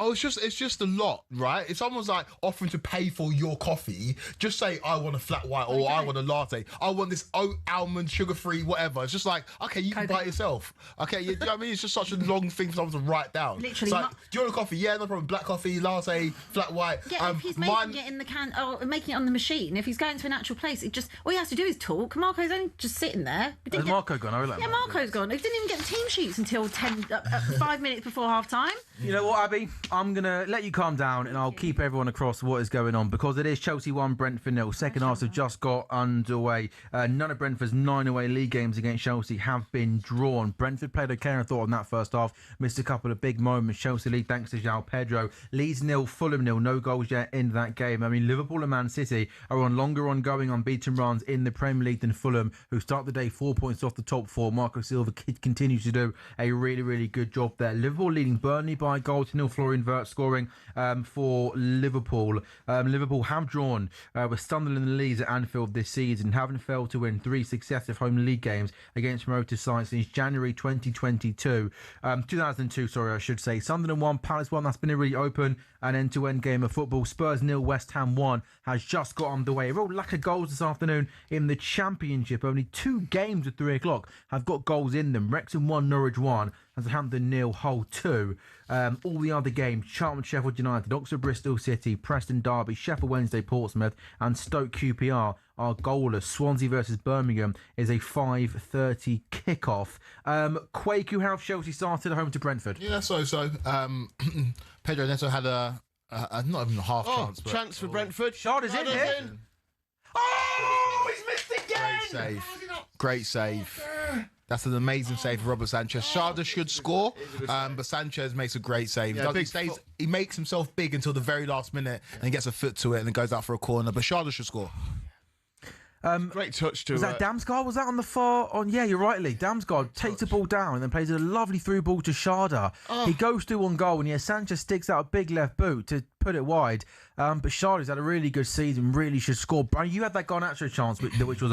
Oh, it's just a lot, right? It's almost like offering to pay for your coffee. Just say, I want a flat white or I want a latte. I want this oat, almond, sugar-free, whatever. It's just like, okay, you can buy it yourself. Okay, you know what I mean? It's just such a long thing for someone to write down. Literally. It's like, do you want a coffee? Yeah, no problem. Black coffee, latte, flat white. Yeah, if he's making it in the can, or making it on the machine, if he's going to an actual place, it just all he has to do is talk. Marco's only just sitting there. Has Marco gone? I Yeah, Marco's gone. He didn't even get the team sheets until 5 minutes before half time. You know what, Abby? I'm going to let you calm down and I'll keep everyone across what is going on because it is Chelsea 1, Brentford 0. Second half have just got underway. None of Brentford's 9 away league games against Chelsea have been drawn. Brentford played okay, I thought, in that first half. Missed a couple of big moments. Chelsea lead thanks to João Pedro. Leeds 0, Fulham 0. No goals yet in that game. I mean, Liverpool and Man City are on longer ongoing unbeaten runs in the Premier League than Fulham, who start the day 4 points off the top 4. Marco Silva continues to do a really, really good job there. Liverpool leading Burnley by a goal to nil. Florian Wirtz scoring for Liverpool. Liverpool have drawn with Sunderland and Leeds at Anfield this season, haven't failed to win 3 successive home league games against promoted sides since January 2002. I should say. Sunderland 1, Palace 1. That's been a really open and end-to-end game of football. Spurs 0, West Ham 1 has just got underway. A real lack of goals this afternoon in the Championship. Only 2 games at 3 o'clock have got goals in them. Wrexham 1, Norwich 1, and Southampton 0, Hull 2. All the other games: Charlton, Sheffield United, Oxford, Bristol City, Preston, Derby, Sheffield Wednesday, Portsmouth, and Stoke QPR are goalless. Swansea versus Birmingham is a 5:30 kickoff. Kwaku, how have Chelsea started at home to Brentford? Yeah, so. Pedro Neto had a not even a half chance. But, chance for Brentford. Shard is in here. Oh, he's missed again! Great save. That's an amazing save for Robert Sanchez. Sharda should score, but Sanchez makes a great save. Yeah, he makes himself big until the very last minute and he gets a foot to it and then goes out for a corner. But Sharda should score. Great touch to. Was that Damsgaard? Was that on the far? Yeah, you're right, Lee. Damsgaard takes the ball down and then plays a lovely through ball to Sharda. He goes through on goal and Sanchez sticks out a big left boot to put it wide. But Sharda's had a really good season. Really should score. Brian, you had that Garnacho chance, which was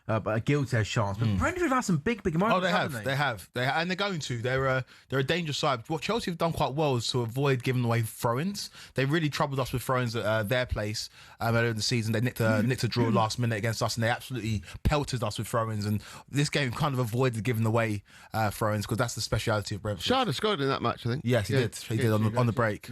a guilty chance. But Brentford have had some big moments. Oh, they have, and they're going to. They're a dangerous side. What Chelsea have done quite well is to avoid giving away throw-ins. They really troubled us with throw-ins at their place earlier in the season. They nicked a draw last minute against us, and they absolutely pelted us with throw-ins. And this game kind of avoided giving away throw-ins because that's the speciality of Brentford. Sharda scored in that match, I think. Yes, he did. He did on the break.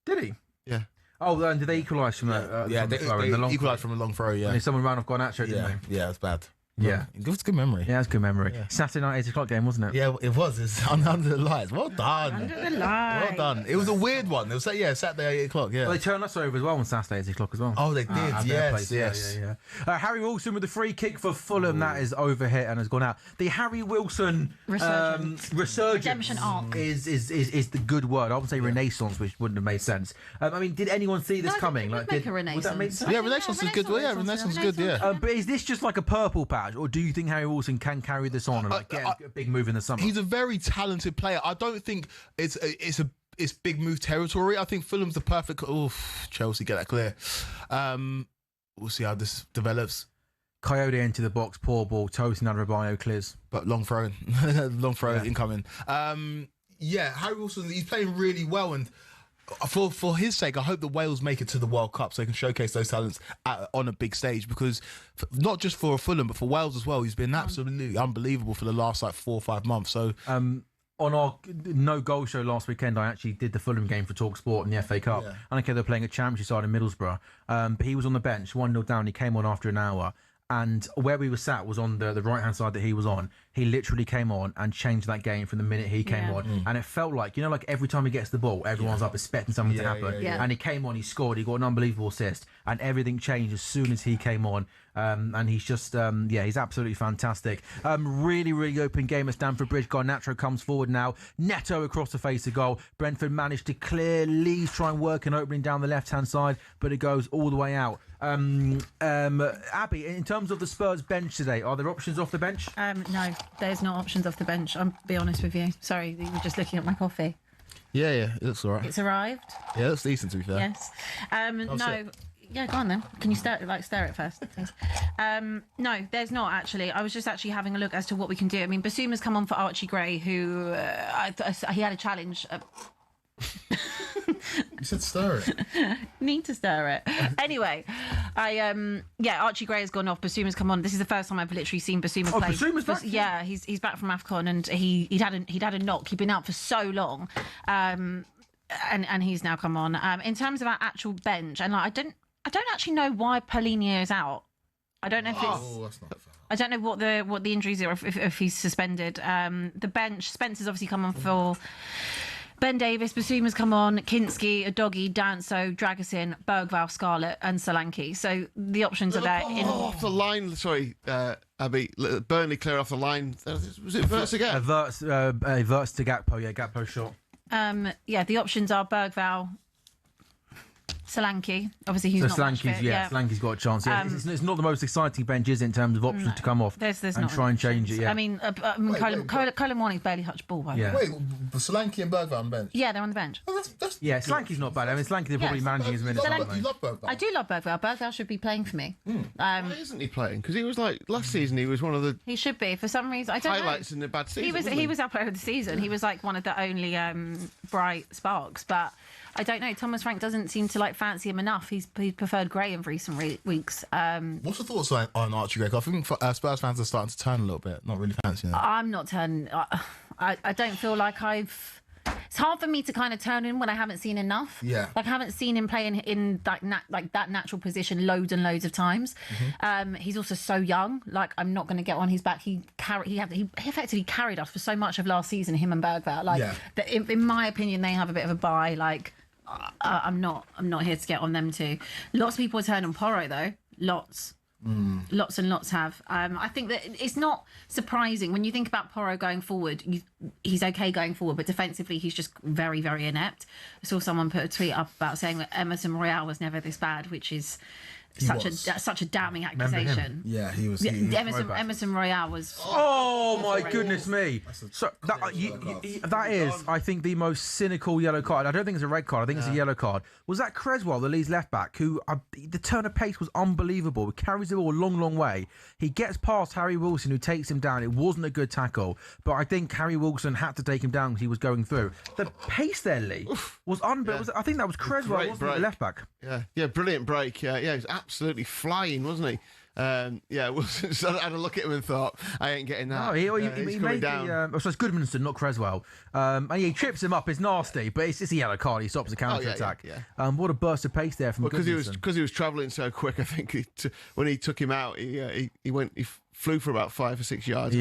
Did he? Yeah. Oh, then did they equalise from that? They equalised from a long throw, yeah. And someone ran off Garnacho, didn't they? Yeah, it's bad. Yeah. It was good memory. Yeah, it's good memory. Yeah. Saturday night, 8 o'clock game, wasn't it? Yeah, it was. It's under the lights. Well done. Under the lights. Well done. It was a weird one. It was Saturday 8 o'clock. Yeah. Well, they turned us over as well on Saturday 8 o'clock as well. Oh, they did. Yes. Yeah. Harry Wilson with the free kick for Fulham. That is overhit and has gone out. The Harry Wilson resurgence Redemption arc is the good word. I would say renaissance, which wouldn't have made sense. I mean, did anyone see this coming? Would that make sense? Yeah, Renaissance is good. Yeah, Renaissance is good. Yeah. But is this just like a purple patch, or do you think Harry Wilson can carry this on and get a big move in the summer? He's a very talented player. I don't think it's big move territory. I think Fulham's the perfect. Chelsea, get that clear. We'll see how this develops. Coyote into the box, poor ball, toasting under Rabio clears. But long throw incoming. Harry Wilson, he's playing really well, and for his sake, I hope that Wales make it to the World Cup so they can showcase those talents on a big stage, because not just for Fulham but for Wales as well, he's been absolutely unbelievable for the last 4 or 5 months. So on our no goal show last weekend, I actually did the Fulham game for talkSPORT in the FA Cup. I don't care, they're playing a championship side in Middlesbrough, but he was on the bench 1-0 down. He came on after an hour, and where we were sat was on the right hand side that he was on. He literally came on and changed that game from the minute he came on. And it felt like, like every time he gets the ball, everyone's up expecting something to happen. And he came on, he scored, he got an unbelievable assist, and everything changed as soon as he came on. And he's just, he's absolutely fantastic. Really, really open game at Stamford Bridge. Garnacho comes forward now. Neto across the face of goal. Brentford managed to clear. Leeds try and work an opening down the left-hand side, but it goes all the way out. Abby, in terms of the Spurs bench today, are there options off the bench? No, there's no options off the bench. I'll be honest with you. Sorry, you were just looking at my coffee. Yeah, it looks all right. It's arrived. Yeah, it looks decent, to be fair. Yes. No. Yeah, go on then. Can you stare it first, please? No, there's not actually. I was just actually having a look as to what we can do. I mean, Basuma's come on for Archie Gray, who he had a challenge. You said stir it. Need to stir it. Anyway, Archie Gray has gone off. Basuma's come on. This is the first time I've literally seen Basuma play. Basuma's back? Yeah, he's back from AFCON, and he'd had a knock. He'd been out for so long, and he's now come on. In terms of our actual bench, and I don't actually know why Paulinho is out. I don't know if it's. I don't know what the injuries are, if he's suspended. The bench, Spencer's obviously come on for Ben Davis, Basuma's come on, Kinski, Adogi, Danso, Dragusin, Bergvall, Scarlett, and Solanke. So the options are there. Off the line, sorry, Abby. Burnley clear off the line. Was it Verts again? Verts to Gakpo. Yeah, Gakpo shot. The options are Bergvall, Solanke. Obviously, he's not much fit. Solanke's got a chance. Yeah, it's not the most exciting bench, is it, in terms of options to come off there's and not try and change it. Yeah. I mean, Colin Warning's barely touched ball by the way. Wait, Solanke and Bergvall on the bench? Yeah, they're on the bench. Oh, that's Solanke's not bad. I mean, Solanke, they're probably managing his minutes. You love Bergvall? I do love Bergvall. Bergvall should be playing for me. Why isn't he playing? Because he was like last season. He was one of the He should be. For some reason, I don't highlights know. in the bad season. He was our player of the season. He was like one of the only bright sparks. But I don't know. Thomas Frank doesn't seem to fancy him enough. He preferred Gray in recent weeks. What's your thoughts on Archie Gray? I think Spurs fans are starting to turn a little bit. Not really fancying it. I'm not turning. I don't feel like I've. It's hard for me to kind of turn in when I haven't seen enough. Yeah. Like I haven't seen him play in that natural position loads and loads of times. He's also so young. Like I'm not going to get on his back. He effectively carried us for so much of last season. Him and Bergvall. In my opinion, they have a bit of a bye. Like I'm not here to get on them too. Lots of people turn on Porro though. Lots and lots have. I think that it's not surprising when you think about Porro going forward. He's okay going forward, but defensively he's just very, very inept. I saw someone put a tweet up about saying that Emerson Royale was never this bad, which is such a damning accusation. Yeah, he was. Emerson Royale was. Oh my goodness me! So that is, I think, the most cynical yellow card. I don't think it's a red card. I think it's a yellow card. Was that Creswell, the Leeds left back, who the turn of pace was unbelievable. He carries the ball a long, long way. He gets past Harry Wilson, who takes him down. It wasn't a good tackle, but I think Harry Wilson had to take him down because he was going through. The pace there, Lee, was unbelievable. I think that was Creswell, wasn't it, the left back? Yeah, brilliant break. Yeah, he was absolutely flying, wasn't he? Wilson just had a look at him and thought, I ain't getting that. No, he made down. So it's Goodmanson, not Creswell. And he trips him up. It's nasty, but it's a yellow card. He stops the counter attack. What a burst of pace there from Goodmanson. Because he was travelling so quick. I think when he took him out, he flew for about 5 or 6 yards.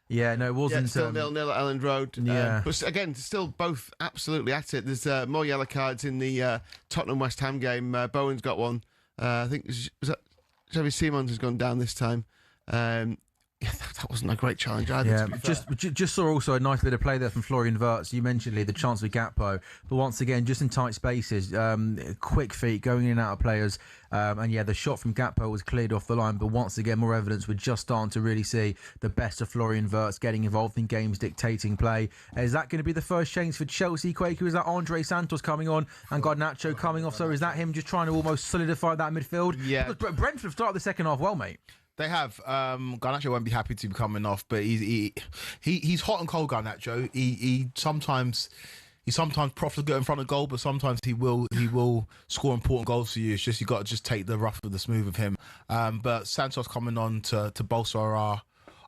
Yeah, no, it wasn't. Still 0-0 at Elland Road. But again, still both absolutely at it. There's more yellow cards in the Tottenham West Ham game. Bowen's got one. I think was that Xavi Simons has gone down this time. That wasn't a great challenge either. Yeah, just saw also a nice bit of play there from Florian Wirtz. You mentioned, Lee, the chance with Gakpo, but once again, just in tight spaces, quick feet going in and out of players. The shot from Gakpo was cleared off the line, but once again, more evidence. We're just starting to really see the best of Florian Wirtz getting involved in games, dictating play. Is that going to be the first change for Chelsea, Quaker? Is that Andre Santos coming on and Garnacho coming off? So is that him just trying to almost solidify that midfield? Yeah. Because Brentford started the second half well, mate. They have. Garnacho won't be happy to be coming off, but he's hot and cold. Garnacho. He sometimes profits get in front of goal, but sometimes he will score important goals for you. It's just you got to just take the rough with the smooth of him. But Santos coming on to bolster our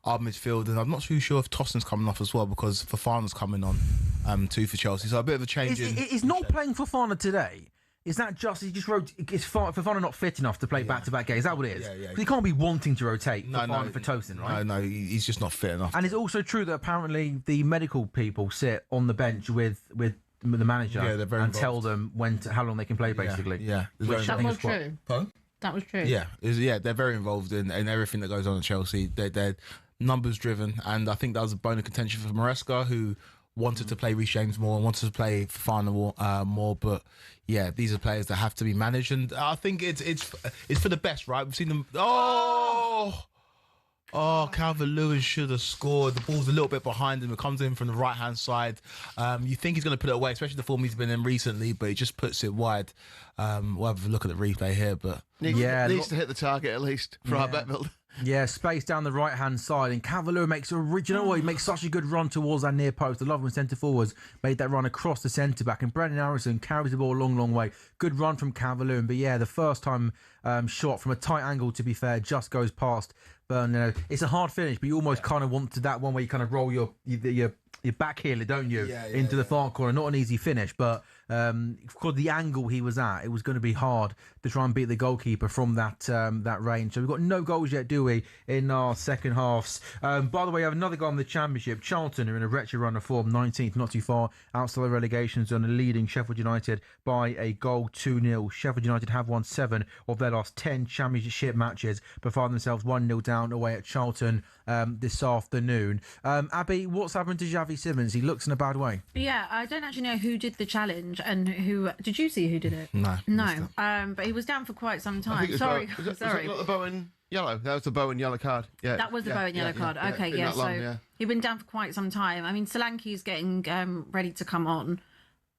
midfield, and I'm not too sure if Tossen's coming off as well because Fofana's coming on too for Chelsea. So a bit of a change. He's not playing Fofana today. Is that just he just wrote? Is Fofana not fit enough to play back-to-back games? Is that what it is? Yeah. He can't be wanting to rotate Fofana for Tosin, right? No, he's just not fit enough. And it's also true that apparently the medical people sit on the bench with the manager and tell them how long they can play, basically. That was true. Pardon? That was true. Yeah, they're very involved in everything that goes on at Chelsea. They're numbers driven, and I think that was a bone of contention for Maresca, who wanted to play Reece James more and wanted to play Fofana more, but yeah, these are players that have to be managed, and I think it's for the best, right? We've seen them. Calvert-Lewin should have scored. The ball's a little bit behind him. It comes in from the right-hand side. You think he's going to put it away, especially the form he's been in recently, but he just puts it wide. We'll have a look at the replay here, but needs to hit the target at least for our bet build. Yeah, space down the right-hand side, and Calvert-Lewin makes he makes such a good run towards that near post. I love when centre-forwards made that run across the centre-back, and Brendan Harrison carries the ball a long, long way. Good run from Calvert-Lewin, but yeah, the first time shot from a tight angle, to be fair, just goes past Burn. It's a hard finish, but you almost kind of want to that one where you kind of roll your you backheel it, don't you, into the far corner. Not an easy finish, but because the angle he was at, it was going to be hard to try and beat the goalkeeper from that range. So we've got no goals yet, do we, in our second halves? By the way, we have another guy in the Championship. Charlton are in a wretched run of form, 19th, not too far outside the relegation zone, leading Sheffield United by a goal 2-0. Sheffield United have won 7 of their last 10 Championship matches, but find themselves 1-0 down away at Charlton this afternoon. Abby, what's happened to Xavi Simons? He looks in a bad way. Yeah, I don't actually know who did the challenge and who. Did you see who did it? No. But he was down for quite some time. Sorry. Was that not the Bowen yellow? That was the Bowen yellow card. Yeah, that was the Bowen yellow card. Okay, yeah. So he'd been down for quite some time. I mean, Solanke's getting ready to come on.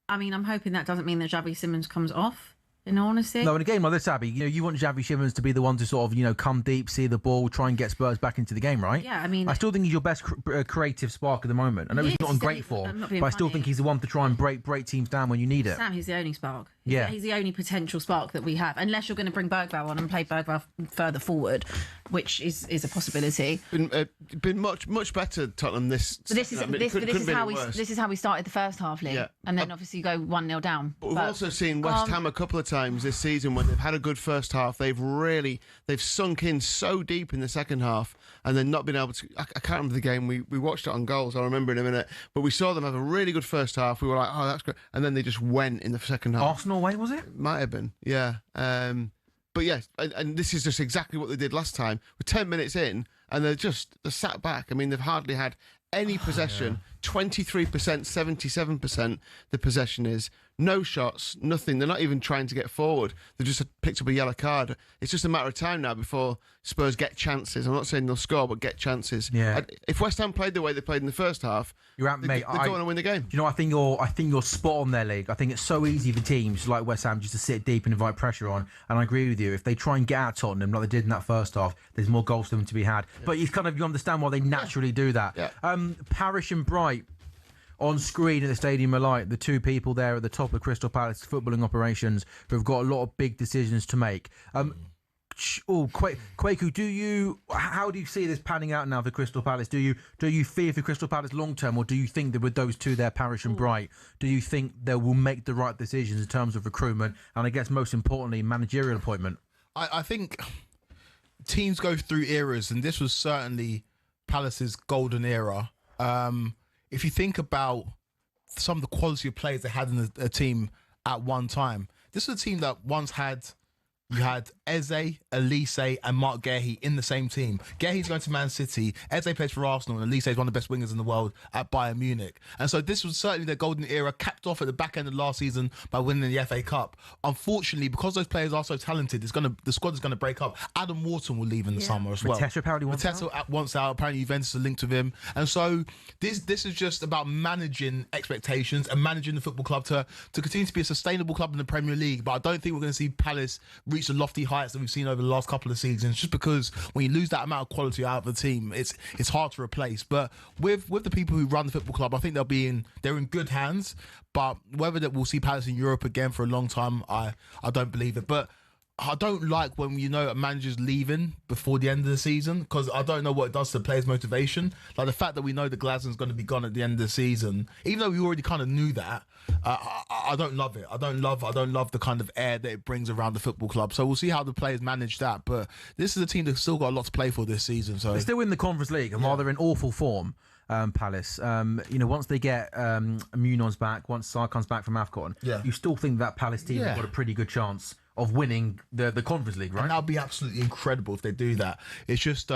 I mean, I'm hoping that doesn't mean that Xavi Simons comes off. In all honesty. No, in a game like this, Abby, you want Xavi Simons to be the one to sort of, come deep, see the ball, try and get Spurs back into the game, right? Yeah, I mean... I still think he's your best creative spark at the moment. I know he's not in great form, but I still think he's the one to try and break teams down when you need it. Sam, he's the only spark. Yeah. He's the only potential spark that we have, unless you're going to bring Bergvall on and play Bergvall further forward, which is a possibility. Been much better, Tottenham, this... This is how we started the first half, Lee. Yeah. And then obviously go 1-0 down. But we've also seen West Ham a couple of times this season when they've had a good first half. They've sunk in so deep in the second half and then not been able to... I can't remember the game. We watched it on goals. I'll remember in a minute. But we saw them have a really good first half. We were like, oh, that's great. And then they just went in the second half. Arsenal away, was it? Might have been, yeah. But yes, and this is just exactly what they did last time. We're 10 minutes in, and they're sat back. I mean, they've hardly had any possession. 23%, 77% the possession is. No shots, nothing. They're not even trying to get forward. They've just picked up a yellow card. It's just a matter of time now before Spurs get chances. I'm not saying they'll score, but get chances. Yeah. If West Ham played the way they played in the first half, they're going to win the game. I think you're spot on there, League. I think it's so easy for teams like West Ham just to sit deep and invite pressure on. And I agree with you. If they try and get at Tottenham like they did in that first half, there's more goals for them to be had. Yeah. But you understand why they naturally do that. Yeah. Parish and Bright. On screen at the Stadium of Light, the two people there at the top of Crystal Palace footballing operations who have got a lot of big decisions to make. Kwaku, how do you see this panning out now for Crystal Palace? Do you fear for Crystal Palace long term, or do you think that with those two there, Parish and Bright, do you think they will make the right decisions in terms of recruitment and I guess most importantly managerial appointment? I think teams go through eras, and this was certainly Palace's golden era. If you think about some of the quality of players they had in a team at one time, this was a team that once had... You had Eze, Elise, and Mark Guehi in the same team. Guehi's going to Man City. Eze plays for Arsenal, and Elise is one of the best wingers in the world at Bayern Munich. And so this was certainly their golden era, capped off at the back end of last season by winning the FA Cup. Unfortunately, because those players are so talented, the squad is going to break up. Adam Wharton will leave in the summer as well. Mateta apparently wants out. Apparently Juventus are linked with him. And so this is just about managing expectations and managing the football club to continue to be a sustainable club in the Premier League. But I don't think we're going to see Palace reach the lofty heights that we've seen over the last couple of seasons, just because when you lose that amount of quality out of the team, it's hard to replace. But with the people who run the football club, I think they're in good hands. But whether that we'll see Palace in Europe again for a long time, I don't believe it. But I don't like when a manager's leaving before the end of the season, because I don't know what it does to the players' motivation. Like the fact that we know that Glaston's going to be gone at the end of the season, even though we already kind of knew that, I don't love it. I don't love the kind of air that it brings around the football club. So we'll see how the players manage that. But this is a team that's still got a lot to play for this season. So they're still in the Conference League, and while they're in awful form, Palace, once they get Munoz back, once Sarr comes back from AFCON, you still think that Palace team have got a pretty good chance of winning the Conference League, right? And that would be absolutely incredible if they do that. It's just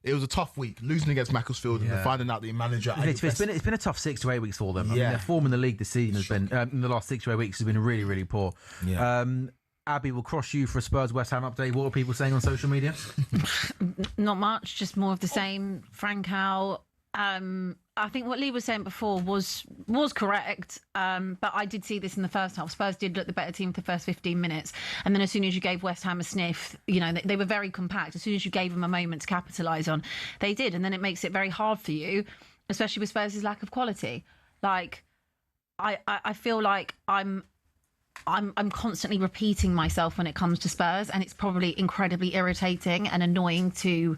it was a tough week losing against Macclesfield and finding out the manager. It's been a tough 6 to 8 weeks for them. I mean, their form in the league this season has been in the last 6 to 8 weeks has been really, really poor. Abby, we'll cross you for a Spurs West Ham update. What are people saying on social media? Not much, just more of the same. Frankau. I think what Lee was saying before was correct, but I did see this in the first half. Spurs did look the better team for the first 15 minutes, and then as soon as you gave West Ham a sniff, they were very compact. As soon as you gave them a moment to capitalise on, they did, and then it makes it very hard for you, especially with Spurs' lack of quality. Like, I feel like I'm constantly repeating myself when it comes to Spurs, and it's probably incredibly irritating and annoying to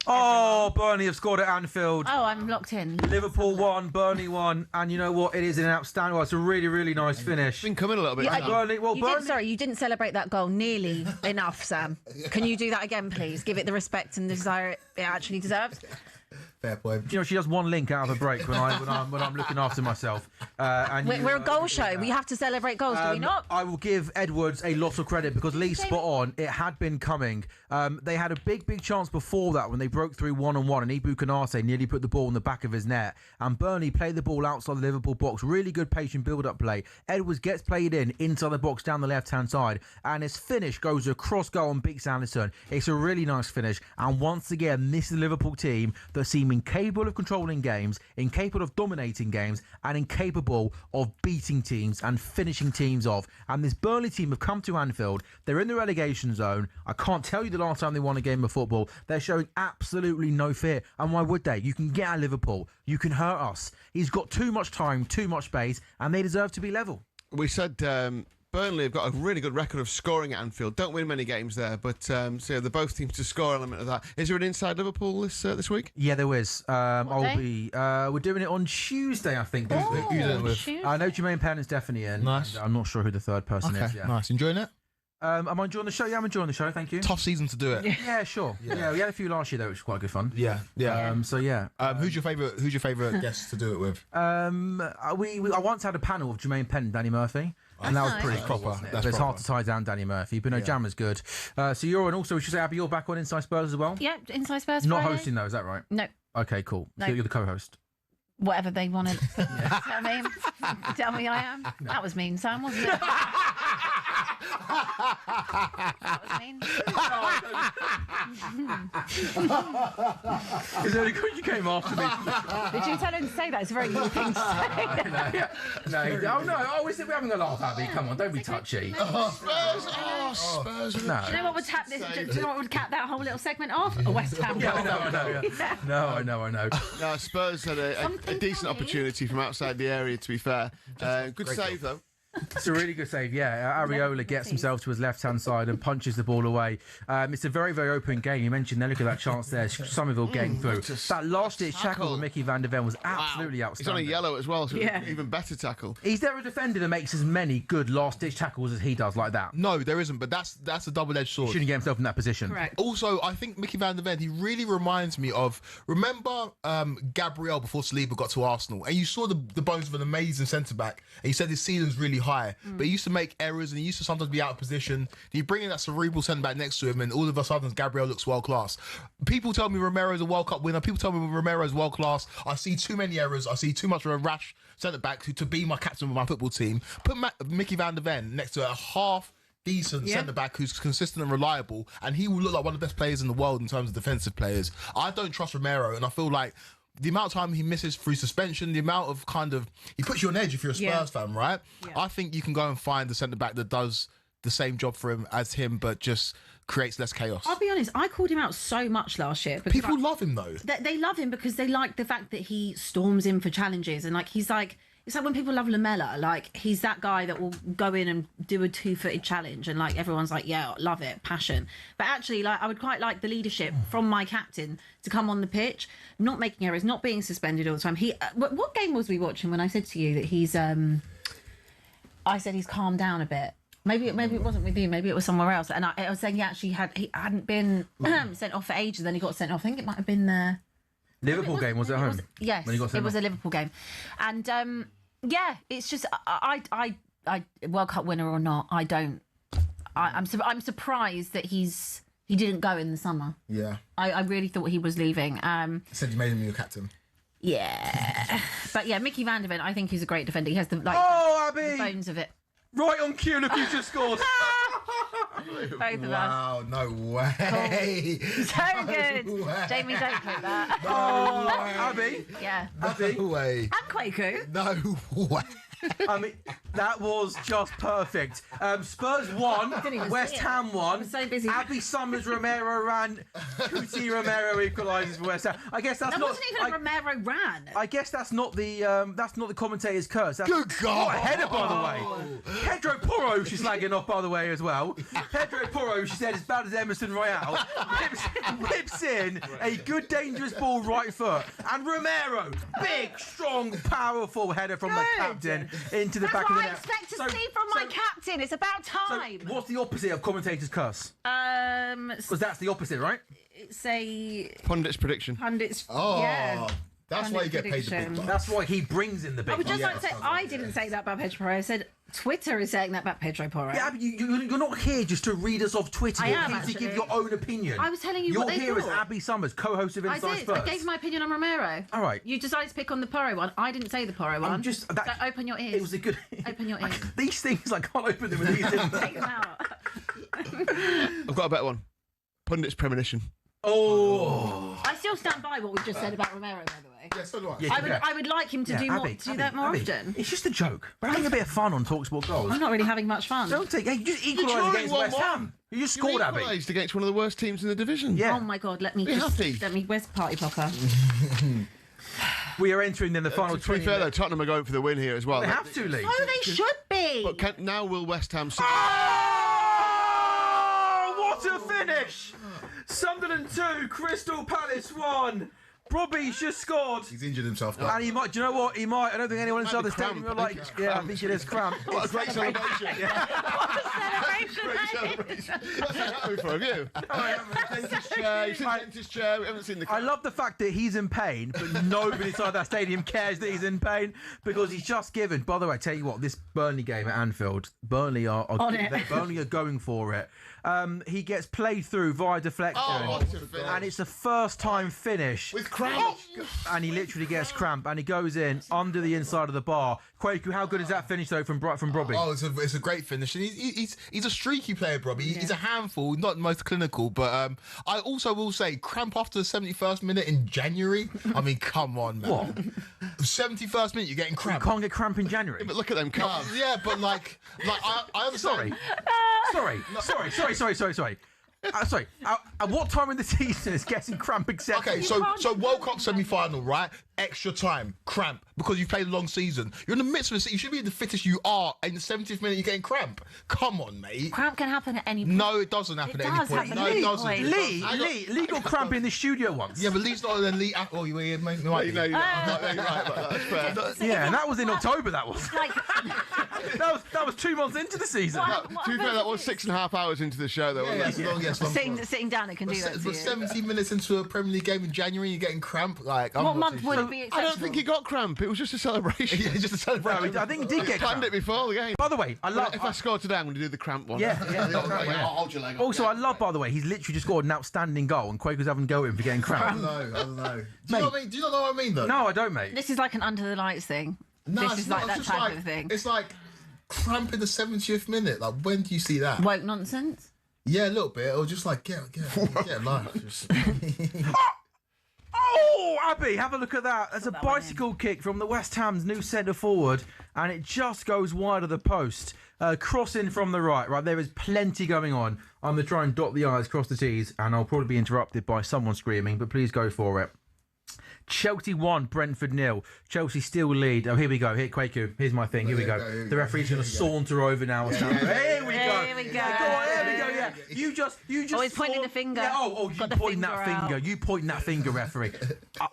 Oh, Burnley have scored at Anfield. Oh, I'm locked in. Liverpool won, Burnley won, and you know what? It is an outstanding. Well, it's a really, really nice finish. It's been coming a little bit. Yeah, Burnley. Well, Burnley. You didn't celebrate that goal nearly enough, Sam. Can you do that again, please? Give it the respect and the desire it actually deserves. Fair point. You know, she does one link out of a break when I'm looking after myself. We're a goal show. We have to celebrate goals, do we not? I will give Edwards a lot of credit because Lee's spot on. It had been coming. They had a big chance before that when they broke through 1-on-1 and Ibu Konate nearly put the ball in the back of his net. And Burnley played the ball outside the Liverpool box. Really good patient build-up play. Edwards gets played inside the box down the left-hand side. And his finish goes across goal and beats Alisson. It's a really nice finish. And once again, this is the Liverpool team that seem incapable of controlling games, incapable of dominating games, and incapable of beating teams and finishing teams off. And this Burnley team have come to Anfield. They're in the relegation zone. I can't tell you the last time they won a game of football. They're showing absolutely no fear. And why would they? You can get at Liverpool. You can hurt us. He's got too much time, too much space, and they deserve to be level. We said Burnley have got a really good record of scoring at Anfield. Don't win many games there, but so yeah, they're both teams to score element of that. Is there an Inside Liverpool this week? Yeah, there is. We're doing it on Tuesday, I think. This week. Who you doing it with? I know Jermaine Penn is definitely in. Nice. I'm not sure who the third person is. Yeah. Nice. Enjoying it? Am I enjoying the show? Yeah, I'm enjoying the show. Thank you. Tough season to do it. Yeah, sure. Yeah, we had a few last year though, which was quite good fun. Yeah. So yeah. Who's your favourite guest to do it with? I once had a panel of Jermaine Penn and Danny Murphy. And that was pretty proper. wasn't it? That's But it's hard proper. to tie down Danny Murphy. But no, Jammer's good. So you're on. Also, we should say, Abby, you're back on Inside Spurs as well. Yeah, Inside Spurs Not Friday. hosting though, is that right? No, Okay, cool. No. So you're the co-host. whatever they wanted. You know what I mean? Tell me I am. That was mean, Sam, wasn't it? That was mean. It's only because you came after me. Did you tell him to say that? It's a very good thing to say. Oh, we're having a laugh, Abby. Come on, don't be touchy. Spurs. No. Do you know what would tap this? Do you know what would cap that whole little segment off? A West Ham goal. I know. No, Spurs had a Something decent funny. opportunity from outside the area, to be fair. Good save, though. It's a really good save, yeah. Areola gets himself to his left-hand side and punches the ball away. It's a very, very open game. You mentioned there, look at that chance there. Somerville getting through. That last-ditch tackle with Mickey van der Ven was absolutely outstanding. He's on a yellow as well, so Yeah. even better tackle. Is there a defender that makes as many good last-ditch tackles as he does like that? No, there isn't, but that's a double-edged sword. Shouldn't get himself in that position. Correct. Also, I think Mickey van der Ven, he really reminds me of, remember Gabriel before Saliba got to Arsenal, and you saw the bones of an amazing centre-back, and you said his ceiling's really high, but he used to make errors, and he used to sometimes be out of position. You bring in that cerebral centre-back next to him, and all of a sudden, Gabriel looks world-class. People tell me Romero's a World Cup winner. People tell me Romero's world-class. I see too many errors. I see too much of a rash centre-back to be my captain of my football team. Put Mickey van der Ven next to a half-decent centre-back who's consistent and reliable, and he will look like one of the best players in the world in terms of defensive players. I don't trust Romero, and I feel like the amount of time he misses through suspension, the amount of he puts you on edge if you're a Spurs fan, right? Yeah. I think you can go and find the centre-back that does the same job for him as him, but just creates less chaos. I'll be honest, I called him out so much last year. Because People love him, though. They love him because they like the fact that he storms in for challenges, and it's like when people love Lamella, like he's that guy that will go in and do a 2-footed challenge, and like everyone's like, yeah, love it, passion. But actually, like I would quite like the leadership from my captain to come on the pitch, not making errors, not being suspended all the time. He, what game was we watching when I said to you that he's? I said he's calmed down a bit. Maybe it wasn't with you. Maybe it was somewhere else. And I was saying he hadn't been sent off for ages. Then he got sent off. I think it might have been the Liverpool game was at home. Yes, when he got sent it was off. a Liverpool game, and yeah, it's just I World Cup winner or not, I don't. I'm surprised that he didn't go in the summer. Yeah. I really thought he was leaving. Said you made him your captain. Yeah, but yeah, Mickey van der Ven, I think he's a great defender. He has the Abby! bones of it. Right on cue, look who just scored. Both of us. Wow, no way. So good. No way. Jamie, don't click that. Abby. Yeah. Abby. No way. And Kwaku. No way. I mean, that was just perfect. Spurs won, West Ham won. so busy. Abby Summers Romero ran. Cuti Romero equalises for West Ham. I guess that's That not. wasn't even a Romero ran. I guess that's not the commentator's curse. That's, Good God. What a header, by the way. Pedro Porro, she's slagging off, by the way, as well. Pedro Porro, she said, as bad as Emerson Royale, whips in a good, dangerous ball right foot. And Romero, big, strong, powerful header from the captain into the That's back of what the I net. expect to see from my captain. It's about time. What's the opposite of commentator's curse? Because that's the opposite, right? Say Pundit's prediction. pundits. Oh, yeah. that's why you get paid the big Prediction. bucks. That's why he brings in the big I would just one. like to say, I didn't say that about Pedro Porro. I said Twitter is saying that about Pedro Porro. Yeah, but you're not here just to read us off Twitter. I You're am, here to actually. give your own opinion. I was telling you You're what they here as thought. Abby Summers, co-host of I Inside did. Spurs. I gave my opinion on Romero. All right. You decided to pick on the Porro one. I didn't say the Porro one. just So open your ears. It was a good. Open your ears. These things I can't open them with these. Take them out. I've got a better one. Pundit's premonition. Oh. I still stand by what we just said about Romero, by the way. Yeah, so do I. Yeah. I would like him to do that more often. It's just a joke. We're having a bit of fun on talkSPORT Goals. I'm not really having much fun. Don't take. Hey, you just equalised drawing against West 1-1. Ham. You just scored, Abby. Equalised against one of the worst teams in the division. Yeah. Oh my God! Let me Be happy. Where's the party popper? We are entering in the final To be 20 fair, though, minutes. Tottenham are going for the win here as well. They have to, Lee. Oh, they should be. But now will West Ham... Oh, what a finish! Sunderland 2, Crystal Palace 1. Robbie's just scored. He's injured himself. And he might, do you know what? He might. I don't think anyone inside the cramp. stadium will I like. think it's Yeah, I cramp. think it is cramp. What a great celebration. Celebration. What's that happy for? Have you? Dentist chair. He's in dentist chair. We haven't seen the... I love the fact that he's in pain, but nobody inside that stadium cares that he's in pain because he's just given. By the way, I tell you what, this Burnley game at Anfield, Burnley are On it. Burnley are going for it. He gets played through via deflection, what a finish. and it's a first-time finish. With cramp. And he literally gets cramp, and he goes in under the inside of the bar. Kwaku, how good is that finish though from Robbie? Oh, it's a great finish, and he's a streaky player, Robbie. He's a handful, not the most clinical, but I also will say cramp after the 71st minute in January. I mean, come on, man. What? 71st minute, you're getting You cramp. can't get cramp in January. But look at them calves. Yeah, but like I understand. Sorry. Sorry. At what time in the season is getting cramp accepted? Okay, so World Cup semi-final, right? Extra time, cramp, because you've played a long season. You're in the midst of it. You should be the fittest you are. In the 70th minute, you're getting cramp. Come on, mate. Cramp can happen at any point. No, it doesn't happen It at any does point. happen No, at it any doesn't. point. Lee got cramp in the studio once. Yeah, but Lee's not an elite. Oh, you might be. No, you're right. That's fair. Yeah, and that was in October. That was. Like, that was 2 months into the season. To be fair, that was 6.5 hours into the show, though. wasn't it? Yes, sitting down, it can do that to For you. 70 minutes into a Premier League game in January, you're getting cramp. Like, I'm What not month too would sure. it be I acceptable? don't think he got cramp. It was just a celebration. Yeah, just a celebration. I think he did get Planned cramp. it before the game. By the way, I love. If I score today, I'm going to do the cramp one. Yeah. I'll hold your leg up. Also, I love, by the way, he's literally just scored an outstanding goal, and Quaker's having a go at him for getting cramp. I don't know. Do you know what I mean? Do you not know what I mean, though? No, I don't, mate. This is like an under the lights thing. No, This it's is not. like that It's just type like, of thing. It's like cramp in the 70th minute. Like, when do you see that? Woke nonsense. Yeah, a little bit. Or just like, get a life. Just... Oh, Abby, have a look at that. There's a that one bicycle kick from the West Ham's new centre forward, and it just goes wide of the post. Crossing from the right. Right, there is plenty going on. I'm going to try and dot the I's, cross the T's, and I'll probably be interrupted by someone screaming, but please go for it. Chelsea 1, Brentford 0. Chelsea still lead. Oh, here we go. Here, Kwaku. Here's my thing. Here we go. The referee's going to saunter over now. Here we go. Here we go. Yeah, go on, here we go. Yeah. You just. Oh, he's pointing the finger. Yeah, you Got the pointing that finger finger. out. You pointing that finger, referee.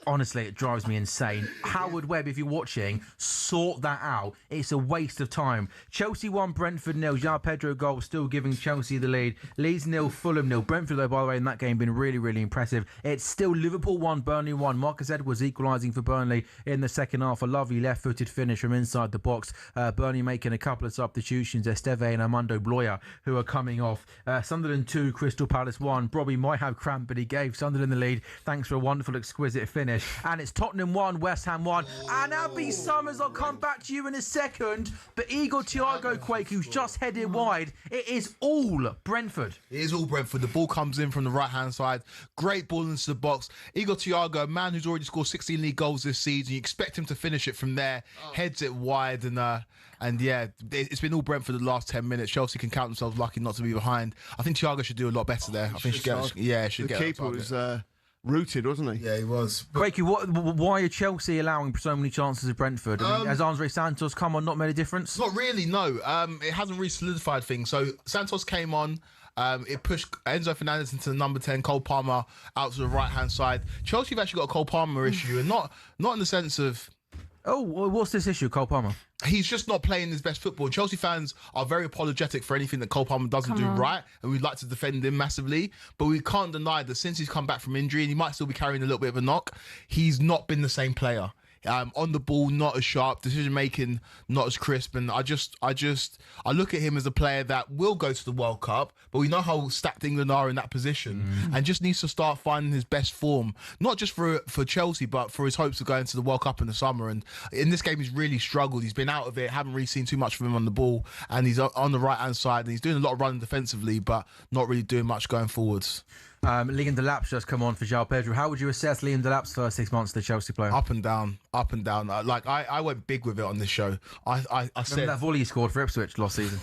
Honestly, it drives me insane. Howard Webb, if you're watching, sort that out. It's a waste of time. Chelsea 1, Brentford 0. João Pedro goal still giving Chelsea the lead. Leeds 0, Fulham 0. Brentford, though, by the way, in that game, been really, really impressive. It's still Liverpool 1, Burnley 1. Marcus Edwards equalising for Burnley in the second half. A lovely left-footed finish from inside the box. Burnley making a couple of substitutions. Esteve and Armando Bloya, who are coming off. Sunderland 2, Crystal Palace 1. Bobby might have cramp, but he gave Sunderland the lead. Thanks for a wonderful, exquisite finish. And it's Tottenham 1, West Ham 1. And Abby Summers, I'll come back to you in a second. But Igor Thiago Quake, who's just headed wide, it is all Brentford. It is all Brentford. The ball comes in from the right-hand side. Great ball into the box. Igor Thiago, a man who's already scored scored 16 league goals this season. You expect him to finish it from there, heads it wide, and yeah, it's been all Brentford the last 10 minutes. Chelsea can count themselves lucky not to be behind. I think Thiago should do a lot better there. I think should the get keeper was rooted, wasn't he? Yeah, he was. Quakey, why are Chelsea allowing so many chances of Brentford? I mean, has Andre Santos come on, not made a difference? Not really, no. It hasn't really solidified things. So Santos came on. It pushed Enzo Fernandez into the number 10, Cole Palmer out to the right-hand side. Chelsea have actually got a Cole Palmer issue, and not in the sense of... Oh, what's this issue, Cole Palmer? He's just not playing his best football. Chelsea fans are very apologetic for anything that Cole Palmer doesn't do right, and we'd like to defend him massively. But we can't deny that since he's come back from injury, and he might still be carrying a little bit of a knock, he's not been the same player. On the ball, not as sharp, decision making not as crisp, and I look at him as a player that will go to the World Cup, but we know how stacked England are in that position, and just needs to start finding his best form, not just for Chelsea, but for his hopes of going to the World Cup in the summer. And in this game, he's really struggled. He's been out of it. Haven't really seen too much from him on the ball, and he's on the right hand side, and he's doing a lot of running defensively, but not really doing much going forwards. Liam Delap's just come on for João Pedro. How would you assess Liam Delap's first 6 months as the Chelsea player? Up and down. Like I went big with it on this show. I said that volley he scored for Ipswich last season.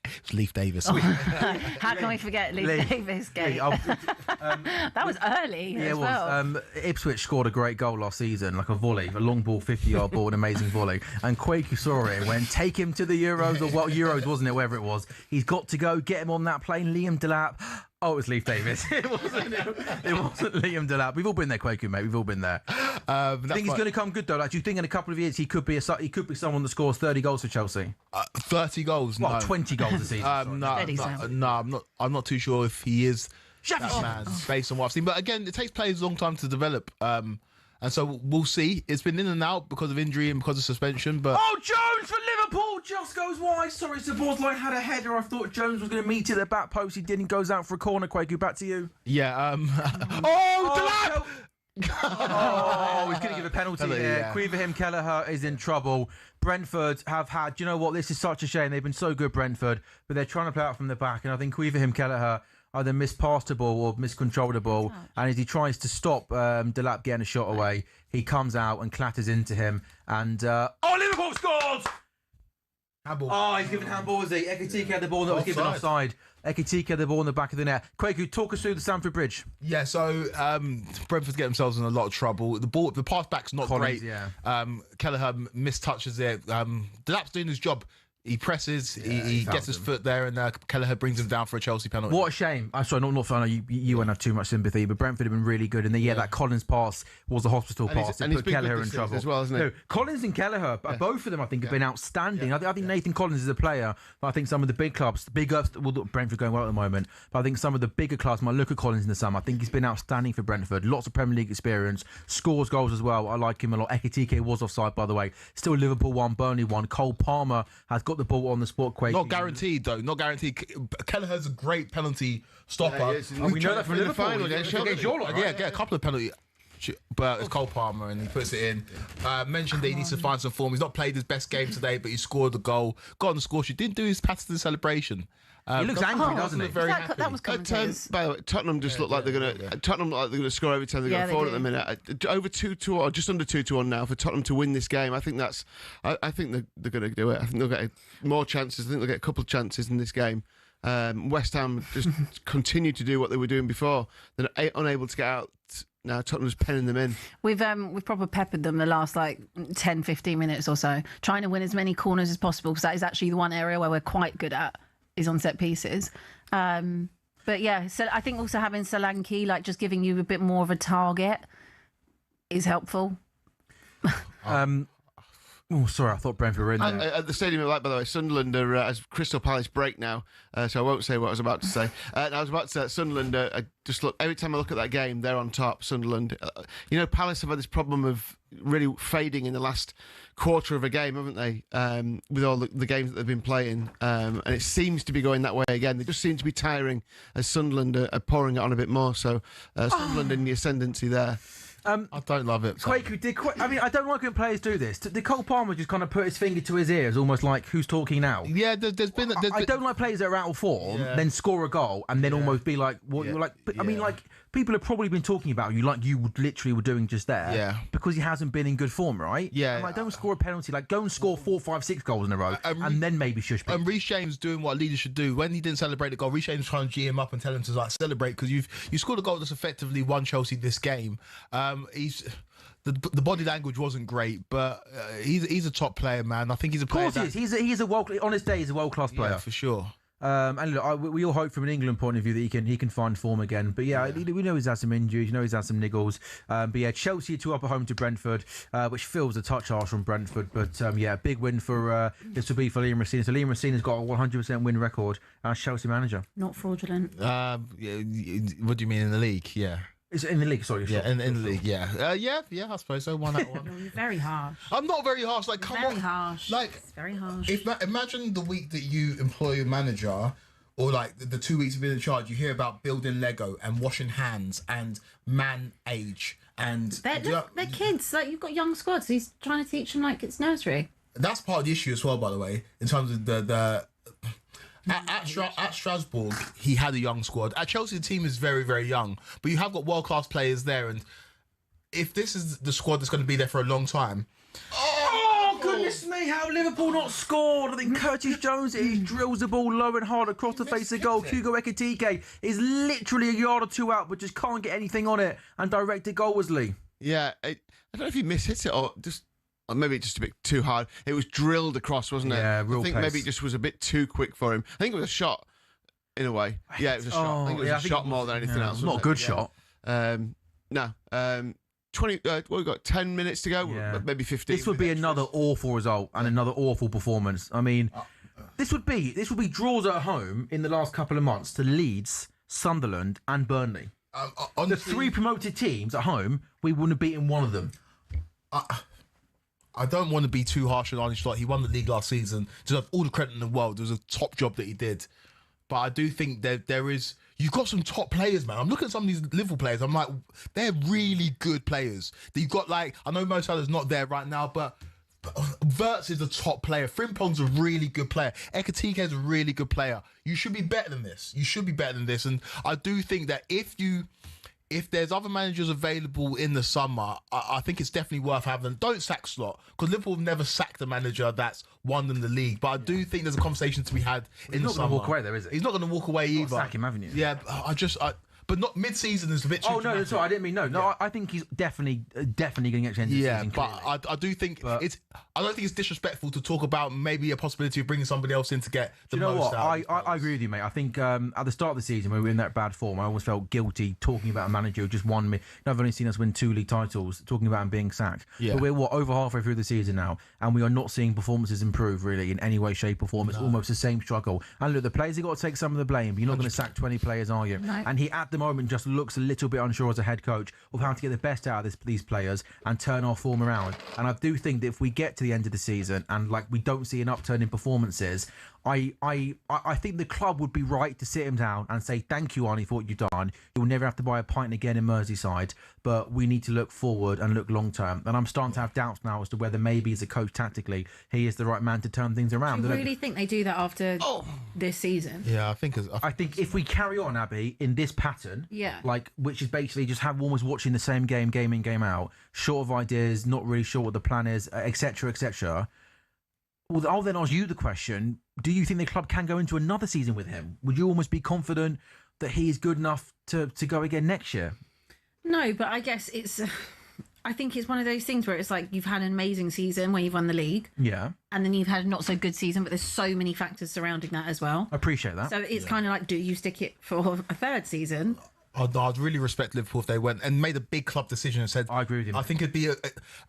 It's Leif Davis. How can we forget Leif Davis game? That was early as well. Ipswich scored a great goal last season, like a volley, a long ball, 50-yard ball, an amazing volley. And Quakey saw it and went, take him to the Euros, or what Euros, wasn't it, wherever it was. He's got to go, get him on that plane. Liam Delap. Oh, it was Leif Davis. It wasn't Liam Delap. We've all been there, Quaker, mate. We've all been there. I think he's going to come good, though. Like, do you think in a couple of years he could be someone that scores 30 goals for Chelsea? 30 goals? Well, no. 20 goals a season. No, I'm not too sure if he is that man based on what I've seen. But again, it takes players a long time to develop. And so we'll see. It's been in and out because of injury and because of suspension. But Jones for Liverpool just goes wide. Sorry, Szoboszlai had a header. I thought Jones was going to meet it at the back post. He didn't. Goes out for a corner. Quaker, back to you. Yeah. Delap! He's going to give a penalty here. Yeah. Queverham Kelleher is in trouble. Brentford have had, you know what, this is such a shame. They've been so good, Brentford, but they're trying to play out from the back. And I think Queverham Kelleher either mispassed the ball or miscontrolled the ball. And as he tries to stop Delap getting a shot away, he comes out and clatters into him. And, Liverpool scores! Handball. He's given handball, is he? Ekitike had the ball that was given offside. Ekitike had the ball in the back of the net. Quaker, talk us through the Stamford Bridge. Yeah, so Brentford get themselves in a lot of trouble. The pass back's not great. Yeah. Kelleher mistouches it. Delap's doing his job. He presses, he gets his foot there, and Kelleher brings him down for a Chelsea penalty. What a shame. I'm sorry, not I know you won't have too much sympathy, but Brentford have been really good. And that Collins pass was a hospital pass that put Kelleher in trouble. As well, isn't it? No, Collins and Kelleher, both of them, I think, have been outstanding. I think Nathan Collins is a player, but I think some of the big clubs, Brentford going well at the moment, but I think some of the bigger clubs might look at Collins in the summer. I think he's been outstanding for Brentford. Lots of Premier League experience, scores goals as well. I like him a lot. Ekitike was offside, by the way. Still Liverpool 1, Burnley 1. Cole Palmer has got the ball on the spot. Not guaranteed, though. Not guaranteed. Kelleher's a great penalty stopper. We know that from Liverpool. Final against your lot, right? Yeah, get a couple of penalties. But it's Cole Palmer, and he puts it in. Mentioned that he needs to find some form. He's not played his best game today, but he scored the goal. Got on the score sheet. Didn't do his Patterson celebration. He looks angry, doesn't he? Very happy. That was commentators. By the way, Tottenham just look like they're going to. Tottenham look like they're going to score every time they go forward at the minute. Over 2-1, or just under 2-1 now for Tottenham to win this game. I think that's. I think they're going to do it. I think they'll get more chances. I think they'll get a couple of chances in this game. West Ham just continue to do what they were doing before. They're unable to get out. Now Tottenham's penning them in. We've probably peppered them the last 10-15 minutes or so, trying to win as many corners as possible, because that is actually the one area where we're quite good at, is on set pieces. But yeah, so I think also having Solanke, just giving you a bit more of a target, is helpful. Sorry, I thought Brentford were in there. At the Stadium of Light, by the way, Sunderland are as Crystal Palace break now, so I won't say what I was about to say. I was about to say that Sunderland, I just look, every time I look at that game, they're on top, Sunderland. Palace have had this problem of really fading in the last quarter of a game, haven't they, with all the games that they've been playing, and it seems to be going that way again. They just seem to be tiring as Sunderland are pouring it on a bit more, so Sunderland in the ascendancy there. I don't love it. Quaker, I don't like when players do this. Did Cole Palmer just kind of put his finger to his ears, almost like, who's talking now? Yeah, I don't like players that are out of form, then score a goal, and then almost be like, what? Yeah. But people have probably been talking about you like you would literally were doing just there. Yeah. Because he hasn't been in good form, right? Yeah. And, like, don't score a penalty. Like, go and score 4, 5, 6 goals in a row, and then maybe shush people. And Reece James doing what leaders should do. When he didn't celebrate the goal, Reece James trying to G him up and tell him to like celebrate because you scored a goal that's effectively won Chelsea this game. The body language wasn't great, but he's a top player, man. I think he's a player. Of course he is. He's a on his day. He's a world class player for sure. And look, we all hope from an England point of view that he can find form again. But yeah, we know he's had some injuries. You know he's had some niggles. But yeah, Chelsea 2-up at home to Brentford, which feels a touch harsh from Brentford. But yeah, big win for this will be for Liam Racine. So Liam Racine has got a 100% win record as Chelsea manager. Not fraudulent. Yeah, what do you mean in the league? Yeah. Is it in the league? Sorry. Yeah, in the league. Yeah. Yeah. I suppose so. 1 out 1. You're very harsh. I'm not very harsh. Like, come on. Very harsh. Like, It's very harsh. Imagine the week that you employ a manager, or like the 2 weeks you've been in charge, you hear about building Lego and washing hands and man age and They're kids. Like, you've got young squads. He's trying to teach them like it's nursery. that's part of the issue as well, by the way, in terms of the at Strasbourg. He had a young squad. At Chelsea, the team is very, very young, but you have got world-class players there. And if this is the squad that's going to be there for a long time, Oh, goodness me, how Liverpool not scored. I think Curtis Jones he drills the ball low and hard across the face of goal. Hugo Ekitike is literally a yard or two out, but just can't get anything on it and directed goalwardsly. Yeah, I don't know if he mishit it or just... Or maybe just a bit too hard. It was drilled across, wasn't it? Yeah, real I think pace. maybe it just was a bit too quick for him. I think it was a shot, in a way. Yeah, it was a shot. I think it was a shot more than anything else. Not a good shot. No. 20. We've got 10 minutes to go. Yeah. Maybe 15. This would be another awful result and another awful performance. I mean, this would be draws at home in the last couple of months to Leeds, Sunderland, and Burnley. The Honestly, 3 promoted teams at home, we wouldn't have beaten one of them. I don't want to be too harsh on Arne Slot. He won the league last season. Deserve all the credit in the world. It was a top job that he did. But I do think that there is... You've got some top players, man. I'm looking at some of these Liverpool players. I'm like, they're really good players. You've got, like... I know Mo Salah's not there right now, but Wirtz is a top player. Frimpong's a really good player. Ekitike is a really good player. You should be better than this. And I do think that if there's other managers available in the summer, I think it's definitely worth having them. Don't sack Slot, because Liverpool have never sacked a manager that's won them the league. But I do think there's a conversation to be had in the summer. He's not going to walk away there, is it? He's not going to walk away either. Sack him, haven't you? Yeah, but not mid-season is a bit too dramatic. Sorry, I didn't mean no. No, I think he's definitely going to get to the end of the season. But I do think I don't think it's disrespectful to talk about maybe a possibility of bringing somebody else in to get the most out. I agree with you, mate. I think at the start of the season when we were in that bad form, I always felt guilty talking about a manager who just won me. I've only seen us win 2 league titles, talking about him being sacked. Yeah. But we're over halfway through the season now, and we are not seeing performances improve really in any way, shape, or form. It's almost the same struggle. And look, the players have got to take some of the blame. But you're not going to sack 20 players, are you? No. And he at the moment just looks a little bit unsure as a head coach of how to get the best out of these players and turn our form around. And I do think that if we get to the end of the season and like we don't see an upturn in performances, I think the club would be right to sit him down and say, thank you, Arnie, for what you've done. You'll never have to buy a pint again in Merseyside, but we need to look forward and look long term. And I'm starting to have doubts now as to whether maybe as a coach tactically, he is the right man to turn things around. Do you really think they do that after this season? Yeah, I think if we carry on, Abby, in this pattern, which is basically just almost watching the same game in, game out, short of ideas, not really sure what the plan is, etc. Well, I'll then ask you the question, do you think the club can go into another season with him? Would you almost be confident that he is good enough to go again next year? No, but I guess I think it's one of those things where it's like you've had an amazing season where you've won the league. Yeah. And then you've had a not so good season, but there's so many factors surrounding that as well. I appreciate that. So it's kind of like, do you stick it for a third season? I'd really respect Liverpool if they went and made a big club decision and said, I agree with you. I think it'd be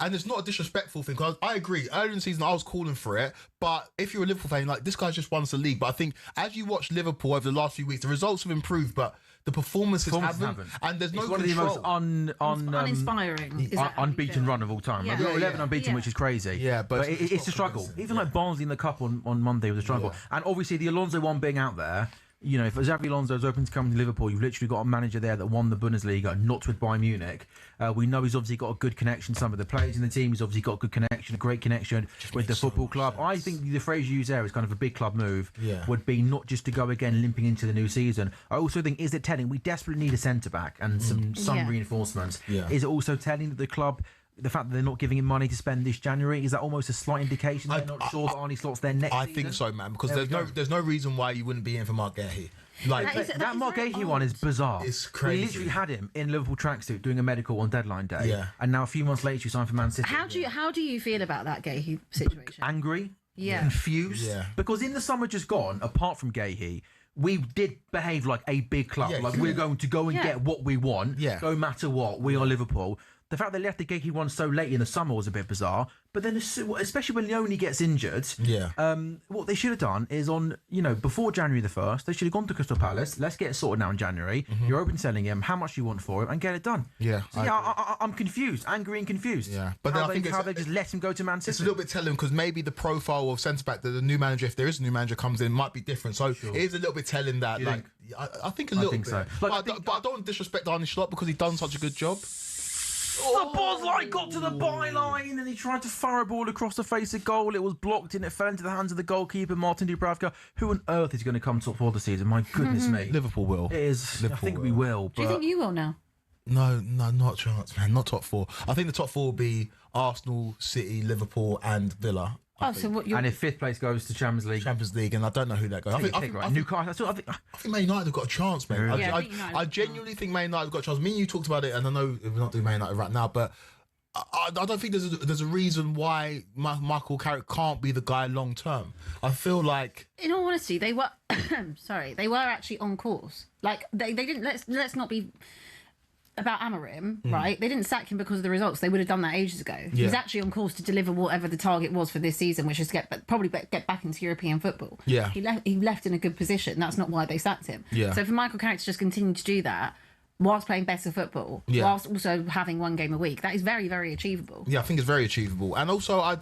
and it's not a disrespectful thing, because I agree, earlier in the season I was calling for it, but if you're a Liverpool fan, like, this guy just won us the league. But I think as you watch Liverpool over the last few weeks, the results have improved, but the performances haven't. And there's no it's one control. of the most uninspiring. Unbeaten run of all time. Yeah. We've got 11 unbeaten, which is crazy. Yeah, but it's a struggle. Even like Barnsley in the Cup on Monday was a struggle. Yeah. And obviously the Alonso one being out there, you know, if Xabi Alonso is open to coming to Liverpool, you've literally got a manager there that won the Bundesliga, not with Bayern Munich. We know he's obviously got a good connection. Some of the players in the team, he's obviously got a good connection, a great connection with the football club. I think the phrase you use there is kind of a big club move. Would be not just to go again limping into the new season. I also think, is it telling we desperately need a centre back and some reinforcements? Is it also telling that the club, the fact that they're not giving him money to spend this January, is that almost a slight indication they're not sure that Arnie Slot's there next season? I think so, man, because there's no reason why you wouldn't be in for Mark Gahey. Like that Mark Gahey one is bizarre. It's crazy. We literally had him in Liverpool tracksuit doing a medical on deadline day, and now a few months later you signed for Man City. How do you feel about that Gahey situation? Angry, confused, because in the summer just gone, apart from Gahey, we did behave like a big club. We're going to go and get what we want, no matter what. We are Liverpool. The fact they left the Gahey one so late in the summer was a bit bizarre. But then, especially when Leone gets injured, what they should have done is before January the 1st, they should have gone to Crystal Palace. Let's get it sorted now in January. You're open selling him, how much you want for him, and get it done. I'm confused, angry and confused. But how they just let him go to Man City. It's a little bit telling because maybe the profile of centre back that the new manager, if there is a new manager, comes in, might be different. So it is a little bit telling that. I think a little bit. So. But I don't want to disrespect Arne Slot because he's done such a good job. The ball got to the byline and he tried to fire a ball across the face of goal. It was blocked and it fell into the hands of the goalkeeper, Martin Dubravka. Who on earth is going to come top 4 this season? My goodness me. Liverpool will. It is. Liverpool I think we will. Do you think you will now? No, not a chance, man. Not top 4. I think the top 4 will be Arsenal, City, Liverpool and Villa. And if 5th place goes to Champions League, and I don't know who that goes. I think Man United have got a chance, man. I genuinely think Man United have got a chance. Me and you talked about it, and I know we're not doing Man United right now, but I don't think there's a reason why Michael Carrick can't be the guy long term. I feel like, in all honesty, they were they were actually on course. Like they didn't. Let's not be about Amorim, right? They didn't sack him because of the results. They would have done that ages ago. He's actually on course to deliver whatever the target was for this season, which is probably get back into European football. He left in a good position. That's not why they sacked him. So for Michael Carrick to just continue to do that whilst playing better football, whilst also having one game a week, that is very, very achievable. I think it's very achievable. And also, I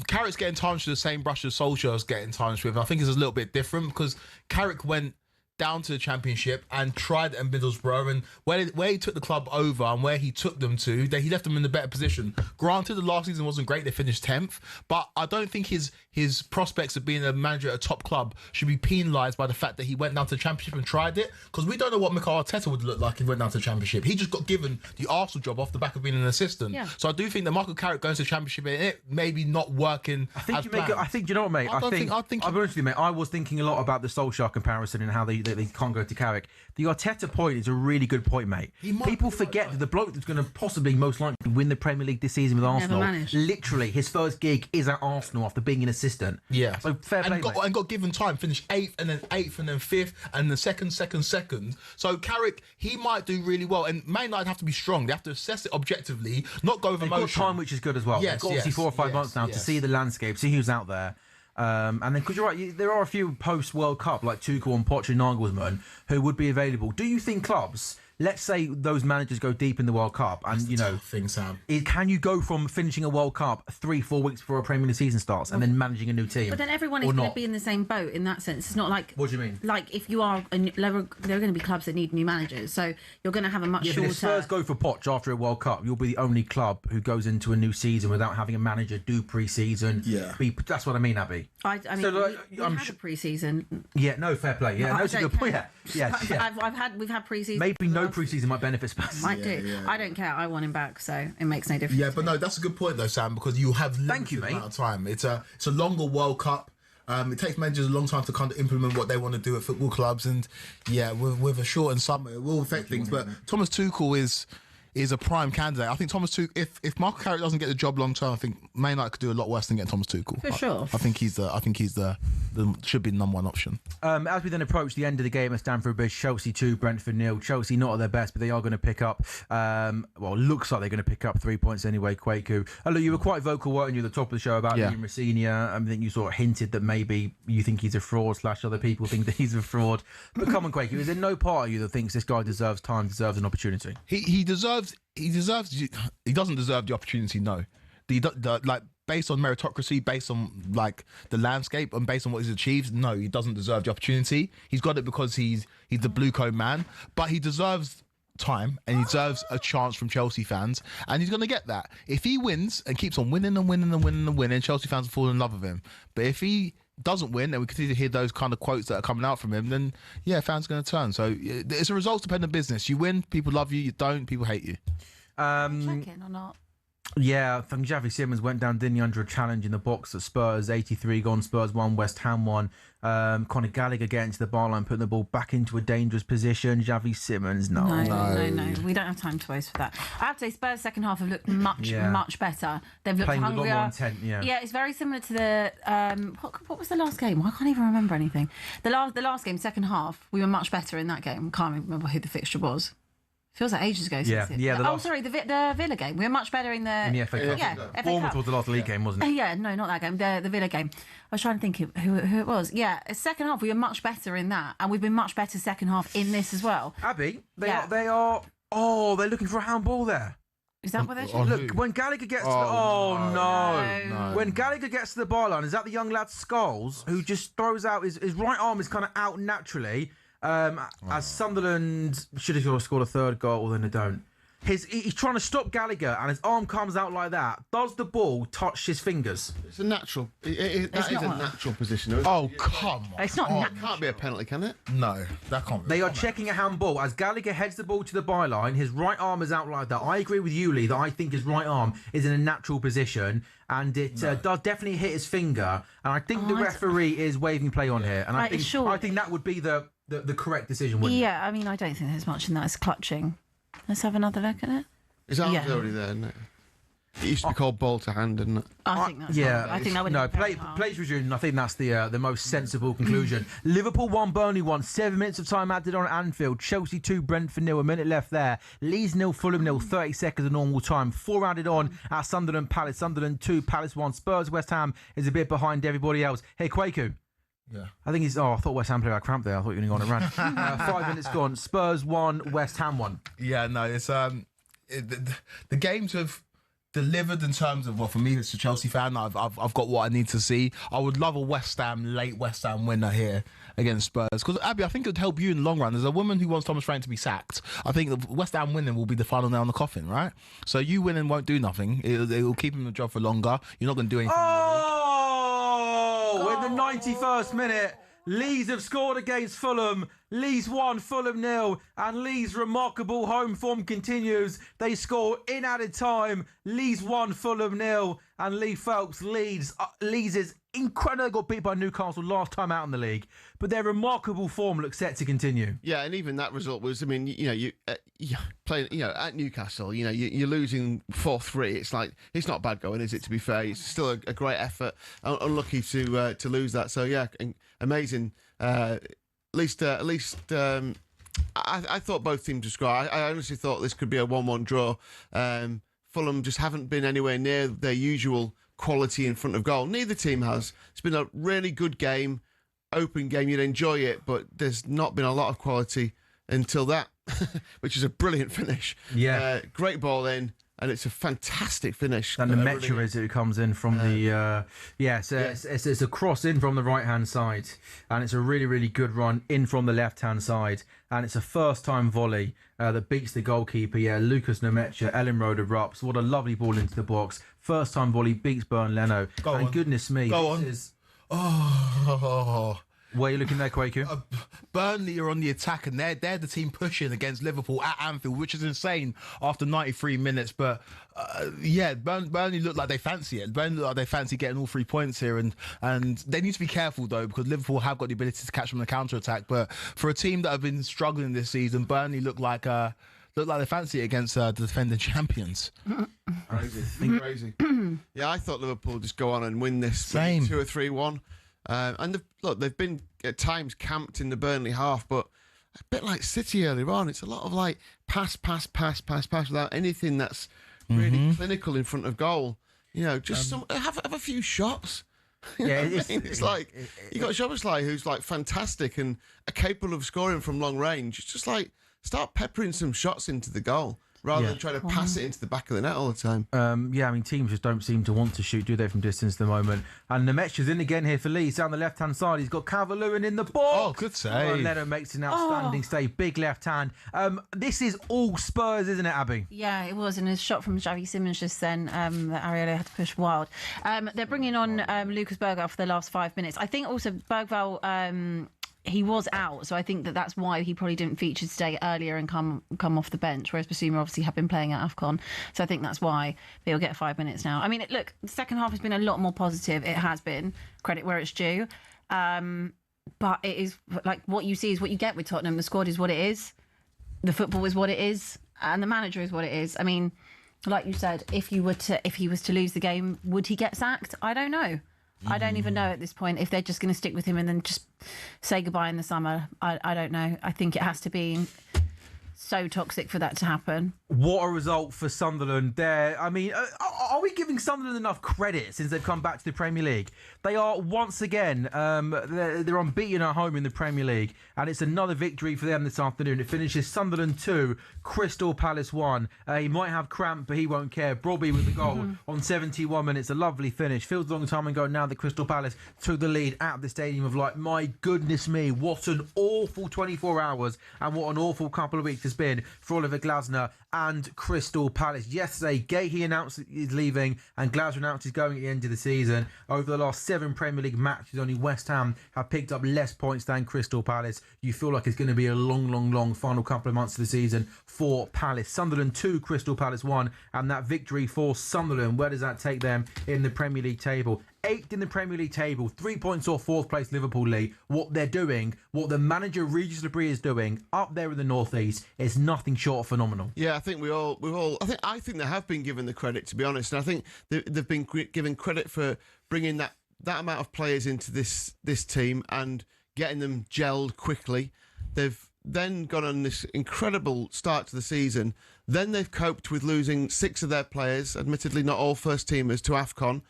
Carrick's getting tarnished with the same brush as Solskjaer's getting tarnished with. I think it's a little bit different because Carrick went down to the Championship and tried at Middlesbrough, and where he took the club over and where he took them to, he left them in a better position. Granted, the last season wasn't great; they finished 10th, but I don't think his prospects of being a manager at a top club should be penalised by the fact that he went down to the Championship and tried it, because we don't know what Mikel Arteta would look like if he went down to the Championship. He just got given the Arsenal job off the back of being an assistant. So I do think that Michael Carrick going to the Championship and it maybe not working. I think you know what, mate. I'll be honest with you, mate. I was thinking a lot about the Solskjaer comparison and how they can't go to Carrick. The Arteta point is a really good point, mate. People forget that the bloke that's going to possibly most likely win the Premier League this season with Arsenal, literally his first gig is at Arsenal after being an assistant. So fair play, and got given time, finished 8th and then 5th and then second. So Carrick, he might do really well, and Man United have to be strong. They have to assess it objectively, not go with emotion. They've got time, which is good as well. They've got obviously 4 or 5 months now to see the landscape, see who's out there. And then, because you're right, there are a few post-World Cup, like Tuchel and Poch and Nagelsmann, who would be available. Do you think clubs, let's say those managers go deep in the World Cup, and Sam. Can you go from finishing a World Cup 3-4 weeks before a Premier League season starts and then managing a new team? But then everyone is going to be in the same boat in that sense. It's not like. What do you mean? Like if you are, there are going to be clubs that need new managers, so you're going to have a much shorter. But if Spurs go for Poch after a World Cup, you'll be the only club who goes into a new season without having a manager do pre-season. That's what I mean, Abby. I mean, so, we had a pre-season. No, fair play. No, it's a good point. We've had pre-season. Maybe no pre-season might benefit Spurs. Might do. I don't care. I want him back, so it makes no difference. Yeah, but no, that's a good point though, Sam, because you have limited amount of time. It's a longer World Cup. It takes managers a long time to kind of implement what they want to do at football clubs, and with a shortened summer, it will affect things. But Thomas Tuchel is a prime candidate. I think Thomas Tuchel, if Michael Carrick doesn't get the job long term, I think Man United could do a lot worse than getting Thomas Tuchel. For sure. I think he's the should be the number 1 option. As we then approach the end of the game at Stamford Bridge, Chelsea 2, Brentford 0. Chelsea not at their best, but they are going to pick up. Looks like they're going to pick up 3 points anyway. Kwaku. Look, you were quite vocal, weren't you, at the top of the show about Liam Rosenior. I think you sort of hinted that maybe you think he's a fraud / other people think that he's a fraud. But come on, Kwaku, is there no part of you that thinks this guy deserves time, deserves an opportunity? He doesn't deserve the opportunity. No, based on meritocracy, based on like the landscape, and based on what he's achieved, no, he doesn't deserve the opportunity. He's got it because he's the blue coat man, but he deserves time and he deserves a chance from Chelsea fans, and he's going to get that if he wins and keeps on winning and winning and winning and winning. Chelsea fans will fall in love with him. But if he doesn't win and we continue to hear those kind of quotes that are coming out from him, then yeah, fans are going to turn. So it's a results dependent business. You win, people love you. You don't, people hate you. Checking or not? Yeah, I think Xavi Simons went down, didn't he, under a challenge in the box at Spurs. 83 gone, Spurs 1, West Ham 1. Conor Gallagher getting to the byline, putting the ball back into a dangerous position. Xavi Simons, no. We don't have time to waste for that. I have to say, Spurs second half have looked much better. They've looked Playing hungrier. with a lot more intent, Yeah, it's very similar to the what was the last game? I can't even remember anything. The last game, second half, we were much better in that game. Can't remember who the fixture was. Feels like ages ago. Sorry, the Villa game. We were much better in the FA Cup. Yeah, FA Bournemouth Cup. was the last league game, wasn't it? Yeah, no, not that game. The Villa game. I was trying to think who it was. Yeah, second half we were much better in that, and we've been much better second half in this as well. Abby, they are. Oh, they're looking for a handball there. Is that what they're doing? Look, when Gallagher gets to no. When Gallagher gets to the byline, is that the young lad Scholes who just throws out his right arm is kind of out naturally? As Sunderland should have scored a third goal, then they don't. He's trying to stop Gallagher, and his arm comes out like that. Does the ball touch his fingers? It's a natural. That is a natural position. Oh, come on. It's not. It can't be a penalty, can it? No, that can't be. They are checking a handball as Gallagher heads the ball to the byline. His right arm is out like that. I agree with you, Lee, that I think his right arm is in a natural position, and it does definitely hit his finger. And I think the referee is waving play on here, and I think that would be the correct decision, wouldn't it? Yeah, I mean, I don't think there's much in that. It's clutching. Let's have another look at it. His arm's already there, isn't it? It used to be called ball to hand, didn't it? I think that's I think that would plays resumed. I think that's the most sensible conclusion. Liverpool 1, Burnley 1. 7 minutes of time added on at Anfield. Chelsea 2, Brentford 0. A minute left there. Leeds 0, Fulham 0. 30 seconds of normal time. 4 added on at Sunderland Palace. Sunderland 2, Palace 1. Spurs West Ham is a bit behind everybody else. Hey, Kwaku. Yeah. I think he's. Oh, I thought West Ham played a cramp there. I thought you were going to go on a rant. 5 minutes gone. Spurs 1, West Ham 1. Yeah, no, it's the games have delivered in terms of, well, for me as a Chelsea fan, I've got what I need to see. I would love a late West Ham winner here against Spurs, because Abby, I think it would help you in the long run. As a woman who wants Thomas Frank to be sacked, I think the West Ham winning will be the final nail in the coffin, right? So you winning won't do nothing. It will keep him in the job for longer. You're not going to do anything. Oh, in the 91st minute, Leeds have scored against Fulham. Leeds 1, Fulham 0, and Leeds' remarkable home form continues. They score in added time. Leeds 1, Fulham 0, and Lee Phelps leads. Leeds is incredible. Got beat by Newcastle last time out in the league, but their remarkable form looks set to continue. Yeah, and even that result was, I mean, you playing, at Newcastle, you're losing 4-3. It's like, it's not bad going, is it? To be fair, it's still a great effort. Unlucky to lose that. So yeah, amazing. At least, I thought both teams were score. I honestly thought this could be a 1-1 draw. Fulham just haven't been anywhere near their usual quality in front of goal. Neither team has. It's been a really good game, open game. You'd enjoy it, but there's not been a lot of quality until that, which is a brilliant finish. Yeah, great ball in. And it's a fantastic finish. And the Metro is who comes in from the... it's a cross in from the right-hand side. And it's a really, really good run in from the left-hand side. And it's a first-time volley that beats the goalkeeper. Yeah, Lucas Nemecha, Ellen Road erupts. What a lovely ball into the box. First-time volley beats Bern Leno. Goodness me. Go on. Where are you looking there, Kwaku? Burnley are on the attack, and they're the team pushing against Liverpool at Anfield, which is insane after 93 minutes. But Burnley look like they fancy it. Burnley look like they fancy getting all 3 points here, and they need to be careful though, because Liverpool have got the ability to catch them on the counter attack. But for a team that have been struggling this season, Burnley look like they fancy it against the defending champions. Crazy. Yeah, I thought Liverpool would just go on and win this 2 or 3-1. And they've been at times camped in the Burnley half, but a bit like City earlier on, it's a lot of like pass without anything that's really clinical in front of goal. Just have a few shots. It's like you got Szoboszlai, who's like fantastic and are capable of scoring from long range. It's just like start peppering some shots into the goal. rather than trying to pass it into the back of the net all the time. Yeah, I mean, teams just don't seem to want to shoot, do they, from distance at the moment? And Nemec's in again here for Leeds down the left-hand side. He's got Calvert-Lewin in the box. Oh, good save. Leno makes an outstanding save. Big left hand. This is all Spurs, isn't it, Abby? Yeah, it was. And a shot from Xavi Simons just then that Ariolo had to push wild. They're bringing on Lucas Bergvall for the last 5 minutes. I think also Bergvall... he was out, so I think that's why he probably didn't feature today earlier and come off the bench, whereas Basuma obviously had been playing at AFCON. So I think that's why they'll get 5 minutes now. I mean, look, the second half has been a lot more positive. It has been. Credit where it's due. But it is, like, what you see is what you get with Tottenham. The squad is what it is. The football is what it is. And the manager is what it is. I mean, like you said, if he was to lose the game, would he get sacked? I don't know. I don't even know at this point if they're just going to stick with him and then just say goodbye in the summer. I don't know. I think it has to be so toxic for that to happen. What a result for Sunderland there. I mean, are we giving Sunderland enough credit since they've come back to the Premier League? They are once again, they're unbeaten at home in the Premier League, and it's another victory for them this afternoon. It finishes Sunderland 2, Crystal Palace 1. He might have cramp, but he won't care. Brobby with the goal on 71 minutes. A lovely finish. Feels a long time ago now that Crystal Palace took the lead at the Stadium of Light. My goodness me, what an awful 24 hours and what an awful couple of weeks it's been for Oliver Glasner and Crystal Palace. Yesterday, Gahey announced he's leaving and Glasner announced he's going at the end of the season. Over the last 7 Premier League matches, only West Ham have picked up less points than Crystal Palace. You feel like it's going to be a long final couple of months of the season for Palace. Sunderland 2, Crystal Palace 1, and that victory for Sunderland, where does that take them in the Premier League table? 8th in the Premier League table, 3 points off 4th place Liverpool League. What they're doing, what the manager Regis Labrie is doing up there in the northeast is nothing short of phenomenal. Yeah, I think I think they have been given the credit, to be honest, and I think they've been given credit for bringing that amount of players into this team and getting them gelled quickly. They've then gone on this incredible start to the season. Then they've coped with losing 6 of their players, admittedly not all first teamers, to AFCON.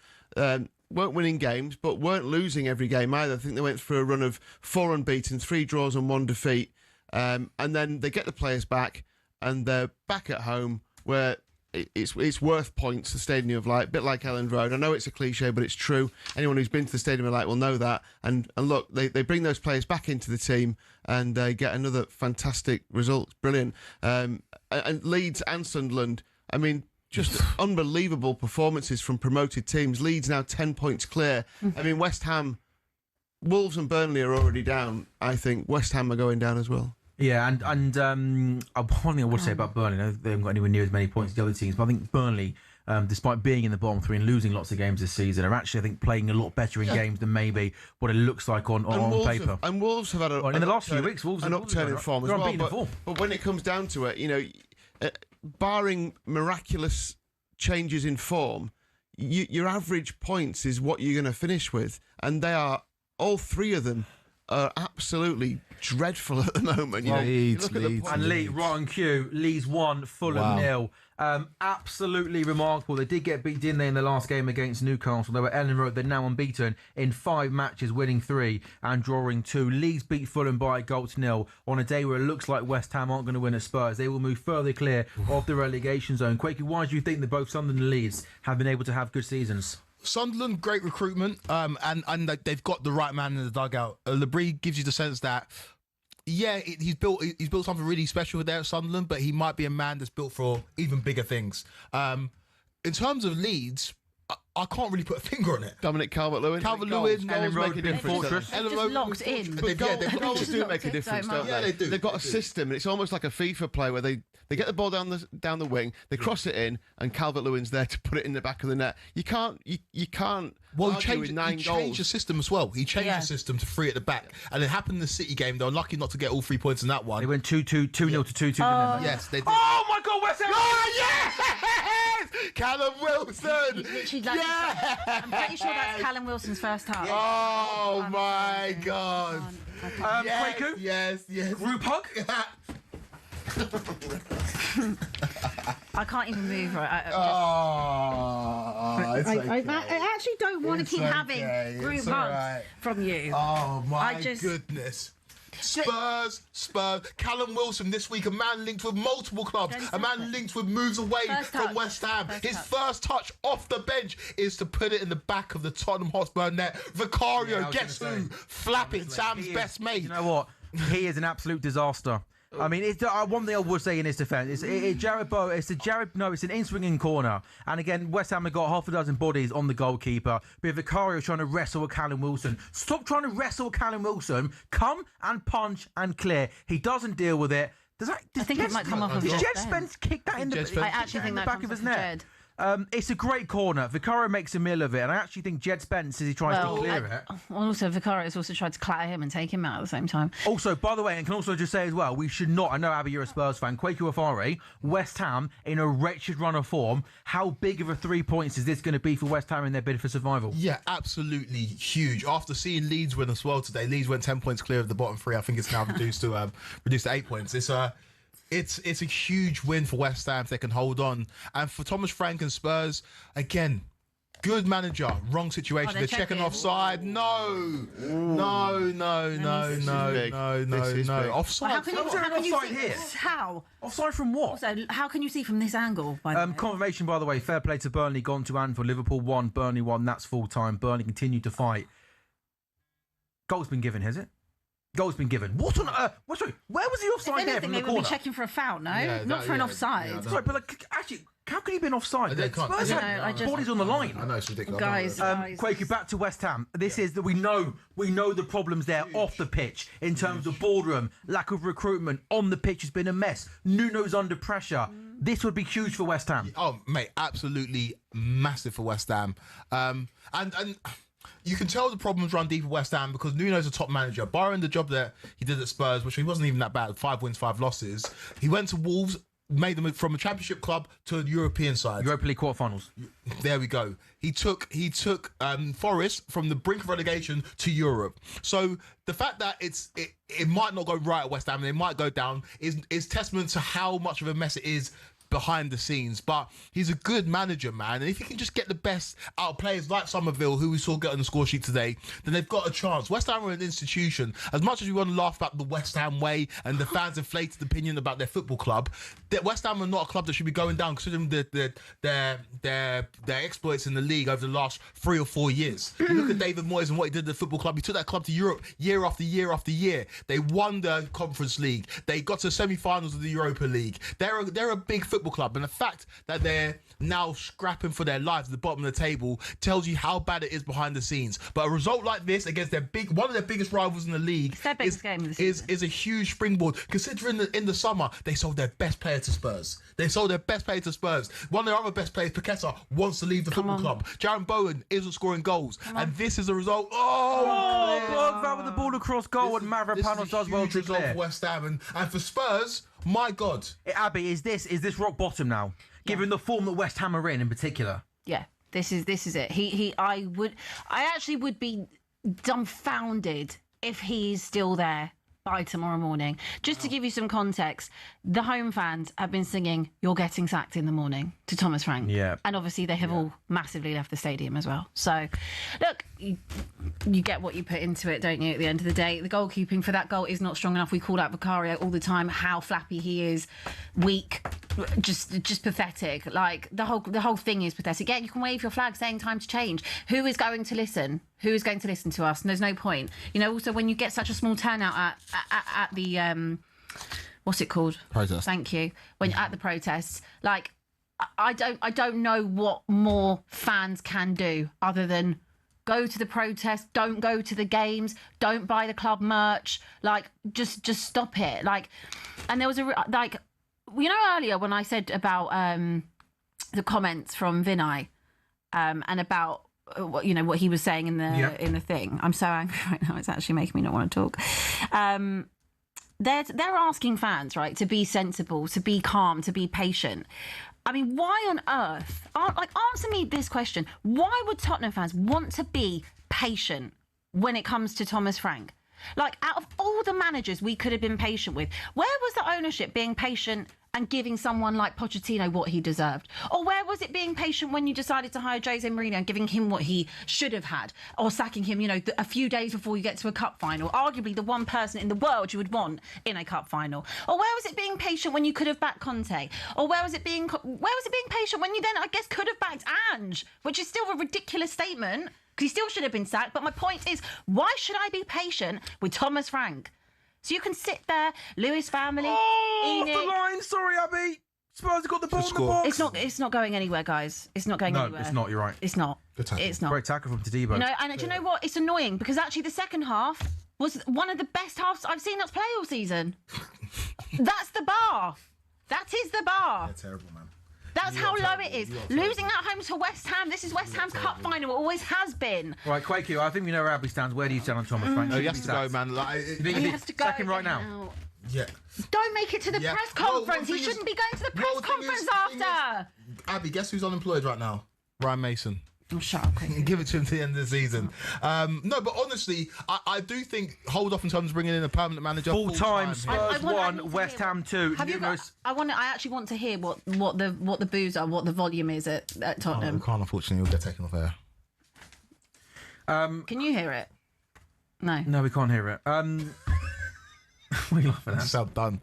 Weren't winning games, but weren't losing every game either. I think they went through a run of 4 unbeaten, 3 draws and 1 defeat. And then they get the players back, and they're back at home where it's worth points, the Stadium of Light, a bit like Elland Road. I know it's a cliche, but it's true. Anyone who's been to the Stadium of Light will know that. And look, they bring those players back into the team and get another fantastic result. Brilliant. And Leeds and Sunderland, I mean, just unbelievable performances from promoted teams. Leeds now 10 points clear. I mean, West Ham, Wolves and Burnley are already down. I think West Ham are going down as well. Yeah, and one thing I would say about Burnley, they haven't got anywhere near as many points as the other teams, but I think Burnley, despite being in the bottom 3 and losing lots of games this season, are actually, I think, playing a lot better in games than maybe what it looks like on paper. And Wolves have had in the last few weeks, Wolves an upturn in form as well. But when it comes down to it, you know, barring miraculous changes in form, your average points is what you're going to finish with, and they are, all 3 of them are absolutely dreadful at the moment. You know, Leeds, you look at the points. And Leeds, right on cue, Leeds 1, Fulham 0. Absolutely remarkable. They did get beat, didn't they, in the last game against Newcastle? They were Elland Road. They're now unbeaten in 5 matches, winning 3 and drawing 2. Leeds beat Fulham by a goal to 0 on a day where it looks like West Ham aren't going to win at Spurs. They will move further clear of the relegation zone. Quakey, why do you think that both Sunderland and Leeds have been able to have good seasons? Sunderland, great recruitment, and they've got the right man in the dugout. Labrie gives you the sense that, he's built something really special there at Sunderland, but he might be a man that's built for even bigger things. In terms of Leeds, I can't really put a finger on it. Dominic Calvert-Lewin. Calvert-Lewin, goals make a difference. They're just locked in. But goals do make a difference, don't they? Yeah, they do. They've got a system, and it's almost like a FIFA play where they get the ball down the wing, they cross it in, and Calvert-Lewin's there to put it in the back of the net. You can't. Well, he changed the system as well. He changed the system to 3 at the back, and it happened in the City game. They were lucky not to get all 3 points in that one. They went 2-0 to 2-2. Yes, they did. Oh my God, West Ham! Oh, yes! Callum Wilson! Literally, I'm pretty sure that's Callum Wilson's first half. Oh my God! Kwaku? Yes. Group hug? I can't even move. I actually don't want to keep having group hugs from you. Oh my goodness! Spurs. Callum Wilson this week, a man linked with multiple clubs, a man linked with moves away from West Ham. His first touch off the bench is to put it in the back of the Tottenham Hotspur net. Vicario, guess who? Flapping Sam's best mate. You know what? He is an absolute disaster. I mean, one thing I would say in his defence is Jared Bowen. It's an in-swinging corner, and again, West Ham have got half a dozen bodies on the goalkeeper. But Vicario trying to wrestle with Callum Wilson. Stop trying to wrestle with Callum Wilson. Come and punch and clear. He doesn't deal with it. I think it might come off of Does Jed Jed Spence kick that in the back of his net? It's a great corner. Vicario makes a meal of it, and I actually think Jed Spence, as he tries to clear it. Also, Vicario's also tried to clatter him and take him out at the same time. Also, by the way, and can also just say as well, we should not, I know, Abby, you're a Spurs fan, Kwaku Afari, West Ham in a wretched run of form. How big of a 3 points is this going to be for West Ham in their bid for survival? Yeah, absolutely huge. After seeing Leeds win as well today, Leeds went 10 points clear of the bottom three. I think it's now reduced to 8 points. It's a huge win for West Ham if they can hold on. And for Thomas Frank and Spurs, again, good manager, wrong situation. They're checking offside. No. Offside. How can you see here? How? Offside from what? Also, how can you see from this angle? By the way? Confirmation, by the way, fair play to Burnley, gone to Anfield. Liverpool 1, Burnley 1. That's full time. Burnley continued to fight. Goal's been given, has it? Goal's been given. What on earth? Sorry, where was the offside there from the corner? They would be checking for a foul, no? Yeah, not for an offside. Yeah, sorry, but actually, how can he have been offside? Spurs had bodies on the line. I know, it's ridiculous. Guys. Kwaku, back to West Ham. This is that we know the problems there off the pitch in terms of boardroom, lack of recruitment. On the pitch has been a mess. Nuno's under pressure. This would be huge for West Ham. Oh, mate, absolutely massive for West Ham. And you can tell the problems run deep at West Ham because Nuno's a top manager. Barring the job that he did at Spurs, which he wasn't even that bad, 5 wins, 5 losses. He went to Wolves, made them from a championship club to a European side. Europa League quarterfinals. There we go. He took Forest from the brink of relegation to Europe. So the fact that it might not go right at West Ham and it might go down is testament to how much of a mess it is behind the scenes. But he's a good manager, man, and if he can just get the best out of players like Somerville, who we saw get on the score sheet today, then they've got a chance. West Ham are an institution. As much as we want to laugh about the West Ham way and the fans' inflated opinion about their football club, that West Ham are not a club that should be going down considering their exploits in the league over the last 3 or 4 years. You look at David Moyes and what he did at the football club. He took that club to Europe year after year after year. They won the Conference League. They got to semi-finals of the Europa League. They're a big football club, and the fact that they're now scrapping for their lives at the bottom of the table tells you how bad it is behind the scenes. But a result like this against one of their biggest rivals in the league is a huge springboard, considering that in the summer they sold their best player to Spurs. One of their other best players, Paqueta, wants to leave the football club. Jared Bowen isn't scoring goals, and this is a result. Bergvall with the ball across goal, and Mavropanos does well to clear. For West Ham and for Spurs. My God, Abby, is this rock bottom now? Given the form that West Ham are in particular. Yeah, this is it. I actually would be dumbfounded if he's still there by tomorrow morning. Just to give you some context, the home fans have been singing "You're getting sacked" in the morning to Thomas Frank. Yeah. And obviously they have all massively left the stadium as well. So, look, you get what you put into it, don't you, at the end of the day? The goalkeeping for that goal is not strong enough. We call out Vicario all the time, how flappy he is, weak, just pathetic. Like, the whole thing is pathetic. Yeah, you can wave your flag saying time to change. Who is going to listen? Who is going to listen to us? And there's no point. You know, also, when you get such a small turnout at the... what's it called? Protest. Thank you. When at the protests, like, I don't know what more fans can do other than go to the protest, don't go to the games, don't buy the club merch, like, just stop it. Like, and there was earlier when I said about the comments from Vinay and about what he was saying in the thing. I'm so angry right now, it's actually making me not want to talk. They're asking fans, right, to be sensible, to be calm, to be patient. I mean, why on earth? Answer me this question. Why would Tottenham fans want to be patient when it comes to Thomas Frank? Like, out of all the managers we could have been patient with, where was the ownership being patient and giving someone like Pochettino what he deserved? Or where was it being patient when you decided to hire Jose Mourinho and giving him what he should have had? Or sacking him, a few days before you get to a cup final? Arguably the one person in the world you would want in a cup final. Or where was it being patient when you could have backed Conte? Or where was it being patient when you then, I guess, could have backed Ange? Which is still a ridiculous statement, because he still should have been sacked. But my point is, why should I be patient with Thomas Frank? So you can sit there, Lewis family, Off Enid. the line, sorry, Abby. Spurs have got the ball in the box. It's not going anywhere, guys. It's not going anywhere. No, it's not. You're right. It's not. tackle. It's not. Great tackle from Tadibo. And do you know what? It's annoying because actually the second half was one of the best halves I've seen us play all season. That's the bar. That is the bar. They're terrible, man. That's how low it is. Losing at home to West Ham. This is West Ham's cup final. It always has been. Right, Quakey, I think we know where Abby stands. Where do you stand on Thomas Frank? No, he has to go, man. Like, He has to go. Sack him right now. Yeah. Don't make it to the press conference. He shouldn't be going to the press conference after. Abby, guess who's unemployed right now? Ryan Mason. Oh, shut up, Quakey. Give it to him to the end of the season. No, but honestly, I do think hold off in terms of bringing in a permanent manager. Full time, I Spurs need to 1, West hear Ham 2. Have you got, I actually want to hear what the booze are, what the volume is at Tottenham. We can't, unfortunately, we'll get taken off air. Can you hear it? No. No, we can't hear it. We laughing at. So done.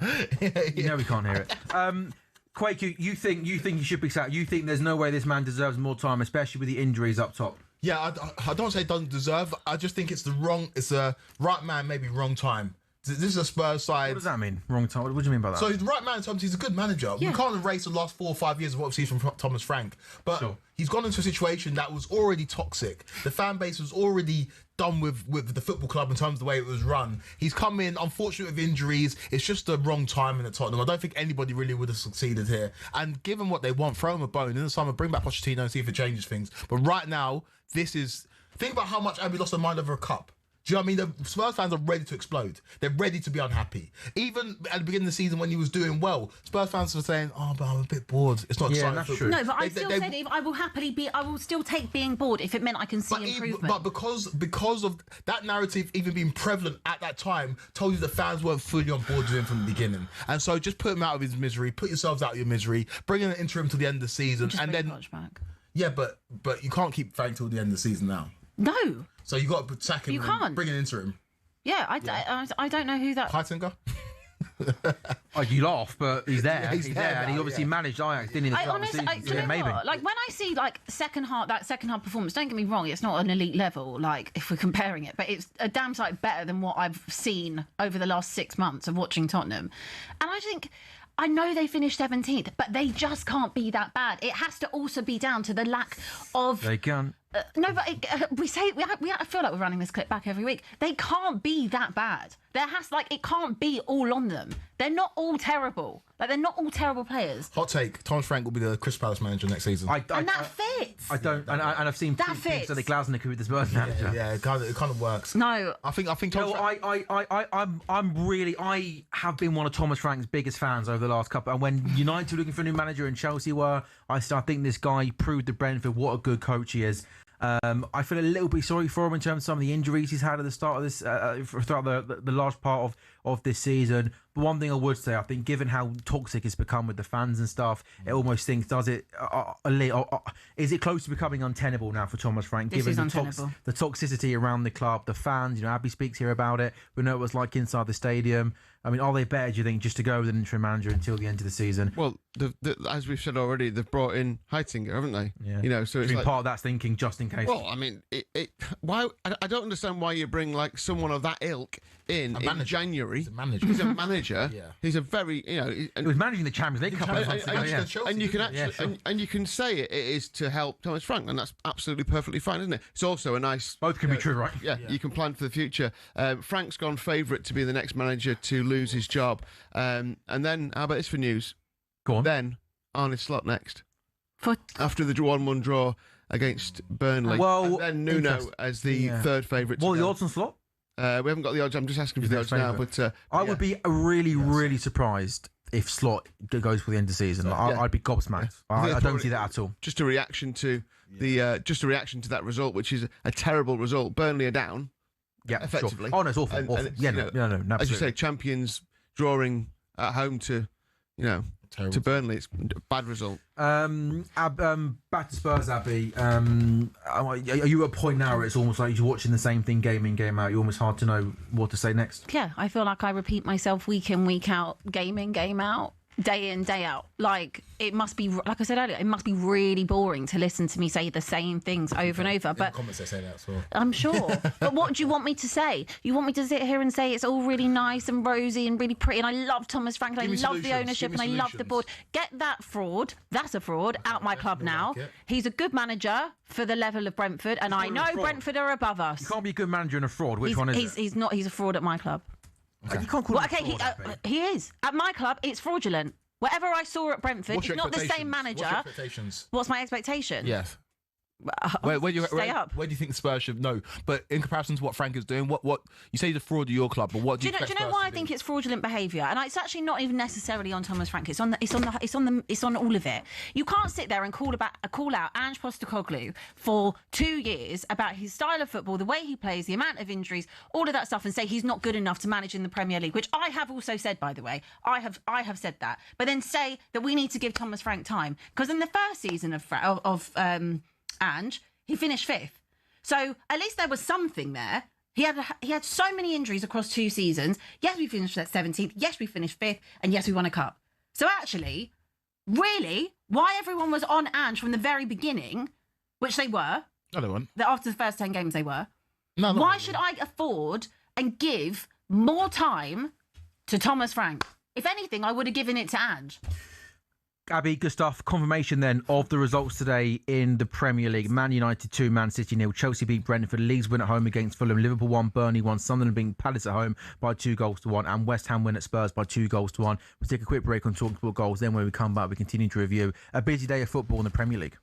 You know we can't hear it. Quake, you think he should be sacked? You think there's no way this man deserves more time, especially with the injuries up top? Yeah, I don't say doesn't deserve. I just think it's a right man, maybe wrong time. This is a Spurs side. What does that mean? Wrong time? What do you mean by that? So he's the right man in terms he's a good manager. Yeah. We can't erase the last 4 or 5 years of what we've seen from Thomas Frank. But he's gone into a situation that was already toxic. The fan base was already done with the football club in terms of the way it was run. He's come in, unfortunate with injuries. It's just the wrong timing at Tottenham. I don't think anybody really would have succeeded here. And given what they want, throw him a bone. In the summer, bring back Pochettino and see if it changes things. But right now, think about how much Abby lost their mind over a cup. Do you know what I mean? The Spurs fans are ready to explode. They're ready to be unhappy. Even at the beginning of the season when he was doing well, Spurs fans were saying, "Oh, but I'm a bit bored. It's not exciting." That's football." true. No, but I still said I will still take being bored if it meant I can see improvement. But because of that narrative even being prevalent at that time, told you the fans weren't fully on board with him from the beginning. And so just put him out of his misery, put yourselves out of your misery, bring in an interim to the end of the season, Just and bring then Poch back. yeah, but you can't keep Frank till the end of the season now. No. So you got to sack him. You and can't. Bring an interim. Yeah, I don't know who that. Heitinger? Oh, you laugh, but he's there. He's there and he now, obviously managed Ajax, didn't he? I honestly, do you know maybe. what? Like when I see that second half performance, don't get me wrong, it's not an elite level. Like if we're comparing it, but it's a damn sight better than what I've seen over the last 6 months of watching Tottenham. And I think, I know they finished 17th, but they just can't be that bad. It has to also be down to the lack of. They can. No, but we I feel like we're running this clip back every week. They can't be that bad. It can't be all on them. They're not all terrible. Like they're not all terrible players. Hot take: Thomas Frank will be the Crystal Palace manager next season. And that fits. I don't, and I've seen That fits. so the Glasner could be the Spurs manager. Yeah, it kind of works. No. I think No, Thomas Frank. I have been one of Thomas Frank's biggest fans over the last couple. And when United were looking for a new manager and Chelsea were, I think this guy proved to Brentford what a good coach he is. I feel a little bit sorry for him in terms of some of the injuries he's had at the start of this, throughout the large part of this season. But one thing I would say, I think, given how toxic it's become with the fans and stuff, it almost thinks, is it close to becoming untenable now for Thomas Frank? This given is the untenable. The toxicity around the club, the fans. Abby speaks here about it. We know what it was like inside the stadium. I mean, are they better, do you think, just to go with an interim manager until the end of the season? Well, as we've said already, they've brought in Heitinger, haven't they? Yeah. So it's like, part of that's thinking just in case. well, I mean, why? I don't understand why you bring like someone of that ilk in January. He's a manager. He's a manager. Yeah. He's a very, he was managing the Champions League a couple of months ago. and you can Yeah, actually, sure. and you can say it is to help Thomas Frank, and that's absolutely perfectly fine, isn't it? It's also a nice. Both can be true, right? Yeah, you can plan for the future. Frank's gone favourite to be the next manager to lose his job. And then, how about this for news? Go on. Then, Arne Slot next. After the 1-1 draw against Burnley. Well, and then Nuno as the third favourite. What are the odds on Slot? We haven't got the odds. I'm just asking for the odds now. But I would be really surprised if Slot goes for the end of the season. I'd be gobsmacked. I don't see that at all. Just a reaction to that result, which is a terrible result. Burnley are down. Yeah, effectively. Sure. Oh no, it's awful. And awful. you know, No, as you say, champions drawing at home to, to Burnley. It's a bad result. Back to Spurs, Abby. Are you at a point now where it's almost like you're watching the same thing game in, game out? You're almost hard to know what to say next. Yeah, I feel like I repeat myself week in, week out, game in, game out, day in, day out. Like, it must be, like I said earlier, it must be really boring to listen to me say the same things over and over. But in the comments they say that as well. I'm sure. But what do you want me to say? You want me to sit here and say it's all really nice and rosy and really pretty and I love Thomas Frank and I love the ownership and I love the board. Get that fraud, that's a fraud, out my club now. like it. He's a good manager for the level of Brentford and I know Brentford are above us. You can't be a good manager and a fraud. Which one is it? He's not. He's a fraud at my club. Okay. You can't call him a fraud, Abby. He is. At my club, it's fraudulent. Whatever I saw at Brentford, What's it's your not the same expectations? manager. What's your expectations? What's my expectation? Yes. Where do you Stay up. Where do you think the Spurs should know? But in comparison to what Frank is doing, what you say he's a fraud of your club, but what do you Do you expect know Spurs why to I do? think it's fraudulent behaviour? And it's actually not even necessarily on Thomas Frank. It's on all of it. You can't sit there and call out Ange Postecoglou for 2 years about his style of football, the way he plays, the amount of injuries, all of that stuff, and say he's not good enough to manage in the Premier League, which I have also said, by the way. I have said that. But then say that we need to give Thomas Frank time because in the first season of Ange, he finished 5th. So at least there was something there. He had so many injuries across 2 seasons. Yes, we finished at 17th. Yes, we finished 5th. And yes, we won a cup. So actually, really, why everyone was on Ange from the very beginning, which they were. No, they weren't. After the first 10 games, they were. No, not Why really. should I afford and give more time to Thomas Frank? If anything, I would have given it to Ange. Abby, good stuff. Confirmation then of the results today in the Premier League. Man United 2, Man City 0. Chelsea beat Brentford. Leeds win at home against Fulham. Liverpool 1, Burnley 1. Sunderland beating Palace at home by 2-1. And West Ham win at Spurs by 2-1. We'll take a quick break on talkSPORT Goals. Then when we come back, we continue to review a busy day of football in the Premier League.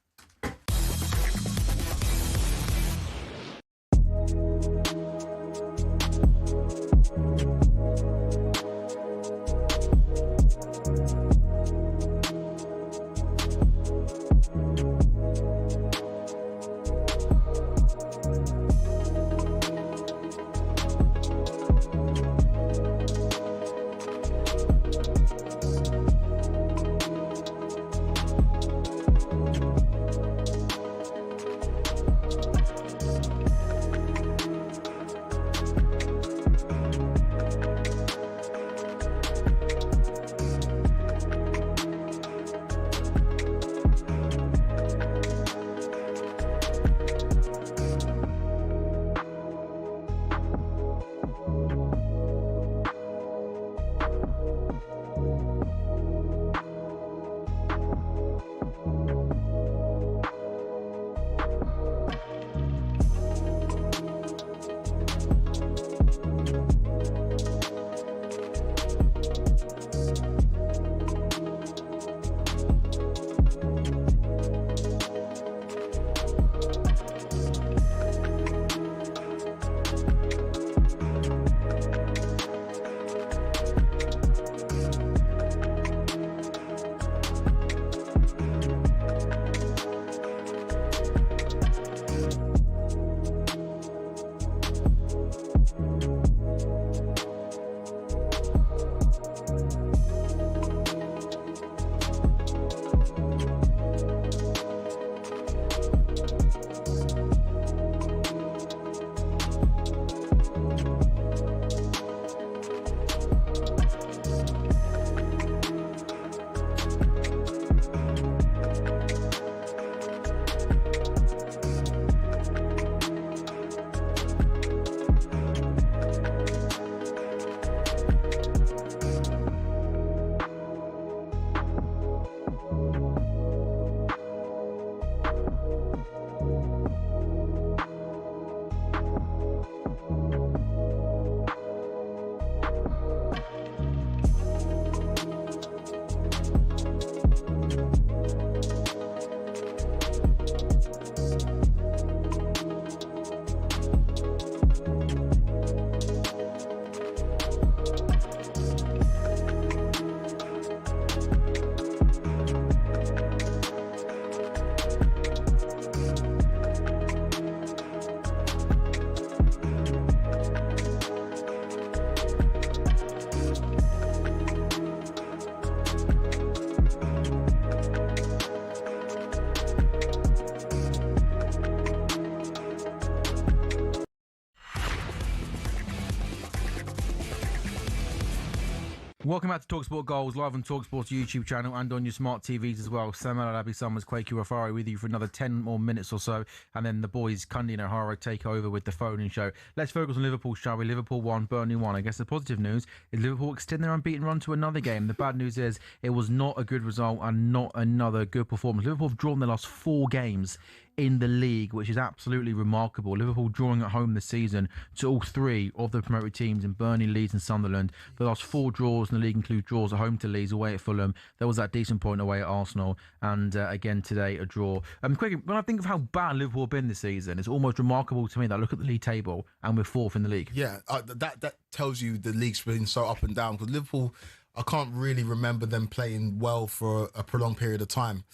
Welcome back to talkSPORT Goals, live on talkSPORT's YouTube channel and on your smart TVs as well. Sam Ellard, Abby Summers, Quakey Rafari with you for another 10 more minutes or so. And then the boys, Cundy and O'Hara, take over with the phone-in show. Let's focus on Liverpool, shall we? Liverpool 1, Burnley 1. I guess the positive news is Liverpool extend their unbeaten run to another game. The bad news is it was not a good result and not another good performance. Liverpool have drawn their last 4 games in the league, which is absolutely remarkable. Liverpool drawing at home this season to all 3 of the promoted teams in Burnley, Leeds and Sunderland. The last 4 draws in the league include draws at home to Leeds, away at Fulham. There was that decent point away at Arsenal, and again today a draw. Quickly, when I think of how bad Liverpool have been this season, it's almost remarkable to me that I look at the league table and we're 4th in the league. Yeah, that tells you the league's been so up and down, because Liverpool, I can't really remember them playing well for a prolonged period of time.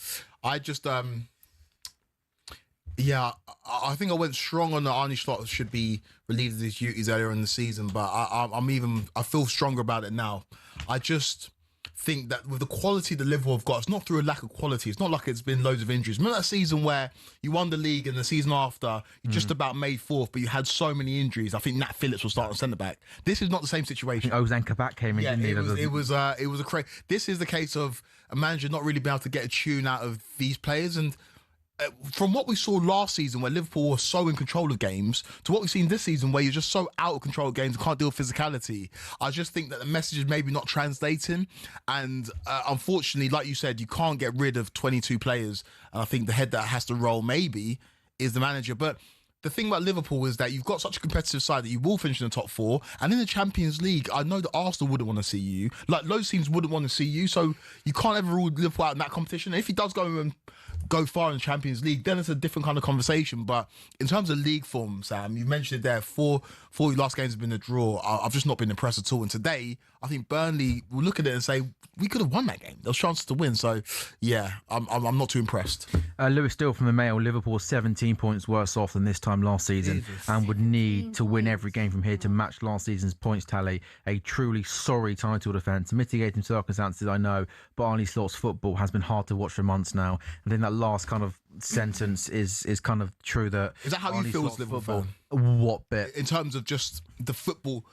I just... Yeah, I think I went strong on the Arne Slot should be relieved of his duties earlier in the season, but I feel stronger about it now. I just think that with the quality that Liverpool have got, it's not through a lack of quality. It's not like it's been loads of injuries. Remember that season where you won the league and the season after you just about made 4th, but you had so many injuries. I think Nat Phillips was starting centre back. This is not the same situation. Ozan Kabak came in, didn't he? It was a crazy. This is the case of a manager not really being able to get a tune out of these players. And from what we saw last season, where Liverpool were so in control of games, to what we've seen this season, where you're just so out of control of games and can't deal with physicality, I just think that the message is maybe not translating. And unfortunately, like you said, you can't get rid of 22 players. And I think the head that has to roll maybe is the manager. But the thing about Liverpool is that you've got such a competitive side that you will finish in the top 4. And in the Champions League, I know that Arsenal wouldn't want to see you. Like, those teams wouldn't want to see you. So you can't ever rule Liverpool out in that competition. And if he does go far in the Champions League, then it's a different kind of conversation. But in terms of league form, Sam, you mentioned it there, 4 last games have been a draw. I've just not been impressed at all. And today, I think Burnley will look at it and say, we could have won that game. There was chances to win. So, yeah, I'm not too impressed. Lewis Steele from the Mail, Liverpool 17 points worse off than this time last season and would need to win every game from here to match last season's points tally. A truly sorry title defence. Mitigating circumstances, I know, but Arne Slot's football has been hard to watch for months now. I think that last kind of sentence is kind of true. That is that how Arne you feel Slot's as Liverpool football, fan? what bit? In terms of just the football...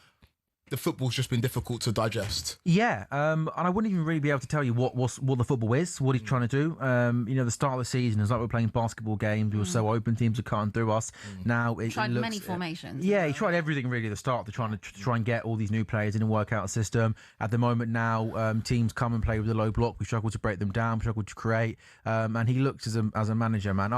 The football's just been difficult to digest. Yeah, and I wouldn't even really be able to tell you what the football is, what he's trying to do. The start of the season is like we're playing basketball games. We were so open, teams are cutting through us. Now it tried looks, many formations. Yeah, he tried everything really at the start to try and get all these new players in and work out a system. At the moment now, teams come and play with the low block. We struggle to break them down. We struggle to create. And he looks as a manager, man.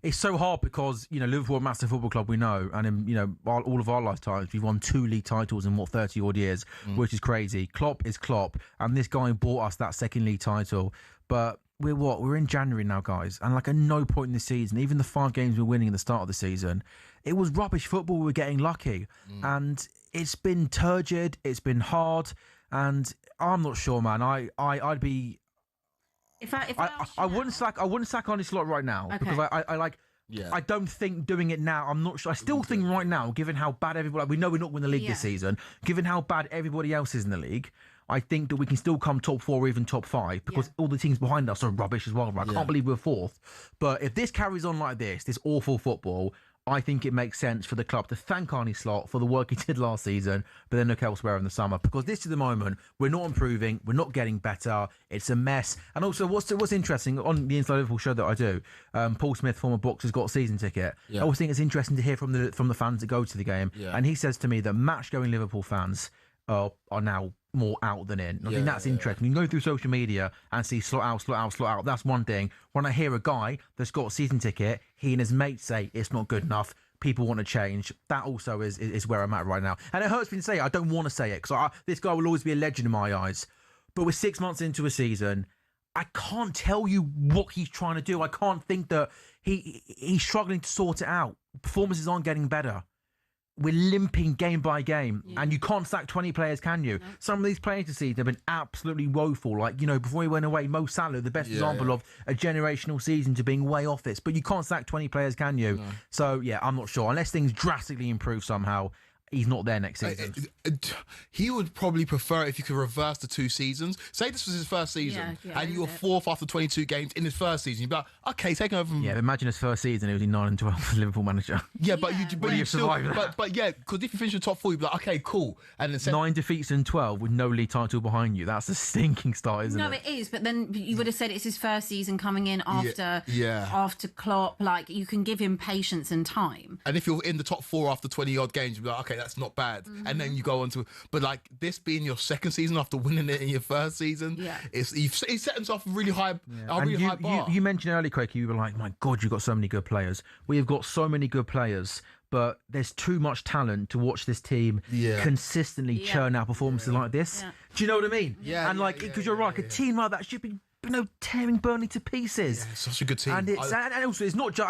It's so hard because Liverpool are a massive football club, we know, and in all of our lifetimes we've won 2 league titles in 30 odd years, which is crazy. Klopp is Klopp, and this guy bought us that second league title. But we're in January now, guys, and like at no point in the season, even the 5 games we're winning at the start of the season, it was rubbish football. We were getting lucky, and it's been turgid, it's been hard, and I'm not sure, man. I'd be I wouldn't sack Arne Slot right now, because I like. Yeah. I don't think doing it now, I'm not sure. I still think right now, given how bad everybody... We know we're not winning the league this season. Given how bad everybody else is in the league, I think that we can still come top 4 or even top 5, because all the teams behind us are rubbish as well. Right? I can't believe we're 4th. But if this carries on like this awful football, I think it makes sense for the club to thank Arne Slot for the work he did last season, but then look elsewhere in the summer, because this is the moment. We're not improving. We're not getting better. It's a mess. And also, what's interesting on the Inside Liverpool show that I do, Paul Smith, former boxer, has got a season ticket. I always think it's interesting to hear from the fans that go to the game. And he says to me that match-going Liverpool fans are now more out than in. I think that's interesting. You can go through social media and see slot out. That's one thing. When I hear a guy that's got a season ticket, he and his mates say it's not good enough, people want to change. That also is where I'm at right now. And it hurts me to say it. I don't want to say it, because this guy will always be a legend in my eyes. But we're 6 months into a season. I can't tell you what he's trying to do. I can't think that he's struggling to sort it out. Performances aren't getting better. We're limping game by game, and you can't sack 20 players, can you? No. Some of these players this season have been absolutely woeful. Like, before he went away, Mo Salah, the best example of a generational season to being way off this. But you can't sack 20 players, can you? No. So, I'm not sure. Unless things drastically improve somehow, he's not there next season. He would probably prefer if you could reverse the 2 seasons. Say this was his first season, and you were 4th after 22 games in his first season. You'd be like, okay, taking over from... Yeah, imagine his first season, he was in 9-12 as Liverpool manager. Yeah, but you still... survived But yeah, because if you finish in the top 4, you'd be like, okay, cool. And then 9 defeats and 12 with no league title behind you. That's a stinking start, isn't it? No, it is. But then you would have said it's his first season coming in after Klopp. Like, you can give him patience and time. And if you're in the top 4 after 20-odd games, you'd be like, okay, that's not bad. And then you go on to... But, like, this being your second season after winning it in your first season, he's set himself a really high bar. You mentioned earlier, Quakey, you were like, my God, you've got so many good players. We have got so many good players, but there's too much talent to watch this team consistently churn out performances like this. Yeah. Do you know what I mean? Yeah. And, because you're right, a team like that should be tearing Burnley to pieces. Yeah, such a good team. And and also it's not just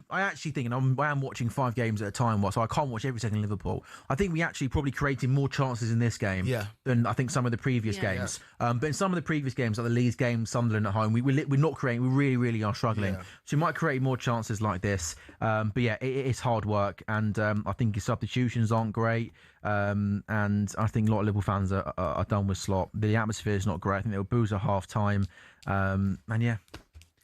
I actually think, and I am watching 5 games at a time, so I can't watch every second Liverpool. I think we actually probably created more chances in this game than I think some of the previous games. But in some of the previous games, like the Leeds game, Sunderland at home, we're not creating. We really, really are struggling. So we might create more chances like this. But yeah, it's hard work, and I think his substitutions aren't great. And I think a lot of Liverpool fans are done with Slot. The atmosphere is not great. I think they were booze at half time. And yeah,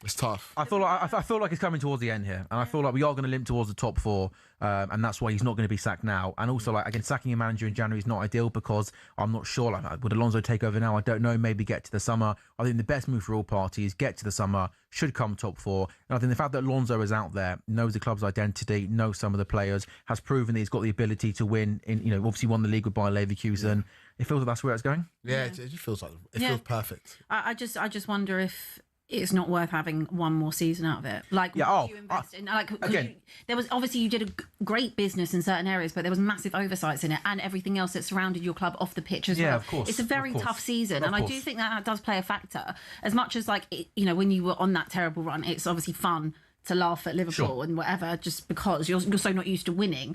it's tough. I feel like it's coming towards the end here, and I feel like we are going to limp towards the top 4, and that's why he's not going to be sacked now. And also, again, sacking a manager in January is not ideal because I'm not sure. Would Alonso take over now? I don't know. Maybe get to the summer. I think the best move for all parties: get to the summer, should come top 4. And I think the fact that Alonso is out there, knows the club's identity, knows some of the players, has proven that he's got the ability to win. Obviously won the league with Bayer Leverkusen. Yeah. It feels like that's where it's going. Yeah, it just feels like it feels perfect. I just wonder if it's not worth having one more season out of it. You invest in. Again, there was obviously you did a great business in certain areas, but there was massive oversights in it and everything else that surrounded your club off the pitch as well. Of course. It's a very tough season, and I do think that does play a factor. As much as when you were on that terrible run, it's obviously fun to laugh at Liverpool and whatever, just because you're so not used to winning.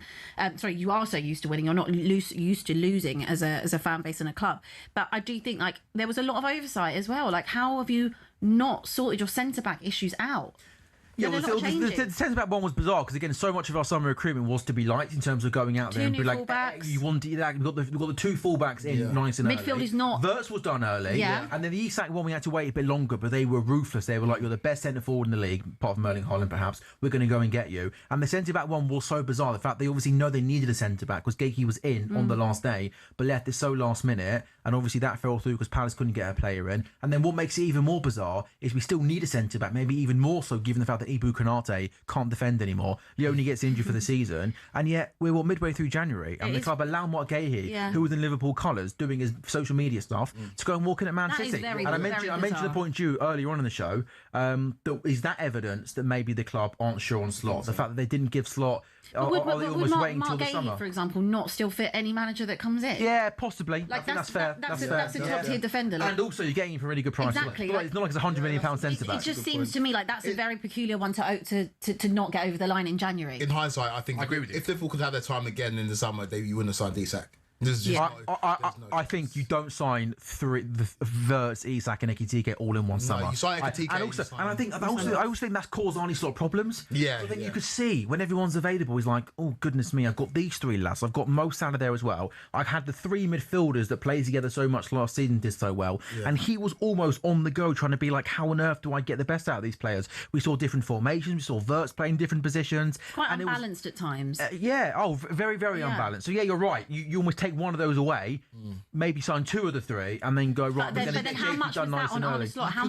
You are so used to winning. You're not used to losing as a fan base and a club. But I do think there was a lot of oversight as well. How have you not sorted your centre-back issues out? Yeah, the centre-back one was bizarre because, again, so much of our summer recruitment was to be liked in terms of going out there and be like, you wanted that. We've got the 2 fullbacks in nice and Midfield early. Is not. Wirtz was done early. Yeah. And then the Isak one, we had to wait a bit longer, but they were ruthless. They were like, you're the best centre-forward in the league, apart from Erling Haaland, perhaps. We're going to go and get you. And the centre-back one was so bizarre. The fact they obviously know they needed a centre-back because Gakey was in on the last day, but left it so last minute. And obviously that fell through because Palace couldn't get a player in. And then what makes it even more bizarre is we still need a centre-back, maybe even more so given the fact that Ibu Konate can't defend anymore. Leone gets injured for the season, and yet we're midway through January, and the club allow Mark Gahey, who was in Liverpool colours, doing his social media stuff, to go and walk in at Man City. And I mentioned the point to you earlier on in the show. Is that evidence that maybe the club aren't sure on Slot? The fact that they didn't give Slot. Would Mark Gahey, for example, not still fit any manager that comes in? Yeah, possibly. I think that's fair. That's a top-tier defender. And also, you're getting him for a really good price. Exactly. It's not like it's £100 million centre-back. It just seems to me like that's a very peculiar one to not get over the line in January. In hindsight, I think I agree with you. If Liverpool could have their time again in the summer, you wouldn't have signed Isak. I think you don't sign Wirtz, Isak, and Ekitike all in one summer. You sign Ekitike, I also think that's caused Arnie Slot problems. Yeah, I think you could see when everyone's available, he's like, oh goodness me, I've got these 3 lads. I've got Mo Salah there as well. I've had the 3 midfielders that played together so much last season did so well, and he was almost on the go trying to be like, how on earth do I get the best out of these players? We saw different formations. We saw Wirtz playing different positions. Quite unbalanced at times. Very, very unbalanced. So yeah, you're right. You almost take one of those away, maybe sign 2 of the 3, and then go right. But then how much was that on Arne Slot? How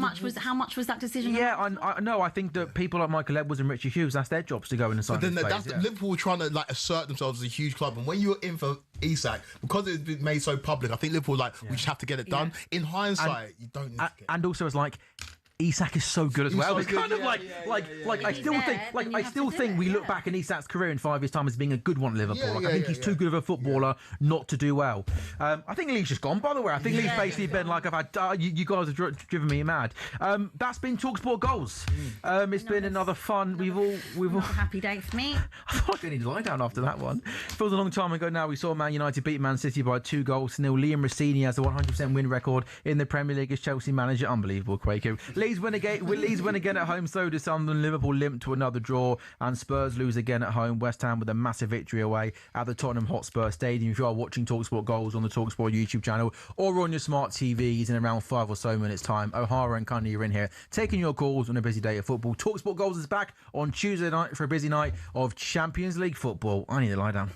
much was that decision? Yeah, I know. I think that people like Michael Edwards and Richie Hughes, that's their jobs to go in and sign. But then Liverpool were trying to assert themselves as a huge club, and when you were in for Isak, because it's been made so public, I think Liverpool we just have to get it done. In hindsight, you don't need to get it. And also, it's like, Isak is so good as well. It's kind of I still think we look back in Isak's career in 5 years' time as being a good one at Liverpool. I think he's too good of a footballer not to do well. I think Lee's just gone, by the way. I think Lee's basically been like, I've had you guys have driven me mad. That's been talkSPORT Goals. It's been another fun. We've all happy day for me. I feel like I need to lie down after that one. Feels a long time ago now. We saw Man United beat Man City by 2-0. Liam Rossini has the 100% win record in the Premier League as Chelsea manager. Unbelievable, Quaker. Leeds win again at home. So do Sunderland. Liverpool limp to another draw, and Spurs lose again at home. West Ham with a massive victory away at the Tottenham Hotspur Stadium. If you are watching talkSPORT Goals on the talkSPORT YouTube channel or on your smart TVs in around 5 or so minutes time, O'Hara and Cundy are in here taking your calls on a busy day of football. talkSPORT Goals is back on Tuesday night for a busy night of Champions League football. I need to lie down.